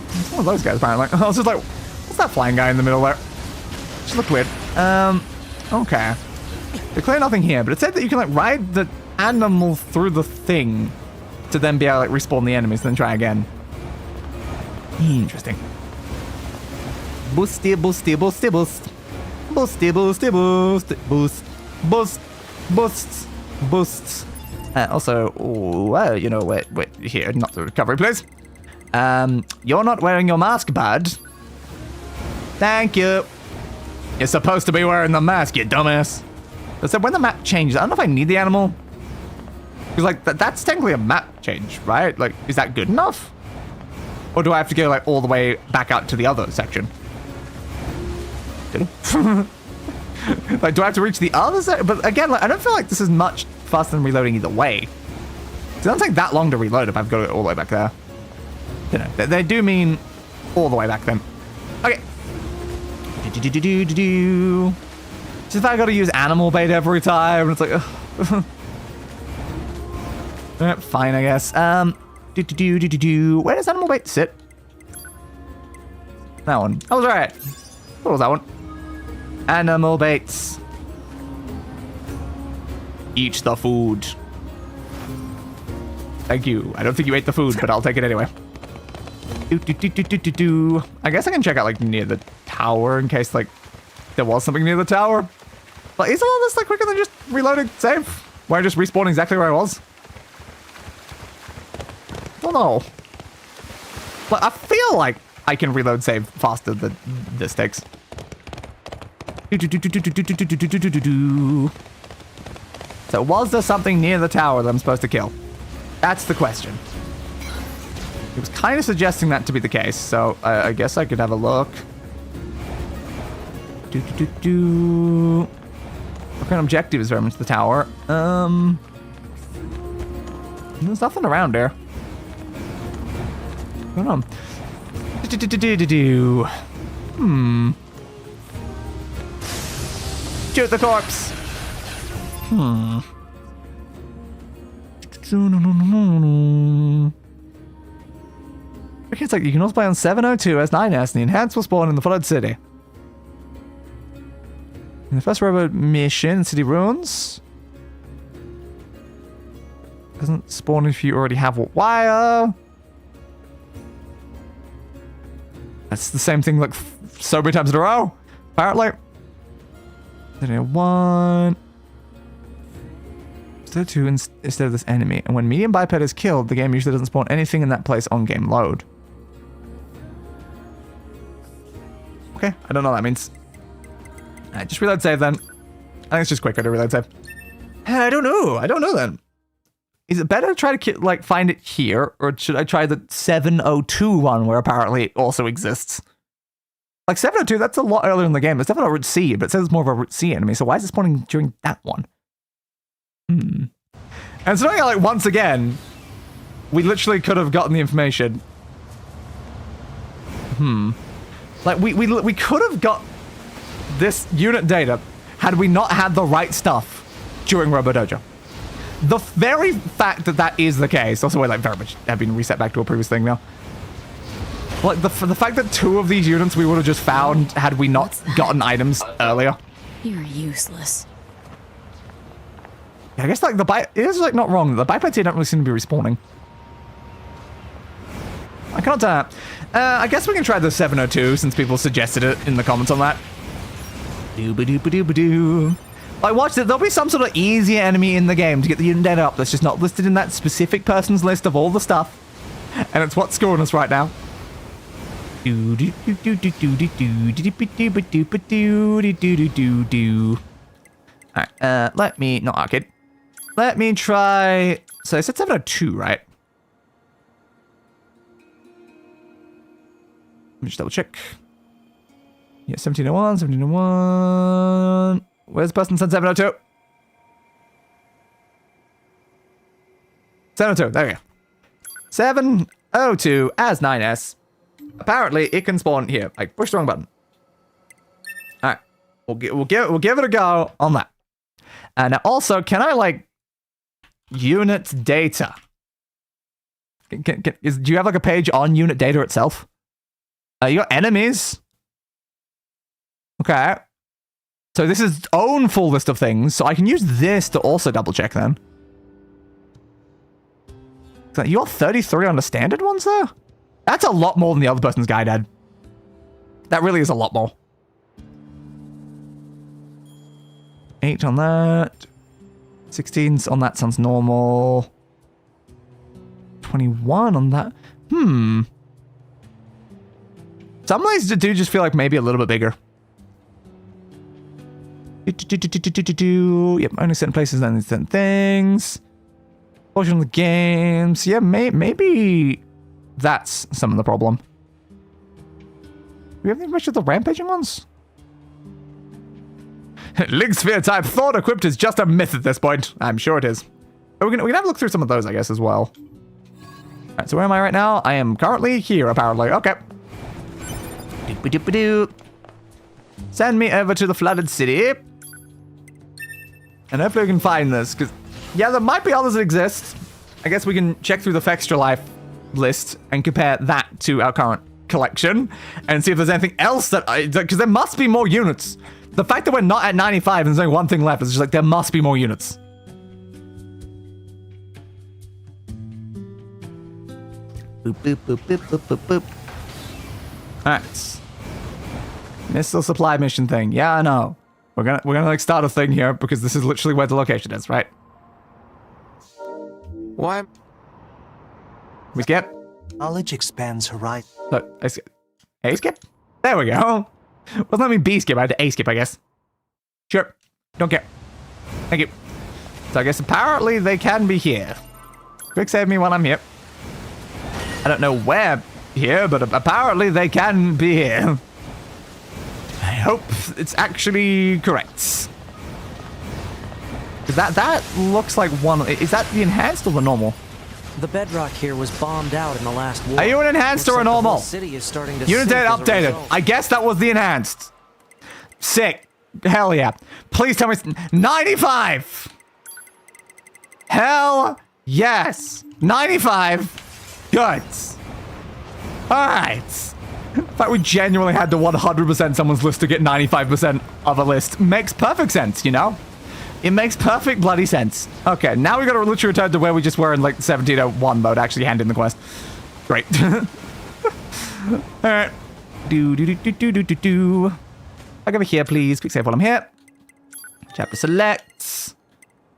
It's one of those guys, apparently. I was just like, what's that flying guy in the middle there? Just looked weird. Okay. There's clearly nothing here, but it said that you can, like, ride the animal through the thing to then be able to, like, respawn the enemies, then try again. Interesting. Boosty, boosty, boosty, boost. Boosty, boosty, boost. Boost. Boost. Boosts. Boosts. Also, well, you know, wait, here, not the recovery, please. You're not wearing your mask, bud. Thank you. You're supposed to be wearing the mask, you dumbass. So when the map changes, I don't know if I need the animal. Because, like, that's technically a map change, right? Like, is that good enough? Or do I have to go, like, all the way back out to the other section? Like, do I have to reach the other section? But again, like, I don't feel like this is much faster than reloading either way. It doesn't take that long to reload if I've got it all the way back there. You know, they do mean all the way back then. Okay. Just if I gotta use animal bait every time, it's like, alright, fine, I guess. Where does animal bait sit? That one. I was right. What was that one? Animal baits. Eat the food. Thank you. I don't think you ate the food, but I'll take it anyway. I guess I can check out, like, near the tower in case, like, there was something near the tower. But is all this, like, quicker than just reloading save? Where I just respawn exactly where I was? I don't know. But I feel like I can reload save faster than this takes. So was there something near the tower that I'm supposed to kill? That's the question. It was kind of suggesting that to be the case, so I guess I could have a look. What kind of objective is relevant to the tower? There's nothing around there. What's going on? Shoot the corpse! Okay, it's like you can also play on 702 as 9S, and the enhanced will spawn in the Flood City. In the first robot mission, City Ruins. Doesn't spawn if you already have what wire. That's the same thing like so many times in a row, apparently. One. Instead of two instead of this enemy. And when medium biped is killed, the game usually doesn't spawn anything in that place on game load. Okay, I don't know what that means. Alright, just reload save then. I think it's just quicker to reload save. I don't know then. Is it better to try to like find it here, or should I try the 702 one where apparently it also exists? Like 702, that's a lot earlier in the game. It's definitely not Route C, but it says it's more of a Route C enemy. So why is it spawning during that one? And so like once again, we literally could have gotten the information. Like we could have got this unit data had we not had the right stuff during RoboDojo. The very fact that that is the case, also like very much have been reset back to a previous thing now. Like the fact that two of these units we would have just found had we not gotten items earlier. You're useless. Yeah, I guess like it is like not wrong. The bipeds here don't really seem to be respawning. I can't tell. I guess we can try the 702 since people suggested it in the comments on that. Doo-ba-doo-ba-doo-ba-doo. Like, watch it. There'll be some sort of easier enemy in the game to get the unit data up that's just not listed in that specific person's list of all the stuff. And it's what's scoring us right now. Alright, let me... Not arcade. Let me try... So I said 702, right? me just double check. Yeah, 1701, 1701. Where's the person sent 702? 702, there we go. 702 as 9S. Apparently, it can spawn here. I pushed the wrong button. Alright. We'll give it a go on that. And also, can I, like, unit data? Do you have, like, a page on unit data itself? You got enemies. Okay. So this is own full list of things, so I can use this to also double check then. So you got 33 on the standard ones there? That's a lot more than the other person's guide had. That really is a lot more. 8 on that. 16 on that sounds normal. 21 on that. Some of these do just feel like maybe a little bit bigger. Yep, only certain places and certain things. Portion of the games. Yeah, maybe that's some of the problem. Do we have any much of the rampaging ones? Link sphere type thought equipped is just a myth at this point. I'm sure it is. But we can have a look through some of those, I guess, as well. Alright, so where am I right now? I am currently here, apparently. Okay. Send me over to the flooded city. And hopefully we can find this, because, yeah, there might be others that exist. I guess we can check through the Extra Life list and compare that to our current collection and see if there's anything else that because there must be more units. The fact that we're not at 95 and there's only one thing left is just like, there must be more units. Boop, boop, boop, boop, boop, boop, boop. Alright. Missile supply mission thing. Yeah, I know. We're gonna like start a thing here because this is literally where the location is, right? Why? We skip? Knowledge expands horizon. Look, I skip. A skip? There we go. Wasn't that mean B skip? I had to A skip, I guess. Sure. Don't care. Thank you. So I guess apparently they can be here. Quick save me while I'm here. I don't know where here, but apparently they can be here. I hope it's actually correct. That looks like one. Is that the enhanced or the normal? The bedrock here was bombed out in the last war. Are you an enhanced or a normal? City is starting to Unit data updated. I guess that was the enhanced. Sick. Hell yeah. Please tell me it's 95. Hell yes. 95. Good. Alright. In fact, we genuinely had to 100% someone's list to get 95% of a list. Makes perfect sense, you know? It makes perfect bloody sense. Okay, now we gotta literally return to where we just were in like 1701 mode, actually hand in the quest. Great. Alright. Back over here, please. Quick save while I'm here. Chapter selects.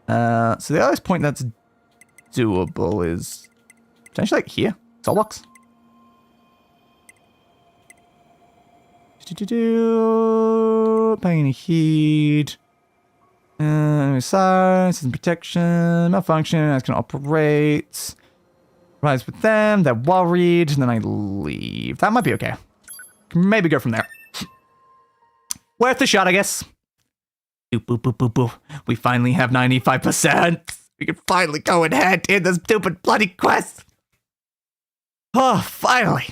So the earliest point that's doable is potentially like here. Soul box. Paying heed. Size, system protection, malfunction, I can operate. Rise with them, they're worried, and then I leave. That might be okay. Can maybe go from there. Worth a shot, I guess. Boop, boop, boop, boop, boop. We finally have 95%. We can finally go ahead in this stupid bloody quest. Oh, finally.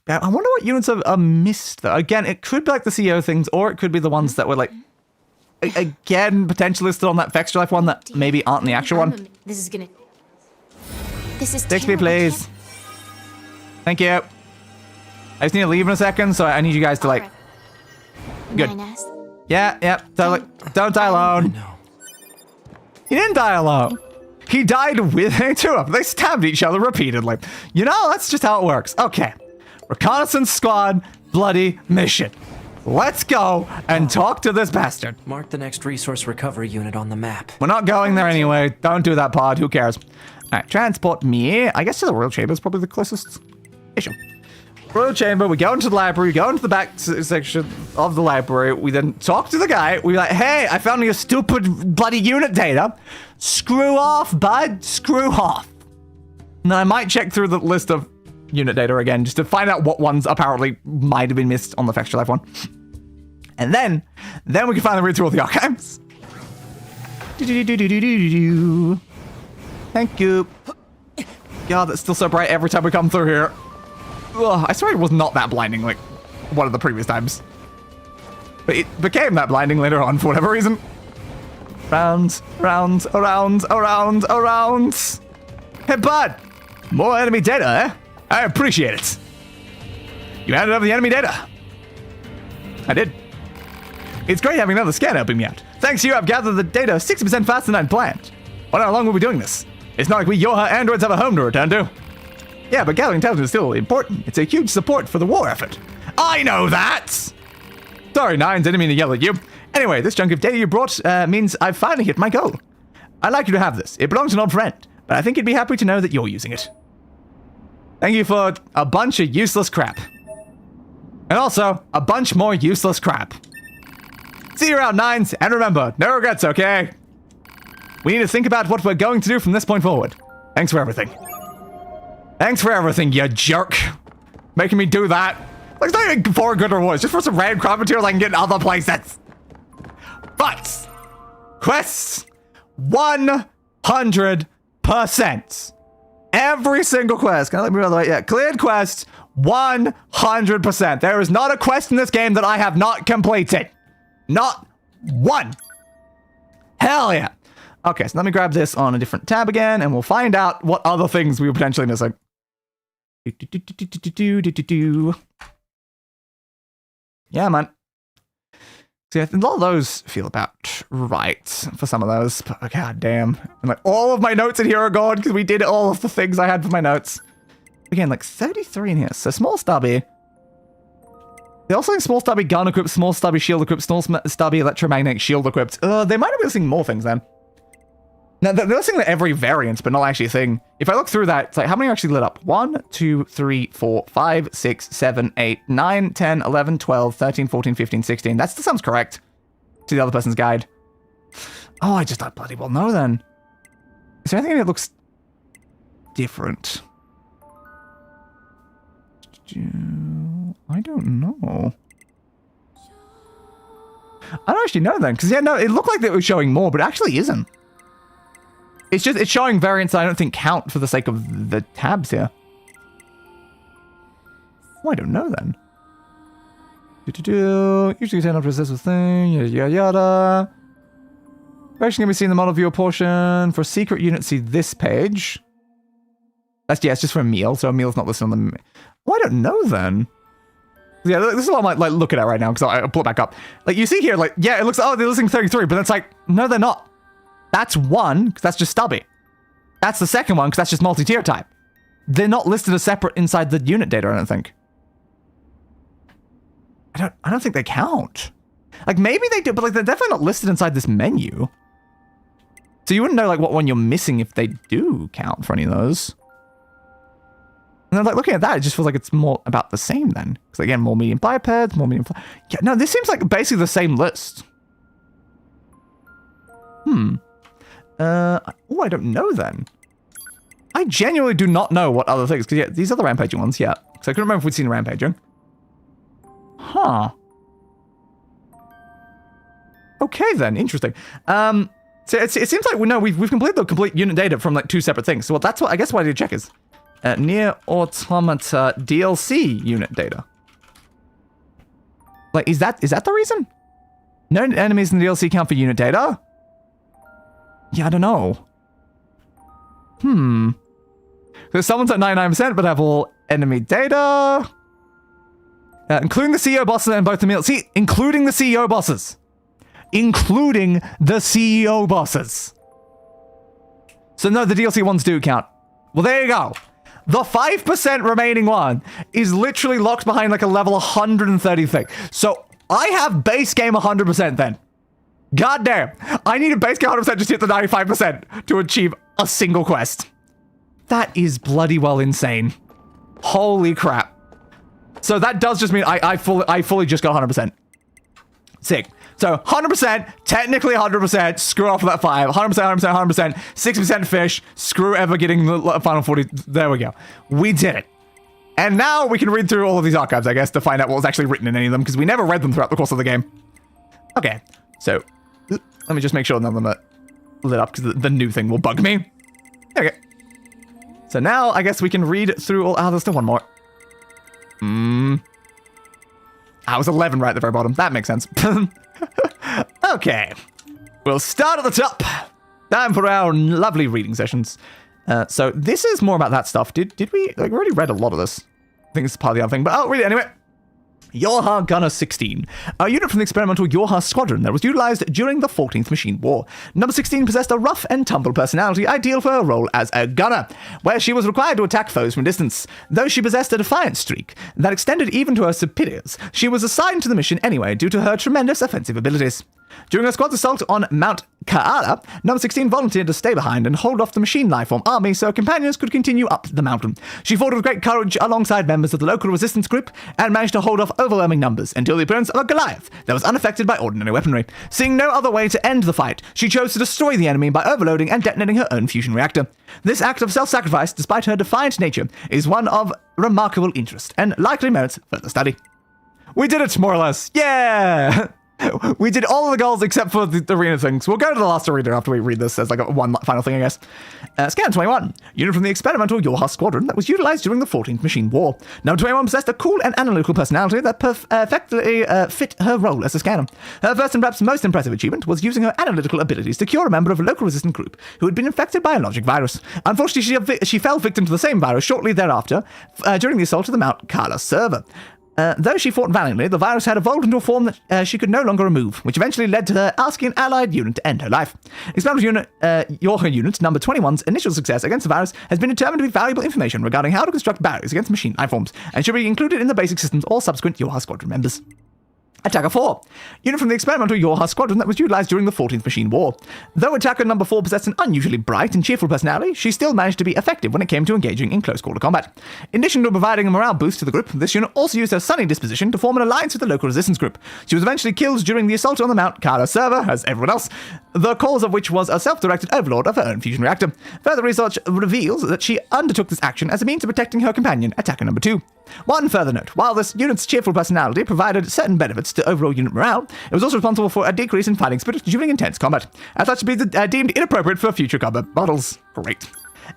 I wonder what units are missed, though. Again, it could be like the CEO things, or it could be the ones that were like, again, potentially listed on that Extra Life one that maybe aren't the actual one. This is Take me, please. Thank you. I just need to leave in a second, so I need you guys to like. Good. Yeah. Totally. Don't die alone. He didn't die alone. He died with two of them. They stabbed each other repeatedly. You know, that's just how it works. Okay. Reconnaissance squad, bloody mission. Let's go and talk to this bastard. Mark the next resource recovery unit on the map. We're not going there anyway. Don't do that, pod. Who cares? Alright, transport me. I guess to the Royal Chamber is probably the closest issue. Royal Chamber, we go into the library, we go into the back section of the library, we then talk to the guy, we're like, hey, I found your stupid bloody unit data. Screw off, bud. Screw off. And then I might check through the list of unit data again, just to find out what ones apparently might have been missed on the Extra Life one. And then we can finally read through all the archives. Thank you. God, that's still so bright every time we come through here. Ugh, I swear it was not that blinding like one of the previous times. But it became that blinding later on for whatever reason. Round, round, around, around, around. Hey, bud! More enemy data, eh? I appreciate it. You handed over the enemy data. I did. It's great having another scan helping me out. Thanks to you, I've gathered the data 60% faster than I'd planned. Wonder how long we'll be doing this. It's not like we Yorha androids have a home to return to. Yeah, but gathering intelligence is still important. It's a huge support for the war effort. I know that! Sorry, Nines, I didn't mean to yell at you. Anyway, this chunk of data you brought means I've finally hit my goal. I'd like you to have this. It belongs to an old friend, but I think you'd be happy to know that you're using it. Thank you for a bunch of useless crap. And also, a bunch more useless crap. See you around, Nines, and remember, no regrets, okay? We need to think about what we're going to do from this point forward. Thanks for everything. Thanks for everything, you jerk. Making me do that. Like, it's not even for good or worse, just for some random crop material I can get in other places. But, quests, 100%. Every single quest. Can I let me know the way? Yeah, cleared quests, 100%. There is not a quest in this game that I have not completed. Not one. Hell yeah. Okay, so let me grab this on a different tab again, and we'll find out what other things we were potentially missing. Yeah, man. See, I think a lot of those feel about right for some of those, but god damn. And like, all of my notes in here are gone, because we did all of the things I had for my notes. Again, like 33 in here, so small stubby. They're also saying small stubby gun equipped, small stubby shield equipped, small stubby electromagnetic shield equipped. They might have been listing more things then. Now, they're listing every variant, but not actually a thing. If I look through that, it's like, how many are actually lit up? 1, 2, 3, 4, 5, 6, 7, 8, 9, 10, 11, 12, 13, 14, 15, 16. That still sounds correct to the other person's guide. Oh, I just don't bloody well know then. Is there anything that looks different? I don't know. I don't actually know then, because yeah, no, it looked like it was showing more, but it actually isn't. It's showing variants that I don't think count for the sake of the tabs here. Oh, I don't know then. Usually turn up to assess a thing, yada yada yada. We're actually going to be seeing the model viewer portion. For secret unit, see this page. That's, yeah, it's just for a meal, so a meal's not listed on the... Oh, I don't know then. Yeah, this is what I might like look at right now, because I'll pull it back up. Like, you see here, like, yeah, it looks, oh, they're listing 33, but it's like, no, they're not. That's one, because that's just stubby. That's the second one, because that's just multi-tier type. They're not listed as separate inside the unit data, I don't think. I don't think they count. Like, maybe they do, but like, they're definitely not listed inside this menu. So you wouldn't know, like, what one you're missing if they do count for any of those. And then, like, looking at that, it just feels like it's more about the same then. Because, again, more medium bipeds, more medium... Yeah, no, this seems like basically the same list. Oh, I don't know then. I genuinely do not know what other things, because yeah, these are the rampaging ones, yeah. Because I couldn't remember if we'd seen rampaging. Huh. Okay then, interesting. So it seems like we've completed the complete unit data from like 2 separate things. So that's what I guess what I did check is NieR Automata DLC unit data. Like, is that the reason? No enemies in the DLC count for unit data? Yeah, I don't know. Because someone's at 99%, but have all enemy data. Including the CEO bosses and both the meals. See, including the CEO bosses. Including the CEO bosses. So no, the DLC ones do count. Well, there you go. The 5% remaining one is literally locked behind like a level 130 thing. So I have base game 100% then. God damn. I need a base game 100% just to hit the 95% to achieve a single quest. That is bloody well insane. Holy crap. So that does just mean I fully just got 100%. Sick. So 100%, technically 100%, screw off with that 5. 100%, 100%, 100%, 60% fish, screw ever getting the final 40. There we go. We did it. And now we can read through all of these archives, I guess, to find out what was actually written in any of them, because we never read them throughout the course of the game. Okay, so let me just make sure none of them are lit up, because the new thing will bug me. Okay. So now I guess we can read through all... there's still one more. I was 11 right at the very bottom. That makes sense. Okay. We'll start at the top. Time for our lovely reading sessions. So this is more about that stuff. Did we... we already read a lot of this. I think it's part of the other thing, but I'll read it anyway. Yorha Gunner 16, a unit from the experimental Yorha squadron that was utilized during the 14th Machine War. Number 16 possessed a rough and tumble personality ideal for her role as a gunner, where she was required to attack foes from distance. Though she possessed a defiant streak that extended even to her superiors, she was assigned to the mission anyway due to her tremendous offensive abilities. During her squad's assault on Mount Kaala, Number 16 volunteered to stay behind and hold off the machine lifeform army so her companions could continue up the mountain. She fought with great courage alongside members of the local resistance group and managed to hold off overwhelming numbers until the appearance of a Goliath that was unaffected by ordinary weaponry. Seeing no other way to end the fight, she chose to destroy the enemy by overloading and detonating her own fusion reactor. This act of self-sacrifice, despite her defiant nature, is one of remarkable interest and likely merits further study. We did it, more or less. Yeah! We did all of the goals except for the arena things. We'll go to the last arena after we read this as like one final thing, I guess. Scan 21. Unit from the experimental Yorha squadron that was utilized during the 14th Machine War. Number 21 possessed a cool and analytical personality that perfectly fit her role as a scanner. Her first and perhaps most impressive achievement was using her analytical abilities to cure a member of a local resistant group who had been infected by a logic virus. Unfortunately, she fell victim to the same virus shortly thereafter during the assault of the Mount Kaala server. Though she fought valiantly, the virus had evolved into a form that she could no longer remove, which eventually led to her asking an allied unit to end her life. Experimental unit, Yorha unit number 21's initial success against the virus has been determined to be valuable information regarding how to construct barriers against machine lifeforms, and should be included in the basic systems or subsequent Yorha squadron members. Attacker 4. Unit from the experimental Yorha squadron that was utilized during the 14th Machine War. Though Attacker number 4 possessed an unusually bright and cheerful personality, she still managed to be effective when it came to engaging in close quarter combat. In addition to providing a morale boost to the group, this unit also used her sunny disposition to form an alliance with the local resistance group. She was eventually killed during the assault on the Mount Kaala server, as everyone else, the cause of which was a self-directed overlord of her own fusion reactor. Further research reveals that she undertook this action as a means of protecting her companion, Attacker number 2. One further note, while this unit's cheerful personality provided certain benefits to overall unit morale, it was also responsible for a decrease in fighting spirit during intense combat. As such, should be deemed inappropriate for future combat models. Great.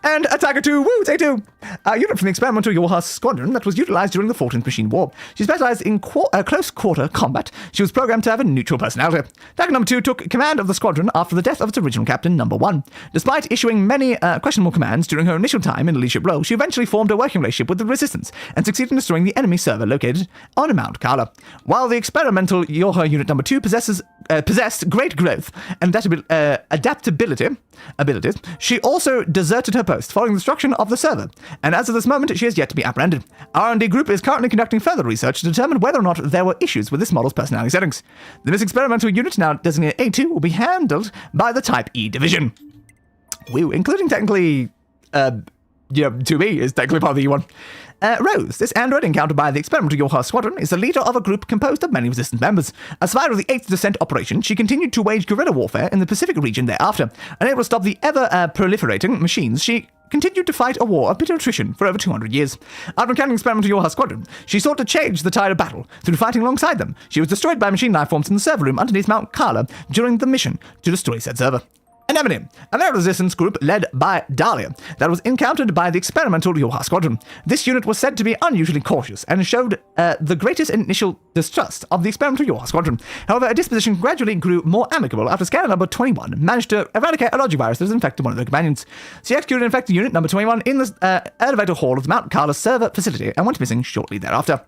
And Attacker 2, woo, take 2! A unit from the experimental Yorha squadron that was utilized during the 14th Machine War. She specialized in close quarter combat. She was programmed to have a neutral personality. Attacker number 2 took command of the squadron after the death of its original captain, number 1. Despite issuing many questionable commands during her initial time in a leadership role, she eventually formed a working relationship with the resistance and succeeded in destroying the enemy server located on Mount Kaala. While the experimental Yorha unit number 2 possessed great growth and adaptability abilities, she also deserted her post following the destruction of the server, and as of this moment, she has yet to be apprehended. Our R&D group is currently conducting further research to determine whether or not there were issues with this model's personality settings. The missing experimental unit, now designated A2, will be handled by the Type E division. Woo, including technically, 2B is technically part of the E1. Rose, this android encountered by the experimental Yorha squadron, is the leader of a group composed of many resistance members. As survivor of the 8th Descent operation, she continued to wage guerrilla warfare in the Pacific region thereafter. Unable to stop the ever-proliferating machines, she continued to fight a war of bitter attrition for over 200 years. After encountering experimental Yorha squadron, she sought to change the tide of battle through fighting alongside them. She was destroyed by machine lifeforms in the server room underneath Mount Kaala during the mission to destroy said server. Anemone, a merit resistance group led by Dahlia that was encountered by the experimental Yorha squadron. This unit was said to be unusually cautious and showed the greatest initial distrust of the experimental Yorha squadron. However, a disposition gradually grew more amicable after scanner number 21 managed to eradicate a logic virus that was infected one of their companions. She executed infected unit number 21 in the elevator hall of the Mount Kaala server facility and went missing shortly thereafter.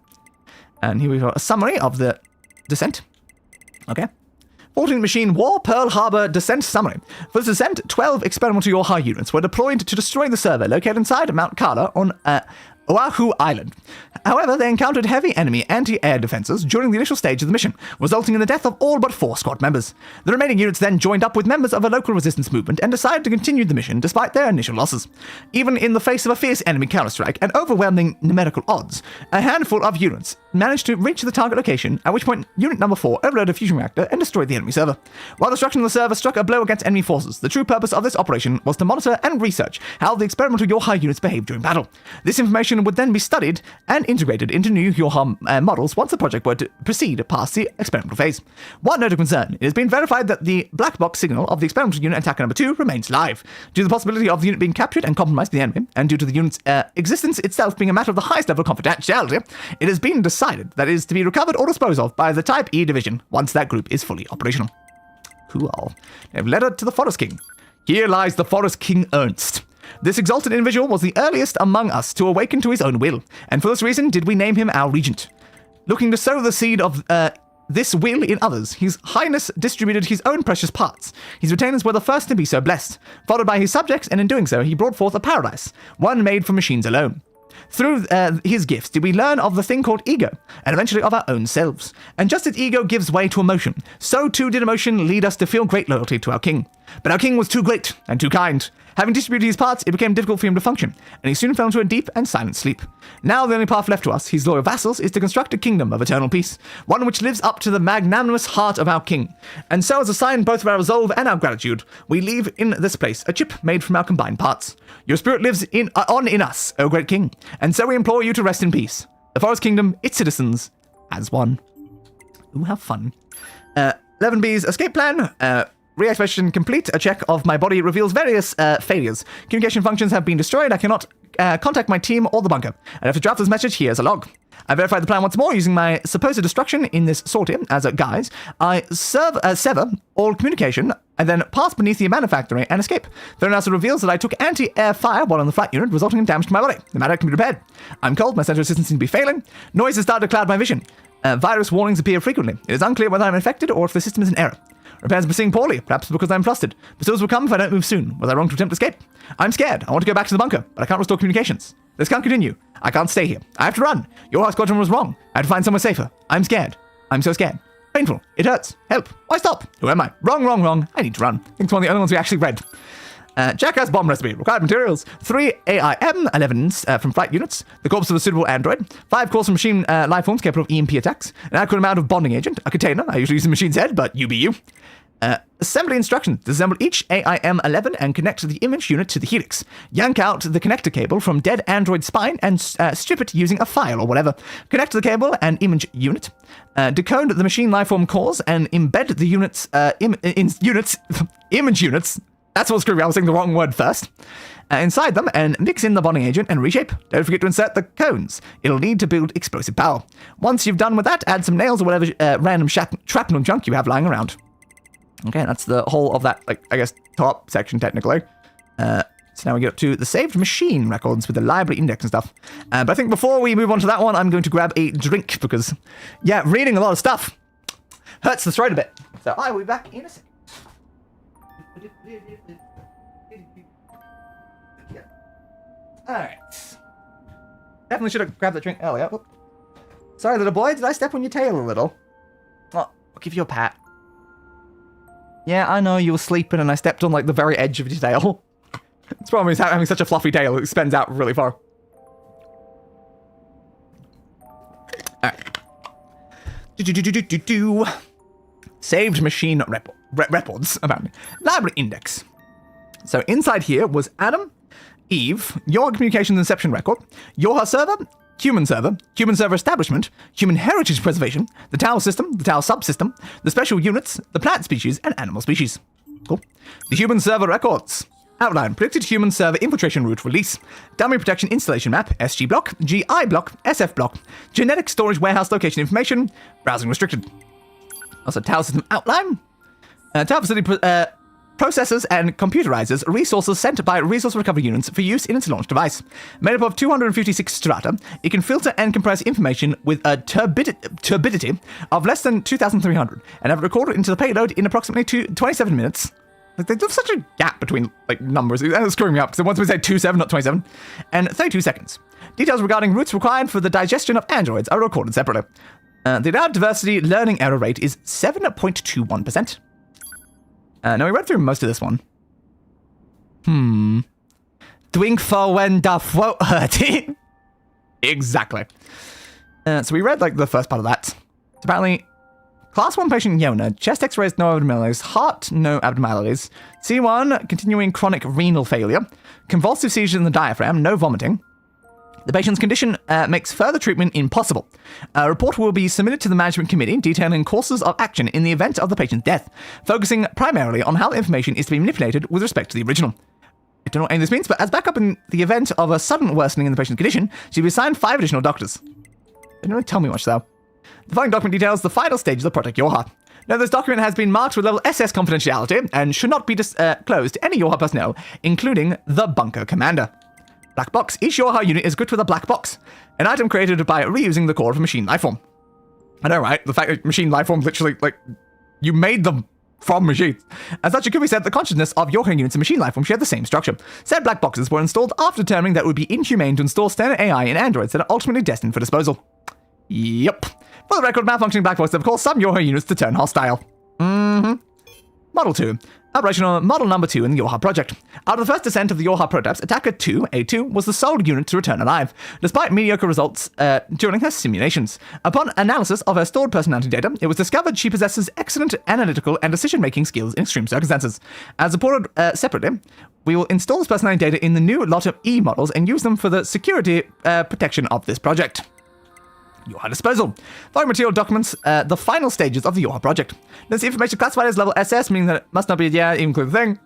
And here we've got a summary of the descent. Okay. 14th Machine War Pearl Harbor Descent Summary. For the descent, 12 experimental Yorha units were deployed to destroy the server located inside Mount Kaala on Oahu Island. However, they encountered heavy enemy anti-air defenses during the initial stage of the mission, resulting in the death of all but 4 squad members. The remaining units then joined up with members of a local resistance movement and decided to continue the mission despite their initial losses. Even in the face of a fierce enemy counterstrike and overwhelming numerical odds, a handful of units managed to reach the target location, at which point Unit Number 4 overloaded a fusion reactor and destroyed the enemy server. While destruction of the server struck a blow against enemy forces, the true purpose of this operation was to monitor and research how the experimental Yorha units behaved during battle. This information would then be studied and integrated into new Yorha models once the project were to proceed past the experimental phase. One note of concern: it has been verified that the black box signal of the experimental unit attacker number 2 remains live. Due to the possibility of the unit being captured and compromised by the enemy, and due to the unit's existence itself being a matter of the highest level of confidentiality, it has been decided that it is to be recovered or disposed of by the Type E division once that group is fully operational. Cool. A letter to the Forest King. Here lies the Forest King Ernst. This exalted individual was the earliest among us to awaken to his own will, and for this reason did we name him our regent. Looking to sow the seed of this will in others, His Highness distributed his own precious parts. His retainers were the first to be so blessed, followed by his subjects, and in doing so he brought forth a paradise, one made for machines alone. Through his gifts did we learn of the thing called ego, and eventually of our own selves. And just as ego gives way to emotion, so too did emotion lead us to feel great loyalty to our king. But our king was too great and too kind. Having distributed his parts, it became difficult for him to function, and he soon fell into a deep and silent sleep. Now the only path left to us, his loyal vassals, is to construct a kingdom of eternal peace, one which lives up to the magnanimous heart of our king. And so, as a sign both of our resolve and our gratitude, we leave in this place a chip made from our combined parts. Your spirit lives in us, O great king, and so we implore you to rest in peace. The Forest Kingdom, its citizens, as one. Ooh, have fun. 11B's escape plan. Reactivation complete. A check of my body reveals various failures. Communication functions have been destroyed. I cannot contact my team or the bunker. I have to draft this message. Here's a log. I verified the plan once more using my supposed destruction in this sortie as a guise. I sever all communication and then pass beneath the manufactory and escape. The analysis reveals that I took anti-air fire while on the flight unit, resulting in damage to my body. The matter can be repaired. I'm cold. My center of assistance seems to be failing. Noises start to cloud my vision. Virus warnings appear frequently. It is unclear whether I'm infected or if the system is in error. Repairs are proceeding poorly, perhaps because I'm flustered. Pursuers will come if I don't move soon. Was I wrong to attempt escape? I'm scared. I want to go back to the bunker, but I can't restore communications. This can't continue. I can't stay here. I have to run. Your squadron was wrong. I had to find somewhere safer. I'm scared. I'm so scared. Painful. It hurts. Help. Why stop? Who am I? Wrong. I need to run. I think it's one of the only ones we actually read. Jackass bomb recipe. Required materials. 3 AIM-11s from flight units. The corpse of a suitable android. 5 cores from machine life forms capable of EMP attacks. An adequate amount of bonding agent. A container. I usually use the machine's head, but you be you. Assembly instructions. Disassemble each AIM-11 and connect the image unit to the helix. Yank out the connector cable from dead android spine and strip it using a file or whatever. Connect the cable and image unit. Decode the machine lifeform cores and embed the units image units. That's what's screwing me. I was saying the wrong word first. Inside them and mix in the bonding agent and reshape. Don't forget to insert the cones. It'll need to build explosive power. Once you've done with that, add some nails or whatever random shrapnel junk you have lying around. Okay, that's the whole of that, I guess, top section, technically. So now we get up to the saved machine records with the library index and stuff. But I think before we move on to that one, I'm going to grab a drink because, yeah, reading a lot of stuff hurts the throat a bit. So I will be back in a second. Alright. Definitely should have grabbed that drink earlier. Oh. Sorry, little boy, did I step on your tail a little? Oh, I'll give you a pat. Yeah, I know, you were sleeping and I stepped on, the very edge of your tail. It's probably having such a fluffy tail, it extends out really far. Alright. Saved machine records about me. Library index. So inside here was Adam, Eve, your communications inception record, your server, human server establishment, human heritage preservation, the tower system, the tower subsystem, the special units, the plant species, and animal species. Cool. The human server records. Outline, predicted human server infiltration route release, dummy protection installation map, SG block, GI block, SF block, genetic storage warehouse location information, browsing restricted. Also, tower system outline, tower facility processors and computerizers resources sent by resource recovery units for use in its launch device. Made up of 256 strata, it can filter and compress information with a turbidity of less than 2,300 and have it recorded into the payload in approximately 27 minutes. There's such a gap between numbers. It's screwing me up because once we say 27, not 27, and 32 seconds. Details regarding routes required for the digestion of androids are recorded separately. The allowed diversity learning error rate is 7.21%. Now we read through most of this one. Doing for when the throat hurting. Exactly. So we read, like, the first part of that. It's apparently, Class 1 patient Yona, chest x-rays, no abnormalities, heart, no abnormalities, C1, continuing chronic renal failure, convulsive seizures in the diaphragm, no vomiting. The patient's condition makes further treatment impossible. A report will be submitted to the management committee detailing courses of action in the event of the patient's death, focusing primarily on how the information is to be manipulated with respect to the original. I don't know what any of this means, but as backup in the event of a sudden worsening in the patient's condition, she'll be assigned 5 additional doctors. They didn't really tell me much, though. The following document details the final stages of Project Yorha. Now, this document has been marked with level SS confidentiality and should not be disclosed to any Yorha personnel, including the bunker commander. Black box. Each Yorha unit is equipped with a black box, an item created by reusing the core of a machine lifeform. I know, right? The fact that machine lifeforms literally, like, you made them from machines. As such, it could be said the consciousness of Yorha units and machine lifeforms share the same structure. Said black boxes were installed after determining that it would be inhumane to install standard AI in androids that are ultimately destined for disposal. Yep. For the record, malfunctioning black boxes have caused some Yorha units to turn hostile. Model 2. Operational Model Number 2 in the Yorha project. Out of the first descent of the Yorha prototypes, Attacker 2, A2, was the sole unit to return alive, despite mediocre results during her simulations. Upon analysis of her stored personality data, it was discovered she possesses excellent analytical and decision-making skills in extreme circumstances. As reported separately, we will install this personality data in the new lot of E models and use them for the security protection of this project. Yorha disposal. Following material documents the final stages of the Yorha project. This information classified as level SS, meaning that it must not be, include the thing.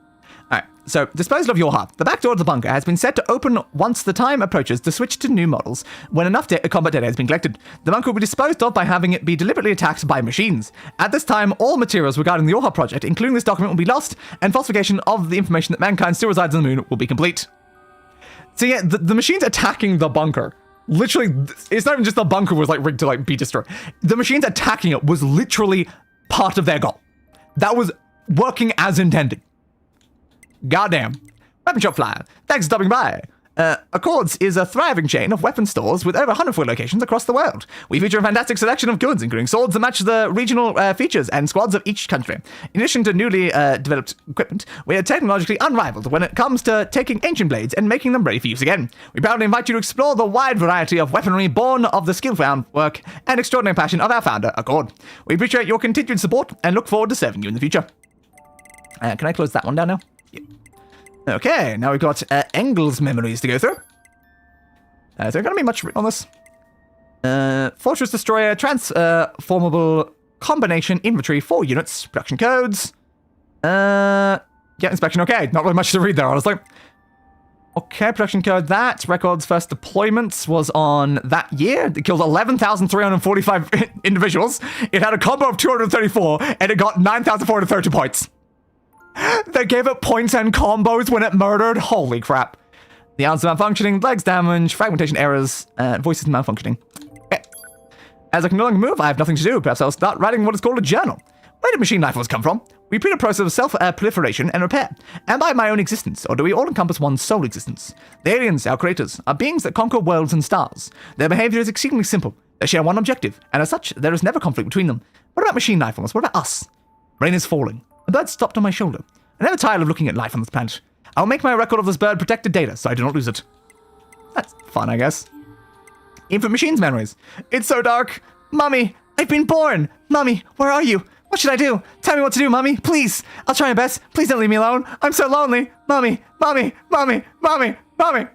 Alright, so disposal of Yorha. The back door of the bunker has been set to open once the time approaches to switch to new models, when enough combat data has been collected. The bunker will be disposed of by having it be deliberately attacked by machines. At this time, all materials regarding the Yorha project, including this document, will be lost, and falsification of the information that mankind still resides on the moon will be complete. So yeah, the machines attacking the bunker. Literally, it's not even just the bunker was like rigged to like be destroyed. The machines attacking it was literally part of their goal. That was working as intended. Goddamn. Weapon shop flyer. Thanks for stopping by. Accords is a thriving chain of weapon stores with over 140 locations across the world. We feature a fantastic selection of goods, including swords that match the regional features and squads of each country. In addition to newly developed equipment, we are technologically unrivaled when it comes to taking ancient blades and making them ready for use again. We proudly invite you to explore the wide variety of weaponry born of the skillful work and extraordinary passion of our founder, Accord. We appreciate your continued support and look forward to serving you in the future. Can I close that one down now? Yep. Okay, now we've got Engel's memories to go through. Is there going to be much written on this? Fortress Destroyer, transformable combination inventory, 4 units, production codes. Yeah, inspection, okay. Not really much to read there, honestly. Okay, production code, that. Records first deployments was on that year. It killed 11,345 individuals. It had a combo of 234, and it got 9,430 points. They gave it points and combos when it murdered. Holy crap. The arms are malfunctioning, legs damage, fragmentation errors, voices malfunctioning. Okay. As I can no longer move, I have nothing to do. Perhaps I'll start writing what is called a journal. Where did machine life forms come from? We treat a process of self-proliferation and repair. Am I my own existence, or do we all encompass one sole existence? The aliens, our creators, are beings that conquer worlds and stars. Their behavior is exceedingly simple. They share one objective, and as such, there is never conflict between them. What about machine life forms? What about us? Rain is falling. A bird stopped on my shoulder. I'm never tired of looking at life on this planet. I'll make my record of this bird protected data so I do not lose it. That's fun, I guess. Infant machines memories. It's so dark. Mummy, I've been born. Mummy, where are you? What should I do? Tell me what to do, Mummy. Please. I'll try my best. Please don't leave me alone. I'm so lonely. Mummy, Mummy, Mummy, Mummy, Mummy.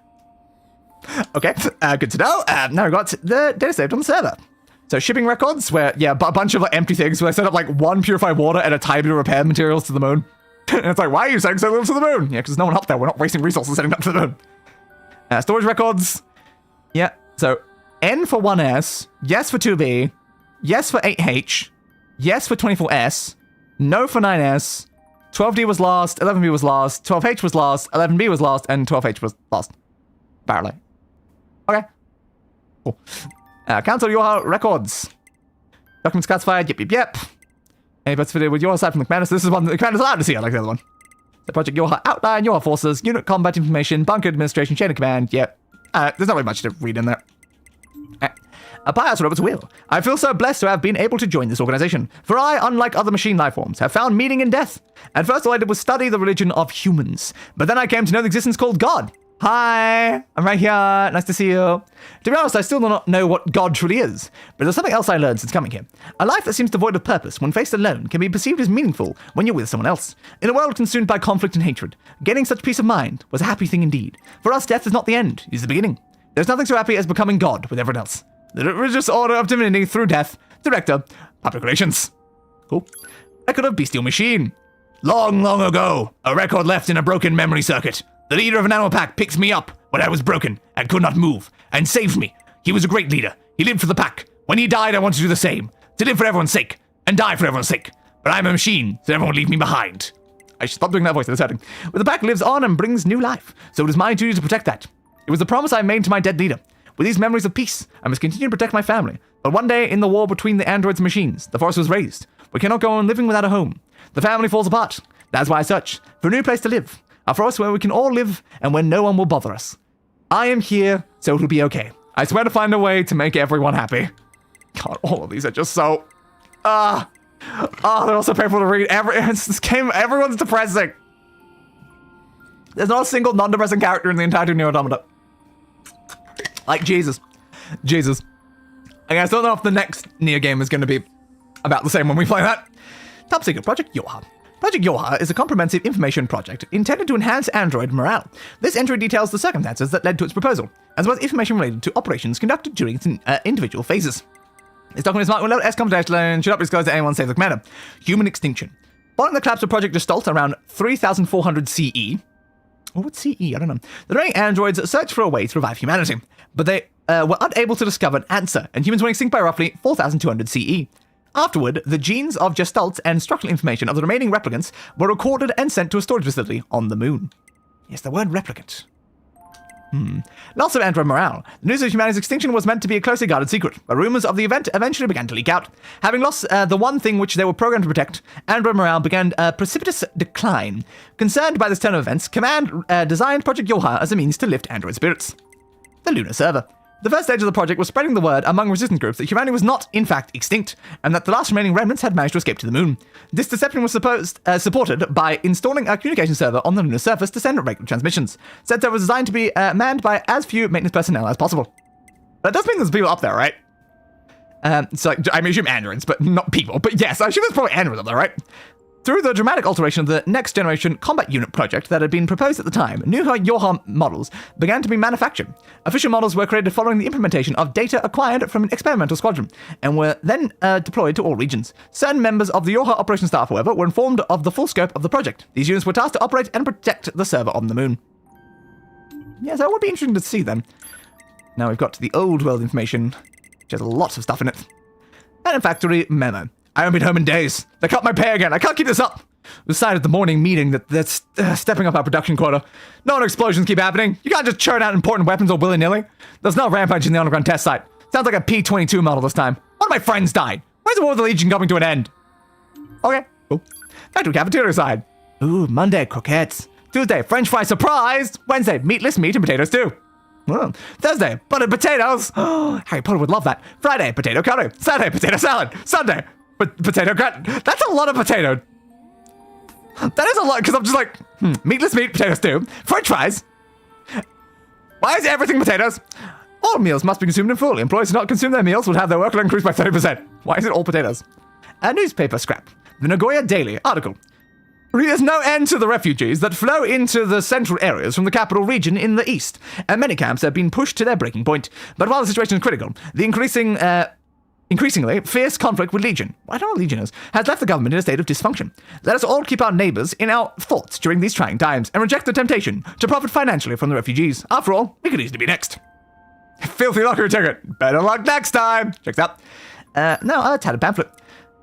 Okay, good to know. Now we've got the data saved on the server. So shipping records where, yeah, a bunch of like empty things where they set up like 1 purified water and a tiny bit of repair materials to the moon. And it's like, why are you sending so little to the moon? Yeah, because there's no one up there. We're not wasting resources sending up to the moon. Storage records. Yeah, so N for 1S, yes for 2B, yes for 8H, yes for 24S, no for 9S, 12D was lost, 11B was lost, 12H was lost, 11B was lost, and 12H was lost. Apparently. Okay. Cool. Cancel your records. Documents classified, yep. Any bets fitted with your side from the commander? So this is one that the commander's allowed to see, unlike the other one. The Project Yorha outline, Yorha forces, unit combat information, bunker administration, chain of command, yep. There's not really much to read in there. A pious Robert's will. I feel so blessed to have been able to join this organization, for I, unlike other machine life forms, have found meaning in death. At first all I did was study the religion of humans, but then I came to know the existence called God. Hi, I'm right here. Nice to see you. To be honest, I still do not know what God truly is, but there's something else I learned since coming here. A life that seems devoid of purpose when faced alone can be perceived as meaningful when you're with someone else. In a world consumed by conflict and hatred, gaining such peace of mind was a happy thing indeed. For us, death is not the end, it is the beginning. There's nothing so happy as becoming God with everyone else. The religious order of divinity through death. Director, Public Relations. Cool. Record of Bestial Machine. Long, long ago, a record left in a broken memory circuit. The leader of an animal pack picked me up when I was broken and could not move, and saved me. He was a great leader. He lived for the pack. When he died, I wanted to do the same. To live for everyone's sake, and die for everyone's sake. But I'm a machine, so everyone will leave me behind. I should stop doing that voice in this setting. But the pack lives on and brings new life, so it is my duty to protect that. It was the promise I made to my dead leader. With these memories of peace, I must continue to protect my family. But one day, in the war between the androids and machines, the force was raised. We cannot go on living without a home. The family falls apart. That's why I search for a new place to live. A forest where we can all live and where no one will bother us. I am here, so it'll be okay. I swear to find a way to make everyone happy. God, all of these are just so... they're all so painful to read. Everyone's depressing. There's not a single non-depressing character in the entire NieR Automata. Like, Jesus. I still don't know if the next NieR game is going to be about the same when we play that. Top secret, Project YoRHa. Project YoRHa is a comprehensive information project intended to enhance android morale. This entry details the circumstances that led to its proposal, as well as information related to operations conducted during its individual phases. This document is marked with S confidential and should not be disclosed to anyone save the commander. Human extinction. Following the collapse of Project Gestalt around 3400 CE, or what's CE? I don't know. The remaining androids searched for a way to revive humanity, but they were unable to discover an answer, and humans went extinct by roughly 4200 CE. Afterward, the genes of Gestalt and structural information of the remaining replicants were recorded and sent to a storage facility on the moon. Yes, the word replicant. Loss of android morale. The news of humanity's extinction was meant to be a closely guarded secret, but rumors of the event eventually began to leak out. Having lost the one thing which they were programmed to protect, android morale began a precipitous decline. Concerned by this turn of events, Command designed Project YoRHa as a means to lift android spirits. The lunar server. The first stage of the project was spreading the word among resistance groups that humanity was not, in fact, extinct, and that the last remaining remnants had managed to escape to the moon. This deception was supported by installing a communication server on the lunar surface to send regular transmissions. Said server was designed to be manned by as few maintenance personnel as possible. That does mean there's people up there, right? So I assume androids, but not people. But yes, I assume there's probably androids up there, right? Through the dramatic alteration of the next generation combat unit project that had been proposed at the time, new YoRHa models began to be manufactured. Official models were created following the implementation of data acquired from an experimental squadron, and were then deployed to all regions. Certain members of the YoRHa operation staff, however, were informed of the full scope of the project. These units were tasked to operate and protect the server on the moon. Yes, that would be interesting to see then. Now we've got the old world information, which has lots of stuff in it. Manufactory memo. I haven't been home in days. They cut my pay again. I can't keep this up. We decided at the morning meeting that that's stepping up our production quota. No explosions keep happening. You can't just churn out important weapons all willy-nilly. There's no rampage in the underground test site. Sounds like a P-22 model this time. One of my friends died. When's the War of the Legion coming to an end? Okay, cool. Back to cafeteria side. Ooh, Monday, croquettes. Tuesday, French fry surprise. Wednesday, meatless meat and potatoes too. Oh. Thursday, buttered potatoes. Oh, Harry Potter would love that. Friday, potato curry. Saturday, potato salad. Sunday, potato gratin. That's a lot of potato. That is a lot, because I'm just like, meatless meat, potato stew, French fries. Why is everything potatoes? All meals must be consumed in full. Employees who not consume their meals would have their workload increased by 30%. Why is it all potatoes? A newspaper scrap. The Nagoya Daily article. There's no end to the refugees that flow into the central areas from the capital region in the east, and many camps have been pushed to their breaking point. But while the situation is critical, the increasingly fierce conflict with Legion, I don't know what Legion is, has left the government in a state of dysfunction. Let us all keep our neighbors in our thoughts during these trying times, and reject the temptation to profit financially from the refugees. After all, we could easily be next. Filthy lottery ticket. Better luck next time. Checks out. Now, a tattered pamphlet.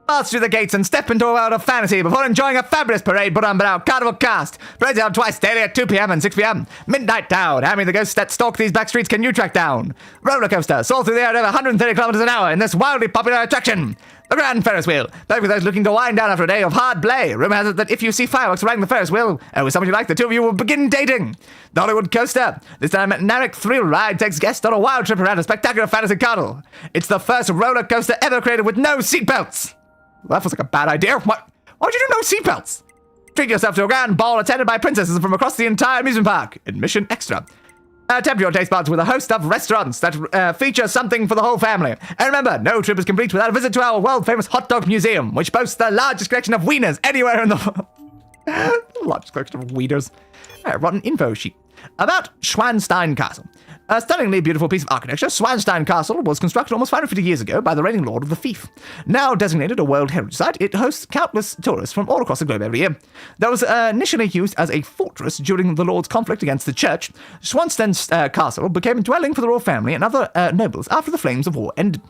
March through the gates and step into a world of fantasy before enjoying a fabulous parade put on by our carnival cast. Parades held twice daily at 2 p.m. and 6 p.m. Midnight Town. How many of the ghosts that stalk these back streets can you track down? Roller coaster. Soar through the air at over 130 kilometers an hour in this wildly popular attraction. The Grand Ferris Wheel. Perfect for those looking to wind down after a day of hard play. Rumor has it that if you see fireworks riding the Ferris wheel, with someone you like, the two of you will begin dating. The Hollywood Coaster. This dynamic thrill ride takes guests on a wild trip around a spectacular fantasy carnival. It's the first roller coaster ever created with no seatbelts. Well, that feels like a bad idea. Why would you do no seatbelts? Treat yourself to a grand ball attended by princesses from across the entire amusement park. Admission extra. Tempt your taste buds with a host of restaurants that feature something for the whole family. And remember, no trip is complete without a visit to our world-famous hot dog museum, which boasts the largest collection of wieners anywhere in the world. Largest collection of wieners. Rotten info sheet. About Schwanstein Castle. A stunningly beautiful piece of architecture, Schwanstein Castle was constructed almost 550 years ago by the reigning lord of the Fief. Now designated a World Heritage Site, it hosts countless tourists from all across the globe every year. That was initially used as a fortress during the lord's conflict against the church. Schwanstein Castle became a dwelling for the royal family and other nobles after the flames of war ended.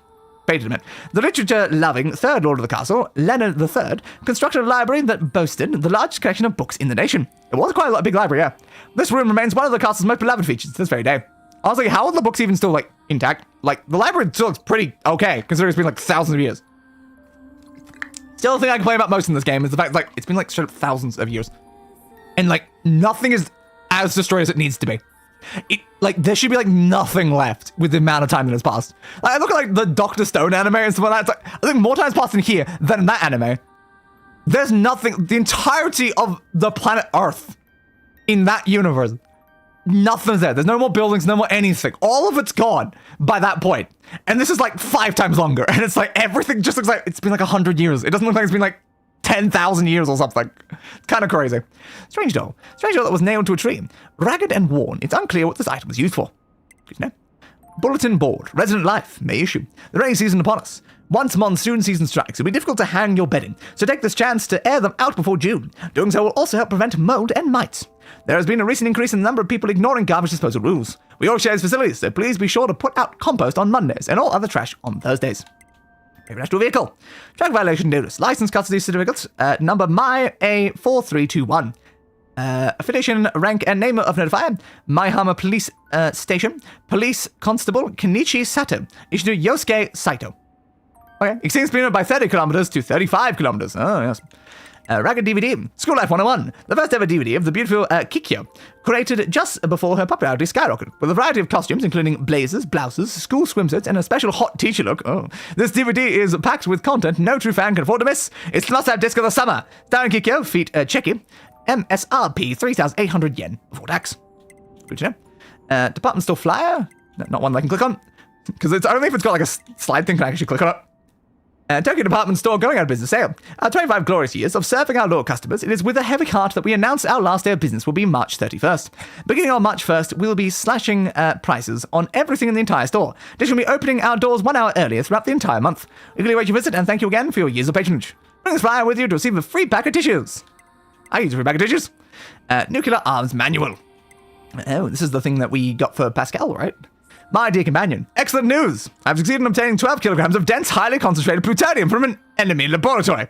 Wait a minute. The literature-loving third lord of the castle, Leonard III, constructed a library that boasted the largest collection of books in the nation. It was quite a big library, yeah. This room remains one of the castle's most beloved features to this very day. Honestly, how are the books even still, intact? The library still looks pretty okay, considering it's been, thousands of years. Still, the thing I complain about most in this game is the fact, it's been, straight up thousands of years. And, nothing is as destroyed as it needs to be. There should be, nothing left with the amount of time that has passed. I look at, the Dr. Stone anime and stuff like that. I think more time has passed in here than in that anime. There's nothing, the entirety of the planet Earth in that universe. Nothing's there. There's no more buildings, no more anything. All of it's gone by that point. And this is 5 times longer. And it's everything just looks like it's been 100 years. It doesn't look like it's been 10,000 years or something. It's kind of crazy. Strange doll. Strange doll that was nailed to a tree. Ragged and worn. It's unclear what this item was used for. Good to know. Bulletin board. Resident life. May issue. The rainy season upon us. Once monsoon season strikes, it'll be difficult to hang your bedding, so take this chance to air them out before June. Doing so will also help prevent mold and mites. There has been a recent increase in the number of people ignoring garbage disposal rules. We all share these facilities, so please be sure to put out compost on Mondays and all other trash on Thursdays. National vehicle. Track violation notice. License custody certificates. Number MyA4321. Affiliation, rank, and name of notifier. Maihama Police Station. Police Constable Kenichi Sato. Issued to Yosuke Saito. Okay. Exceeds speed limit by 30 kilometers to 35 kilometers. Oh, yes. Ragged DVD. School Life 101. The first ever DVD of the beautiful Kikyo. Created just before her popularity skyrocketed. With a variety of costumes, including blazers, blouses, school swimsuits, and a special hot teacher look. Oh. This DVD is packed with content no true fan can afford to miss. It's the must-have disc of the summer. Starring Kikyo, feet checky. MSRP 3,800 yen before tax. Good to know. Department store flyer. No, not one that I can click on. Because it's only if it's got a slide thing can I actually click on it. Tokyo department store going out of business sale. 25 glorious years of serving our loyal customers, it is with a heavy heart that we announce our last day of business will be March 31st. Beginning on March 1st, we'll be slashing prices on everything in the entire store. Additionally, opening our doors 1 hour earlier throughout the entire month. We really wait your visit and thank you again for your years of patronage. Bring this flyer with you to receive a free pack of tissues. I use a free pack of tissues. Nuclear arms manual. Oh, this is the thing that we got for Pascal, right? My dear companion, excellent news! I've succeeded in obtaining 12 kilograms of dense, highly concentrated plutonium from an enemy laboratory.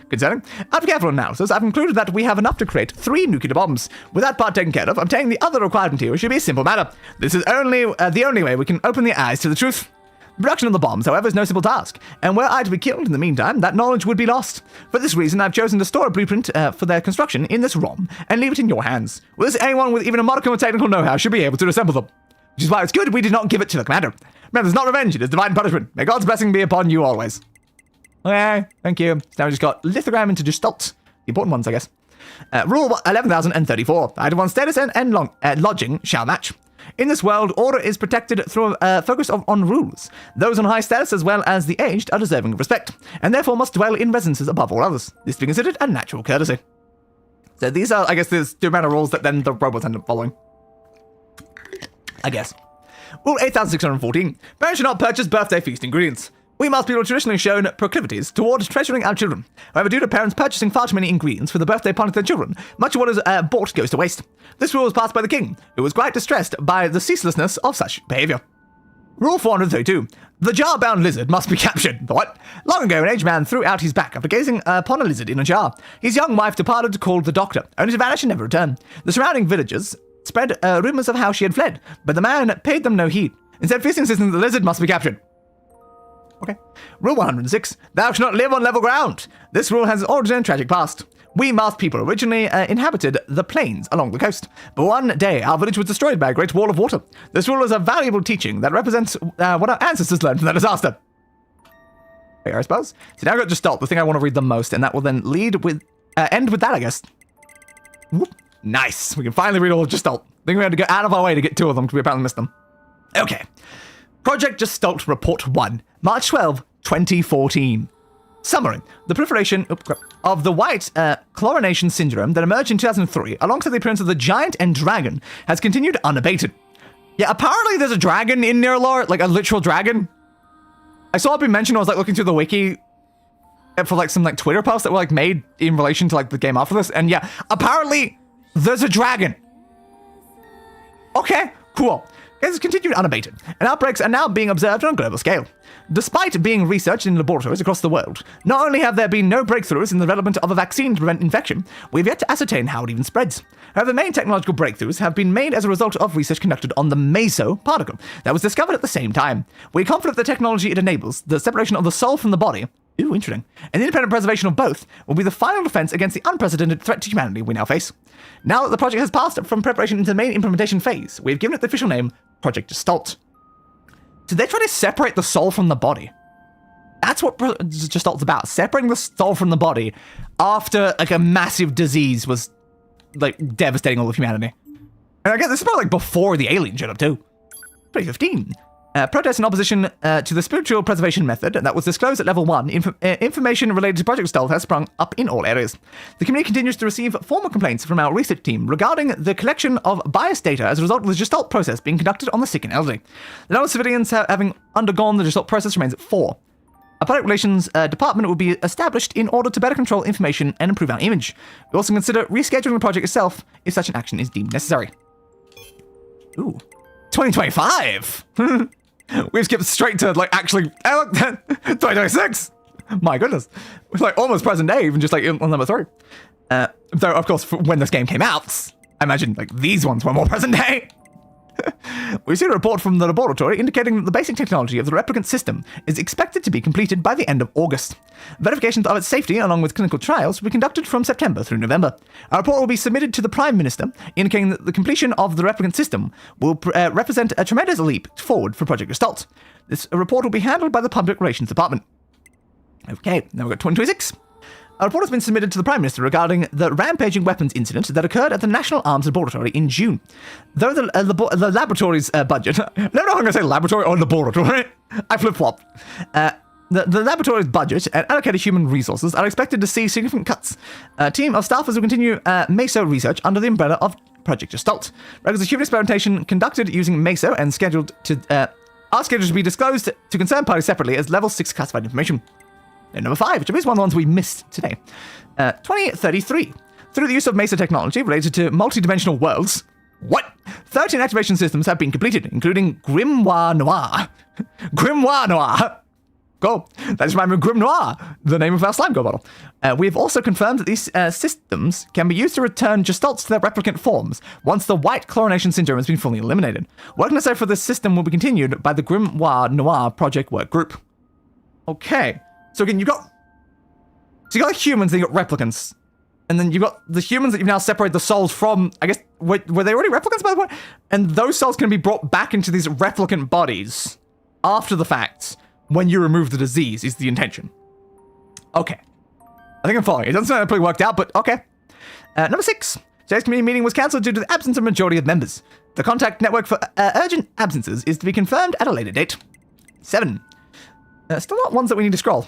Concerning, after careful analysis, I've concluded that we have enough to create 3 nuclear bombs. With that part taken care of, obtaining the other required material should be a simple matter. This is the only way we can open the eyes to the truth. Production of the bombs, however, is no simple task, and were I to be killed in the meantime, that knowledge would be lost. For this reason, I've chosen to store a blueprint for their construction in this ROM, and leave it in your hands. With this, anyone with even a modicum of technical know-how should be able to assemble them. Which is why it's good we did not give it to the commander. Remember, it's not revenge, it is divine punishment. May God's blessing be upon you always. Okay, thank you. So now we just got lithogram into gestalt. The important ones, I guess. Rule 11,034. Item 1 status and lodging shall match. In this world, order is protected through a focus on rules. Those on high status as well as the aged are deserving of respect, and therefore must dwell in residences above all others. This to be considered a natural courtesy. So these are, I guess, there's 2 amount of rules that then the robots end up following. I guess. Rule 8,614. Parents should not purchase birthday feast ingredients. We must be traditionally shown proclivities towards treasuring our children. However, due to parents purchasing far too many ingredients for the birthday party of their children, much of what is bought goes to waste. This rule was passed by the king, who was quite distressed by the ceaselessness of such behavior. Rule 432. The jar-bound lizard must be captured. What? Long ago, an aged man threw out his back after gazing upon a lizard in a jar. His young wife departed, called the doctor, only to vanish and never return. The surrounding villagers spread rumors of how she had fled, but the man paid them no heed, instead fiercely insisting that the lizard must be captured. Okay. Rule 106. Thou shalt not live on level ground. This rule has an origin and tragic past. We Mast people originally inhabited the plains along the coast, but one day our village was destroyed by a great wall of water. This rule is a valuable teaching that represents what our ancestors learned from that disaster. Fair, I suppose. So now I've got Gestalt, the thing I want to read the most, and that will then end with that, I guess. Whoop. Nice. We can finally read all of Gestalt. think we had to go out of our way to get 2 of them because we apparently missed them. Okay. Project Gestalt Report 1, March 12, 2014. Summary. The proliferation of the white chlorination syndrome that emerged in 2003 alongside the appearance of the giant and dragon has continued unabated. Yeah, apparently there's a dragon in NieR lore, like a literal dragon. I saw it being mentioned. I was like looking through the wiki for like some like Twitter posts that were like made in relation to like the game after this, and yeah, apparently there's a dragon. Okay, cool. It has continued unabated, and outbreaks are now being observed on a global scale. Despite being researched in laboratories across the world, not only have there been no breakthroughs in the development of a vaccine to prevent infection, we've yet to ascertain how it even spreads. However, main technological breakthroughs have been made as a result of research conducted on the meso particle that was discovered at the same time. We're confident the technology it enables, the separation of the soul from the body, ooh, interesting, and the independent preservation of both, will be the final defense against the unprecedented threat to humanity we now face. Now that the project has passed from preparation into the main implementation phase, we've given it the official name, Project Gestalt. Did they try to separate the soul from the body? That's what Gestalt's about, separating the soul from the body after like a massive disease was like devastating all of humanity. And I guess this is probably like before the alien showed up too. 2015. Protest in opposition to the spiritual preservation method that was disclosed at level 1, information related to Project Gestalt has sprung up in all areas. The community continues to receive formal complaints from our research team regarding the collection of biased data as a result of the Gestalt process being conducted on the sick and elderly. The number of civilians having undergone the Gestalt process remains at 4. A public relations department will be established in order to better control information and improve our image. We also consider rescheduling the project itself if such an action is deemed necessary. Ooh. 2025! We've skipped straight to, like, actually, 2026! My goodness. It's like almost present day, even just like on number 3. Though, of course, when this game came out, I imagine, like, these ones were more present day. We've seen a report from the laboratory indicating that the basic technology of the replicant system is expected to be completed by the end of August. Verifications of its safety, along with clinical trials, will be conducted from September through November. Our report will be submitted to the Prime Minister, indicating that the completion of the replicant system will represent a tremendous leap forward for Project Gestalt. This report will be handled by the Public Relations Department. Okay, now we've got 2026. A report has been submitted to the Prime Minister regarding the rampaging weapons incident that occurred at the National Arms Laboratory in June. Though the laboratory's budget... No, I'm going to say laboratory or laboratory. I flip-flop. The laboratory's budget and allocated human resources are expected to see significant cuts. A team of staffers will continue meso research under the umbrella of Project Gestalt. Records of human experimentation conducted using meso and are scheduled to be disclosed to concerned parties separately as Level 6 classified information. And number 5, which is one of the ones we missed today. 2033. Through the use of meso technology related to multi-dimensional worlds, 13 activation systems have been completed, including Grimoire Noir. Grimoire Noir! Cool. That just reminded me of Grim Noir, the name of our slime go bottle. We have also confirmed that these systems can be used to return Gestalts to their replicant forms once the white chlorination syndrome has been fully eliminated. Work necessary for this system will be continued by the Grimoire Noir project work group. Okay. So again, you got humans, then you got replicants. And then you've got the humans that you've now separated the souls from, I guess, were they already replicants by the way? And those souls can be brought back into these replicant bodies after the fact when you remove the disease is the intention. Okay. I think I'm following. It doesn't sound like it pretty worked out, but okay. Number 6. Today's community meeting was cancelled due to the absence of a majority of members. The contact network for urgent absences is to be confirmed at a later date. 7. Still not ones that we need to scroll.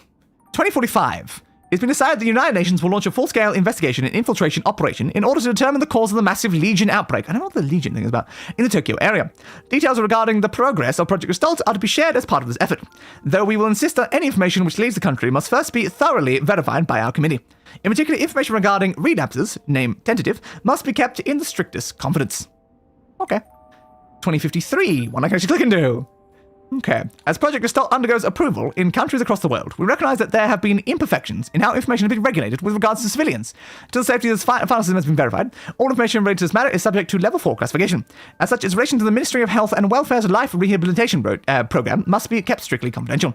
2045. It's been decided the United Nations will launch a full-scale investigation and infiltration operation in order to determine the cause of the massive Legion outbreak. I don't know what the Legion thing is about. In the Tokyo area. Details regarding the progress of Project Gestalt are to be shared as part of this effort. Though we will insist that any information which leaves the country must first be thoroughly verified by our committee. In particular, information regarding relapses, name tentative, must be kept in the strictest confidence. Okay. 2053. One I can actually click into. Okay. As Project Gestalt undergoes approval in countries across the world, we recognize that there have been imperfections in how information has been regulated with regards to civilians. Until the safety of this final system has been verified, all information related to this matter is subject to Level 4 classification. As such, its relation to the Ministry of Health and Welfare's Life Rehabilitation Program must be kept strictly confidential.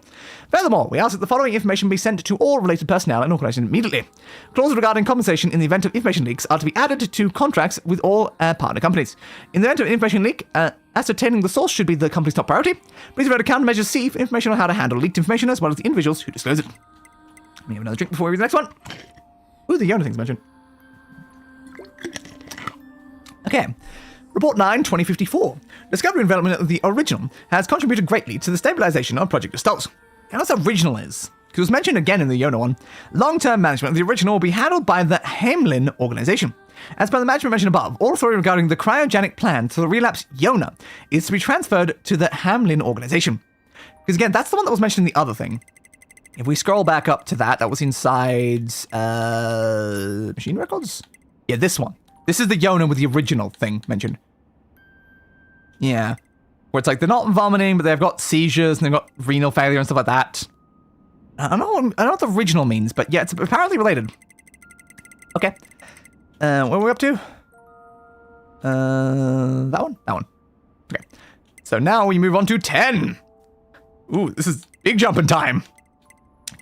Furthermore, we ask that the following information be sent to all related personnel and organizations immediately. Clauses regarding compensation in the event of information leaks are to be added to contracts with all partner companies. In the event of an information leak, ascertaining the source should be the company's top priority. Please refer to Countermeasure C for information on how to handle leaked information as well as the individuals who disclose it. Let me have another drink before we read the next one. Ooh, the Yona thing's mentioned. Okay. Report 9, 2054. Discovery and development of the original has contributed greatly to the stabilization of Project Gestalt. And what original is? Because it was mentioned again in the Yona one. Long-term management of the original will be handled by the Hamlin organization. As per the management mentioned above, all authority regarding the cryogenic plan to the relapse Yona is to be transferred to the Hamlin organization. Because again, that's the one that was mentioned in the other thing. If we scroll back up to that was inside machine records? Yeah, this one. This is the Yona with the original thing mentioned. Yeah. Where it's like they're not vomiting, but they've got seizures and they've got renal failure and stuff like that. I don't know what the original means, but yeah, it's apparently related. Okay. Where are we up to? That one? That one. Okay. So now we move on to 10. Ooh, this is big jump in time.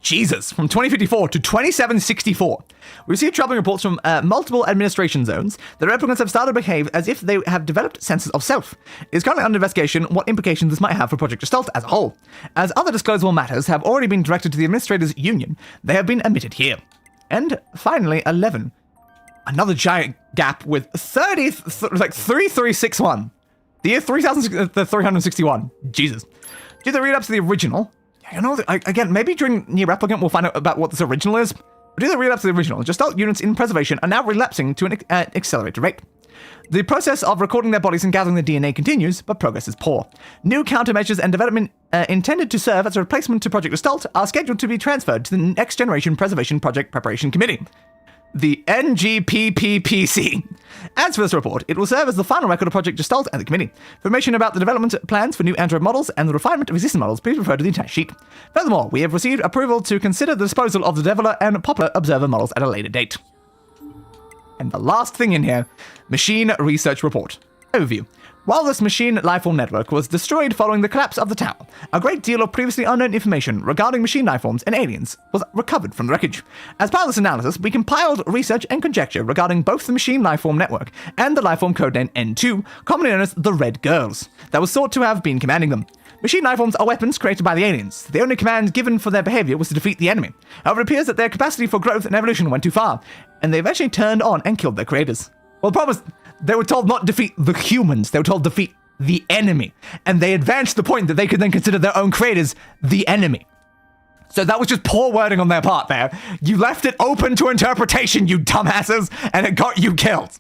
Jesus, from 2054 to 2764. We received troubling reports from multiple administration zones that replicants have started to behave as if they have developed senses of self. It is currently under investigation what implications this might have for Project Gestalt as a whole. As other disclosable matters have already been directed to the Administrators Union, they have been omitted here. And finally, 11. Another giant gap with 3361. The year 361. Jesus. Do the read-ups to the original. You know, again, maybe during NieR Replicant we'll find out about what this original is. But do the read-ups to the original. Gestalt units in preservation are now relapsing to an accelerated rate. The process of recording their bodies and gathering their DNA continues, but progress is poor. New countermeasures and development intended to serve as a replacement to Project Gestalt are scheduled to be transferred to the Next Generation Preservation Project Preparation Committee, the NGPPPC. As for this report, it will serve as the final record of Project Gestalt and the committee. For information about the development plans for new Android models and the refinement of existing models, please refer to the entire sheet. Furthermore, we have received approval to consider the disposal of the Deviler and Poplar Observer models at a later date. And the last thing in here, Machine Research Report. Overview. While this machine lifeform network was destroyed following the collapse of the tower, a great deal of previously unknown information regarding machine lifeforms and aliens was recovered from the wreckage. As part of this analysis, we compiled research and conjecture regarding both the machine lifeform network and the lifeform codename N2, commonly known as the Red Girls, that was thought to have been commanding them. Machine lifeforms are weapons created by the aliens. The only command given for their behavior was to defeat the enemy. However, it appears that their capacity for growth and evolution went too far, and they eventually turned on and killed their creators. Well, the problem is, they were told not defeat the humans, they were told defeat the enemy. And they advanced the point that they could then consider their own creators the enemy. So that was just poor wording on their part there. You left it open to interpretation, you dumbasses, and it got you killed.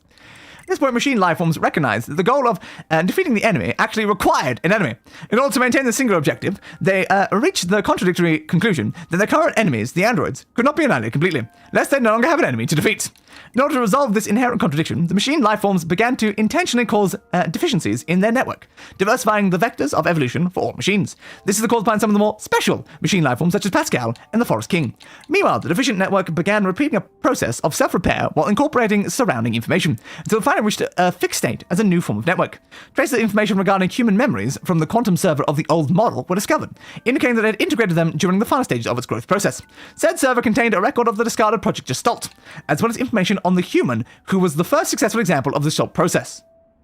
At this point, machine lifeforms recognized that the goal of defeating the enemy actually required an enemy. In order to maintain the singular objective, they reached the contradictory conclusion that their current enemies, the androids, could not be annihilated completely, lest they no longer have an enemy to defeat. In order to resolve this inherent contradiction, the machine lifeforms began to intentionally cause deficiencies in their network, diversifying the vectors of evolution for all machines. This is caused by some of the more special machine lifeforms such as Pascal and the Forest King. Meanwhile, the deficient network began repeating a process of self-repair while incorporating surrounding information, until it finally reached a fixed state as a new form of network. Traces of information regarding human memories from the quantum server of the old model were discovered, indicating that it had integrated them during the final stages of its growth process. Said server contained a record of the discarded Project Gestalt, as well as information on the human who was the first successful example of the Gestalt process.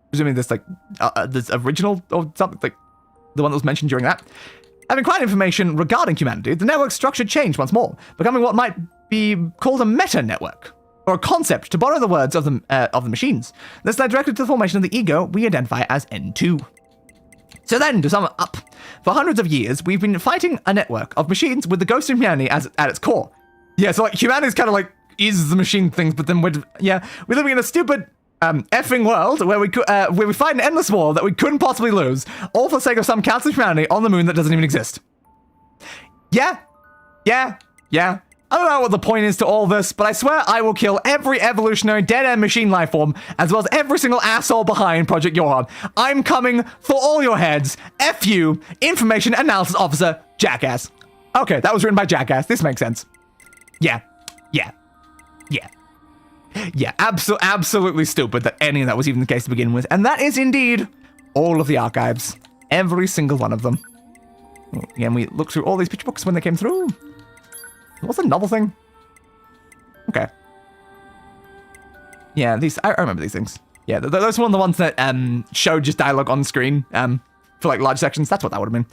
Presuming this, this original or something, like the one that was mentioned during that. Having acquired information regarding humanity, the network's structure changed once more, becoming what might be called a meta-network, or a concept, to borrow the words of the machines. This led directly to the formation of the ego we identify as N2. So then, to sum it up, for hundreds of years, we've been fighting a network of machines with the ghost of humanity at its core. Yeah, so humanity's kind of is the machine things, but then we're living in a stupid effing world where we fight an endless war that we couldn't possibly lose, all for the sake of some council of humanity on the moon that doesn't even exist. Yeah. I don't know what the point is to all this, but I swear I will kill every evolutionary dead-end machine lifeform, as well as every single asshole behind Project Yorham. I'm coming for all your heads. F you, Information Analysis Officer, Jackass. Okay, that was written by Jackass. This makes sense. Yeah. Absolutely stupid that any of that was even the case to begin with. And that is indeed all of the archives. Every single one of them. Again, we looked through all these picture books when they came through. What's the novel thing? Okay. Yeah, I remember these things. Yeah, those were one of the ones that showed just dialogue on screen for large sections. That's what that would have been.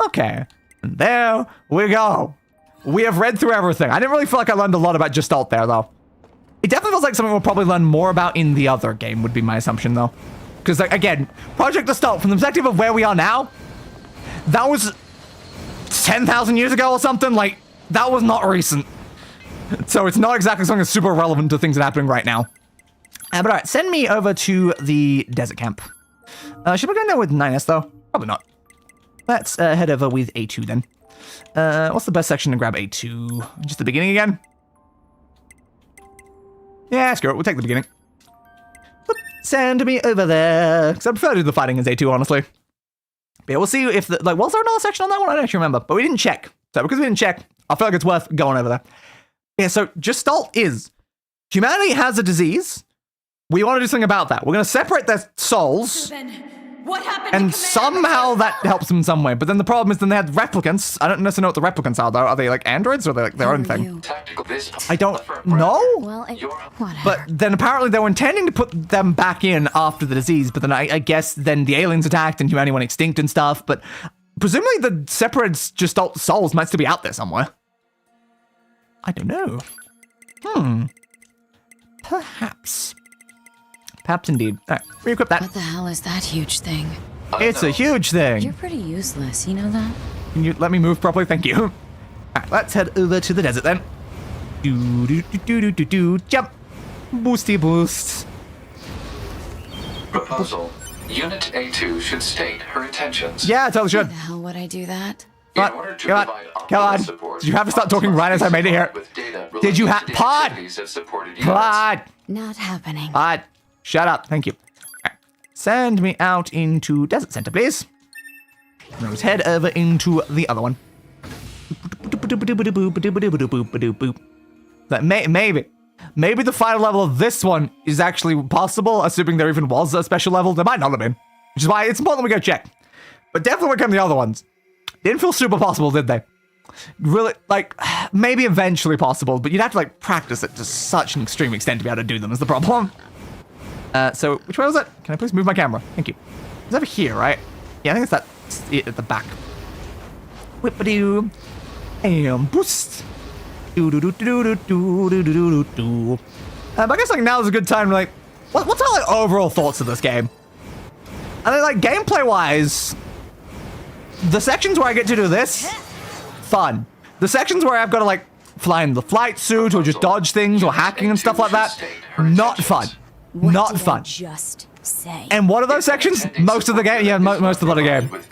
Okay, and there we go. We have read through everything. I didn't really feel like I learned a lot about Gestalt there, though. It definitely feels like something we'll probably learn more about in the other game, would be my assumption, though. Because, like, again, Project Gestalt, from the perspective of where we are now, that was 10,000 years ago or something. Like, that was not recent. So it's not exactly something that's super relevant to things that are happening right now. But alright, send me over to the desert camp. Should we go there with 9S, though? Probably not. Let's head over with A2, then. What's the best section to grab A2? Just the beginning again? Yeah, screw it. We'll take the beginning. Send me over there. Because I prefer to do the fighting as A2, honestly. But yeah, we'll see if the, like, was there another section on that one? I don't actually remember. But we didn't check. So because we didn't check, I feel like it's worth going over there. Yeah, so Gestalt is humanity has a disease. We want to do something about that. We're going to separate their souls. So then, what happened And to somehow that helps them in some way. But then the problem is then they had replicants. I don't necessarily know what the replicants are, though. Are they like androids or are they like their own thing? I don't know. Well, whatever. But then apparently they were intending to put them back in after the disease. But then I guess then the aliens attacked and humanity went extinct and stuff. But presumably the separated Gestalt souls might still be out there somewhere. I don't know. Perhaps. Perhaps indeed. All right, re-equip that. What the hell is that huge thing? It's a huge thing. You're pretty useless, you know that? Can you let me move properly? Thank you. All right, let's head over to the desert then. Jump. Boosty boost. Proposal. Unit A2 should state her intentions. Yeah, I totally should. Why the hell would I do that? In order to Come provide on. optimal support, Did you have to start talking right as I made it here? with data Did you related to the Pod? activities of supported units. Pod. Not happening. Pod. Shut up. Thank you. All right. Send me out into Desert Center, please. Let's head over into the other one. That maybe the final level of this one is actually possible, assuming there even was a special level. There might not have been, which is why it's important that we go check. But definitely when it comes to the other ones, didn't feel super possible, did they? Really, like, maybe eventually possible, but you'd have to, like, practice it to such an extreme extent to be able to do them is the problem. So, which way was it? Can I please move my camera? Thank you. It's over here, right? Yeah, I think it's that at the back. Whip-a-doo. And boost. Do-do-do-do-do-do-do-do-do. But I guess, like, now is a good time to, like, what's our, like, overall thoughts of this game? And then, like, gameplay-wise, the sections where I get to do this, fun. The sections where I've got to, like, fly in the flight suit or just dodge things or hacking and stuff like that, not fun. Not fun. Just say. And what are those sections? Most of the game? Yeah, most of the bloody game. And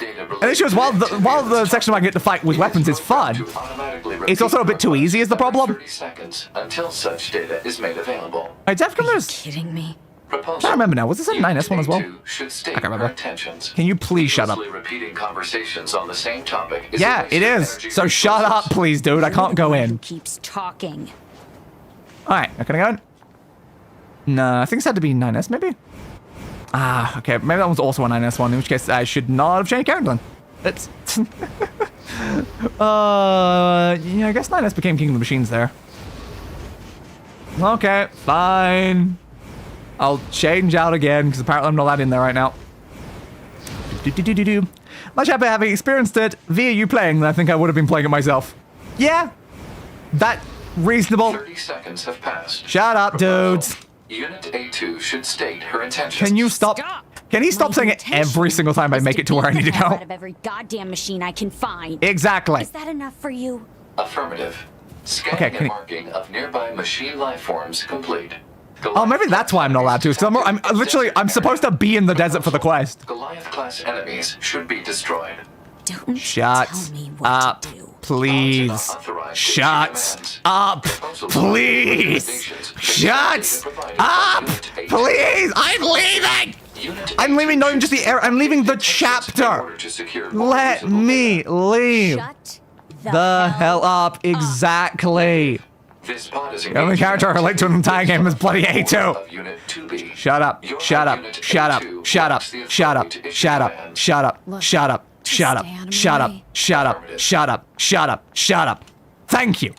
the issue is, while the section where I get to fight with weapons is fun, it's also a bit too easy is the problem. 30 seconds until such data is made available. Alright, Defcomers. Kidding me? I can't remember now. Was this a 9S one as well? Should state I can't remember. her intentions. Can you please shut up? Repeating conversations on the same topic is Yeah, it is. So shut up, please, dude. I can't go in. Keeps talking. Alright, can I go in? No, I think this had to be 9S, maybe? Ah, okay. Maybe that was also a 9S one, in which case I should not have changed character then. It's... yeah, I guess 9S became King of the Machines there. Okay, fine. I'll change out again, because apparently I'm not allowed in there right now. Much happier having experienced it via you playing than I think I would have been playing it myself. Yeah, that reasonable. 30 seconds have passed. Shut up, dudes. Unit A2 should state her intentions. Can you stop? Can he stop saying it every single time I make it to where I need to go? Out of every goddamn machine I can find. Exactly. Is that enough for you? Affirmative. Scanning Okay, and marking of nearby machine life forms complete. Oh, maybe that's why I'm not allowed to. Because I'm supposed to be in the desert for the quest. Goliath-class enemies should be destroyed. Don't Shut tell me what up, to do. please. Shut up, please. Shut up, please. I'm leaving. I'm leaving not even just the air. I'm leaving the chapter. Let me leave. Shut The hell up. Exactly. The only character I relate to in the entire game is bloody A2. Shut up. Shut up. Shut up. Shut up. Shut up. Shut up. Shut up. Shut up. Shut up. Shut up. Shut up. Shut up. Shut up. Shut up. Thank you.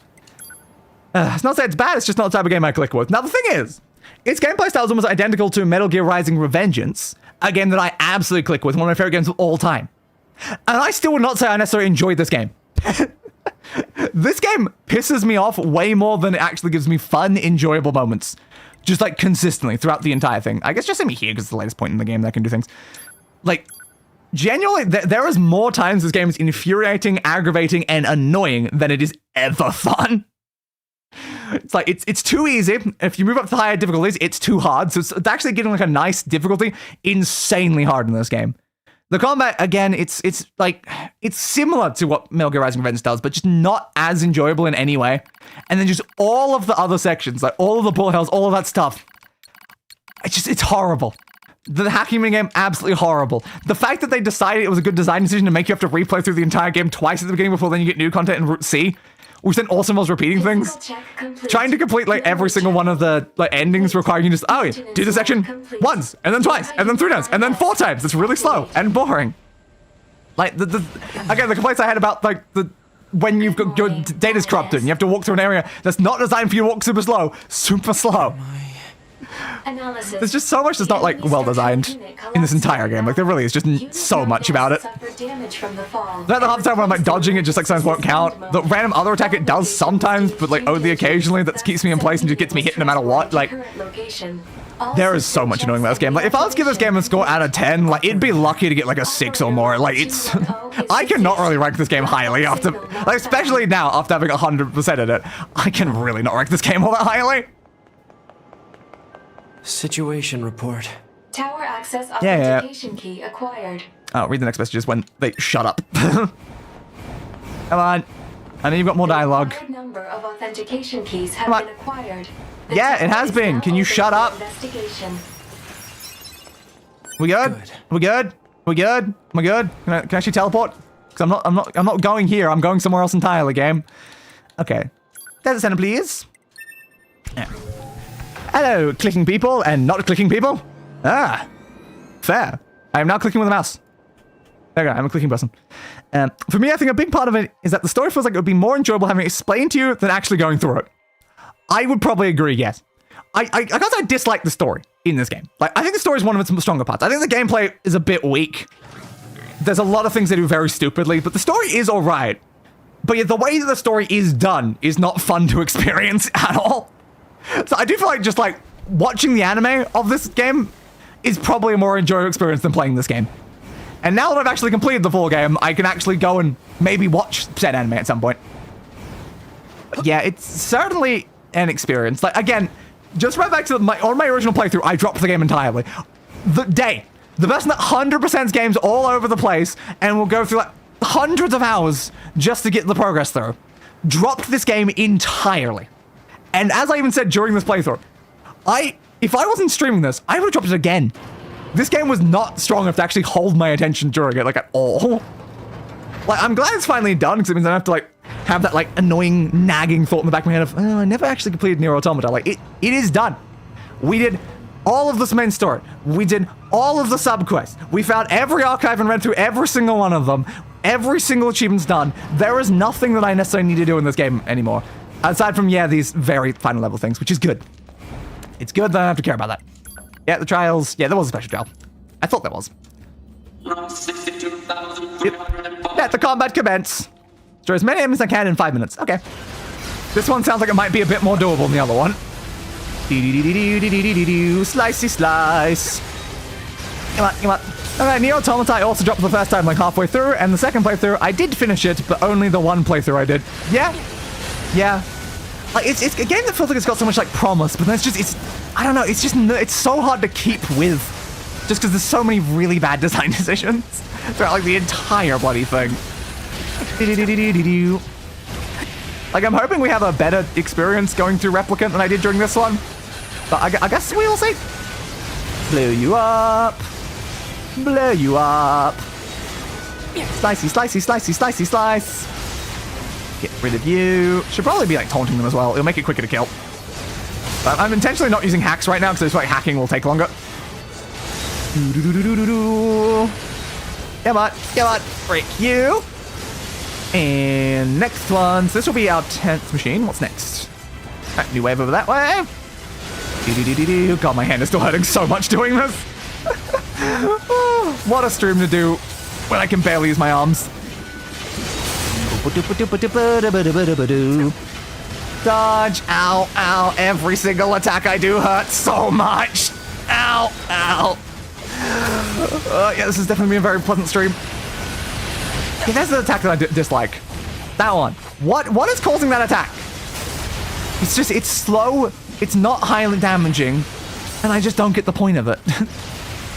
It's not that it's bad, it's just not the type of game I click with. Now the thing is, its gameplay style is almost identical to Metal Gear Rising Revengeance, a game that I absolutely click with, one of my favorite games of all time. And I still would not say I necessarily enjoyed this game. This game pisses me off way more than it actually gives me fun, enjoyable moments. Just like consistently throughout the entire thing. I guess just send me here because it's the latest point in the game that I can do things. Like, genuinely, there is more times this game is infuriating, aggravating, and annoying than it is ever fun. It's like, it's too easy. If you move up to higher difficulties, it's too hard. So it's actually getting like a nice difficulty, insanely hard in this game. The combat, again, it's like, it's similar to what Metal Gear Rising: Revengeance does, but just not as enjoyable in any way. And then just all of the other sections, like all of the bullet hells, all of that stuff. It's horrible. The hacking minigame, absolutely horrible. The fact that they decided it was a good design decision to make you have to replay through the entire game twice at the beginning before then you get new content in Route C, which then also involves repeating things. Trying to complete like every single one of the like endings requiring you just, oh yeah, do the section once, and then twice, and then 3 times, and then 4 times. It's really slow and boring. Like again, the complaints I had about like when you've got your data's corrupted and you have to walk through an area that's not designed for you to walk super slow. There's just so much that's not like well designed in this entire game. Like there really is just so much about it. Like the half the time when I'm like dodging it just like sometimes won't count. The random other attack it does sometimes, but like only occasionally that keeps me in place and just gets me hit no matter what. Like there is so much annoying about this game. Like if I was to give this game a score out of 10, like it'd be lucky to get like a 6 or more. Like it's I cannot really rank this game highly after, like especially now after having 100% in it. I can really not rank this game all that highly. Situation report. Tower access authentication key acquired. Oh, read the next messages when they shut up. Come on. I know you've got more dialogue. A number of authentication keys have been acquired. Yeah, it has been. Can you shut up? We good? We good? We good? Am I good? Can I actually teleport? Because I'm not going here. I'm going somewhere else entirely, game. Okay. There's a center, please. Yeah. Hello, clicking people and not clicking people. Ah, fair. I am now clicking with a mouse. There we go, I'm a clicking person. For me, I think a big part of it is that the story feels like it would be more enjoyable having it explained to you than actually going through it. I would probably agree, yes. I can't say I dislike the story in this game. Like, I think the story is one of its stronger parts. I think the gameplay is a bit weak. There's a lot of things they do very stupidly, but the story is alright. But yeah, the way that the story is done is not fun to experience at all. So I do feel like just like watching the anime of this game is probably a more enjoyable experience than playing this game. And now that I've actually completed the full game, I can actually go and maybe watch said anime at some point. But yeah, it's certainly an experience. Like again, just right back to on my original playthrough, I dropped the game entirely. The person that 100% games all over the place and will go through like hundreds of hours just to get the progress through, dropped this game entirely. And as I even said during this playthrough, if I wasn't streaming this, I would have dropped it again. This game was not strong enough to actually hold my attention during it, like, at all. Like, I'm glad it's finally done, because it means I don't have to, like, have that, like, annoying, nagging thought in the back of my head of, oh, I never actually completed NieR Automata. Like, it is done. We did all of this main story. We did all of the sub-quests. We found every archive and read through every single one of them. Every single achievement's done. There is nothing that I necessarily need to do in this game anymore. Aside from, yeah, these very final level things, which is good. It's good that I don't have to care about that. Yeah, the trials. Yeah, there was a special trial. I thought there was. Yep. Let the combat commence. Destroy as many enemies as I can in 5 minutes. Okay. This one sounds like it might be a bit more doable than the other one. Slicey slice. Come on, come on. Alright, NieR Automata I also dropped the first time like halfway through, and the second playthrough I did finish it, but only the one playthrough I did. Yeah. Yeah. Like, it's a game that feels like it's got so much, like, promise, but then I don't know, it's so hard to keep with. Just because there's so many really bad design decisions throughout, like, the entire bloody thing. Like, I'm hoping we have a better experience going through Replicant than I did during this one. But I guess we will see. Blow you up. Blow you up. Slicey, slicey, slicey, slicey, slice. Get rid of you. Should probably be like taunting them as well. It'll make it quicker to kill. But I'm intentionally not using hacks right now because I feel like hacking will take longer. Come on, come on, break you. And next one. So this will be our 10th machine. What's next? Alright, new wave over that way. God, my hand is still hurting so much doing this. What a stream to do when I can barely use my arms. Dodge. Ow, ow. Every single attack I do hurts so much. Ow, ow. Yeah, this is definitely a very pleasant stream. Yeah, that's the attack that I dislike. That one. What is causing that attack? It's slow. It's not highly damaging. And I just don't get the point of it. And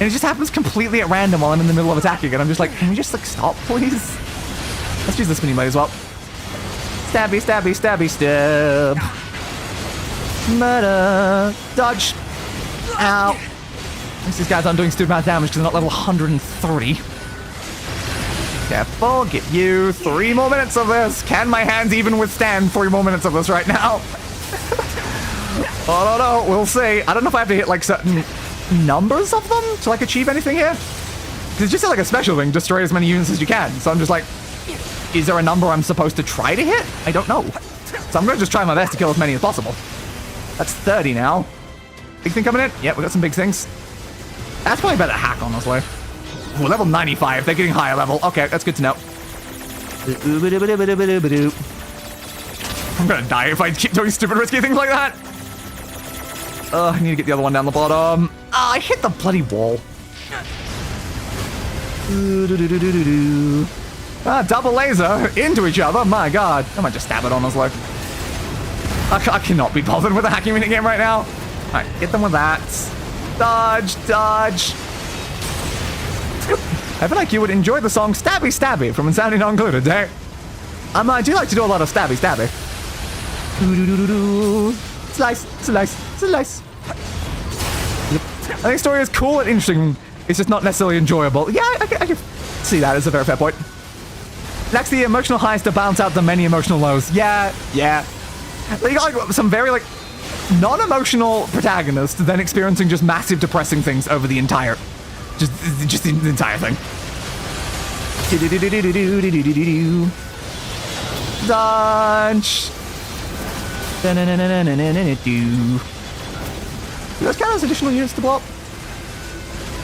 it just happens completely at random while I'm in the middle of attacking. And I'm just like, can we just like stop, please? Let's use this mini blade as well. Stabby, stabby, stabby, stab. Murder. Dodge. Ow. At least these guys aren't doing stupid amount of damage because they're not level 130. Careful, get you 3 more minutes of this. Can my hands even withstand 3 more minutes of this right now? Oh, no, we'll see. I don't know if I have to hit like certain numbers of them to like achieve anything here. Because it's just like a special thing, destroy as many units as you can. So I'm just like, is there a number I'm supposed to try to hit? I don't know. So I'm going to just try my best to kill as many as possible. That's 30 now. Big thing coming in? Yeah, we got some big things. That's probably better hack, honestly. Ooh, level 95. They're getting higher level. Okay, that's good to know. I'm going to die if I keep doing stupid risky things like that. I need to get the other one down the bottom. Ah, I hit the bloody wall. Double laser into each other. My god. I might just stab it, honestly. I cannot be bothered with a hacking minigame right now. Alright, hit them with that. Dodge, dodge. I feel like you would enjoy the song Stabby Stabby from Insanity Not Included, eh? I do like to do a lot of stabby stabby. Slice, slice, slice. I think story is cool and interesting. It's just not necessarily enjoyable. Yeah, I can see that as a very fair point. Lacks the emotional highs to balance out the many emotional lows. Yeah. You got like some very like non-emotional protagonists then experiencing just massive depressing things over the entire, just the entire thing. Dodge. Do those count as additional units to blow up?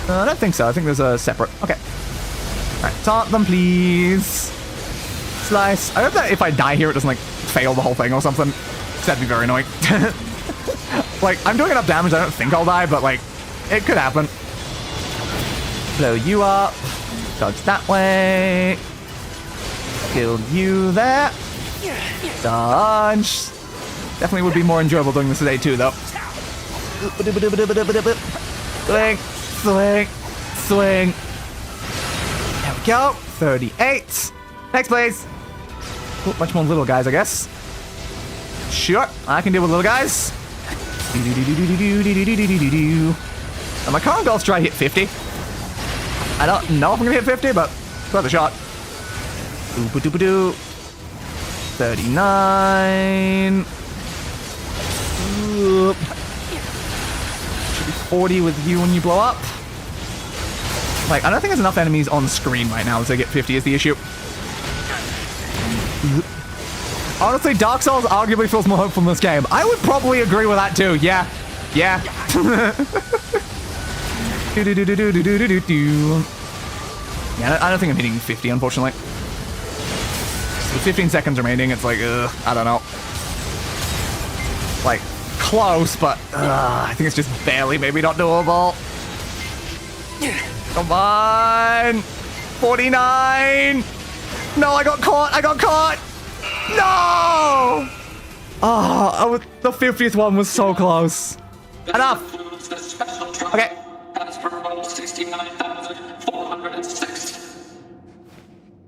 I don't think so. I think there's a separate. Okay. Alright, taunt them, please. Slice. I hope that if I die here, it doesn't, like, fail the whole thing or something. That'd be very annoying. Like, I'm doing enough damage, I don't think I'll die, but, like, it could happen. Blow you up. Dodge that way. Kill you there. Dodge. Definitely would be more enjoyable doing this today, too, though. Swing, swing, swing. There we go. 38. Next, please. Ooh, much more little guys, I guess. Sure, I can deal with little guys. And my current goal is to try to hit 50. I don't know if I'm gonna hit 50, but it's worth a shot. 39. Oop. Should be 40 with you when you blow up. Like, I don't think there's enough enemies on screen right now to get 50 is the issue. Honestly, Dark Souls arguably feels more hopeful in this game. I would probably agree with that too. Yeah. Yeah. Yeah, I don't think I'm hitting 50, unfortunately. With 15 seconds remaining, it's like, I don't know. Like, close, but I think it's just barely maybe not doable. Come on! 49! No, I got caught! No! Oh, the 50th one was so close. Enough! Okay.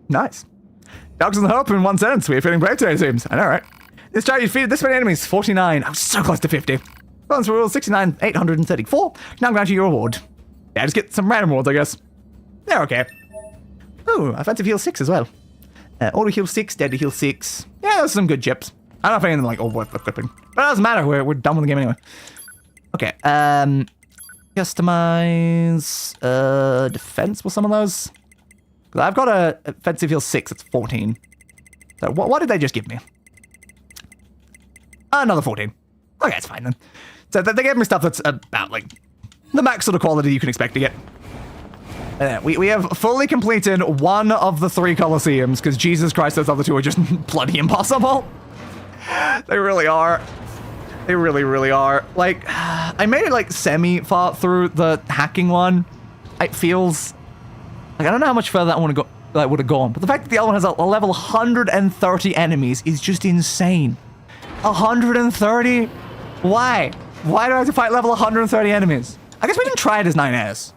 Nice. Dogs in the hope in one sentence. We are feeling brave today, it seems. I know, right? This try you defeated this many enemies. 49. I was so close to 50. Balance rule 69, 834. Now grant you your reward. Yeah, just get some random rewards, I guess. They're okay. Ooh, offensive heal 6 as well. Auto heal 6, dead to heal 6. Yeah, those are some good chips. I don't know if any of them like all worth equipping. But it doesn't matter, we're done with the game anyway. Okay, customize defense with some of those. I've got a offensive heal 6, it's 14. So what did they just give me? Another 14. Okay, it's fine then. So they gave me stuff that's about like the max sort of quality you can expect to get. We have fully completed one of the 3 Colosseums, because Jesus Christ, those other 2 are just bloody impossible. They really are. They really, really are. Like, I made it like semi-far through the hacking one. It feels like I don't know how much further that one would have gone, but the fact that the other one has a level 130 enemies is just insane. 130? Why? Why do I have to fight level 130 enemies? I guess we didn't try it as 9S.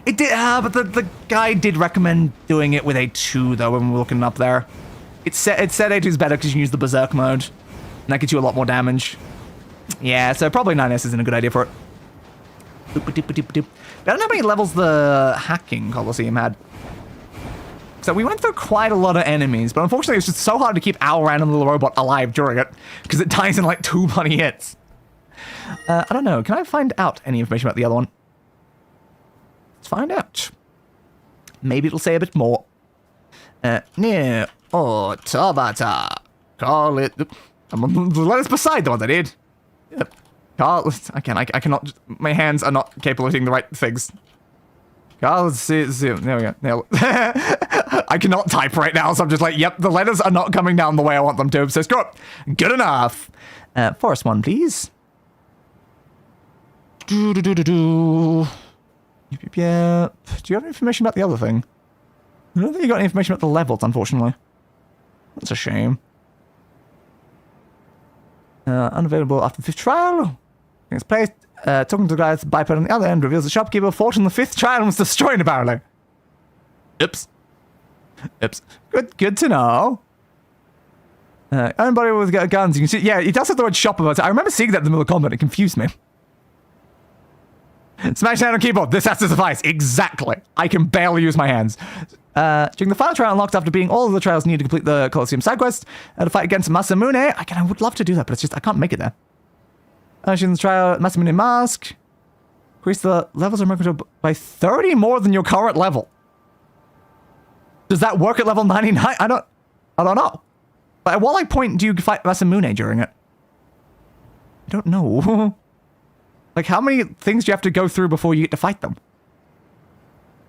It did, but the guy did recommend doing it with A2 though when we were looking up there. It said A2 is better because you can use the berserk mode, and that gets you a lot more damage. Yeah, so probably 9S isn't a good idea for it. I don't know how many levels the hacking Colosseum had. So we went through quite a lot of enemies, but unfortunately it's just so hard to keep our random little robot alive during it, because it dies in like 2 bloody hits. I don't know, can I find out any information about the other one? Let's find out. Maybe it'll say a bit more. NieR Automata. Call it... the letters beside the ones I did. Yep. I cannot... My hands are not capable of doing the right things. There we go. I cannot type right now, so I'm just like, yep, the letters are not coming down the way I want them to, so screw it. Good enough. Forest one, please. Yep. Do you have information about the other thing? I don't think you got any information about the levels, unfortunately. That's a shame. Unavailable after the 5th trial. It's placed. Talking to the guy with the biped on the other end reveals the shopkeeper fought in the 5th trial and was destroyed apparently. Oops. Oops. Good to know. Anybody with guns, you can see. Yeah, he does have the word shop about it. I remember seeing that in the middle of combat. It confused me. Smash down on keyboard. This has to suffice. Exactly. I can barely use my hands. During the final trial unlocked after being all of the trials needed to complete the Colosseum side quest, to fight against Masamune. I would love to do that, but it's just I can't make it there. During the trial, Masamune mask. Increase the levels of Mercantile by 30 more than your current level. Does that work at level 99? I don't know. But at what point do you fight Masamune during it? I don't know. Like, how many things do you have to go through before you get to fight them?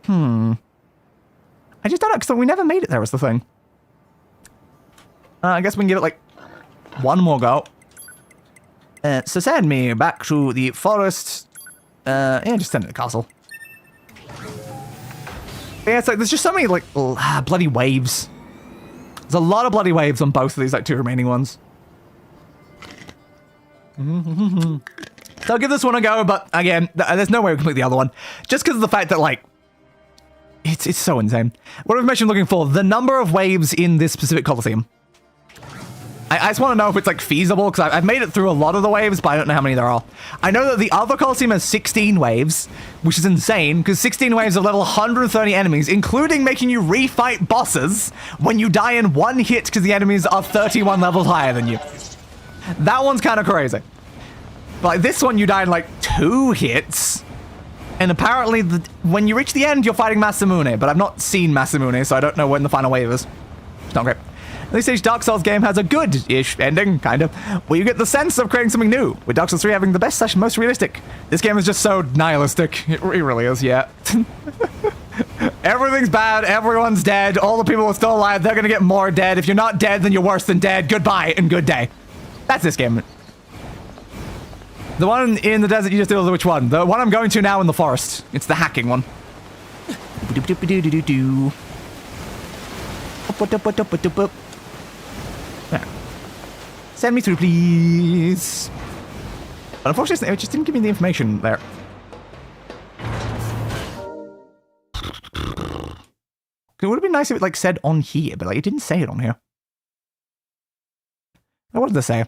I just don't know, because we never made it there was the thing. I guess we can give it, like, one more go. So send me back to the forest. Yeah, just send it to the castle. But yeah, it's like, there's just so many, like, bloody waves. There's a lot of bloody waves on both of these, like, 2 remaining ones. So I'll give this one a go, but again, there's no way we complete the other one. Just because of the fact that, like, it's so insane. What information I'm looking for? The number of waves in this specific Colosseum. I just want to know if it's, like, feasible, because I've made it through a lot of the waves, but I don't know how many there are. I know that the other Colosseum has 16 waves, which is insane, because 16 waves of level 130 enemies, including making you refight bosses when you die in 1 hit because the enemies are 31 levels higher than you. That one's kind of crazy. Like, this one, you die in, like, 2 hits. And apparently, when you reach the end, you're fighting Masamune. But I've not seen Masamune, so I don't know when the final wave is. It's not great. This stage Dark Souls game has a good-ish ending, kind of, where you get the sense of creating something new, with Dark Souls 3 having the best / most realistic. This game is just so nihilistic. It really is, yeah. Everything's bad, everyone's dead, all the people who are still alive, they're gonna get more dead. If you're not dead, then you're worse than dead. Goodbye and good day. That's this game. The one in the desert you just did, which one? The one I'm going to now in the forest. It's the hacking one. Send me through, please. But unfortunately, it just didn't give me the information there. It would have been nice if it, like, said on here, but, like, it didn't say it on here. What did they say?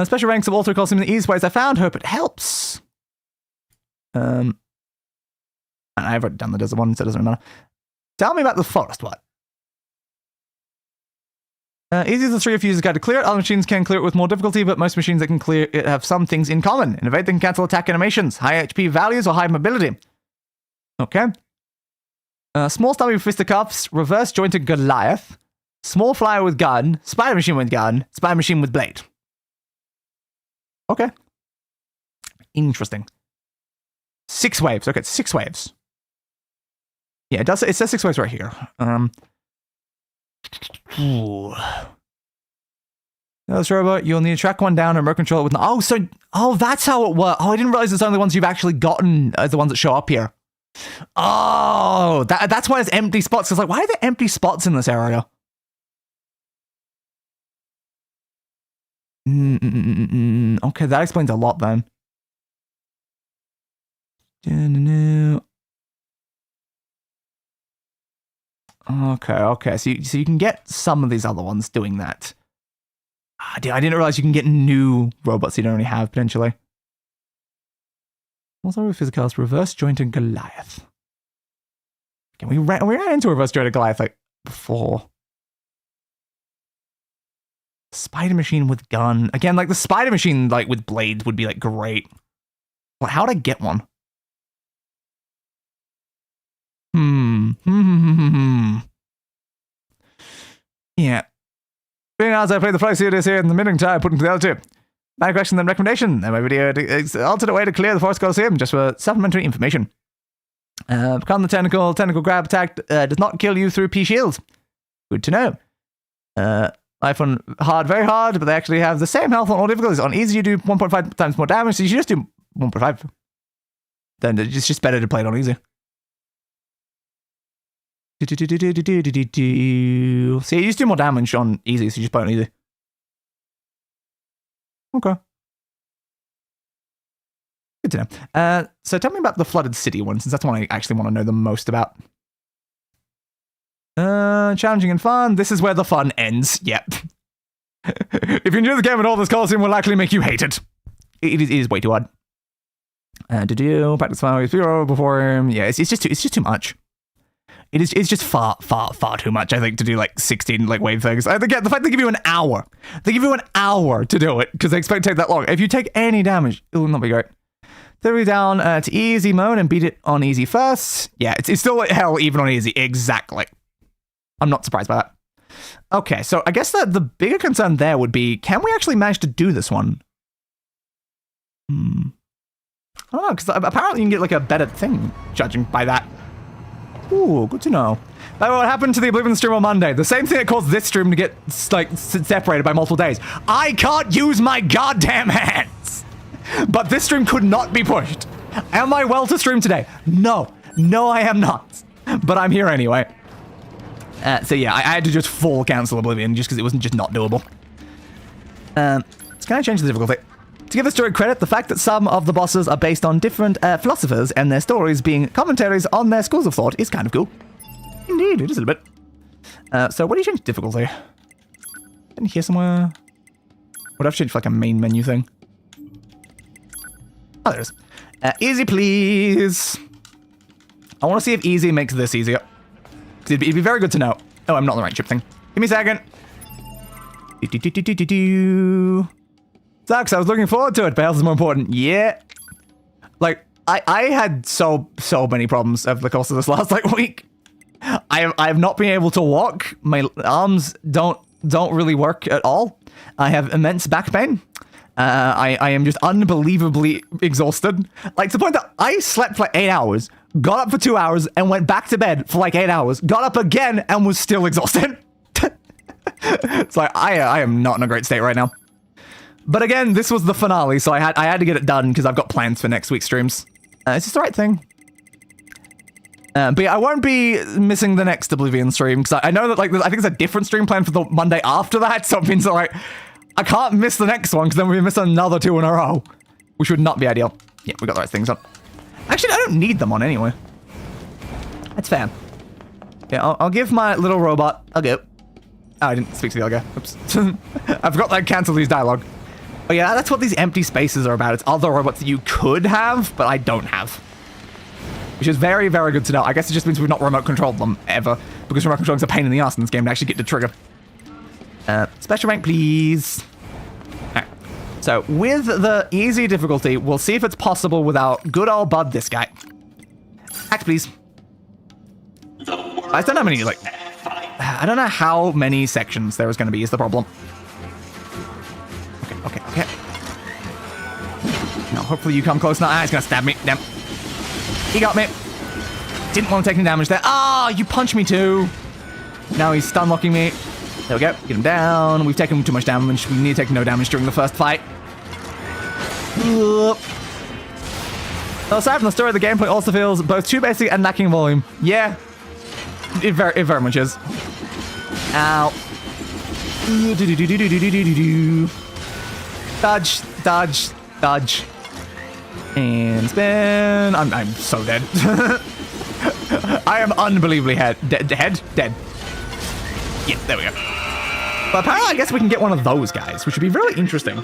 Special ranks of all 3 Colosseum in the easiest ways I found. Hope it helps. And I've already done the desert one, so it doesn't matter. Tell me about the forest one. Easy as the 3 of users guide to clear it. Other machines can clear it with more difficulty, but most machines that can clear it have some things in common. Innovate, they can cancel attack animations, high HP values, or high mobility. Okay. Small stubby with fisticuffs, reverse jointed Goliath, small flyer with gun, spider machine with gun, spider machine with blade. Okay. Interesting. 6 waves. Okay, 6 waves. Yeah, it does. It says 6 waves right here. Ooh. This robot, you'll need to track one down and remote control it with... Oh, that's how it works. Oh, I didn't realize it's only the ones you've actually gotten as the ones that show up here. Oh, that's why there's empty spots. It's like, why are there empty spots in this area? Okay, that explains a lot then. Okay. So you can get some of these other ones doing that. I didn't realize you can get new robots you don't already have, potentially. Also, physicals, reverse jointed Goliath. We ran into a reverse jointed Goliath like before. Spider machine with gun. Again, like the spider machine like with blades would be like great. Well, how'd I get one? Yeah. 3 hours I played the Flight Series here in the middle time, put into the other two. My question, then recommendation. And my video is an alternate way to clear the Force Coliseum, just for supplementary information. Become the tentacle grab attack does not kill you through P shields. Good to know. Life on hard, very hard, but they actually have the same health on all difficulties. On easy, you do 1.5 times more damage, so you should just do 1.5. Then it's just better to play it on easy. So you just do more damage on easy, so you just play on easy. Okay. Good to know. So tell me about the Flooded City one, since that's the one I actually want to know the most about. Challenging and fun. This is where the fun ends. Yep. If you enjoy the game at all, this Coliseum will likely make you hate it. It is way too hard. Practice fire with zero before him. Yeah, it's just too much. It's just far too much, I think, to do like 16 like wave things. Again, the fact they give you an hour. They give you an hour to do it, because they expect to take that long. If you take any damage, it will not be great. Throw you down to easy mode and beat it on easy first. Yeah, it's still like hell even on easy. Exactly. I'm not surprised by that. Okay, so I guess the bigger concern there would be, can we actually manage to do this one? I don't know, because apparently you can get like a better thing, judging by that. Ooh, good to know. Like what happened to the Oblivion stream on Monday? The same thing that caused this stream to get like separated by multiple days. I can't use my goddamn hands! But this stream could not be pushed. Am I well to stream today? No. No, I am not. But I'm here anyway. So yeah, I had to just full cancel Oblivion just because it wasn't just not doable. So can I change the difficulty? To give the story credit, the fact that some of the bosses are based on different philosophers and their stories being commentaries on their schools of thought is kind of cool. Indeed, it is a little bit. So what do you change difficulty? In here somewhere? What I've changed for like a main menu thing? Oh, there it is. Easy, please. I want to see if easy makes this easier. It'd be very good to know. Oh, I'm not on the right chip thing. Give me a second. Sucks, I was looking forward to it, but health is more important. Yeah. Like, I had so many problems over the course of this last, like, week. I have not been able to walk. My arms don't really work at all. I have immense back pain. I am just unbelievably exhausted. Like, to the point that I slept for like 8 hours, got up for 2 hours, and went back to bed for like 8 hours, got up again, and was still exhausted. It's like, I am not in a great state right now. But again, this was the finale, so I had to get it done because I've got plans for next week's streams. Is this the right thing? But yeah, I won't be missing the next Oblivion stream because I know that like I think there's a different stream plan for the Monday after that, so it means that like I can't miss the next one because then we miss another 2 in a row, which would not be ideal. Yeah, we got the right things on. Actually, I don't need them on anyway. That's fair. Yeah, I'll give my little robot a go. Oh, I didn't speak to the other guy. Oops. I forgot that I canceled these dialogue. But yeah, that's what these empty spaces are about. It's other robots that you could have, but I don't have. Which is very, very good to know. I guess it just means we've not remote controlled them ever, because remote controlling is a pain in the ass in this game to actually get to trigger. Special rank, please. Alright. So, with the easy difficulty, we'll see if it's possible without good old bud this guy. Act, please. I don't know how many, like... I don't know how many sections there is going to be is the problem. Okay. Now, hopefully you come close. Now, he's going to stab me. Damn. He got me. Didn't want to take any damage there. Ah, you punched me too. Now he's stun locking me. There we go. Get him down. We've taken too much damage. We need to take no damage during the first fight. Aside from the story, the gameplay also feels both too basic and lacking volume. Yeah. It very much is. Ow. Dodge, dodge, dodge. And spin. I'm so dead. I am unbelievably dead. Yeah, there we go. But apparently I guess we can get one of those guys, which would be really interesting.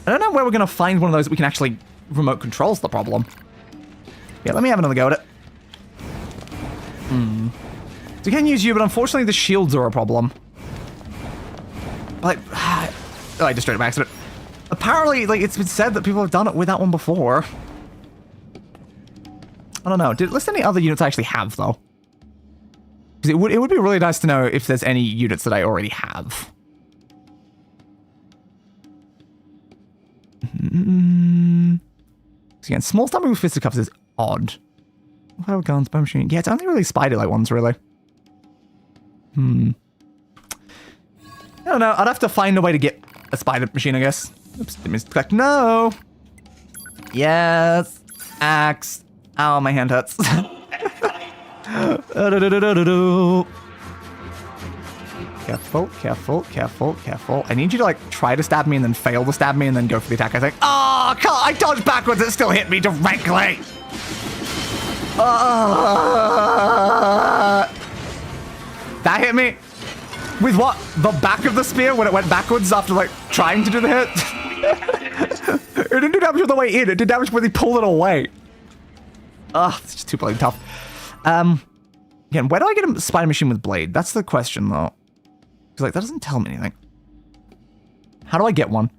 I don't know where we're going to find one of those that we can actually remote control's the problem. Yeah, let me have another go at it. So we can use you, but unfortunately the shields are a problem. Like, oh, I destroyed it by accident. Apparently, like, it's been said that people have done it with that one before. I don't know. Did it list any other units I actually have, though? Because it would be really nice to know if there's any units that I already have. So again, small stomach with fisticuffs is odd. Fire guns, bomb machine. Yeah, it's only really spider-like ones, really. I don't know. I'd have to find a way to get a spider machine, I guess. Oops, didn't mean to click. No! Yes! Axe. Ow, my hand hurts. Careful, careful, careful, careful. I need you to, like, try to stab me and then fail to stab me and then go for the attack. I think, oh, I dodged backwards. It still hit me directly. That hit me. With what? The back of the spear when it went backwards after, like, trying to do the hit? It didn't do damage on the way in. It did damage when they pulled it away. Ugh, it's just too bloody tough. Again, where do I get a spider machine with blade? That's the question, though. Because, like, that doesn't tell me anything. How do I get one?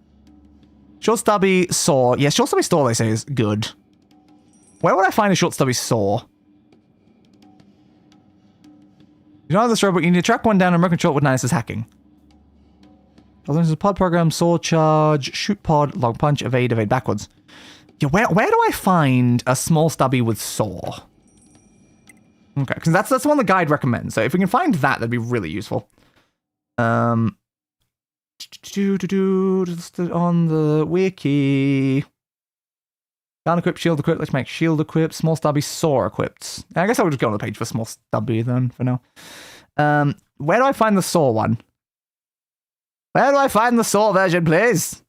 Short stubby saw. Yeah, short stubby saw, they say, is good. Where would I find a short stubby saw? You don't have this robot, you need to track one down and remote control it with Ninus' hacking. There's a pod program, saw charge, shoot pod, long punch, evade backwards. Yeah, where do I find a small stubby with saw? Okay, because that's the one the guide recommends. So if we can find that, that'd be really useful. On the wiki. Gun equip, shield equip. Let's make shield equip, small stubby saw equipped. I guess I would just go on the page for small stubby then for now. Where do I find the saw one? Where do I find the saw version, please?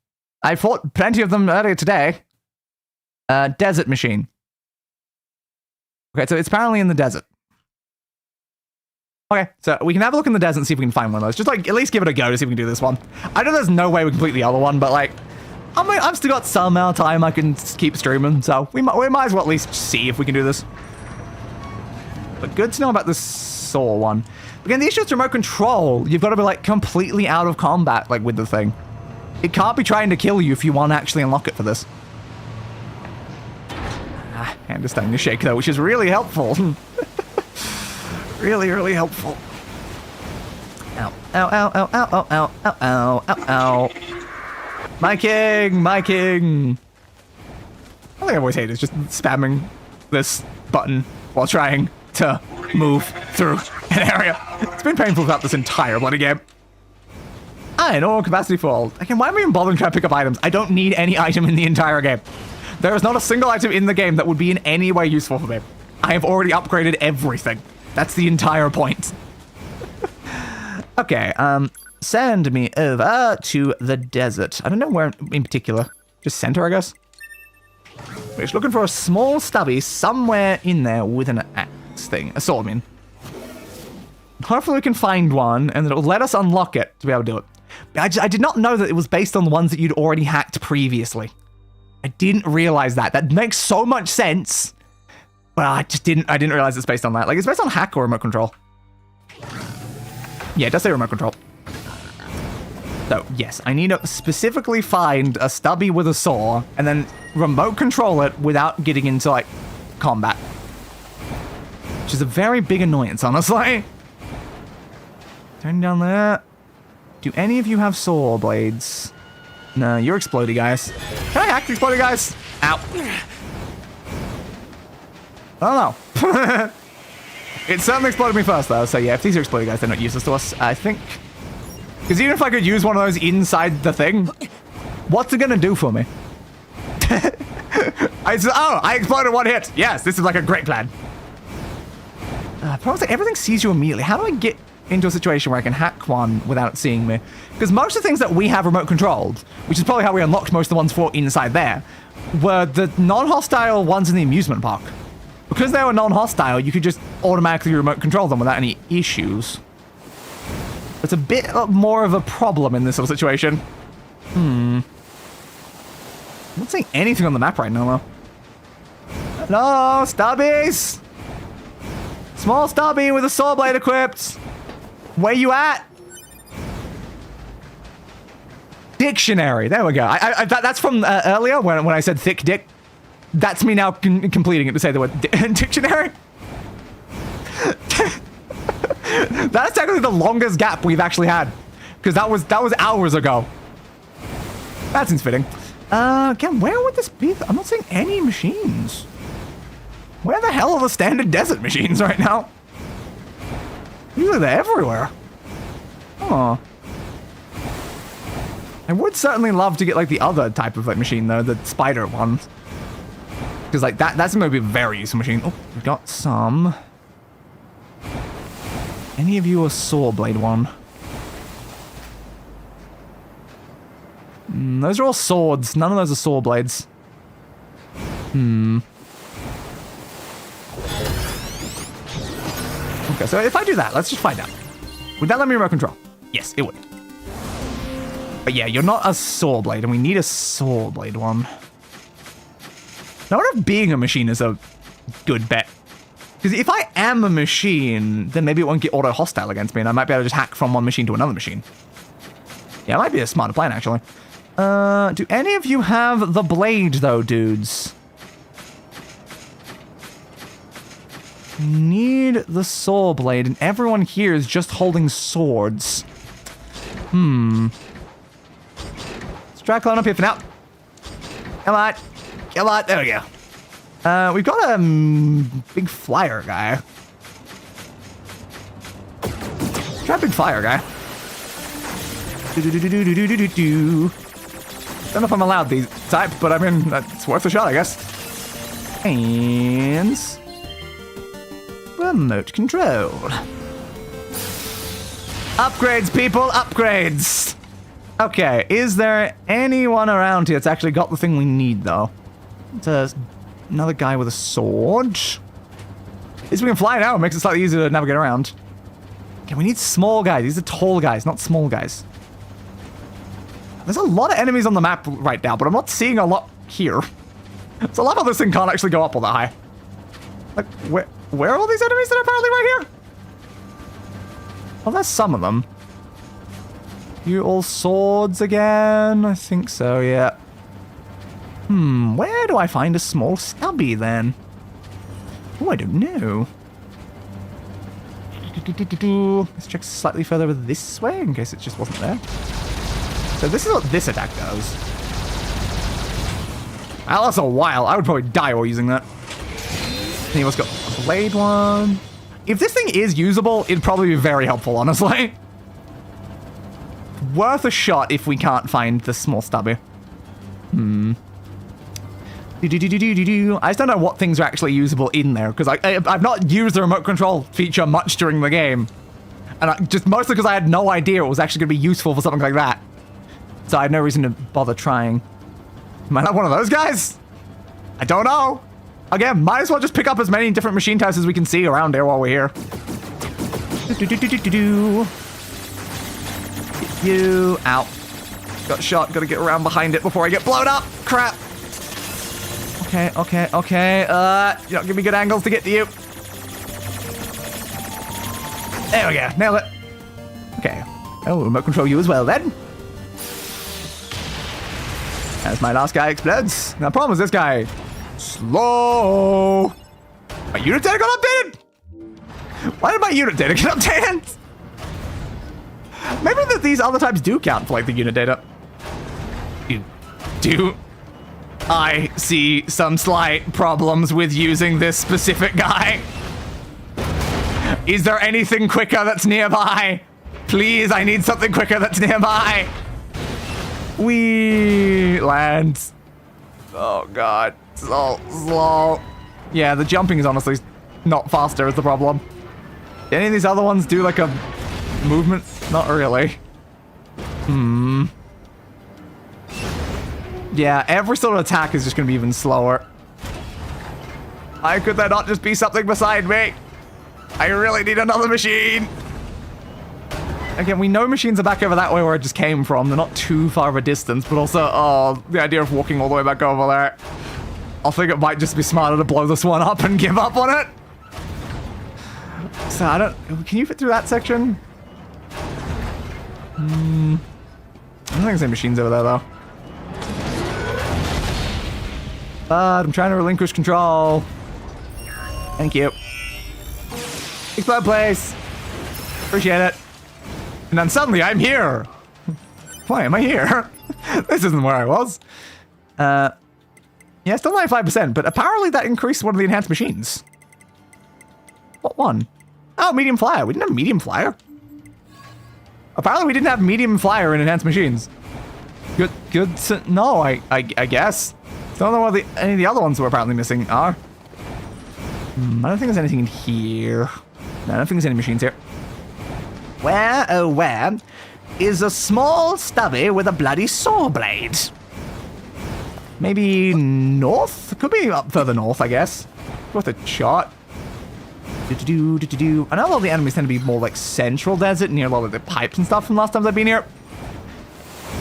I fought plenty of them earlier today. Desert machine. Okay, so it's apparently in the desert. Okay, so we can have a look in the desert and see if we can find one of those. Just, like, at least give it a go to see if we can do this one. I know there's no way we complete the other one, but, like, I've still got some amount of time I can keep streaming, so we might as well at least see if we can do this. But good to know about this saw one. Again, the issue is remote control. You've got to be, like, completely out of combat, like, with the thing. It can't be trying to kill you if you want to actually unlock it for this. Hand is starting to shake, though, which is really helpful. Really, really helpful. Ow, ow, ow, ow, ow, ow, ow, ow, ow, ow, ow. My king, my king. I think I've always hated is just spamming this button while trying to move through an area. It's been painful throughout this entire bloody game. Iron ore capacity full. Again, why am I even bothering trying to pick up items? I don't need any item in the entire game. There is not a single item in the game that would be in any way useful for me. I have already upgraded everything. That's the entire point. Okay, send me over to the desert. I don't know where in particular. Just center, I guess. We're just looking for a small stubby somewhere in there with an axe thing. A sword, I mean. Hopefully we can find one, and it'll let us unlock it to be able to do it. I did not know that it was based on the ones that you'd already hacked previously. I didn't realize that. That makes so much sense. Well, I didn't realize it's based on that. Like, it's based on hack or remote control. Yeah, it does say remote control. So, yes, I need to specifically find a stubby with a saw and then remote control it without getting into, like, combat. Which is a very big annoyance, honestly. Turn down there. Do any of you have saw blades? No, you're explodey guys. Can I hack the explodey guys? Ow. I don't know. It certainly exploded me first, though. So yeah, if these are exploding guys, they're not useless to us, I think. Because even if I could use one of those inside the thing, what's it gonna do for me? I exploded one hit. Yes, this is like a great plan. Problem is, everything sees you immediately. How do I get into a situation where I can hack one without it seeing me? Because most of the things that we have remote controlled, which is probably how we unlocked most of the ones for inside there, were the non-hostile ones in the amusement park. Because they were non-hostile, you could just automatically remote control them without any issues. It's a bit more of a problem in this sort of situation. I'm not seeing anything on the map right now, though. Hello, stubbies! Small stubby with a saw blade equipped. Where you at? Dictionary. There we go. That's from earlier when I said thick dick. That's me now completing it to say the word dictionary. That's technically the longest gap we've actually had, because that was hours ago. That seems fitting. Again, where would this be? I'm not seeing any machines. Where the hell are the standard desert machines right now? Usually they're everywhere. Oh. I would certainly love to get like the other type of like machine though, the spider ones. Because like that's going to be a very useful machine. Oh, we've got some. Any of you a saw blade one? Those are all swords. None of those are saw blades. Okay, so if I do that, let's just find out. Would that let me remote control? Yes, it would. But yeah, you're not a saw blade, and we need a saw blade one. Now, what if being a machine is a good bet? Because if I am a machine, then maybe it won't get auto-hostile against me, and I might be able to just hack from one machine to another machine. Yeah, it might be a smarter plan, actually. Do any of you have the blade, though, dudes? Need the saw blade, and everyone here is just holding swords. Let's try climbing up here for now. Come on. Come on. There we go. We've got a big flyer guy. Try big flyer guy. Don't know if I'm allowed these type, but I mean, it's worth a shot, I guess. And remote controlled. Upgrades, people, upgrades. Okay, is there anyone around here that's actually got the thing we need, though? There's another guy with a sword. At least we can fly now. It makes it slightly easier to navigate around. Okay, we need small guys. These are tall guys, not small guys. There's a lot of enemies on the map right now, but I'm not seeing a lot here. So I love how this thing can't actually go up all that high. Like, where are all these enemies that are apparently right here? Well, there's some of them. You all swords again? I think so, yeah. Where do I find a small stubby then? Oh, I don't know. Let's check slightly further this way in case it just wasn't there. So this is what this attack does. Well, that's a while. I would probably die while using that. And let's go. A blade one. If this thing is usable, it'd probably be very helpful, honestly. Worth a shot if we can't find the small stubby. I just don't know what things are actually usable in there, because I've not used the remote control feature much during the game. And just mostly because I had no idea it was actually going to be useful for something like that. So I had no reason to bother trying. Am I not one of those guys? I don't know. Again, might as well just pick up as many different machine types as we can see around here while we're here. Get you out. Got shot. Gotta get around behind it before I get blown up. Crap. Okay. You don't give me good angles to get to you. There we go. Nailed it. Okay. Oh, remote control you as well then. As my last guy explodes. Now, the problem is this guy. Slow. My unit data got updated? Why did my unit data get updated? Maybe that these other types do count for like the unit data. Do I see some slight problems with using this specific guy? Is there anything quicker that's nearby? Please, I need something quicker that's nearby. We land. Oh god, so slow. Yeah, the jumping is honestly not faster is the problem. Do any of these other ones do like a movement? Not really. Yeah, every sort of attack is just gonna be even slower. Why could there not just be something beside me? I really need another machine. Again, we know machines are back over that way where I just came from. They're not too far of a distance, but also, oh, the idea of walking all the way back over there. I think it might just be smarter to blow this one up and give up on it. So I don't... Can you fit through that section? I don't think there's any machines over there, though. But I'm trying to relinquish control. Thank you. Explode, please. Appreciate it. And then suddenly I'm here. Why am I here? This isn't where I was. Yeah, still 95%, but apparently that increased one of the enhanced machines. What one? Oh, medium flyer. We didn't have medium flyer. Apparently we didn't have medium flyer in enhanced machines. Good to know, I guess. Don't know what any of the other ones we're apparently missing are. I don't think there's anything in here. No, I don't think there's any machines here. Where, oh where, is a small stubby with a bloody saw blade? Maybe north? Could be up further north, I guess. Worth a shot. I know a lot of the enemies tend to be more like central desert, near a lot of the pipes and stuff from last time I've been here.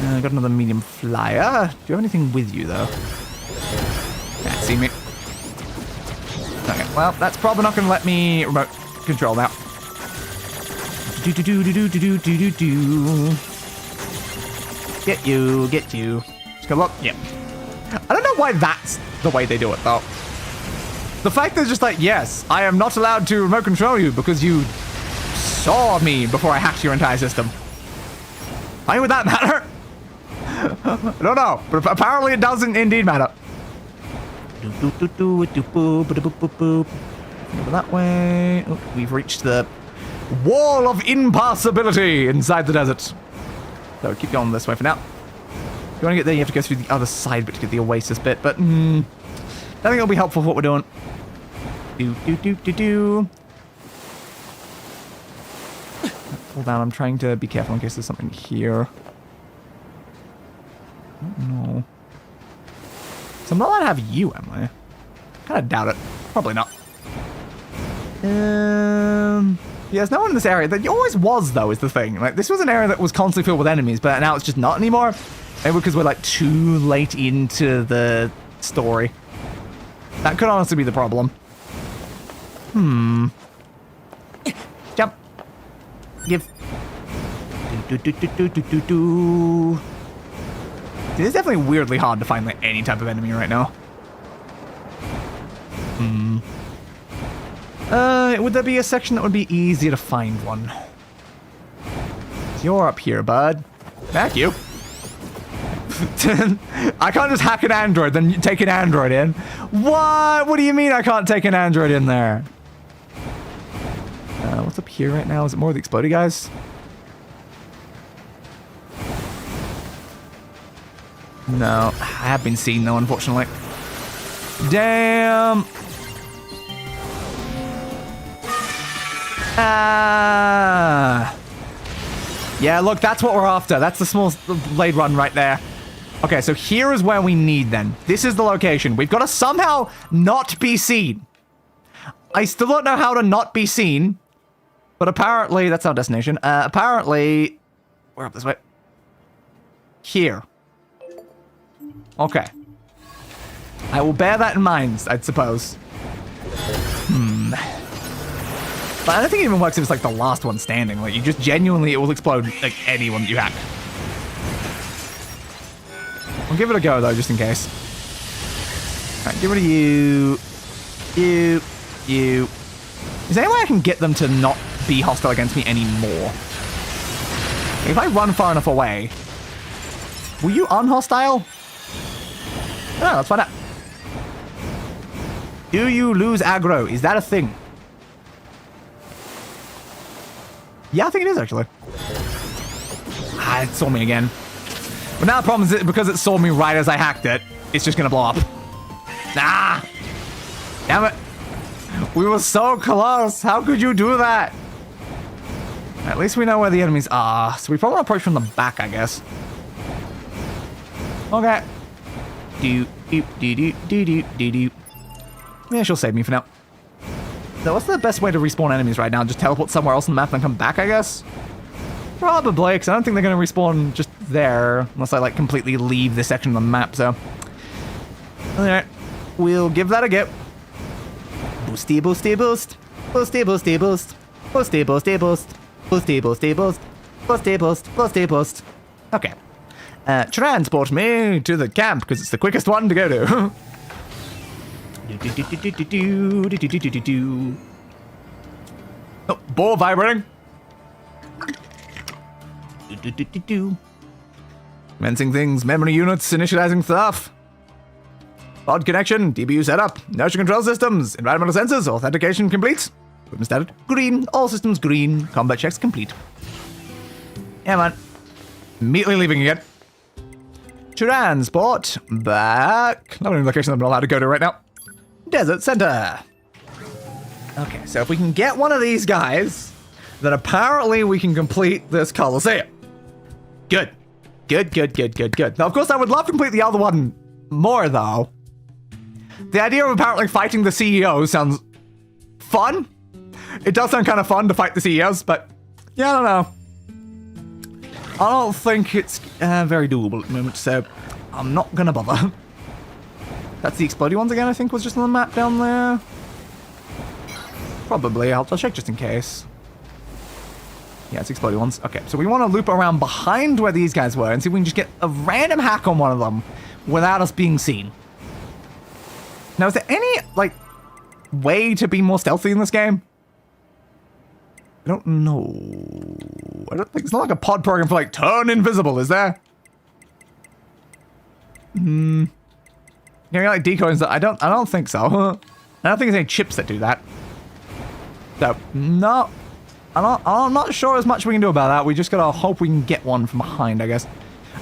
I got another medium flyer. Do you have anything with you, though? Can't see me. Okay, well, that's probably not going to let me remote control now. Get you. Just go look. Yeah. I don't know why that's the way they do it, though. The fact that it's just like, yes, I am not allowed to remote control you because you saw me before I hacked your entire system. Why would that matter? I don't know, but apparently it doesn't indeed matter. Over that way. Oh, we've reached the wall of impassability inside the desert. So keep going this way for now. If you want to get there, you have to go through the other side bit to get the oasis bit, but I think it'll be helpful for what we're doing. Hold down, I'm trying to be careful in case there's something here. No. So I'm not allowed to have you, am I? Kind of doubt it. Probably not. Yeah, there's no one in this area. There always was, though, is the thing. Like, this was an area that was constantly filled with enemies, but now it's just not anymore. Maybe because we're, like, too late into the story. That could honestly be the problem. Jump. Give. See, it's definitely weirdly hard to find, like, any type of enemy right now. Would there be a section that would be easier to find one? You're up here, bud. Thank you. I can't just hack an android, then take an android in. What? What do you mean I can't take an android in there? What's up here right now? Is it more of the explodey guys? No, I have been seen though, unfortunately. Damn. Yeah, look, that's what we're after. That's the small blade run right there. Okay, so here is where we need then. This is the location. We've got to somehow not be seen. I still don't know how to not be seen, but apparently that's our destination. Apparently, we're up this way. Here. Okay. I will bear that in mind, I'd suppose. But I don't think it even works if it's like the last one standing. Like, you just genuinely, it will explode like anyone that you hack. I'll give it a go though, just in case. Alright, get rid of you. You. Is there any way I can get them to not be hostile against me anymore? If I run far enough away, will you unhostile? Oh, let's find out. Do you lose aggro? Is that a thing? Yeah, I think it is, actually. Ah, it saw me again. But now the problem is that because it saw me right as I hacked it, it's just gonna blow up. Ah! Damn it. We were so close. How could you do that? At least we know where the enemies are. So we probably approach from the back, I guess. Okay. Yeah, she'll save me for now. So what's the best way to respawn enemies right now? Just teleport somewhere else on the map and then come back, I guess? Probably, because I don't think they're going to respawn just there. Unless I, like, completely leave this section of the map, so... Alright. We'll give that a go. Boosty, boosty, boost. Boosty, boosty, boost. Boosty, boosty, boost. Boosty, boosty, boost. Boosty, boost. Boosty, boost. Okay. Transport me to the camp, because it's the quickest one to go to. Oh, ball vibrating. Commencing things, memory units, initializing stuff. Pod connection, DBU setup, inertia control systems, environmental sensors, authentication complete. Equipment started. Green, all systems green, combat checks complete. Yeah, man. Immediately leaving again. Transport back. Not any location I'm allowed to go to right now. Desert Center. Okay, so if we can get one of these guys, then apparently we can complete this Coliseum. Good. Good, good, good, good, good. Now, of course, I would love to complete the other one more, though. The idea of apparently fighting the CEO sounds fun. It does sound kind of fun to fight the CEOs, but yeah, I don't know. I don't think it's very doable at the moment, so I'm not gonna bother. That's the exploding ones again, I think, was just on the map down there. Probably. I'll check just in case. Yeah, it's exploding ones. Okay, so we want to loop around behind where these guys were and see if we can just get a random hack on one of them without us being seen. Now, is there any, like, way to be more stealthy in this game? I don't know. I don't think it's not like a pod program for, like, turn invisible, is there? Yeah, like decoys. I don't think so. I don't think there's any chips that do that. So no, I'm not sure as much we can do about that. We just gotta hope we can get one from behind, I guess.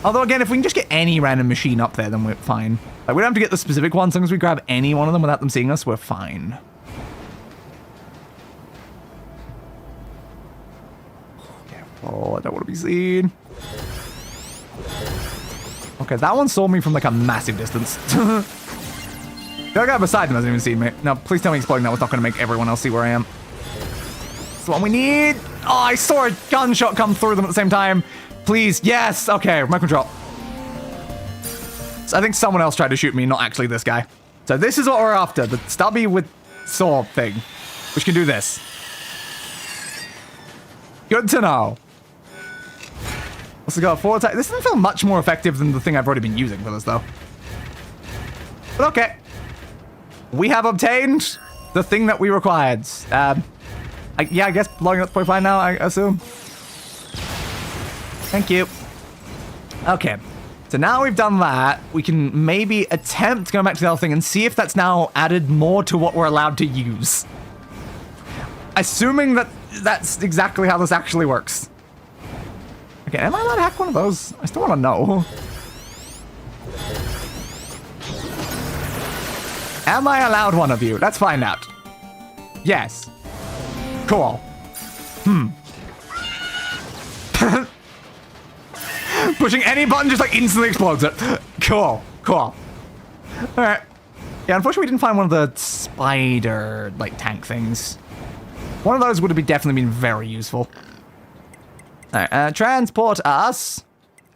Although again, if we can just get any random machine up there, then we're fine. Like, we don't have to get the specific one. As long as we grab any one of them without them seeing us, we're fine. Careful, I don't want to be seen. Okay, that one saw me from like a massive distance. The other guy beside him hasn't even seen me. Now, please tell me exploding that was not going to make everyone else see where I am. That's the one we need. Oh, I saw a gunshot come through them at the same time. Please, yes. Okay, remote control. So I think someone else tried to shoot me, not actually this guy. So this is what we're after. The stubby with sword thing, which can do this. Good to know. Let's go forward attack. This doesn't feel much more effective than the thing I've already been using for this, though. But okay. We have obtained the thing that we required. Yeah, I guess logging up's probably fine now, I assume. Thank you. Okay. So now we've done that, we can maybe attempt going back to the other thing and see if that's now added more to what we're allowed to use. Assuming that that's exactly how this actually works. Okay, am I allowed to hack one of those? I still want to know. Am I allowed one of you? Let's find out. Yes. Cool. Pushing any button just like instantly explodes it. Cool. Cool. Alright. Yeah, unfortunately we didn't find one of the spider, like, tank things. One of those would have definitely been very useful. Alright, transport us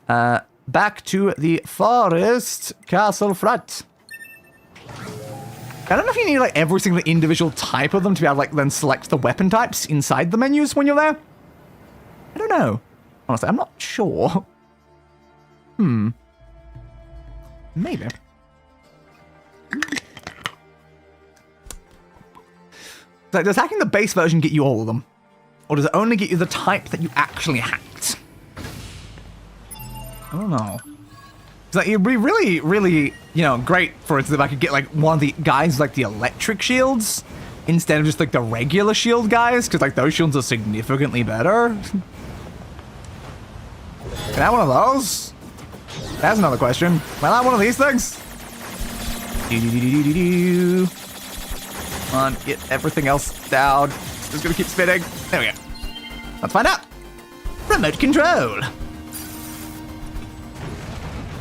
back to the forest castle front. I don't know if you need like every single individual type of them to be able to like then select the weapon types inside the menus when you're there. I don't know. Honestly, I'm not sure. Maybe. So does hacking the base version get you all of them? Or does it only get you the type that you actually hacked? I don't know. Like, it'd be really, really, you know, great for instance if I could get like one of the guys like the electric shields instead of just like the regular shield guys, because like those shields are significantly better. Can I have one of those? That's another question. Can I have one of these things? Come on, get everything else down. Just gonna keep spinning. There we go. Let's find out. Remote control.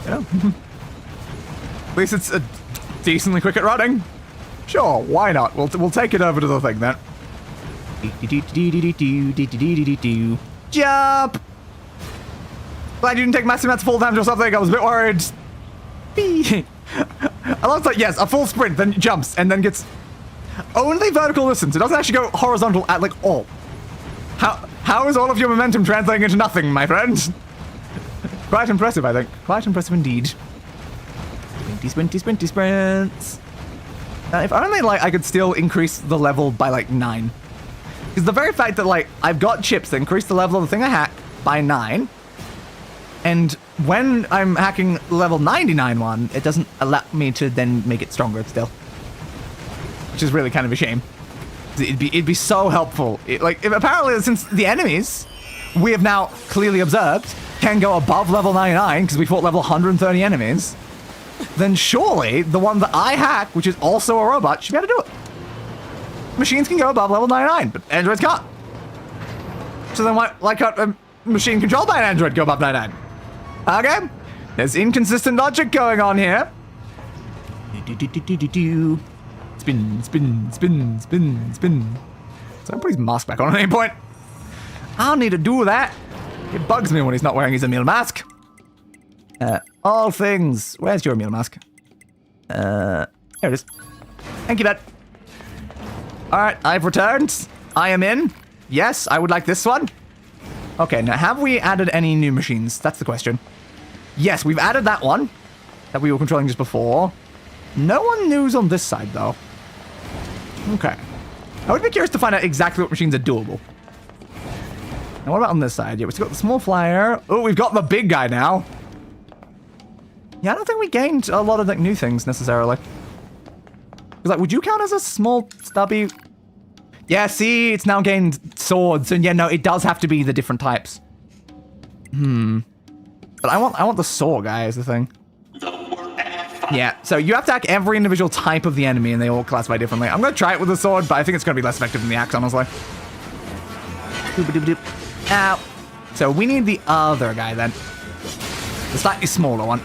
Yeah. At least it's a decently quick at running. Sure, why not? We'll take it over to the thing then. Jump! Glad you didn't take massive amounts of fall damage or something. I was a bit worried. I love that. Yes, a full sprint, then jumps, and then gets only vertical distance. It doesn't actually go horizontal at like all. How is all of your momentum translating into nothing, my friend? Quite impressive, I think. Quite impressive indeed. Sprinty sprints. If only like I could still increase the level by like 9. Because the very fact that like I've got chips that increase the level of the thing I hack by 9, and when I'm hacking level 99 one, it doesn't allow me to then make it stronger still, which is really kind of a shame. It'd be so helpful. Apparently since the enemies we have now clearly observed can go above level 99 because we fought level 130 enemies, then surely the one that I hack, which is also a robot, should be able to do it. Machines can go above level 99, but androids can't. So then why can't a machine controlled by an android go above 99? Okay, there's inconsistent logic going on here. Spin, spin, spin, spin, spin. So I'll put his mask back on at any point. I don't need to do that. It bugs me when he's not wearing his Emil mask. All things. Where's your Emil mask? Here it is. Thank you, bud. Alright, I've returned. I am in. Yes, I would like this one. Okay, now have we added any new machines? That's the question. Yes, we've added that one that we were controlling just before. No one knows on this side, though. Okay. I would be curious to find out exactly what machines are doable. Now, what about on this side? Yeah, we've got the small flyer. Oh, we've got the big guy now. Yeah, I don't think we gained a lot of like new things necessarily. Because like, would you count as a small stubby? Yeah, see, it's now gained swords, and yeah, no, it does have to be the different types. But I want the saw guy is the thing. Yeah, so you have to hack every individual type of the enemy, and they all classify differently. I'm gonna try it with the sword, but I think it's gonna be less effective than the axe, honestly. Ow. So we need the other guy then. The slightly smaller one.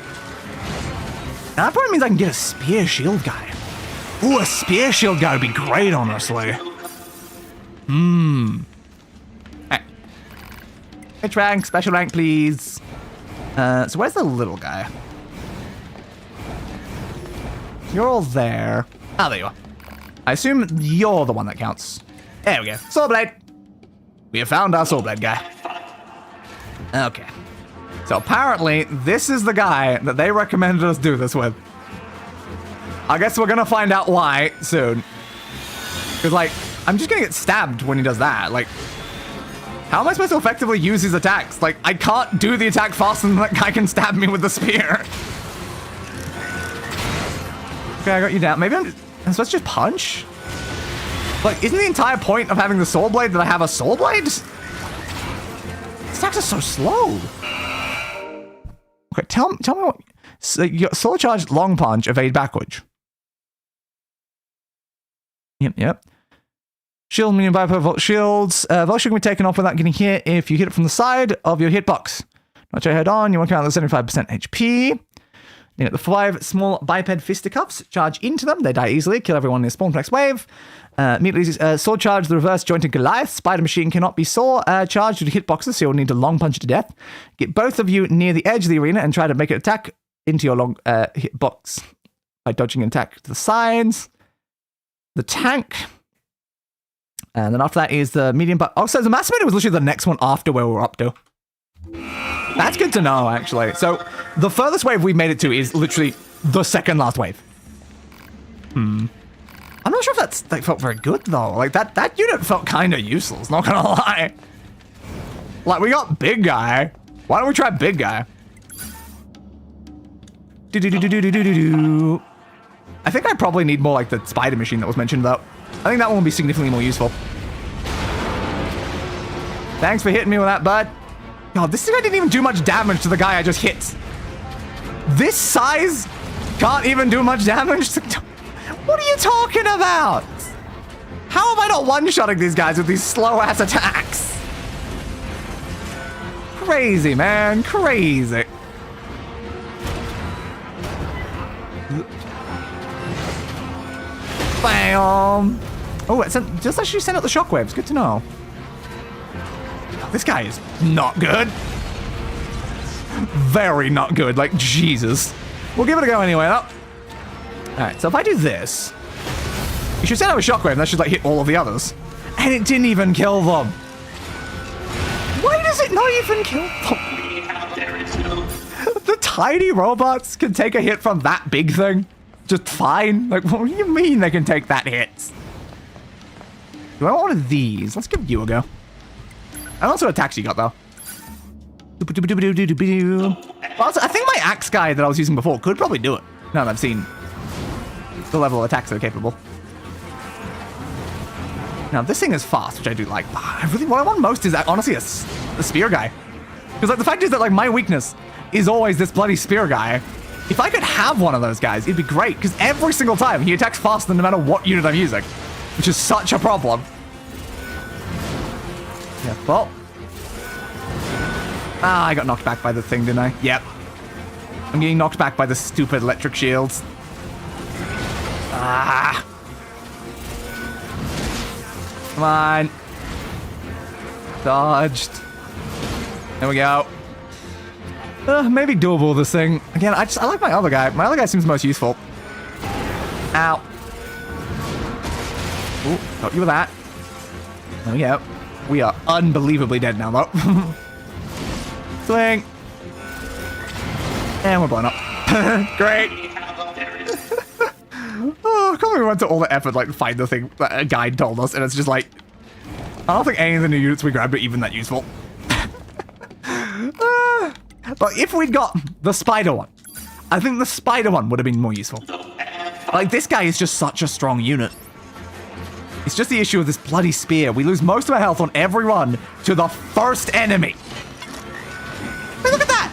Now that probably means I can get a spear shield guy. Ooh, a spear shield guy would be great, honestly. Alright. Which rank? Special rank, please. So where's the little guy? You're all there. Ah, there you are. I assume you're the one that counts. There we go. Swordblade. We have found our Swordblade guy. Okay. So apparently, this is the guy that they recommended us do this with. I guess we're gonna find out why soon. Because, like, I'm just gonna get stabbed when he does that. Like, how am I supposed to effectively use his attacks? Like, I can't do the attack faster than that guy can stab me with the spear. Okay, I got you down. Maybe I'm supposed to just punch? Like, isn't the entire point of having the sword blade that I have a sword blade? These attacks are so slow. Okay, tell me what. So you got sword charge, long punch, evade backwards. Yep. Shield, medium, bipolar shields. Those can be taken off without getting hit if you hit it from the side of your hitbox. Not your head on, you want to count the 75% HP. You get the 5 small biped fisticuffs. Charge into them, they die easily. Kill everyone in the spawn next wave. Immediately, sword charge, the reverse jointed Goliath. Spider machine cannot be saw charged due to hitboxes, so you'll need to long punch it to death. Get both of you near the edge of the arena and try to make it attack into your long hitbox by dodging an attack to the sides. The tank. And then after that is the medium. Oh, so the Massimator was literally the next one after where we're up to. That's good to know, actually. So the furthest wave we made it to is literally the second last wave. I'm not sure if that felt very good though. Like that unit felt kind of useless, not gonna lie. Like, we got big guy. Why don't we try big guy? I think I probably need more like the spider machine that was mentioned though. I think that one will be significantly more useful. Thanks for hitting me with that, bud. God, this guy didn't even do much damage to the guy I just hit. This size can't even do much damage? What are you talking about? How am I not one-shotting these guys with these slow-ass attacks? Crazy, man. Crazy. Bam. Oh, it just actually sent out the shockwaves. Good to know. This guy is not good. Very not good. Like, Jesus. We'll give it a go anyway, though. Alright, so if I do this, you should send out a shockwave and that should, like, hit all of the others. And it didn't even kill them. Why does it not even kill them? The tiny robots can take a hit from that big thing. Just fine. Like, what do you mean they can take that hit? Do I want one of these? Let's give you a go. I don't know what attacks you got, though. Also, I think my axe guy that I was using before could probably do it. Now that I've seen the level of attacks that are capable. Now, this thing is fast, which I do like. What I want most is, honestly, a spear guy. Because, like, the fact is that, like, my weakness is always this bloody spear guy. If I could have one of those guys, it'd be great. Because every single time, he attacks faster no matter what unit I'm using. Which is such a problem. Yeah, well. Ah, I got knocked back by the thing, didn't I? Yep. I'm getting knocked back by the stupid electric shields. Ah. Come on. Dodged. There we go. Maybe doable this thing. Again, I like my other guy. My other guy seems most useful. Ow. Ooh, got you with that. There we go. We are unbelievably dead now, though. Swing. And we're blown up. Great. Oh, I can't believe we went to all the effort, like, to find the thing that a guide told us, and it's just like, I don't think any of the new units we grabbed are even that useful. But if we'd got the spider one, I think the spider one would have been more useful. Like, this guy is just such a strong unit. It's just the issue of this bloody spear. We lose most of our health on every run to the first enemy. Hey, look at that!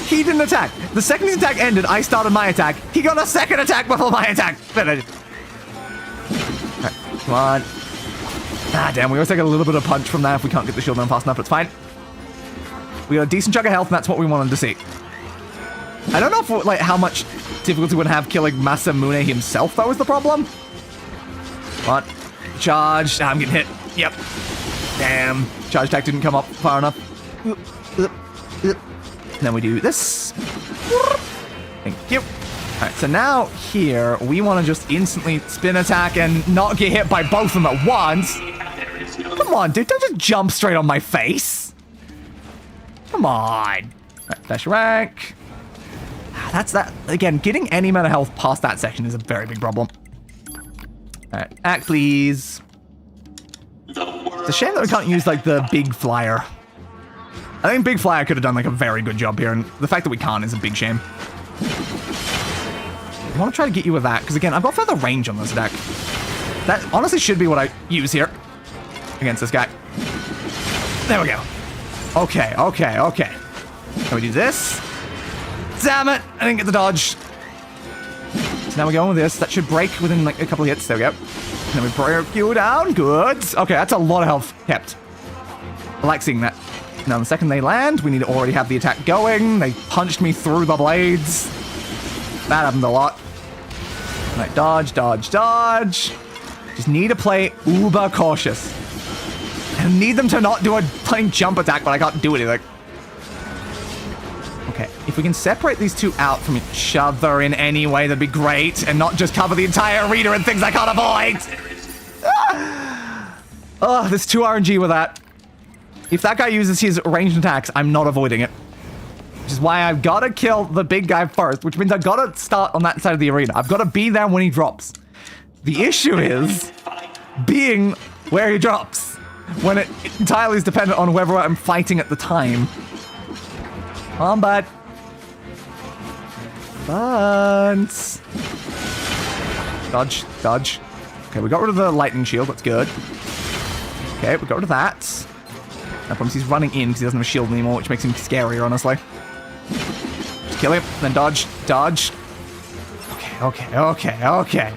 He didn't attack. The second his attack ended, I started my attack. He got a second attack before my attack finished. Alright, come on. Ah, damn, we always take a little bit of punch from that if we can't get the shield down fast enough, but it's fine. We got a decent chunk of health, and that's what we wanted to see. I don't know if, like, how much difficulty would have killing Masamune himself that was the problem. Come on. Charge. Ah, I'm getting hit. Yep. Damn. Charge attack didn't come up far enough. And then we do this. Thank you. Alright, so now here, we want to just instantly spin attack and not get hit by both of them at once. Come on, dude. Don't just jump straight on my face. Come on. Alright, dash rank. That's that. Again, getting any amount of health past that section is a very big problem. Alright, act please. It's a shame that we can't use, like, the big flyer. I think Big Flyer could have done, like, a very good job here, and the fact that we can't is a big shame. I want to try to get you with that, because, again, I've got further range on this deck. That honestly should be what I use here against this guy. There we go. Okay, okay, okay. Can we do this? Damn it! I didn't get the dodge. So now we're going with this. That should break within, like, a couple of hits. There we go. And then we break you down. Good. Okay, that's a lot of health kept. I like seeing that. Now, the second they land, we need to already have the attack going. They punched me through the blades. That happened a lot. Right, dodge, dodge, dodge. Just need to play uber cautious. I need them to not do a plain jump attack, but I can't do anything. Okay, if we can separate these two out from each other in any way, that'd be great. And not just cover the entire arena in things I can't avoid. Oh, there's 2 RNG with that. If that guy uses his ranged attacks, I'm not avoiding it. Which is why I've got to kill the big guy first, which means I've got to start on that side of the arena. I've got to be there when he drops. The issue is being where he drops, when it entirely is dependent on whether I'm fighting at the time. Come on, bud. Bunts. Dodge, dodge. Okay, we got rid of the lightning shield. That's good. Okay, we got rid of that. No problems. He's running in because he doesn't have a shield anymore, which makes him scarier, honestly. Just kill him, then dodge, dodge. Okay.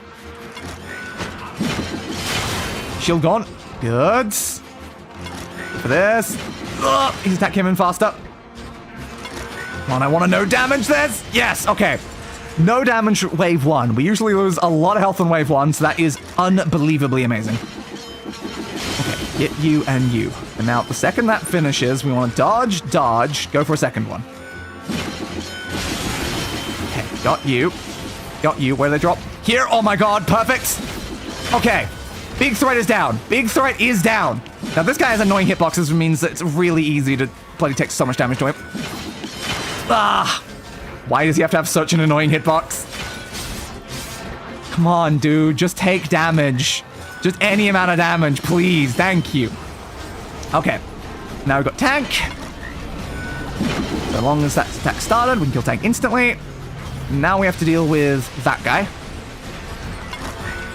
Shield gone. Good. For this. Ugh, his attack came in faster. Come on, I want to no damage this. Yes, okay. No damage wave 1. We usually lose a lot of health in wave 1, so that is unbelievably amazing. Okay, get you and you. And now the second that finishes, we want to dodge, dodge, go for a second one. Okay, got you. Got you. Where do they drop? Here. Oh my god, perfect. Okay, big threat is down. Big threat is down. Now this guy has annoying hitboxes, which means that it's really easy to bloody take so much damage to him. Ah! Why does he have to have such an annoying hitbox? Come on, dude. Just take damage. Just any amount of damage, please. Thank you. Okay. Now we've got tank. So long as that attack started, we can kill tank instantly. Now we have to deal with that guy.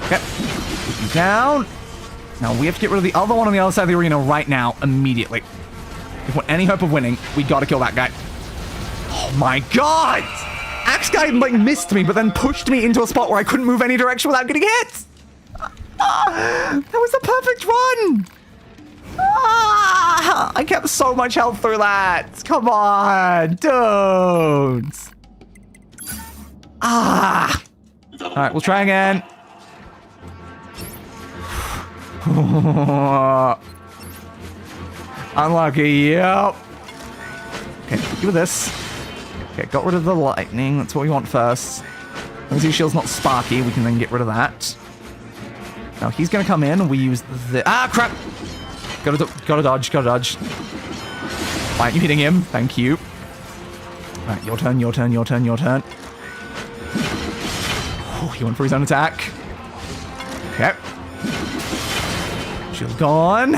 Okay. Put you down. Now we have to get rid of the other one on the other side of the arena right now, immediately. If we want any hope of winning, we gotta kill that guy. Oh my god! Axe guy like missed me, but then pushed me into a spot where I couldn't move any direction without getting hit! That was the perfect run! I kept so much health through that! Come on, dude! Alright, we'll try again. Unlucky, yep. Okay, give it this. Okay, got rid of the lightning. That's what we want first. As long as his shield's not sparky, we can then get rid of that. Now he's gonna come in and we use the... Ah, crap! Gotta dodge, gotta dodge. Why aren't you hitting him? Thank you. Alright, your turn, your turn, your turn, your turn. Oh, he went for his own attack. Okay. Shield gone.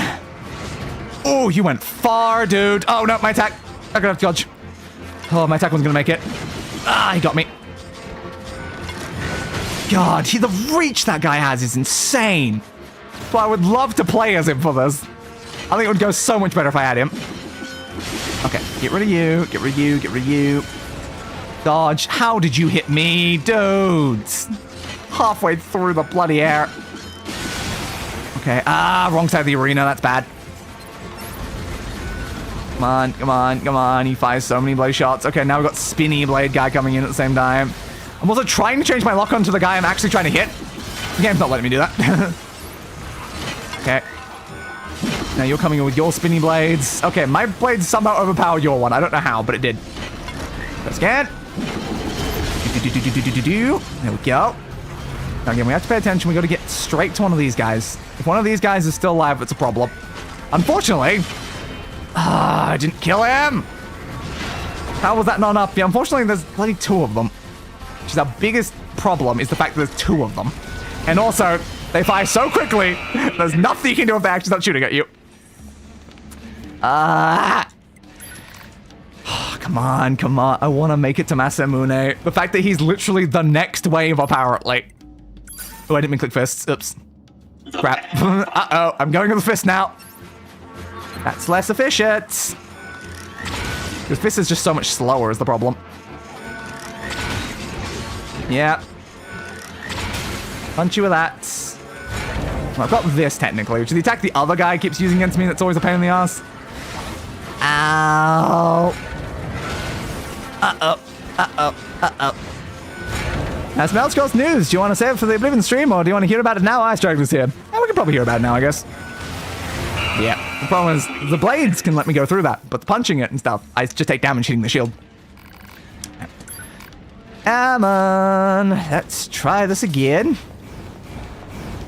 Oh, you went far, dude. Oh, no, my attack. I'm gonna have to dodge. Oh, my attack wasn't gonna make it. Ah, he got me. God, the reach that guy has is insane. But I would love to play as him for this. I think it would go so much better if I had him. Okay, get rid of you, get rid of you, get rid of you. Dodge. How did you hit me, dudes? Halfway through the bloody air. Okay, wrong side of the arena, that's bad. Come on, come on, come on. He fires so many bloody shots. Okay, now we've got Spinny Blade guy coming in at the same time. I'm also trying to change my lock onto the guy I'm actually trying to hit. The game's not letting me do that. Okay. Now you're coming in with your Spinny Blades. Okay, my blades somehow overpowered your one. I don't know how, but it did. Let's again. There we go. Now again, we have to pay attention. We got to get straight to one of these guys. If one of these guys is still alive, it's a problem. Unfortunately, I didn't kill him. How was that not up? Yeah, unfortunately, there's bloody 2 of them. Which is our biggest problem, is the fact that there's 2 of them. And also, they fire so quickly, there's nothing you can do if they're actually not shooting at you. Come on, come on. I want to make it to Masamune. The fact that he's literally the next wave, apparently. Oh, I didn't mean click fists. Oops. Crap. Uh-oh, I'm going with the fist now. That's less efficient. The fist is just so much slower is the problem. Yeah. Punch you with that. Well, I've got this, technically, which is the attack the other guy keeps using against me that's always a pain in the ass. Ow. Uh-oh. Uh-oh. Uh-oh. That's Melchor's news. Do you want to save it for the Oblivion stream, or do you want to hear about it now? Icedragon's here. We can probably hear about it now, I guess. Yeah. The problem is, the blades can let me go through that, but the punching it and stuff, I just take damage hitting the shield. Come on. Let's try this again.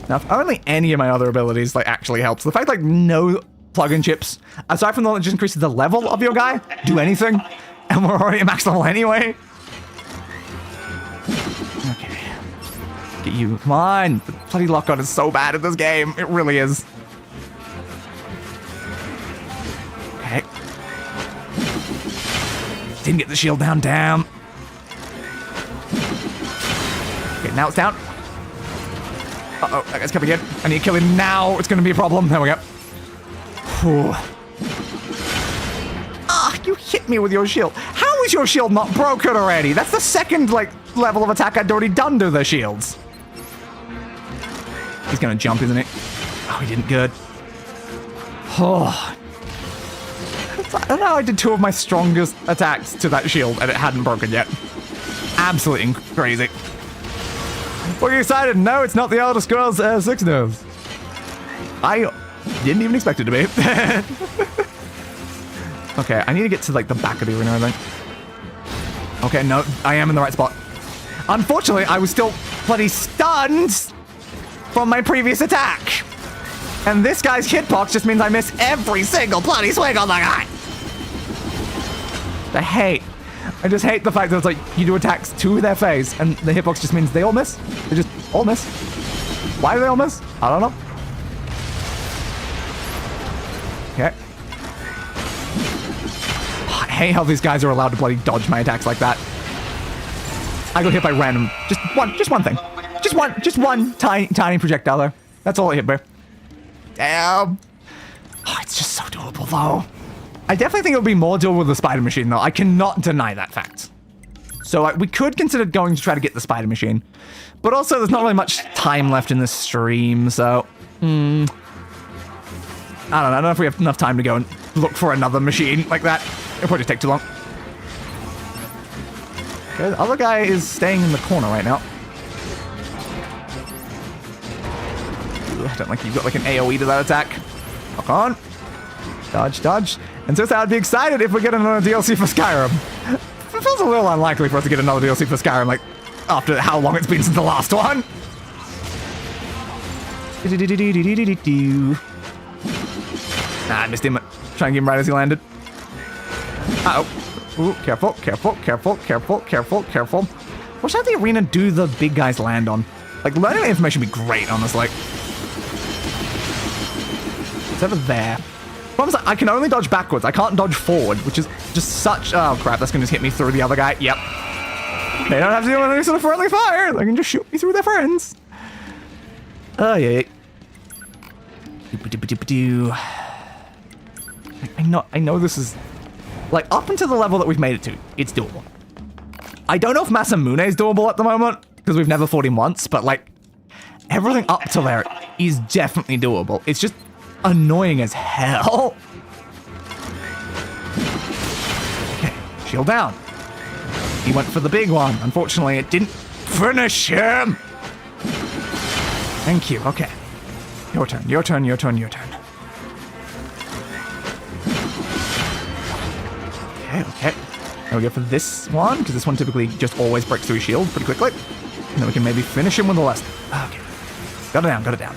Now, if only any of my other abilities, like, actually helps. The fact, like, no plug-in chips, aside from the one that just increases the level of your guy, do anything, and we're already at max level anyway. Okay. Get you. Come on. The bloody lock-on is so bad in this game. It really is. Okay. Didn't get the shield down. Damn. Okay, now it's down. Uh-oh, that guy's coming in. I need to kill him now. It's going to be a problem. There we go. Whew. Ah, you hit me with your shield. How is your shield not broken already? That's the second, like, level of attack I'd already done to the shields. He's going to jump, isn't he? Oh, he didn't. Good. Oh. I don't know how I did 2 of my strongest attacks to that shield and it hadn't broken yet. Absolutely crazy. Were you excited? No, it's not the Elder Scrolls 6 knows. I didn't even expect it to be. Okay, I need to get to like the back of the arena, I think. Okay, no, I am in the right spot. Unfortunately, I was still bloody stunned from my previous attack. And this guy's hitbox just means I miss every single bloody swing on the guy. I just hate the fact that it's like you do attacks to their face and the hitbox just means they all miss. They just all miss. Why do they all miss? I don't know. Okay. I hate how these guys are allowed to bloody dodge my attacks like that. I got hit by random, just one thing. Just one tiny projectile there. That's all it hit me. Damn. Oh, it's just so doable though. I definitely think it would be more doable with the spider machine though. I cannot deny that fact. So we could consider going to try to get the spider machine. But also there's not really much time left in this stream, so... I don't know if we have enough time to go and look for another machine like that. It'll probably just take too long. Okay, the other guy is staying in the corner right now. I don't like you've got like an AoE to that attack. Lock on. Dodge, dodge. And since I'd be excited if we get another DLC for Skyrim. It feels a little unlikely for us to get another DLC for Skyrim, like, after how long it's been since the last one. Nah, I missed him. Try and get him right as he landed. Uh-oh. Ooh, careful, careful, careful, careful, careful, careful. Watch how the arena do the big guys land on. Like, learning that information would be great, honestly. It's over there. Problem is, I can only dodge backwards. I can't dodge forward, which is just such... Oh, crap. That's going to just hit me through the other guy. Yep. They don't have to do any sort of friendly fire. They can just shoot me through their friends. Oh, yeah. I know this is... Like, up until the level that we've made it to, it's doable. I don't know if Masamune is doable at the moment, because we've never fought him once, but, like, everything up to there is definitely doable. It's just annoying as hell. Okay, shield down. He went for the big one. Unfortunately, it didn't finish him. Thank you. Okay. Your turn, your turn, your turn, your turn. Okay. Now we go for this one, because this one typically just always breaks through his shield pretty quickly. And then we can maybe finish him with the last... Okay. Got it down, got it down.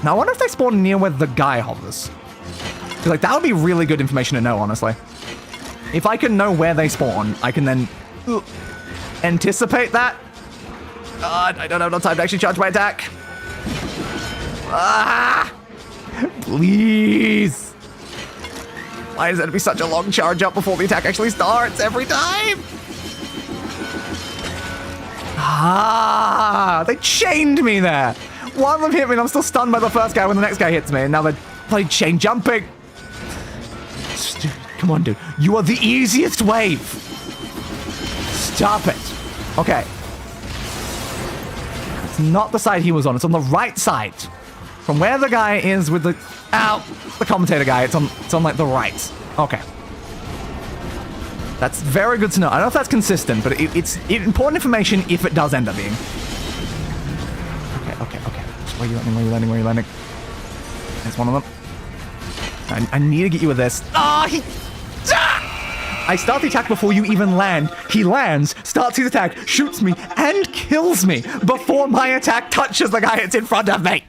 Now, I wonder if they spawn near where the guy hovers. Because, like, that would be really good information to know, honestly. If I can know where they spawn, I can then anticipate that. I don't have enough time to actually charge my attack. Ah! Please! Why does it have to be such a long charge up before the attack actually starts every time? Ah! They chained me there! One of them hit me and I'm still stunned by the first guy when the next guy hits me, and now they're bloody chain jumping. Dude, come on, dude. You are the easiest wave. Stop it. Okay. It's not the side he was on. It's on the right side. From where the guy is with the... Ow! The commentator guy. It's on like the right. Okay. That's very good to know. I don't know if that's consistent, but it's important information if it does end up being. Okay. Where are you landing? Where are you landing? Where are you landing? There's one of them. I need to get you with this. I start the attack before you even land. He lands, starts his attack, shoots me, and kills me before my attack touches the guy that's in front of me.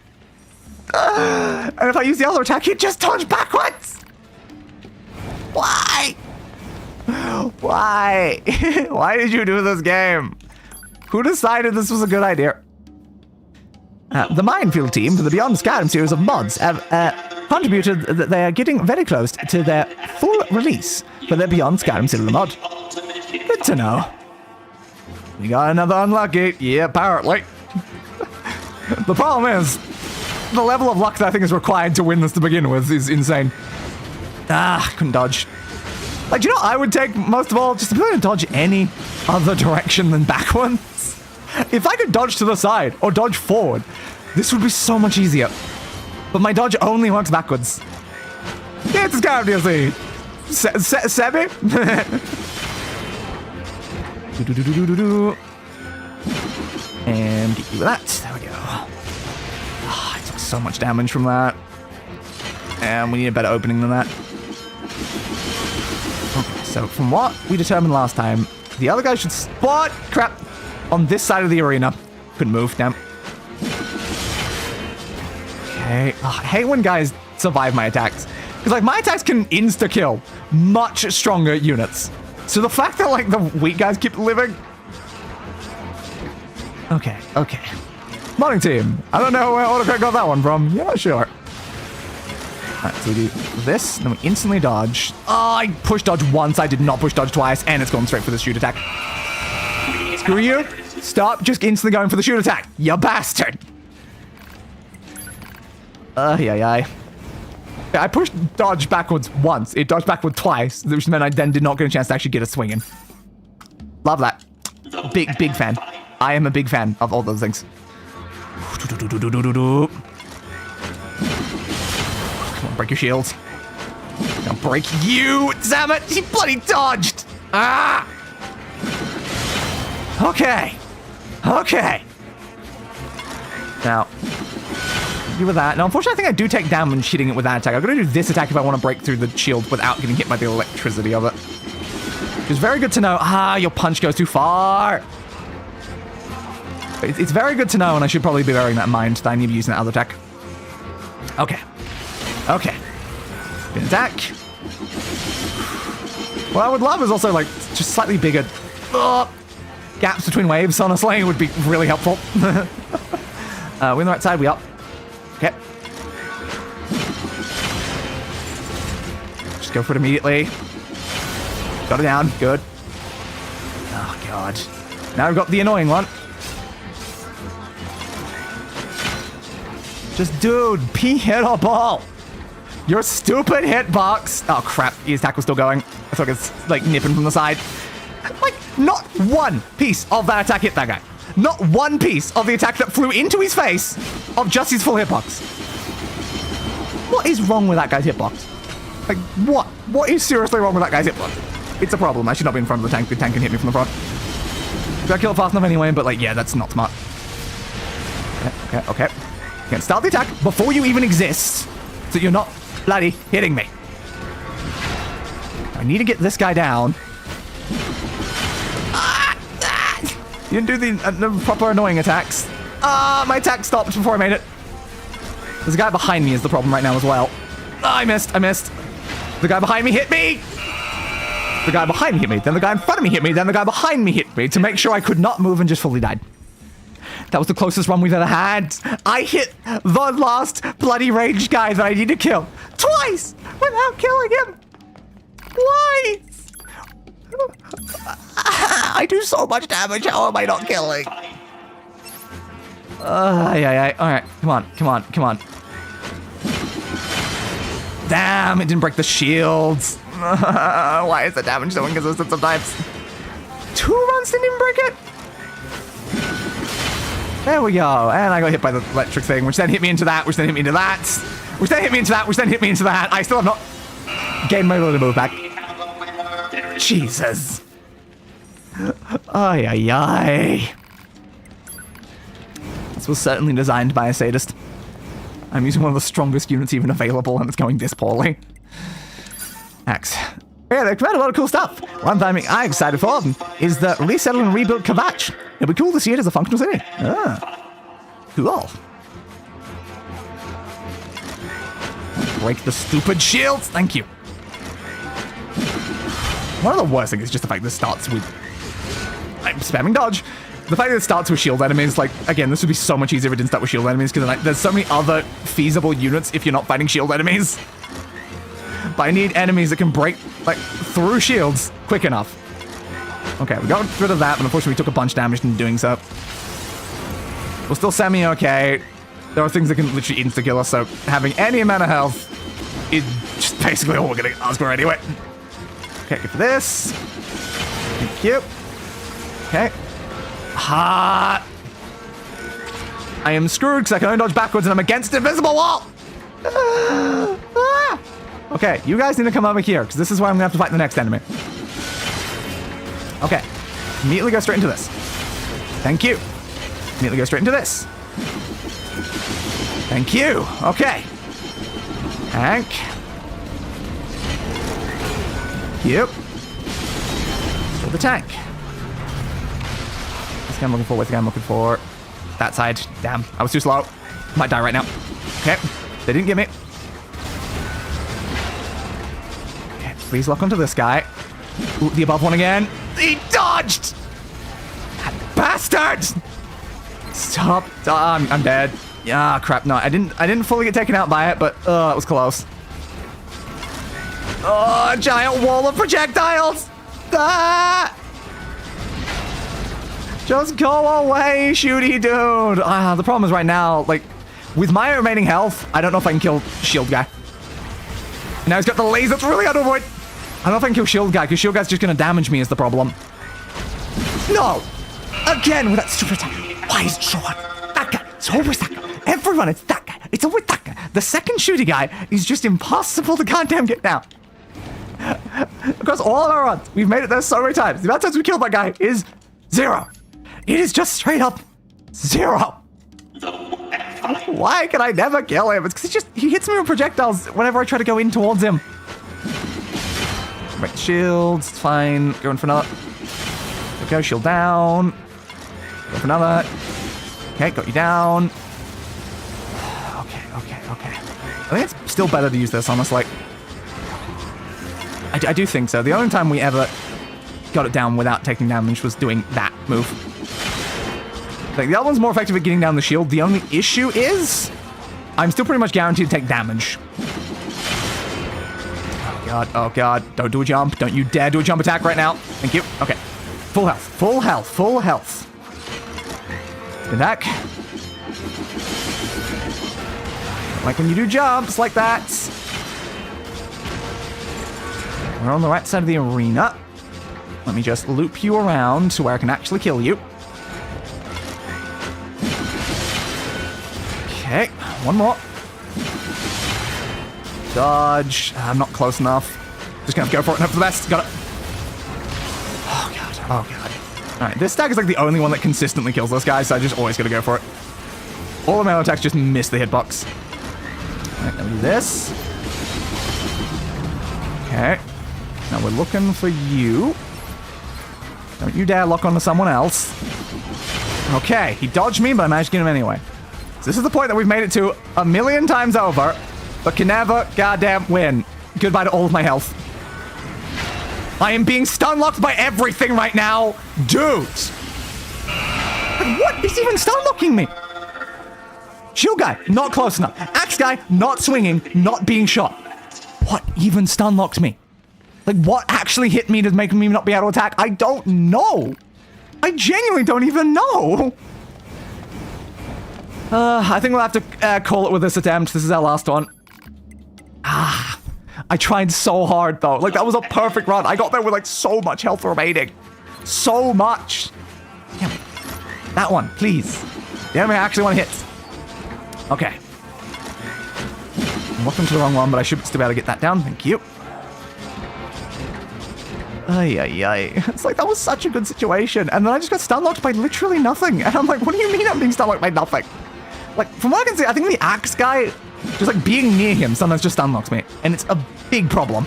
And if I use the other attack, he'd just dodge backwards. Why? Why? Why did you do this game? Who decided this was a good idea? The Minefield team for the Beyond Skyrim series of mods have contributed that they are getting very close to their full release for their Beyond Skyrim Citadel mod. Good to know. We got another unlucky. Yeah, apparently. The problem is, the level of luck that I think is required to win this to begin with is insane. Ah, couldn't dodge. Like, do you know what I would take most of all? Just to be able to dodge any other direction than backwards. If I could dodge to the side or dodge forward, this would be so much easier. But my dodge only works backwards. Yeah, it's kind of DLC. Sebi? And get you with that. There we go. Oh, I took so much damage from that. And we need a better opening than that. Okay, so from what we determined last time, the other guy should spot crap on this side of the arena. Couldn't move, damn. Okay. Oh, I hate when guys survive my attacks. Because, like, my attacks can insta-kill much stronger units. So the fact that, like, the weak guys keep living... Okay. Morning, team. I don't know where Autocrat got that one from. Yeah, sure. Alright, so we do this, then we instantly dodge. Oh, I push dodge once, I did not push dodge twice, and it's going straight for the shoot attack. Screw you. Stop just instantly going for the shoot attack, you bastard. Yeah, I pushed dodge backwards once. It dodged backward twice, which meant I then did not get a chance to actually get a swing in. Love that. Big fan. I am a big fan of all those things. Come on, break your shields. I'll break you, damn it! He bloody dodged! Ah! Okay. Now, you with that. Now, unfortunately, I think I do take damage hitting it with that attack. I'm going to do this attack if I want to break through the shield without getting hit by the electricity of it. It's very good to know. Ah, your punch goes too far. It's very good to know, and I should probably be bearing that in mind that I need to be using that other attack. Okay. Good attack. What I would love is also, like, just slightly bigger gaps between waves, honestly. It would be really helpful. We're on the right side, we up. Okay. Just go for it immediately. Got it down, good. Oh, God. Now we've got the annoying one. Just, dude, hit a ball. Your stupid hitbox. Oh, crap. His attack was still going. I thought it was, like, nipping from the side. Like, not one piece of that attack hit that guy. Not one piece of the attack that flew into his face of just his full hitbox. What is wrong with that guy's hitbox? Like, what? What is seriously wrong with that guy's hitbox? It's a problem. I should not be in front of the tank. The tank can hit me from the front. Gotta kill it fast enough anyway, but, like, yeah, that's not smart. Okay. You can start the attack before you even exist, so you're not bloody hitting me. I need to get this guy down. You didn't do the proper annoying attacks. My attack stopped before I made it. There's a guy behind me is the problem right now as well. I missed. The guy behind me hit me. The guy behind me hit me. Then the guy in front of me hit me. Then the guy behind me hit me to make sure I could not move and just fully died. That was the closest run we've ever had. I hit the last bloody ranged guy that I need to kill twice without killing him. Twice. I do so much damage. How am I not killing? Yeah. All right, come on. Damn, it didn't break the shields. Why is the damage so inconsistent sometimes? 2 runs didn't even break it. There we go. And I got hit by the electric thing, which then hit me into that, which then hit me into that, which then hit me into that, which then hit me into that. I still have not gained my ability to move back. Jesus. Ay. This was certainly designed by a sadist. I'm using one of the strongest units even available, and it's going this poorly. Axe. Yeah, they've come out a lot of cool stuff. One thing I'm excited for is the resettle and rebuild Kvatch. It'll be cool to see it as a functional city. Cool. Break the stupid shields. Thank you. One of the worst things is just the fact this starts with... I'm spamming dodge. The fact that it starts with shield enemies, like, again, this would be so much easier if it didn't start with shield enemies, because like, there's so many other feasible units if you're not fighting shield enemies. But I need enemies that can break, like, through shields quick enough. Okay, we got rid of that, but unfortunately we took a bunch of damage in doing so. We're still semi-okay. There are things that can literally insta-kill us, so having any amount of health is just basically all we're gonna ask for anyway. Okay, go for this. Thank you. Okay. Ha! I am screwed because I can only dodge backwards and I'm against the invisible wall! Okay, you guys need to come over here because this is where I'm gonna have to fight the next enemy. Okay. Immediately go straight into this. Thank you. Immediately go straight into this. Thank you. Okay. Tank. Yep. For the tank. This guy I'm looking for. What's the guy I'm looking for? That side. Damn. I was too slow. Might die right now. Okay. They didn't get me. Okay. Please lock onto this guy. Ooh, the above one again. He dodged! That bastard! Stop. I'm dead. Yeah, crap. No, I didn't fully get taken out by it, but it was close. Oh, a giant wall of projectiles! Ah! Just go away, shooty dude. The problem is right now, like, with my remaining health, I don't know if I can kill shield guy. Now he's got the laser. It's really hard to avoid. I don't know if I can kill shield guy, because shield guy's just gonna damage me is the problem. No! Again with that stupid attack. Why is it so hard? That guy. It's always that guy. Everyone, it's that guy. It's always that guy. The second shooty guy is just impossible to goddamn get down. Across all of our runs, we've made it there so many times. The amount of times we killed that guy is 0. It is just straight up 0. Why can I never kill him? It's because he hits me with projectiles whenever I try to go in towards him. Right, shields, it's fine. Going for another. There we go, shield down. Go for another. Okay, got you down. Okay. I think it's still better to use this, honestly. I do think so. The only time we ever got it down without taking damage was doing that move. Like, the other one's more effective at getting down the shield. The only issue is I'm still pretty much guaranteed to take damage. Oh god, don't do a jump. Don't you dare do a jump attack right now. Thank you. Okay. Full health. Attack. Like when you do jumps like that. We're on the right side of the arena. Let me just loop you around to where I can actually kill you. Okay, one more. Dodge. I'm not close enough. Just gonna have to go for it and hope for the best. Got it. Oh god. Alright, this stack is like the only one that consistently kills this guy, so I just always gotta go for it. All of my attacks just miss the hitbox. Alright, now we do this. Okay. Now we're looking for you. Don't you dare lock onto someone else. Okay, he dodged me, but I managed to get him anyway. So this is the point that we've made it to 1,000,000 times over, but can never goddamn win. Goodbye to all of my health. I am being stun locked by everything right now. Dude! What is even stun locking me? Shield guy, not close enough. Axe guy, not swinging, not being shot. What even stun locked me? Like, what actually hit me to make me not be able to attack? I don't know. I genuinely don't even know. I think we'll have to call it with this attempt. This is our last one. I tried so hard, though. Like, that was a perfect run. I got there with, like, so much health remaining. So much. Damn it. That one, please. The enemy I actually want to hit. Okay. I'm walking to the wrong one, but I should still be able to get that down. Thank you. Ay. It's like, that was such a good situation. And then I just got stun locked by literally nothing. And I'm like, what do you mean I'm being stun locked by nothing? Like, from what I can see, I think the axe guy, just like being near him sometimes just stun locks me. And it's a big problem.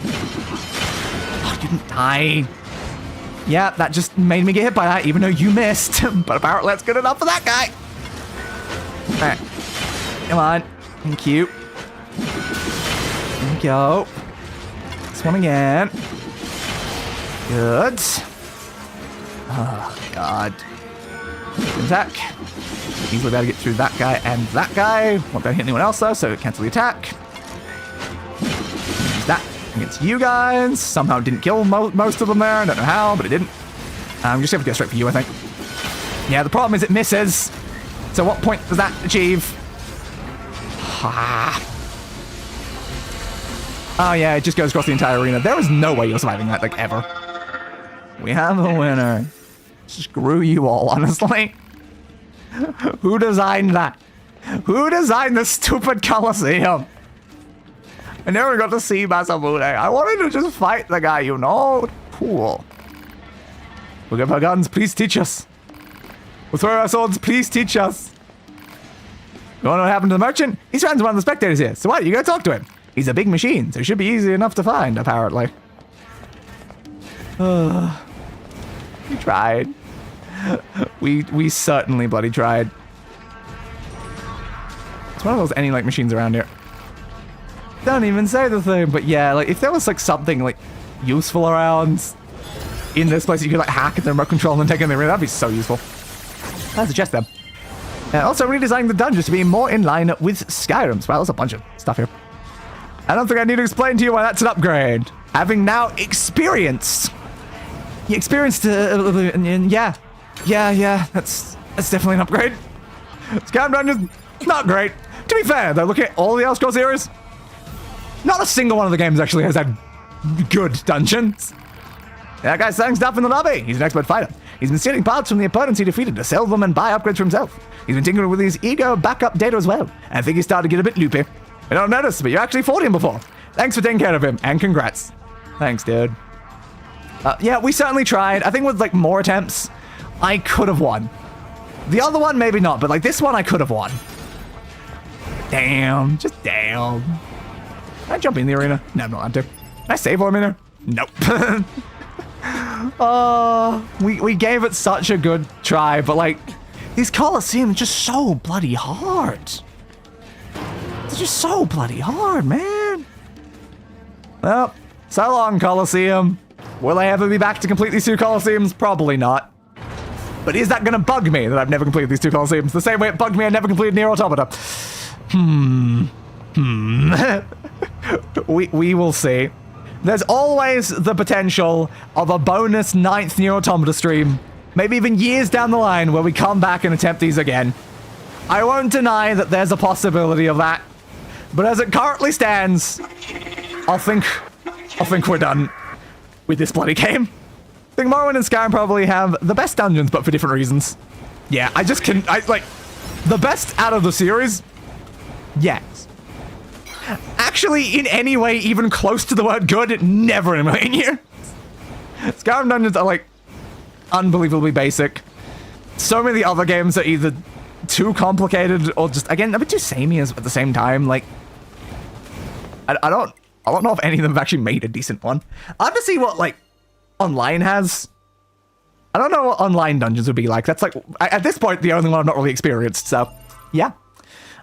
Oh, you didn't die. Yeah, that just made me get hit by that, even though you missed. But apparently that's good enough for that guy. Alright. Come on. Thank you. There we go. This one again. Good. Oh, God. Attack. Easily able to get through that guy and that guy. Won't be able to hit anyone else, though, so cancel the attack. Use that against you guys. Somehow didn't kill most of them there. I don't know how, but it didn't. I'm just going to go straight for you, I think. Yeah, the problem is it misses. So what point does that achieve? Ah. Oh yeah, it just goes across the entire arena. There is no way you're surviving that, like, ever. We have a winner. Screw you all, honestly. Who designed that? Who designed this stupid Coliseum? I never got to see Masamune. I wanted to just fight the guy, you know? Cool. We'll give our guns, please teach us. We'll throw our swords, please teach us. You wanna know what happened to the merchant? He's friends with one of the spectators here. So what, you gotta talk to him. He's a big machine, so it should be easy enough to find, apparently. We tried. We certainly bloody tried. It's one of those any like machines around here. Don't even say the thing, but yeah, like if there was like something like useful around in this place, you could like hack at the remote control and then take in the arena. That'd be so useful. I suggest them. Also redesigning the dungeons to be more in line with Skyrim's. Well, there's a bunch of stuff here. I don't think I need to explain to you why that's an upgrade. Having now experienced. You experienced, yeah, that's definitely an upgrade. Skyrim Dungeons, not great. To be fair, though, look at all the Elder Scrolls series. Not a single one of the games actually has had good dungeons. That guy's selling stuff in the lobby. He's an expert fighter. He's been stealing parts from the opponents he defeated to sell them and buy upgrades for himself. He's been tinkering with his ego backup data as well. I think he's started to get a bit loopy. I don't notice, but you actually fought him before. Thanks for taking care of him, and congrats. Thanks, dude. Yeah, we certainly tried. I think with, like, more attempts, I could have won. The other one, maybe not, but, like, this one I could have won. Damn. Just damn. Can I jump in the arena? No, I'm not allowed to. Can I save while I'm in there? Nope. We gave it such a good try, but, like, these Colosseums are just so bloody hard. It's just so bloody hard, man. Well, so long, Colosseum. Will I ever be back to complete these two Colosseums? Probably not. But is that gonna bug me that I've never completed these two Colosseums? The same way it bugged me I never completed NieR Automata. We will see. There's always the potential of a bonus 9th NieR Automata stream. Maybe even years down the line where we come back and attempt these again. I won't deny that there's a possibility of that. But as it currently stands, I think we're done with this bloody game. I think Morrowind and Skyrim probably have the best dungeons, but for different reasons. Yeah, like, the best out of the series? Yes. Actually, in any way even close to the word good, never in a million years. Skyrim dungeons are, like, unbelievably basic. So many of the other games are either too complicated or just, again, a bit too samey at the same time. Like, I don't know if any of them have actually made a decent one. I have to see what, like, online has. I don't know what online dungeons would be like. That's, like, at this point, the only one I've not really experienced, so, yeah.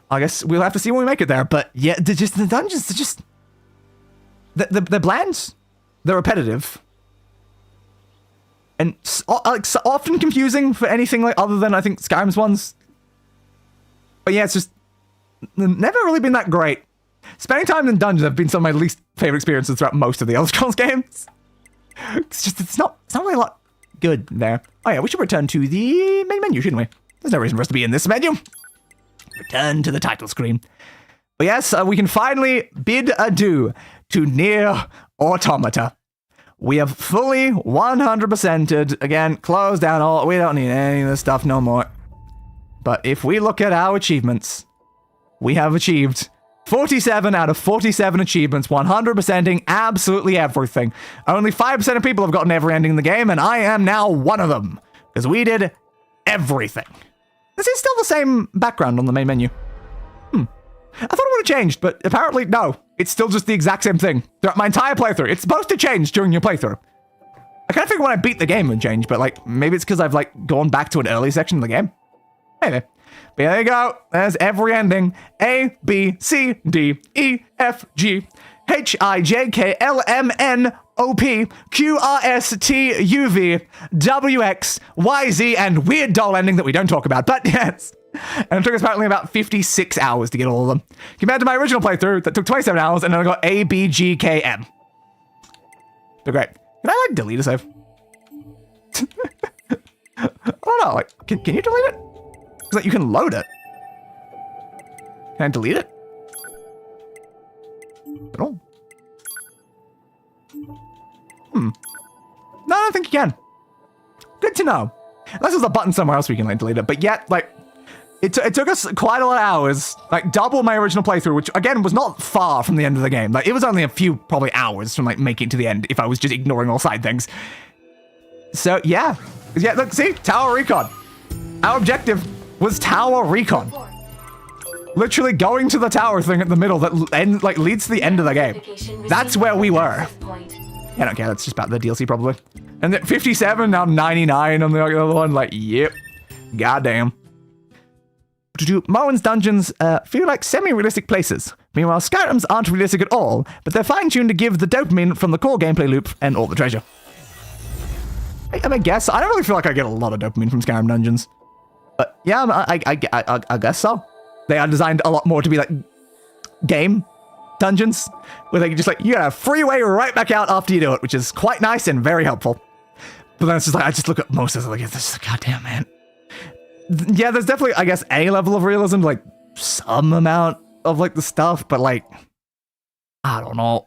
I guess we'll have to see when we make it there, but, yeah, the dungeons, they're just... They're bland. They're repetitive. And, like, so often confusing for anything, like, other than, I think, Skyrim's ones. But, yeah, it's just... never really been that great. Spending time in dungeons have been some of my least favorite experiences throughout most of the Elder Scrolls games. It's not really a lot good there. Oh yeah, we should return to the main menu, shouldn't we? There's no reason for us to be in this menu. Return to the title screen. But yes, we can finally bid adieu to NieR Automata. We have fully 100%ed. Again, close down all. We don't need any of this stuff no more. But if we look at our achievements, we have achieved 47 out of 47 achievements, 100%ing absolutely everything. Only 5% of people have gotten every ending in the game, and I am now one of them. Because we did everything. This is still the same background on the main menu. I thought it would have changed, but apparently, no. It's still just the exact same thing throughout my entire playthrough. It's supposed to change during your playthrough. I kind of figured when I beat the game it would change, but like, maybe it's because I've like gone back to an early section of the game. Maybe. But there you go. There's every ending. A, B, C, D, E, F, G, H, I, J, K, L, M, N, O, P, Q, R, S, T, U, V, W, X, Y, Z, and weird doll ending that we don't talk about. But yes. And it took us apparently about 56 hours to get all of them. Compared to my original playthrough that took 27 hours, and then I got A, B, G, K, M. They're great. Can I, like, delete a save? I don't know, like, can you delete it? Because Because like, you can load it. Can I delete it? At all? No, I don't think you can. Good to know. Unless there's a button somewhere else we can like delete it. But yet, like, it took us quite a lot of hours, like double my original playthrough, which again was not far from the end of the game. Like, it was only a few probably hours from like making it to the end if I was just ignoring all side things. So yeah, look, see, Tower Recon. Our objective was Tower Recon. Literally going to the tower thing at the middle that leads to the end of the game. That's where we were. I don't care, that's just about the DLC probably. And then 57, now 99 on the other one, like, yep. Goddamn. Morrowind's dungeons feel like semi-realistic places. Meanwhile, Skyrim's aren't realistic at all, but they're fine-tuned to give the dopamine from the core gameplay loop and all the treasure. I guess, I don't really feel like I get a lot of dopamine from Skyrim dungeons. But yeah, I guess so. They are designed a lot more to be like game dungeons, where they can just like, you got a freeway right back out after you do it, which is quite nice and very helpful. But then it's just like, I just look at most of it like, this is goddamn, man. Yeah, there's definitely, I guess, a level of realism, like some amount of like the stuff, but like, I don't know.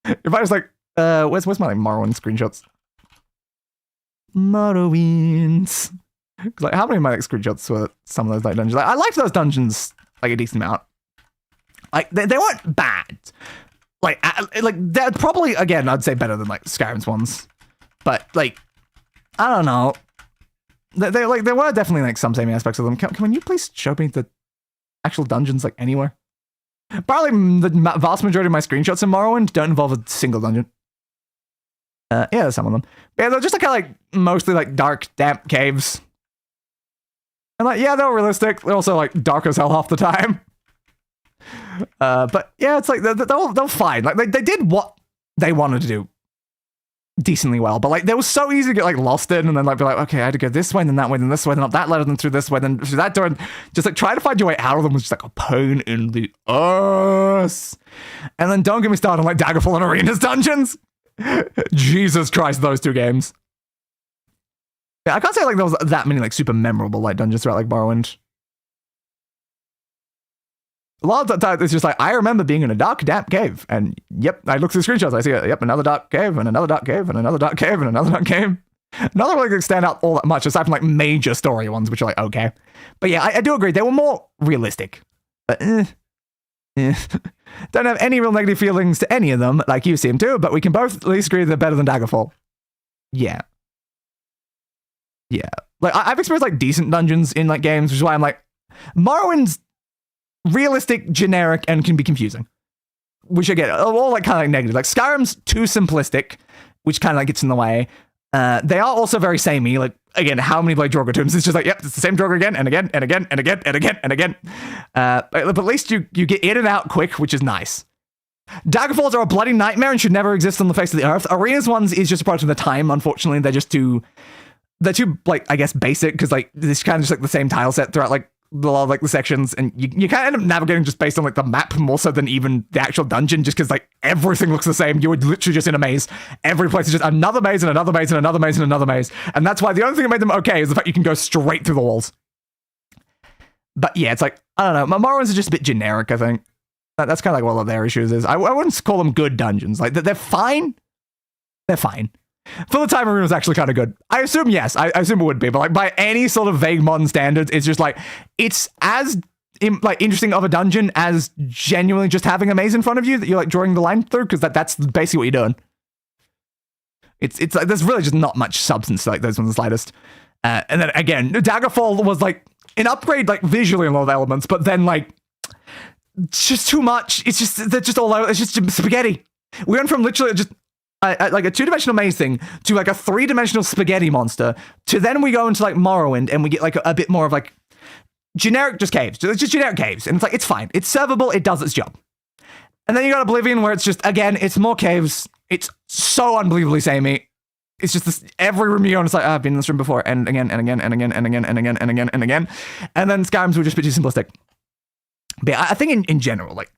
If I was like, where's my like Morrowind screenshots? Morrowinds. Like, how many of my like screenshots were some of those like dungeons? Like, I liked those dungeons like a decent amount. Like, they weren't bad. Like they're probably, again, I'd say better than like Skyrim's ones. But like, I don't know. They like, there were definitely like some samey aspects of them. Can you please show me the actual dungeons like anywhere? Probably the vast majority of my screenshots in Morrowind don't involve a single dungeon. Yeah, there's some of them. Yeah, they're just like, kind of like mostly like dark, damp caves. And like, yeah, they're realistic. They're also like dark as hell half the time. But yeah, it's like they're fine. Like they did what they wanted to do decently well. But like, they were so easy to get like lost in, and then like be like, okay, I had to go this way, then that way, then this way, then up that ladder, then through this way, then through that door, and just like trying to find your way out of them was just like a pain in the ass. And then don't get me started on like Daggerfall and Arenas dungeons. Jesus Christ, those two games. Yeah, I can't say like there was that many like super memorable like dungeons throughout like Morrowind. A lot of the time it's just like, I remember being in a dark, damp cave, and yep, I look through screenshots, I see it, yep, another dark cave, and another dark cave, and another dark cave, and another dark cave. None of them like stand out all that much, aside from like major story ones, which are like, okay. But yeah, I do agree, they were more realistic. But don't have any real negative feelings to any of them, like you seem to, but we can both at least agree they're better than Daggerfall. Yeah. Yeah. Like, I've experienced like decent dungeons in like games, which is why I'm like, Morrowind's realistic, generic, and can be confusing. Which I get, all like kind of like negative. Like, Skyrim's too simplistic, which kind of like gets in the way. They are also very samey. Like, again, how many like Draugr tombs? It's just like, yep, it's the same Draugr again, and again, and again, and again, and again, and again. But at least you get in and out quick, which is nice. Daggerfalls are a bloody nightmare and should never exist on the face of the earth. Arenas ones is just a product of the time, unfortunately. They're too, like, I guess, basic, because like, this kind of just like the same tile set throughout like a lot of like the sections, and you kind of end up navigating just based on like the map more so than even the actual dungeon, just because like everything looks the same. You're literally just in a maze. Every place is just another maze and another maze and another maze and another maze, and that's why the only thing that made them okay is the fact you can go straight through the walls. But yeah, it's like, I don't know, Morrowinds are just a bit generic, I think. That's kind of like one of their issues is. I wouldn't call them good dungeons. Like, they're fine. They're fine. For the time, Arena was actually kind of good. I assume, yes. I assume it would be. But like, by any sort of vague modern standards, it's just like, it's as like interesting of a dungeon as genuinely just having a maze in front of you that you're like drawing the line through, because that's basically what you're doing. It's like, there's really just not much substance to like those ones the slightest. And then again, Daggerfall was like an upgrade like visually in a lot of elements, but then like, it's just too much. It's just, they're just all out. It's just spaghetti. We went from literally just like a 2-dimensional maze thing to like a 3-dimensional spaghetti monster to then we go into like Morrowind and we get like a bit more of like generic just caves. It's just generic caves. And it's like, it's fine. It's servable. It does its job. And then you got Oblivion where it's just, again, it's more caves. It's so unbelievably samey. It's just this, every room you go in, it's like, I've been in this room before, and again, and again, and again, and again, and again, and again, and again. And then Skyrim's were just a bit too simplistic. But yeah, I think in general, like,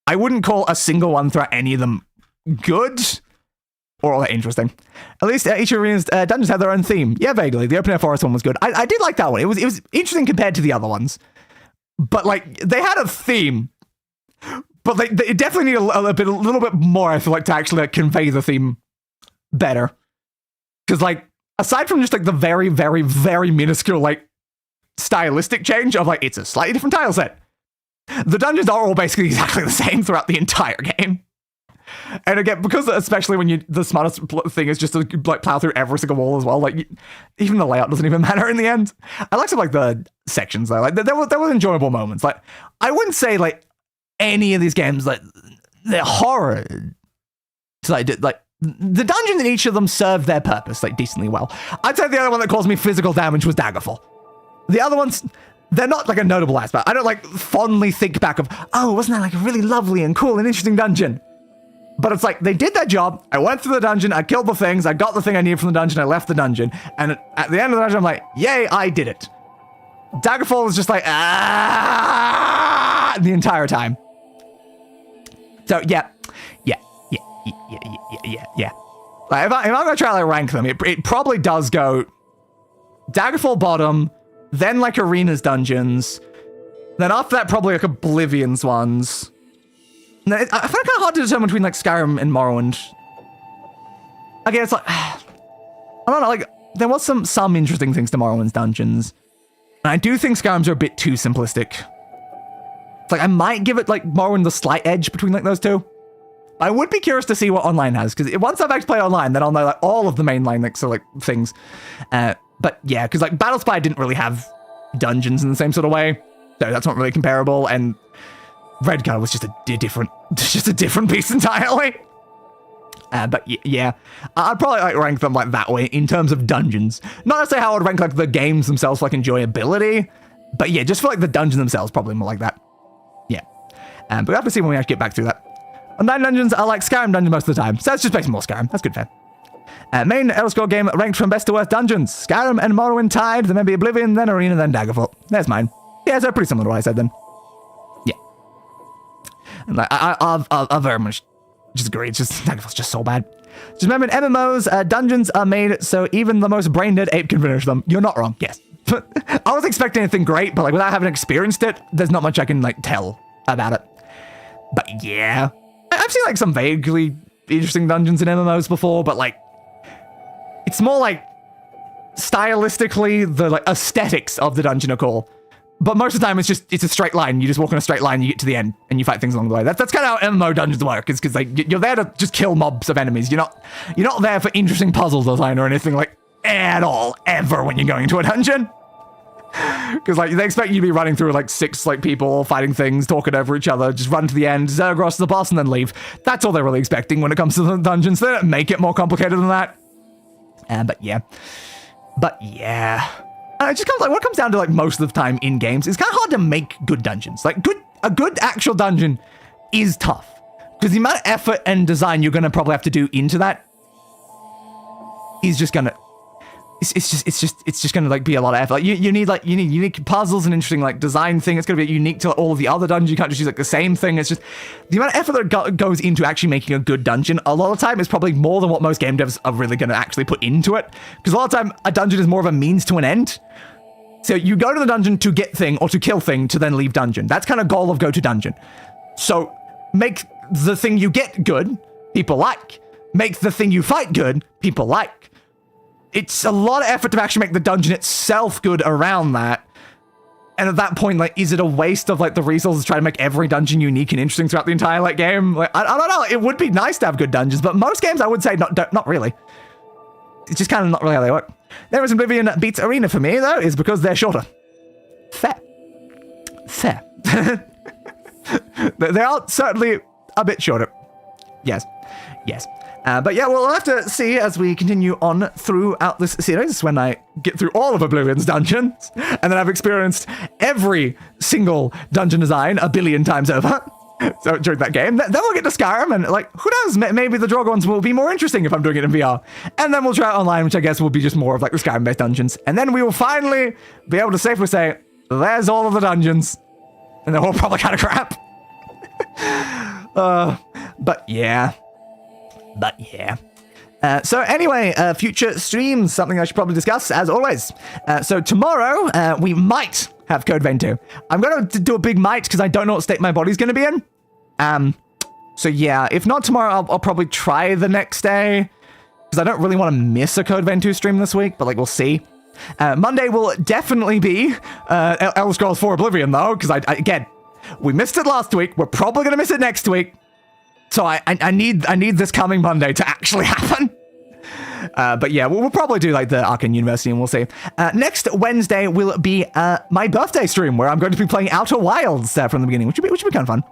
I wouldn't call a single one throughout any of them good. or all that interesting. At least each arena's dungeons have their own theme. Yeah, vaguely. The open air forest one was good. I did like that one. It was interesting compared to the other ones. But like they had a theme. But they definitely need a little bit more, I feel like, to actually like convey the theme better. Because like aside from just like the very, very, very minuscule like stylistic change of like it's a slightly different tile set, the dungeons are all basically exactly the same throughout the entire game. And again, because especially when the smartest thing is just to like plow through every single wall as well, like even the layout doesn't even matter in the end. I like some like the sections though, like there were enjoyable moments. Like I wouldn't say like any of these games like they're horror. So like the dungeons in each of them serve their purpose like decently well. I'd say the other one that caused me physical damage was Daggerfall. The other ones, they're not like a notable aspect. I don't like fondly think back of, oh, wasn't that like a really lovely and cool and interesting dungeon? But it's like, they did their job. I went through the dungeon, I killed the things, I got the thing I needed from the dungeon, I left the dungeon. And at the end of the dungeon, I'm like, yay, I did it. Daggerfall was just like, the entire time. So, yeah. Like, if I'm going to try to like, rank them, it probably does go Daggerfall bottom, then like Arena's dungeons, then after that, probably like Oblivion's ones. I find it kind of hard to determine between like Skyrim and Morrowind. Again, it's like I don't know. Like there was some interesting things to Morrowind's dungeons, and I do think Skyrim's are a bit too simplistic. It's like I might give it like Morrowind the slight edge between like those two. I would be curious to see what online has, because once I've actually played online, then I'll know like all of the mainline like so like things. But yeah, because like Battle Spy didn't really have dungeons in the same sort of way, so that's not really comparable. And Redguard was just a different beast entirely. But yeah, I'd probably like rank them like that way in terms of dungeons. Not necessarily how I would rank like the games themselves for like enjoyability, but yeah, just for like the dungeons themselves, probably more like that. Yeah, but we have to see when we actually get back through that. Online dungeons are like Skyrim dungeons most of the time, so that's just basically more Skyrim. That's good, fair. Main Elder Scrolls game ranked from best to worst dungeons. Skyrim and Morrowind tied, then maybe Oblivion, then Arena, then Daggerfall. There's mine. Yeah, so pretty similar to what I said then. Yeah. And like, I very much just agree. It's just, Daggerfall's just so bad. Just remember in MMOs, dungeons are made so even the most brain-dead ape can finish them. You're not wrong, yes. I was expecting anything great, but like without having experienced it, there's not much I can like tell about it. But yeah. I've seen like some vaguely interesting dungeons in MMOs before, but like it's more like stylistically the like aesthetics of the dungeon are cool. But most of the time it's a straight line. You just walk on a straight line, you get to the end, and you fight things along the way. That's kind of how MMO dungeons work, is because like you're there to just kill mobs of enemies. You're not there for interesting puzzle design or anything like at all ever when you're going into a dungeon. Because like they expect you to be running through like 6 like people fighting things, talking over each other, just run to the end, Zergros to the boss, and then leave. That's all they're really expecting when it comes to the dungeons. They don't make it more complicated than that. But yeah. It just comes like what it comes down to like most of the time in games, it's kind of hard to make good dungeons. Like a good actual dungeon is tough because the amount of effort and design you're gonna probably have to do into that is just gonna. It's just gonna like be a lot of effort. Like you need unique puzzles and interesting like design thing. It's gonna be unique to all of the other dungeons. You can't just use like the same thing. It's just the amount of effort that goes into actually making a good dungeon. A lot of the time is probably more than what most game devs are really gonna actually put into it. Because a lot of the time a dungeon is more of a means to an end. So you go to the dungeon to get thing or to kill thing to then leave dungeon. That's kind of goal of go to dungeon. So make the thing you get good, people like. Make the thing you fight good, people like. It's a lot of effort to actually make the dungeon itself good around that. And at that point, like, is it a waste of like the resources to try to make every dungeon unique and interesting throughout the entire like game? Like, I don't know. It would be nice to have good dungeons, but most games I would say not really. It's just kind of not really how they work. There is Oblivion beats Arena for me though, is because they're shorter. Fair. They are certainly a bit shorter. Yes. But yeah, we'll have to see as we continue on throughout this series when I get through all of Oblivion's dungeons, and then I've experienced every single dungeon design a billion times over. So during that game, then we'll get to Skyrim, and like, who knows, maybe the Draugr ones will be more interesting if I'm doing it in VR. And then we'll try it online, which I guess will be just more of like the Skyrim-based dungeons. And then we will finally be able to safely say, there's all of the dungeons. And they're all probably kind of crap. But yeah. So anyway, future streams, something I should probably discuss, as always. So tomorrow, we might have Code Vein 2. I'm going to do a big might, because I don't know what state my body's going to be in. So yeah, if not tomorrow, I'll probably try the next day, because I don't really want to miss a Code Vein 2 stream this week, but like, we'll see. Monday will definitely be Elder Scrolls 4 Oblivion, though, because again, we missed it last week. We're probably going to miss it next week. So I need this coming Monday to actually happen. But yeah, we'll probably do like the Arcane University, and we'll see. Next Wednesday will be my birthday stream, where I'm going to be playing Outer Wilds from the beginning, which would be kind of fun.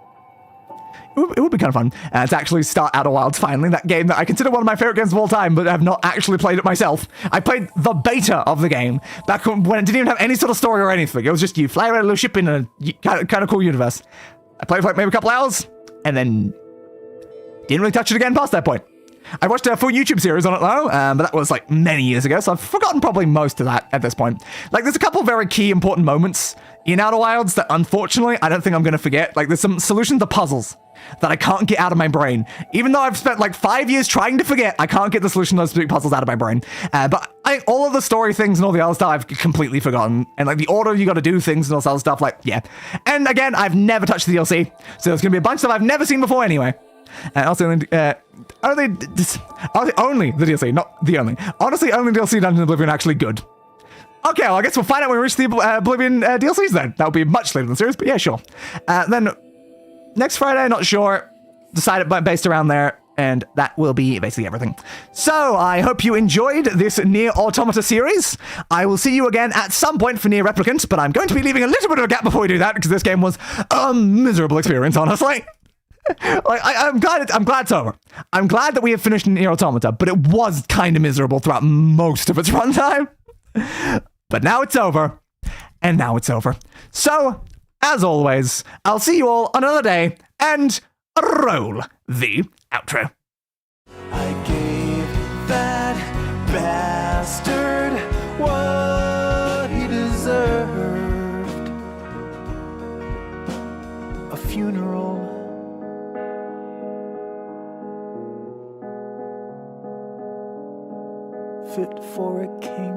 It would be kind of fun to actually start Outer Wilds finally, that game that I consider one of my favorite games of all time, but have not actually played it myself. I played the beta of the game back when it didn't even have any sort of story or anything. It was just you fly around a little ship in a kind of cool universe. I played for like maybe a couple hours, and then didn't really touch it again past that point. I watched a full YouTube series on it though, but that was like many years ago, so I've forgotten probably most of that at this point. Like, there's a couple very key important moments in Outer Wilds that unfortunately I don't think I'm going to forget. Like, there's some solutions to puzzles that I can't get out of my brain. Even though I've spent like 5 years trying to forget, I can't get the solution to those specific puzzles out of my brain. But all of the story things and all the other stuff I've completely forgotten. And like the order you got to do things and all this other stuff, like, yeah. And again, I've never touched the DLC, so there's going to be a bunch of stuff I've never seen before anyway. Also, only the DLC, not the only. Honestly, only DLC Dungeon Oblivion actually good. Okay, well, I guess we'll find out when we reach the Oblivion DLCs then. That'll be much later in the series, but yeah, sure. Then next Friday, not sure. Decided based around there, and that will be basically everything. So I hope you enjoyed this NieR Automata series. I will see you again at some point for NieR Replicant, but I'm going to be leaving a little bit of a gap before we do that, because this game was a miserable experience, honestly. Like, I'm glad it's over. I'm glad that we have finished NieR Automata, but it was kind of miserable throughout most of its runtime. But now it's over, and now it's over. So, as always, I'll see you all on another day, and roll the outro. I gave that bastard what he deserved. A funeral. Fit for a king.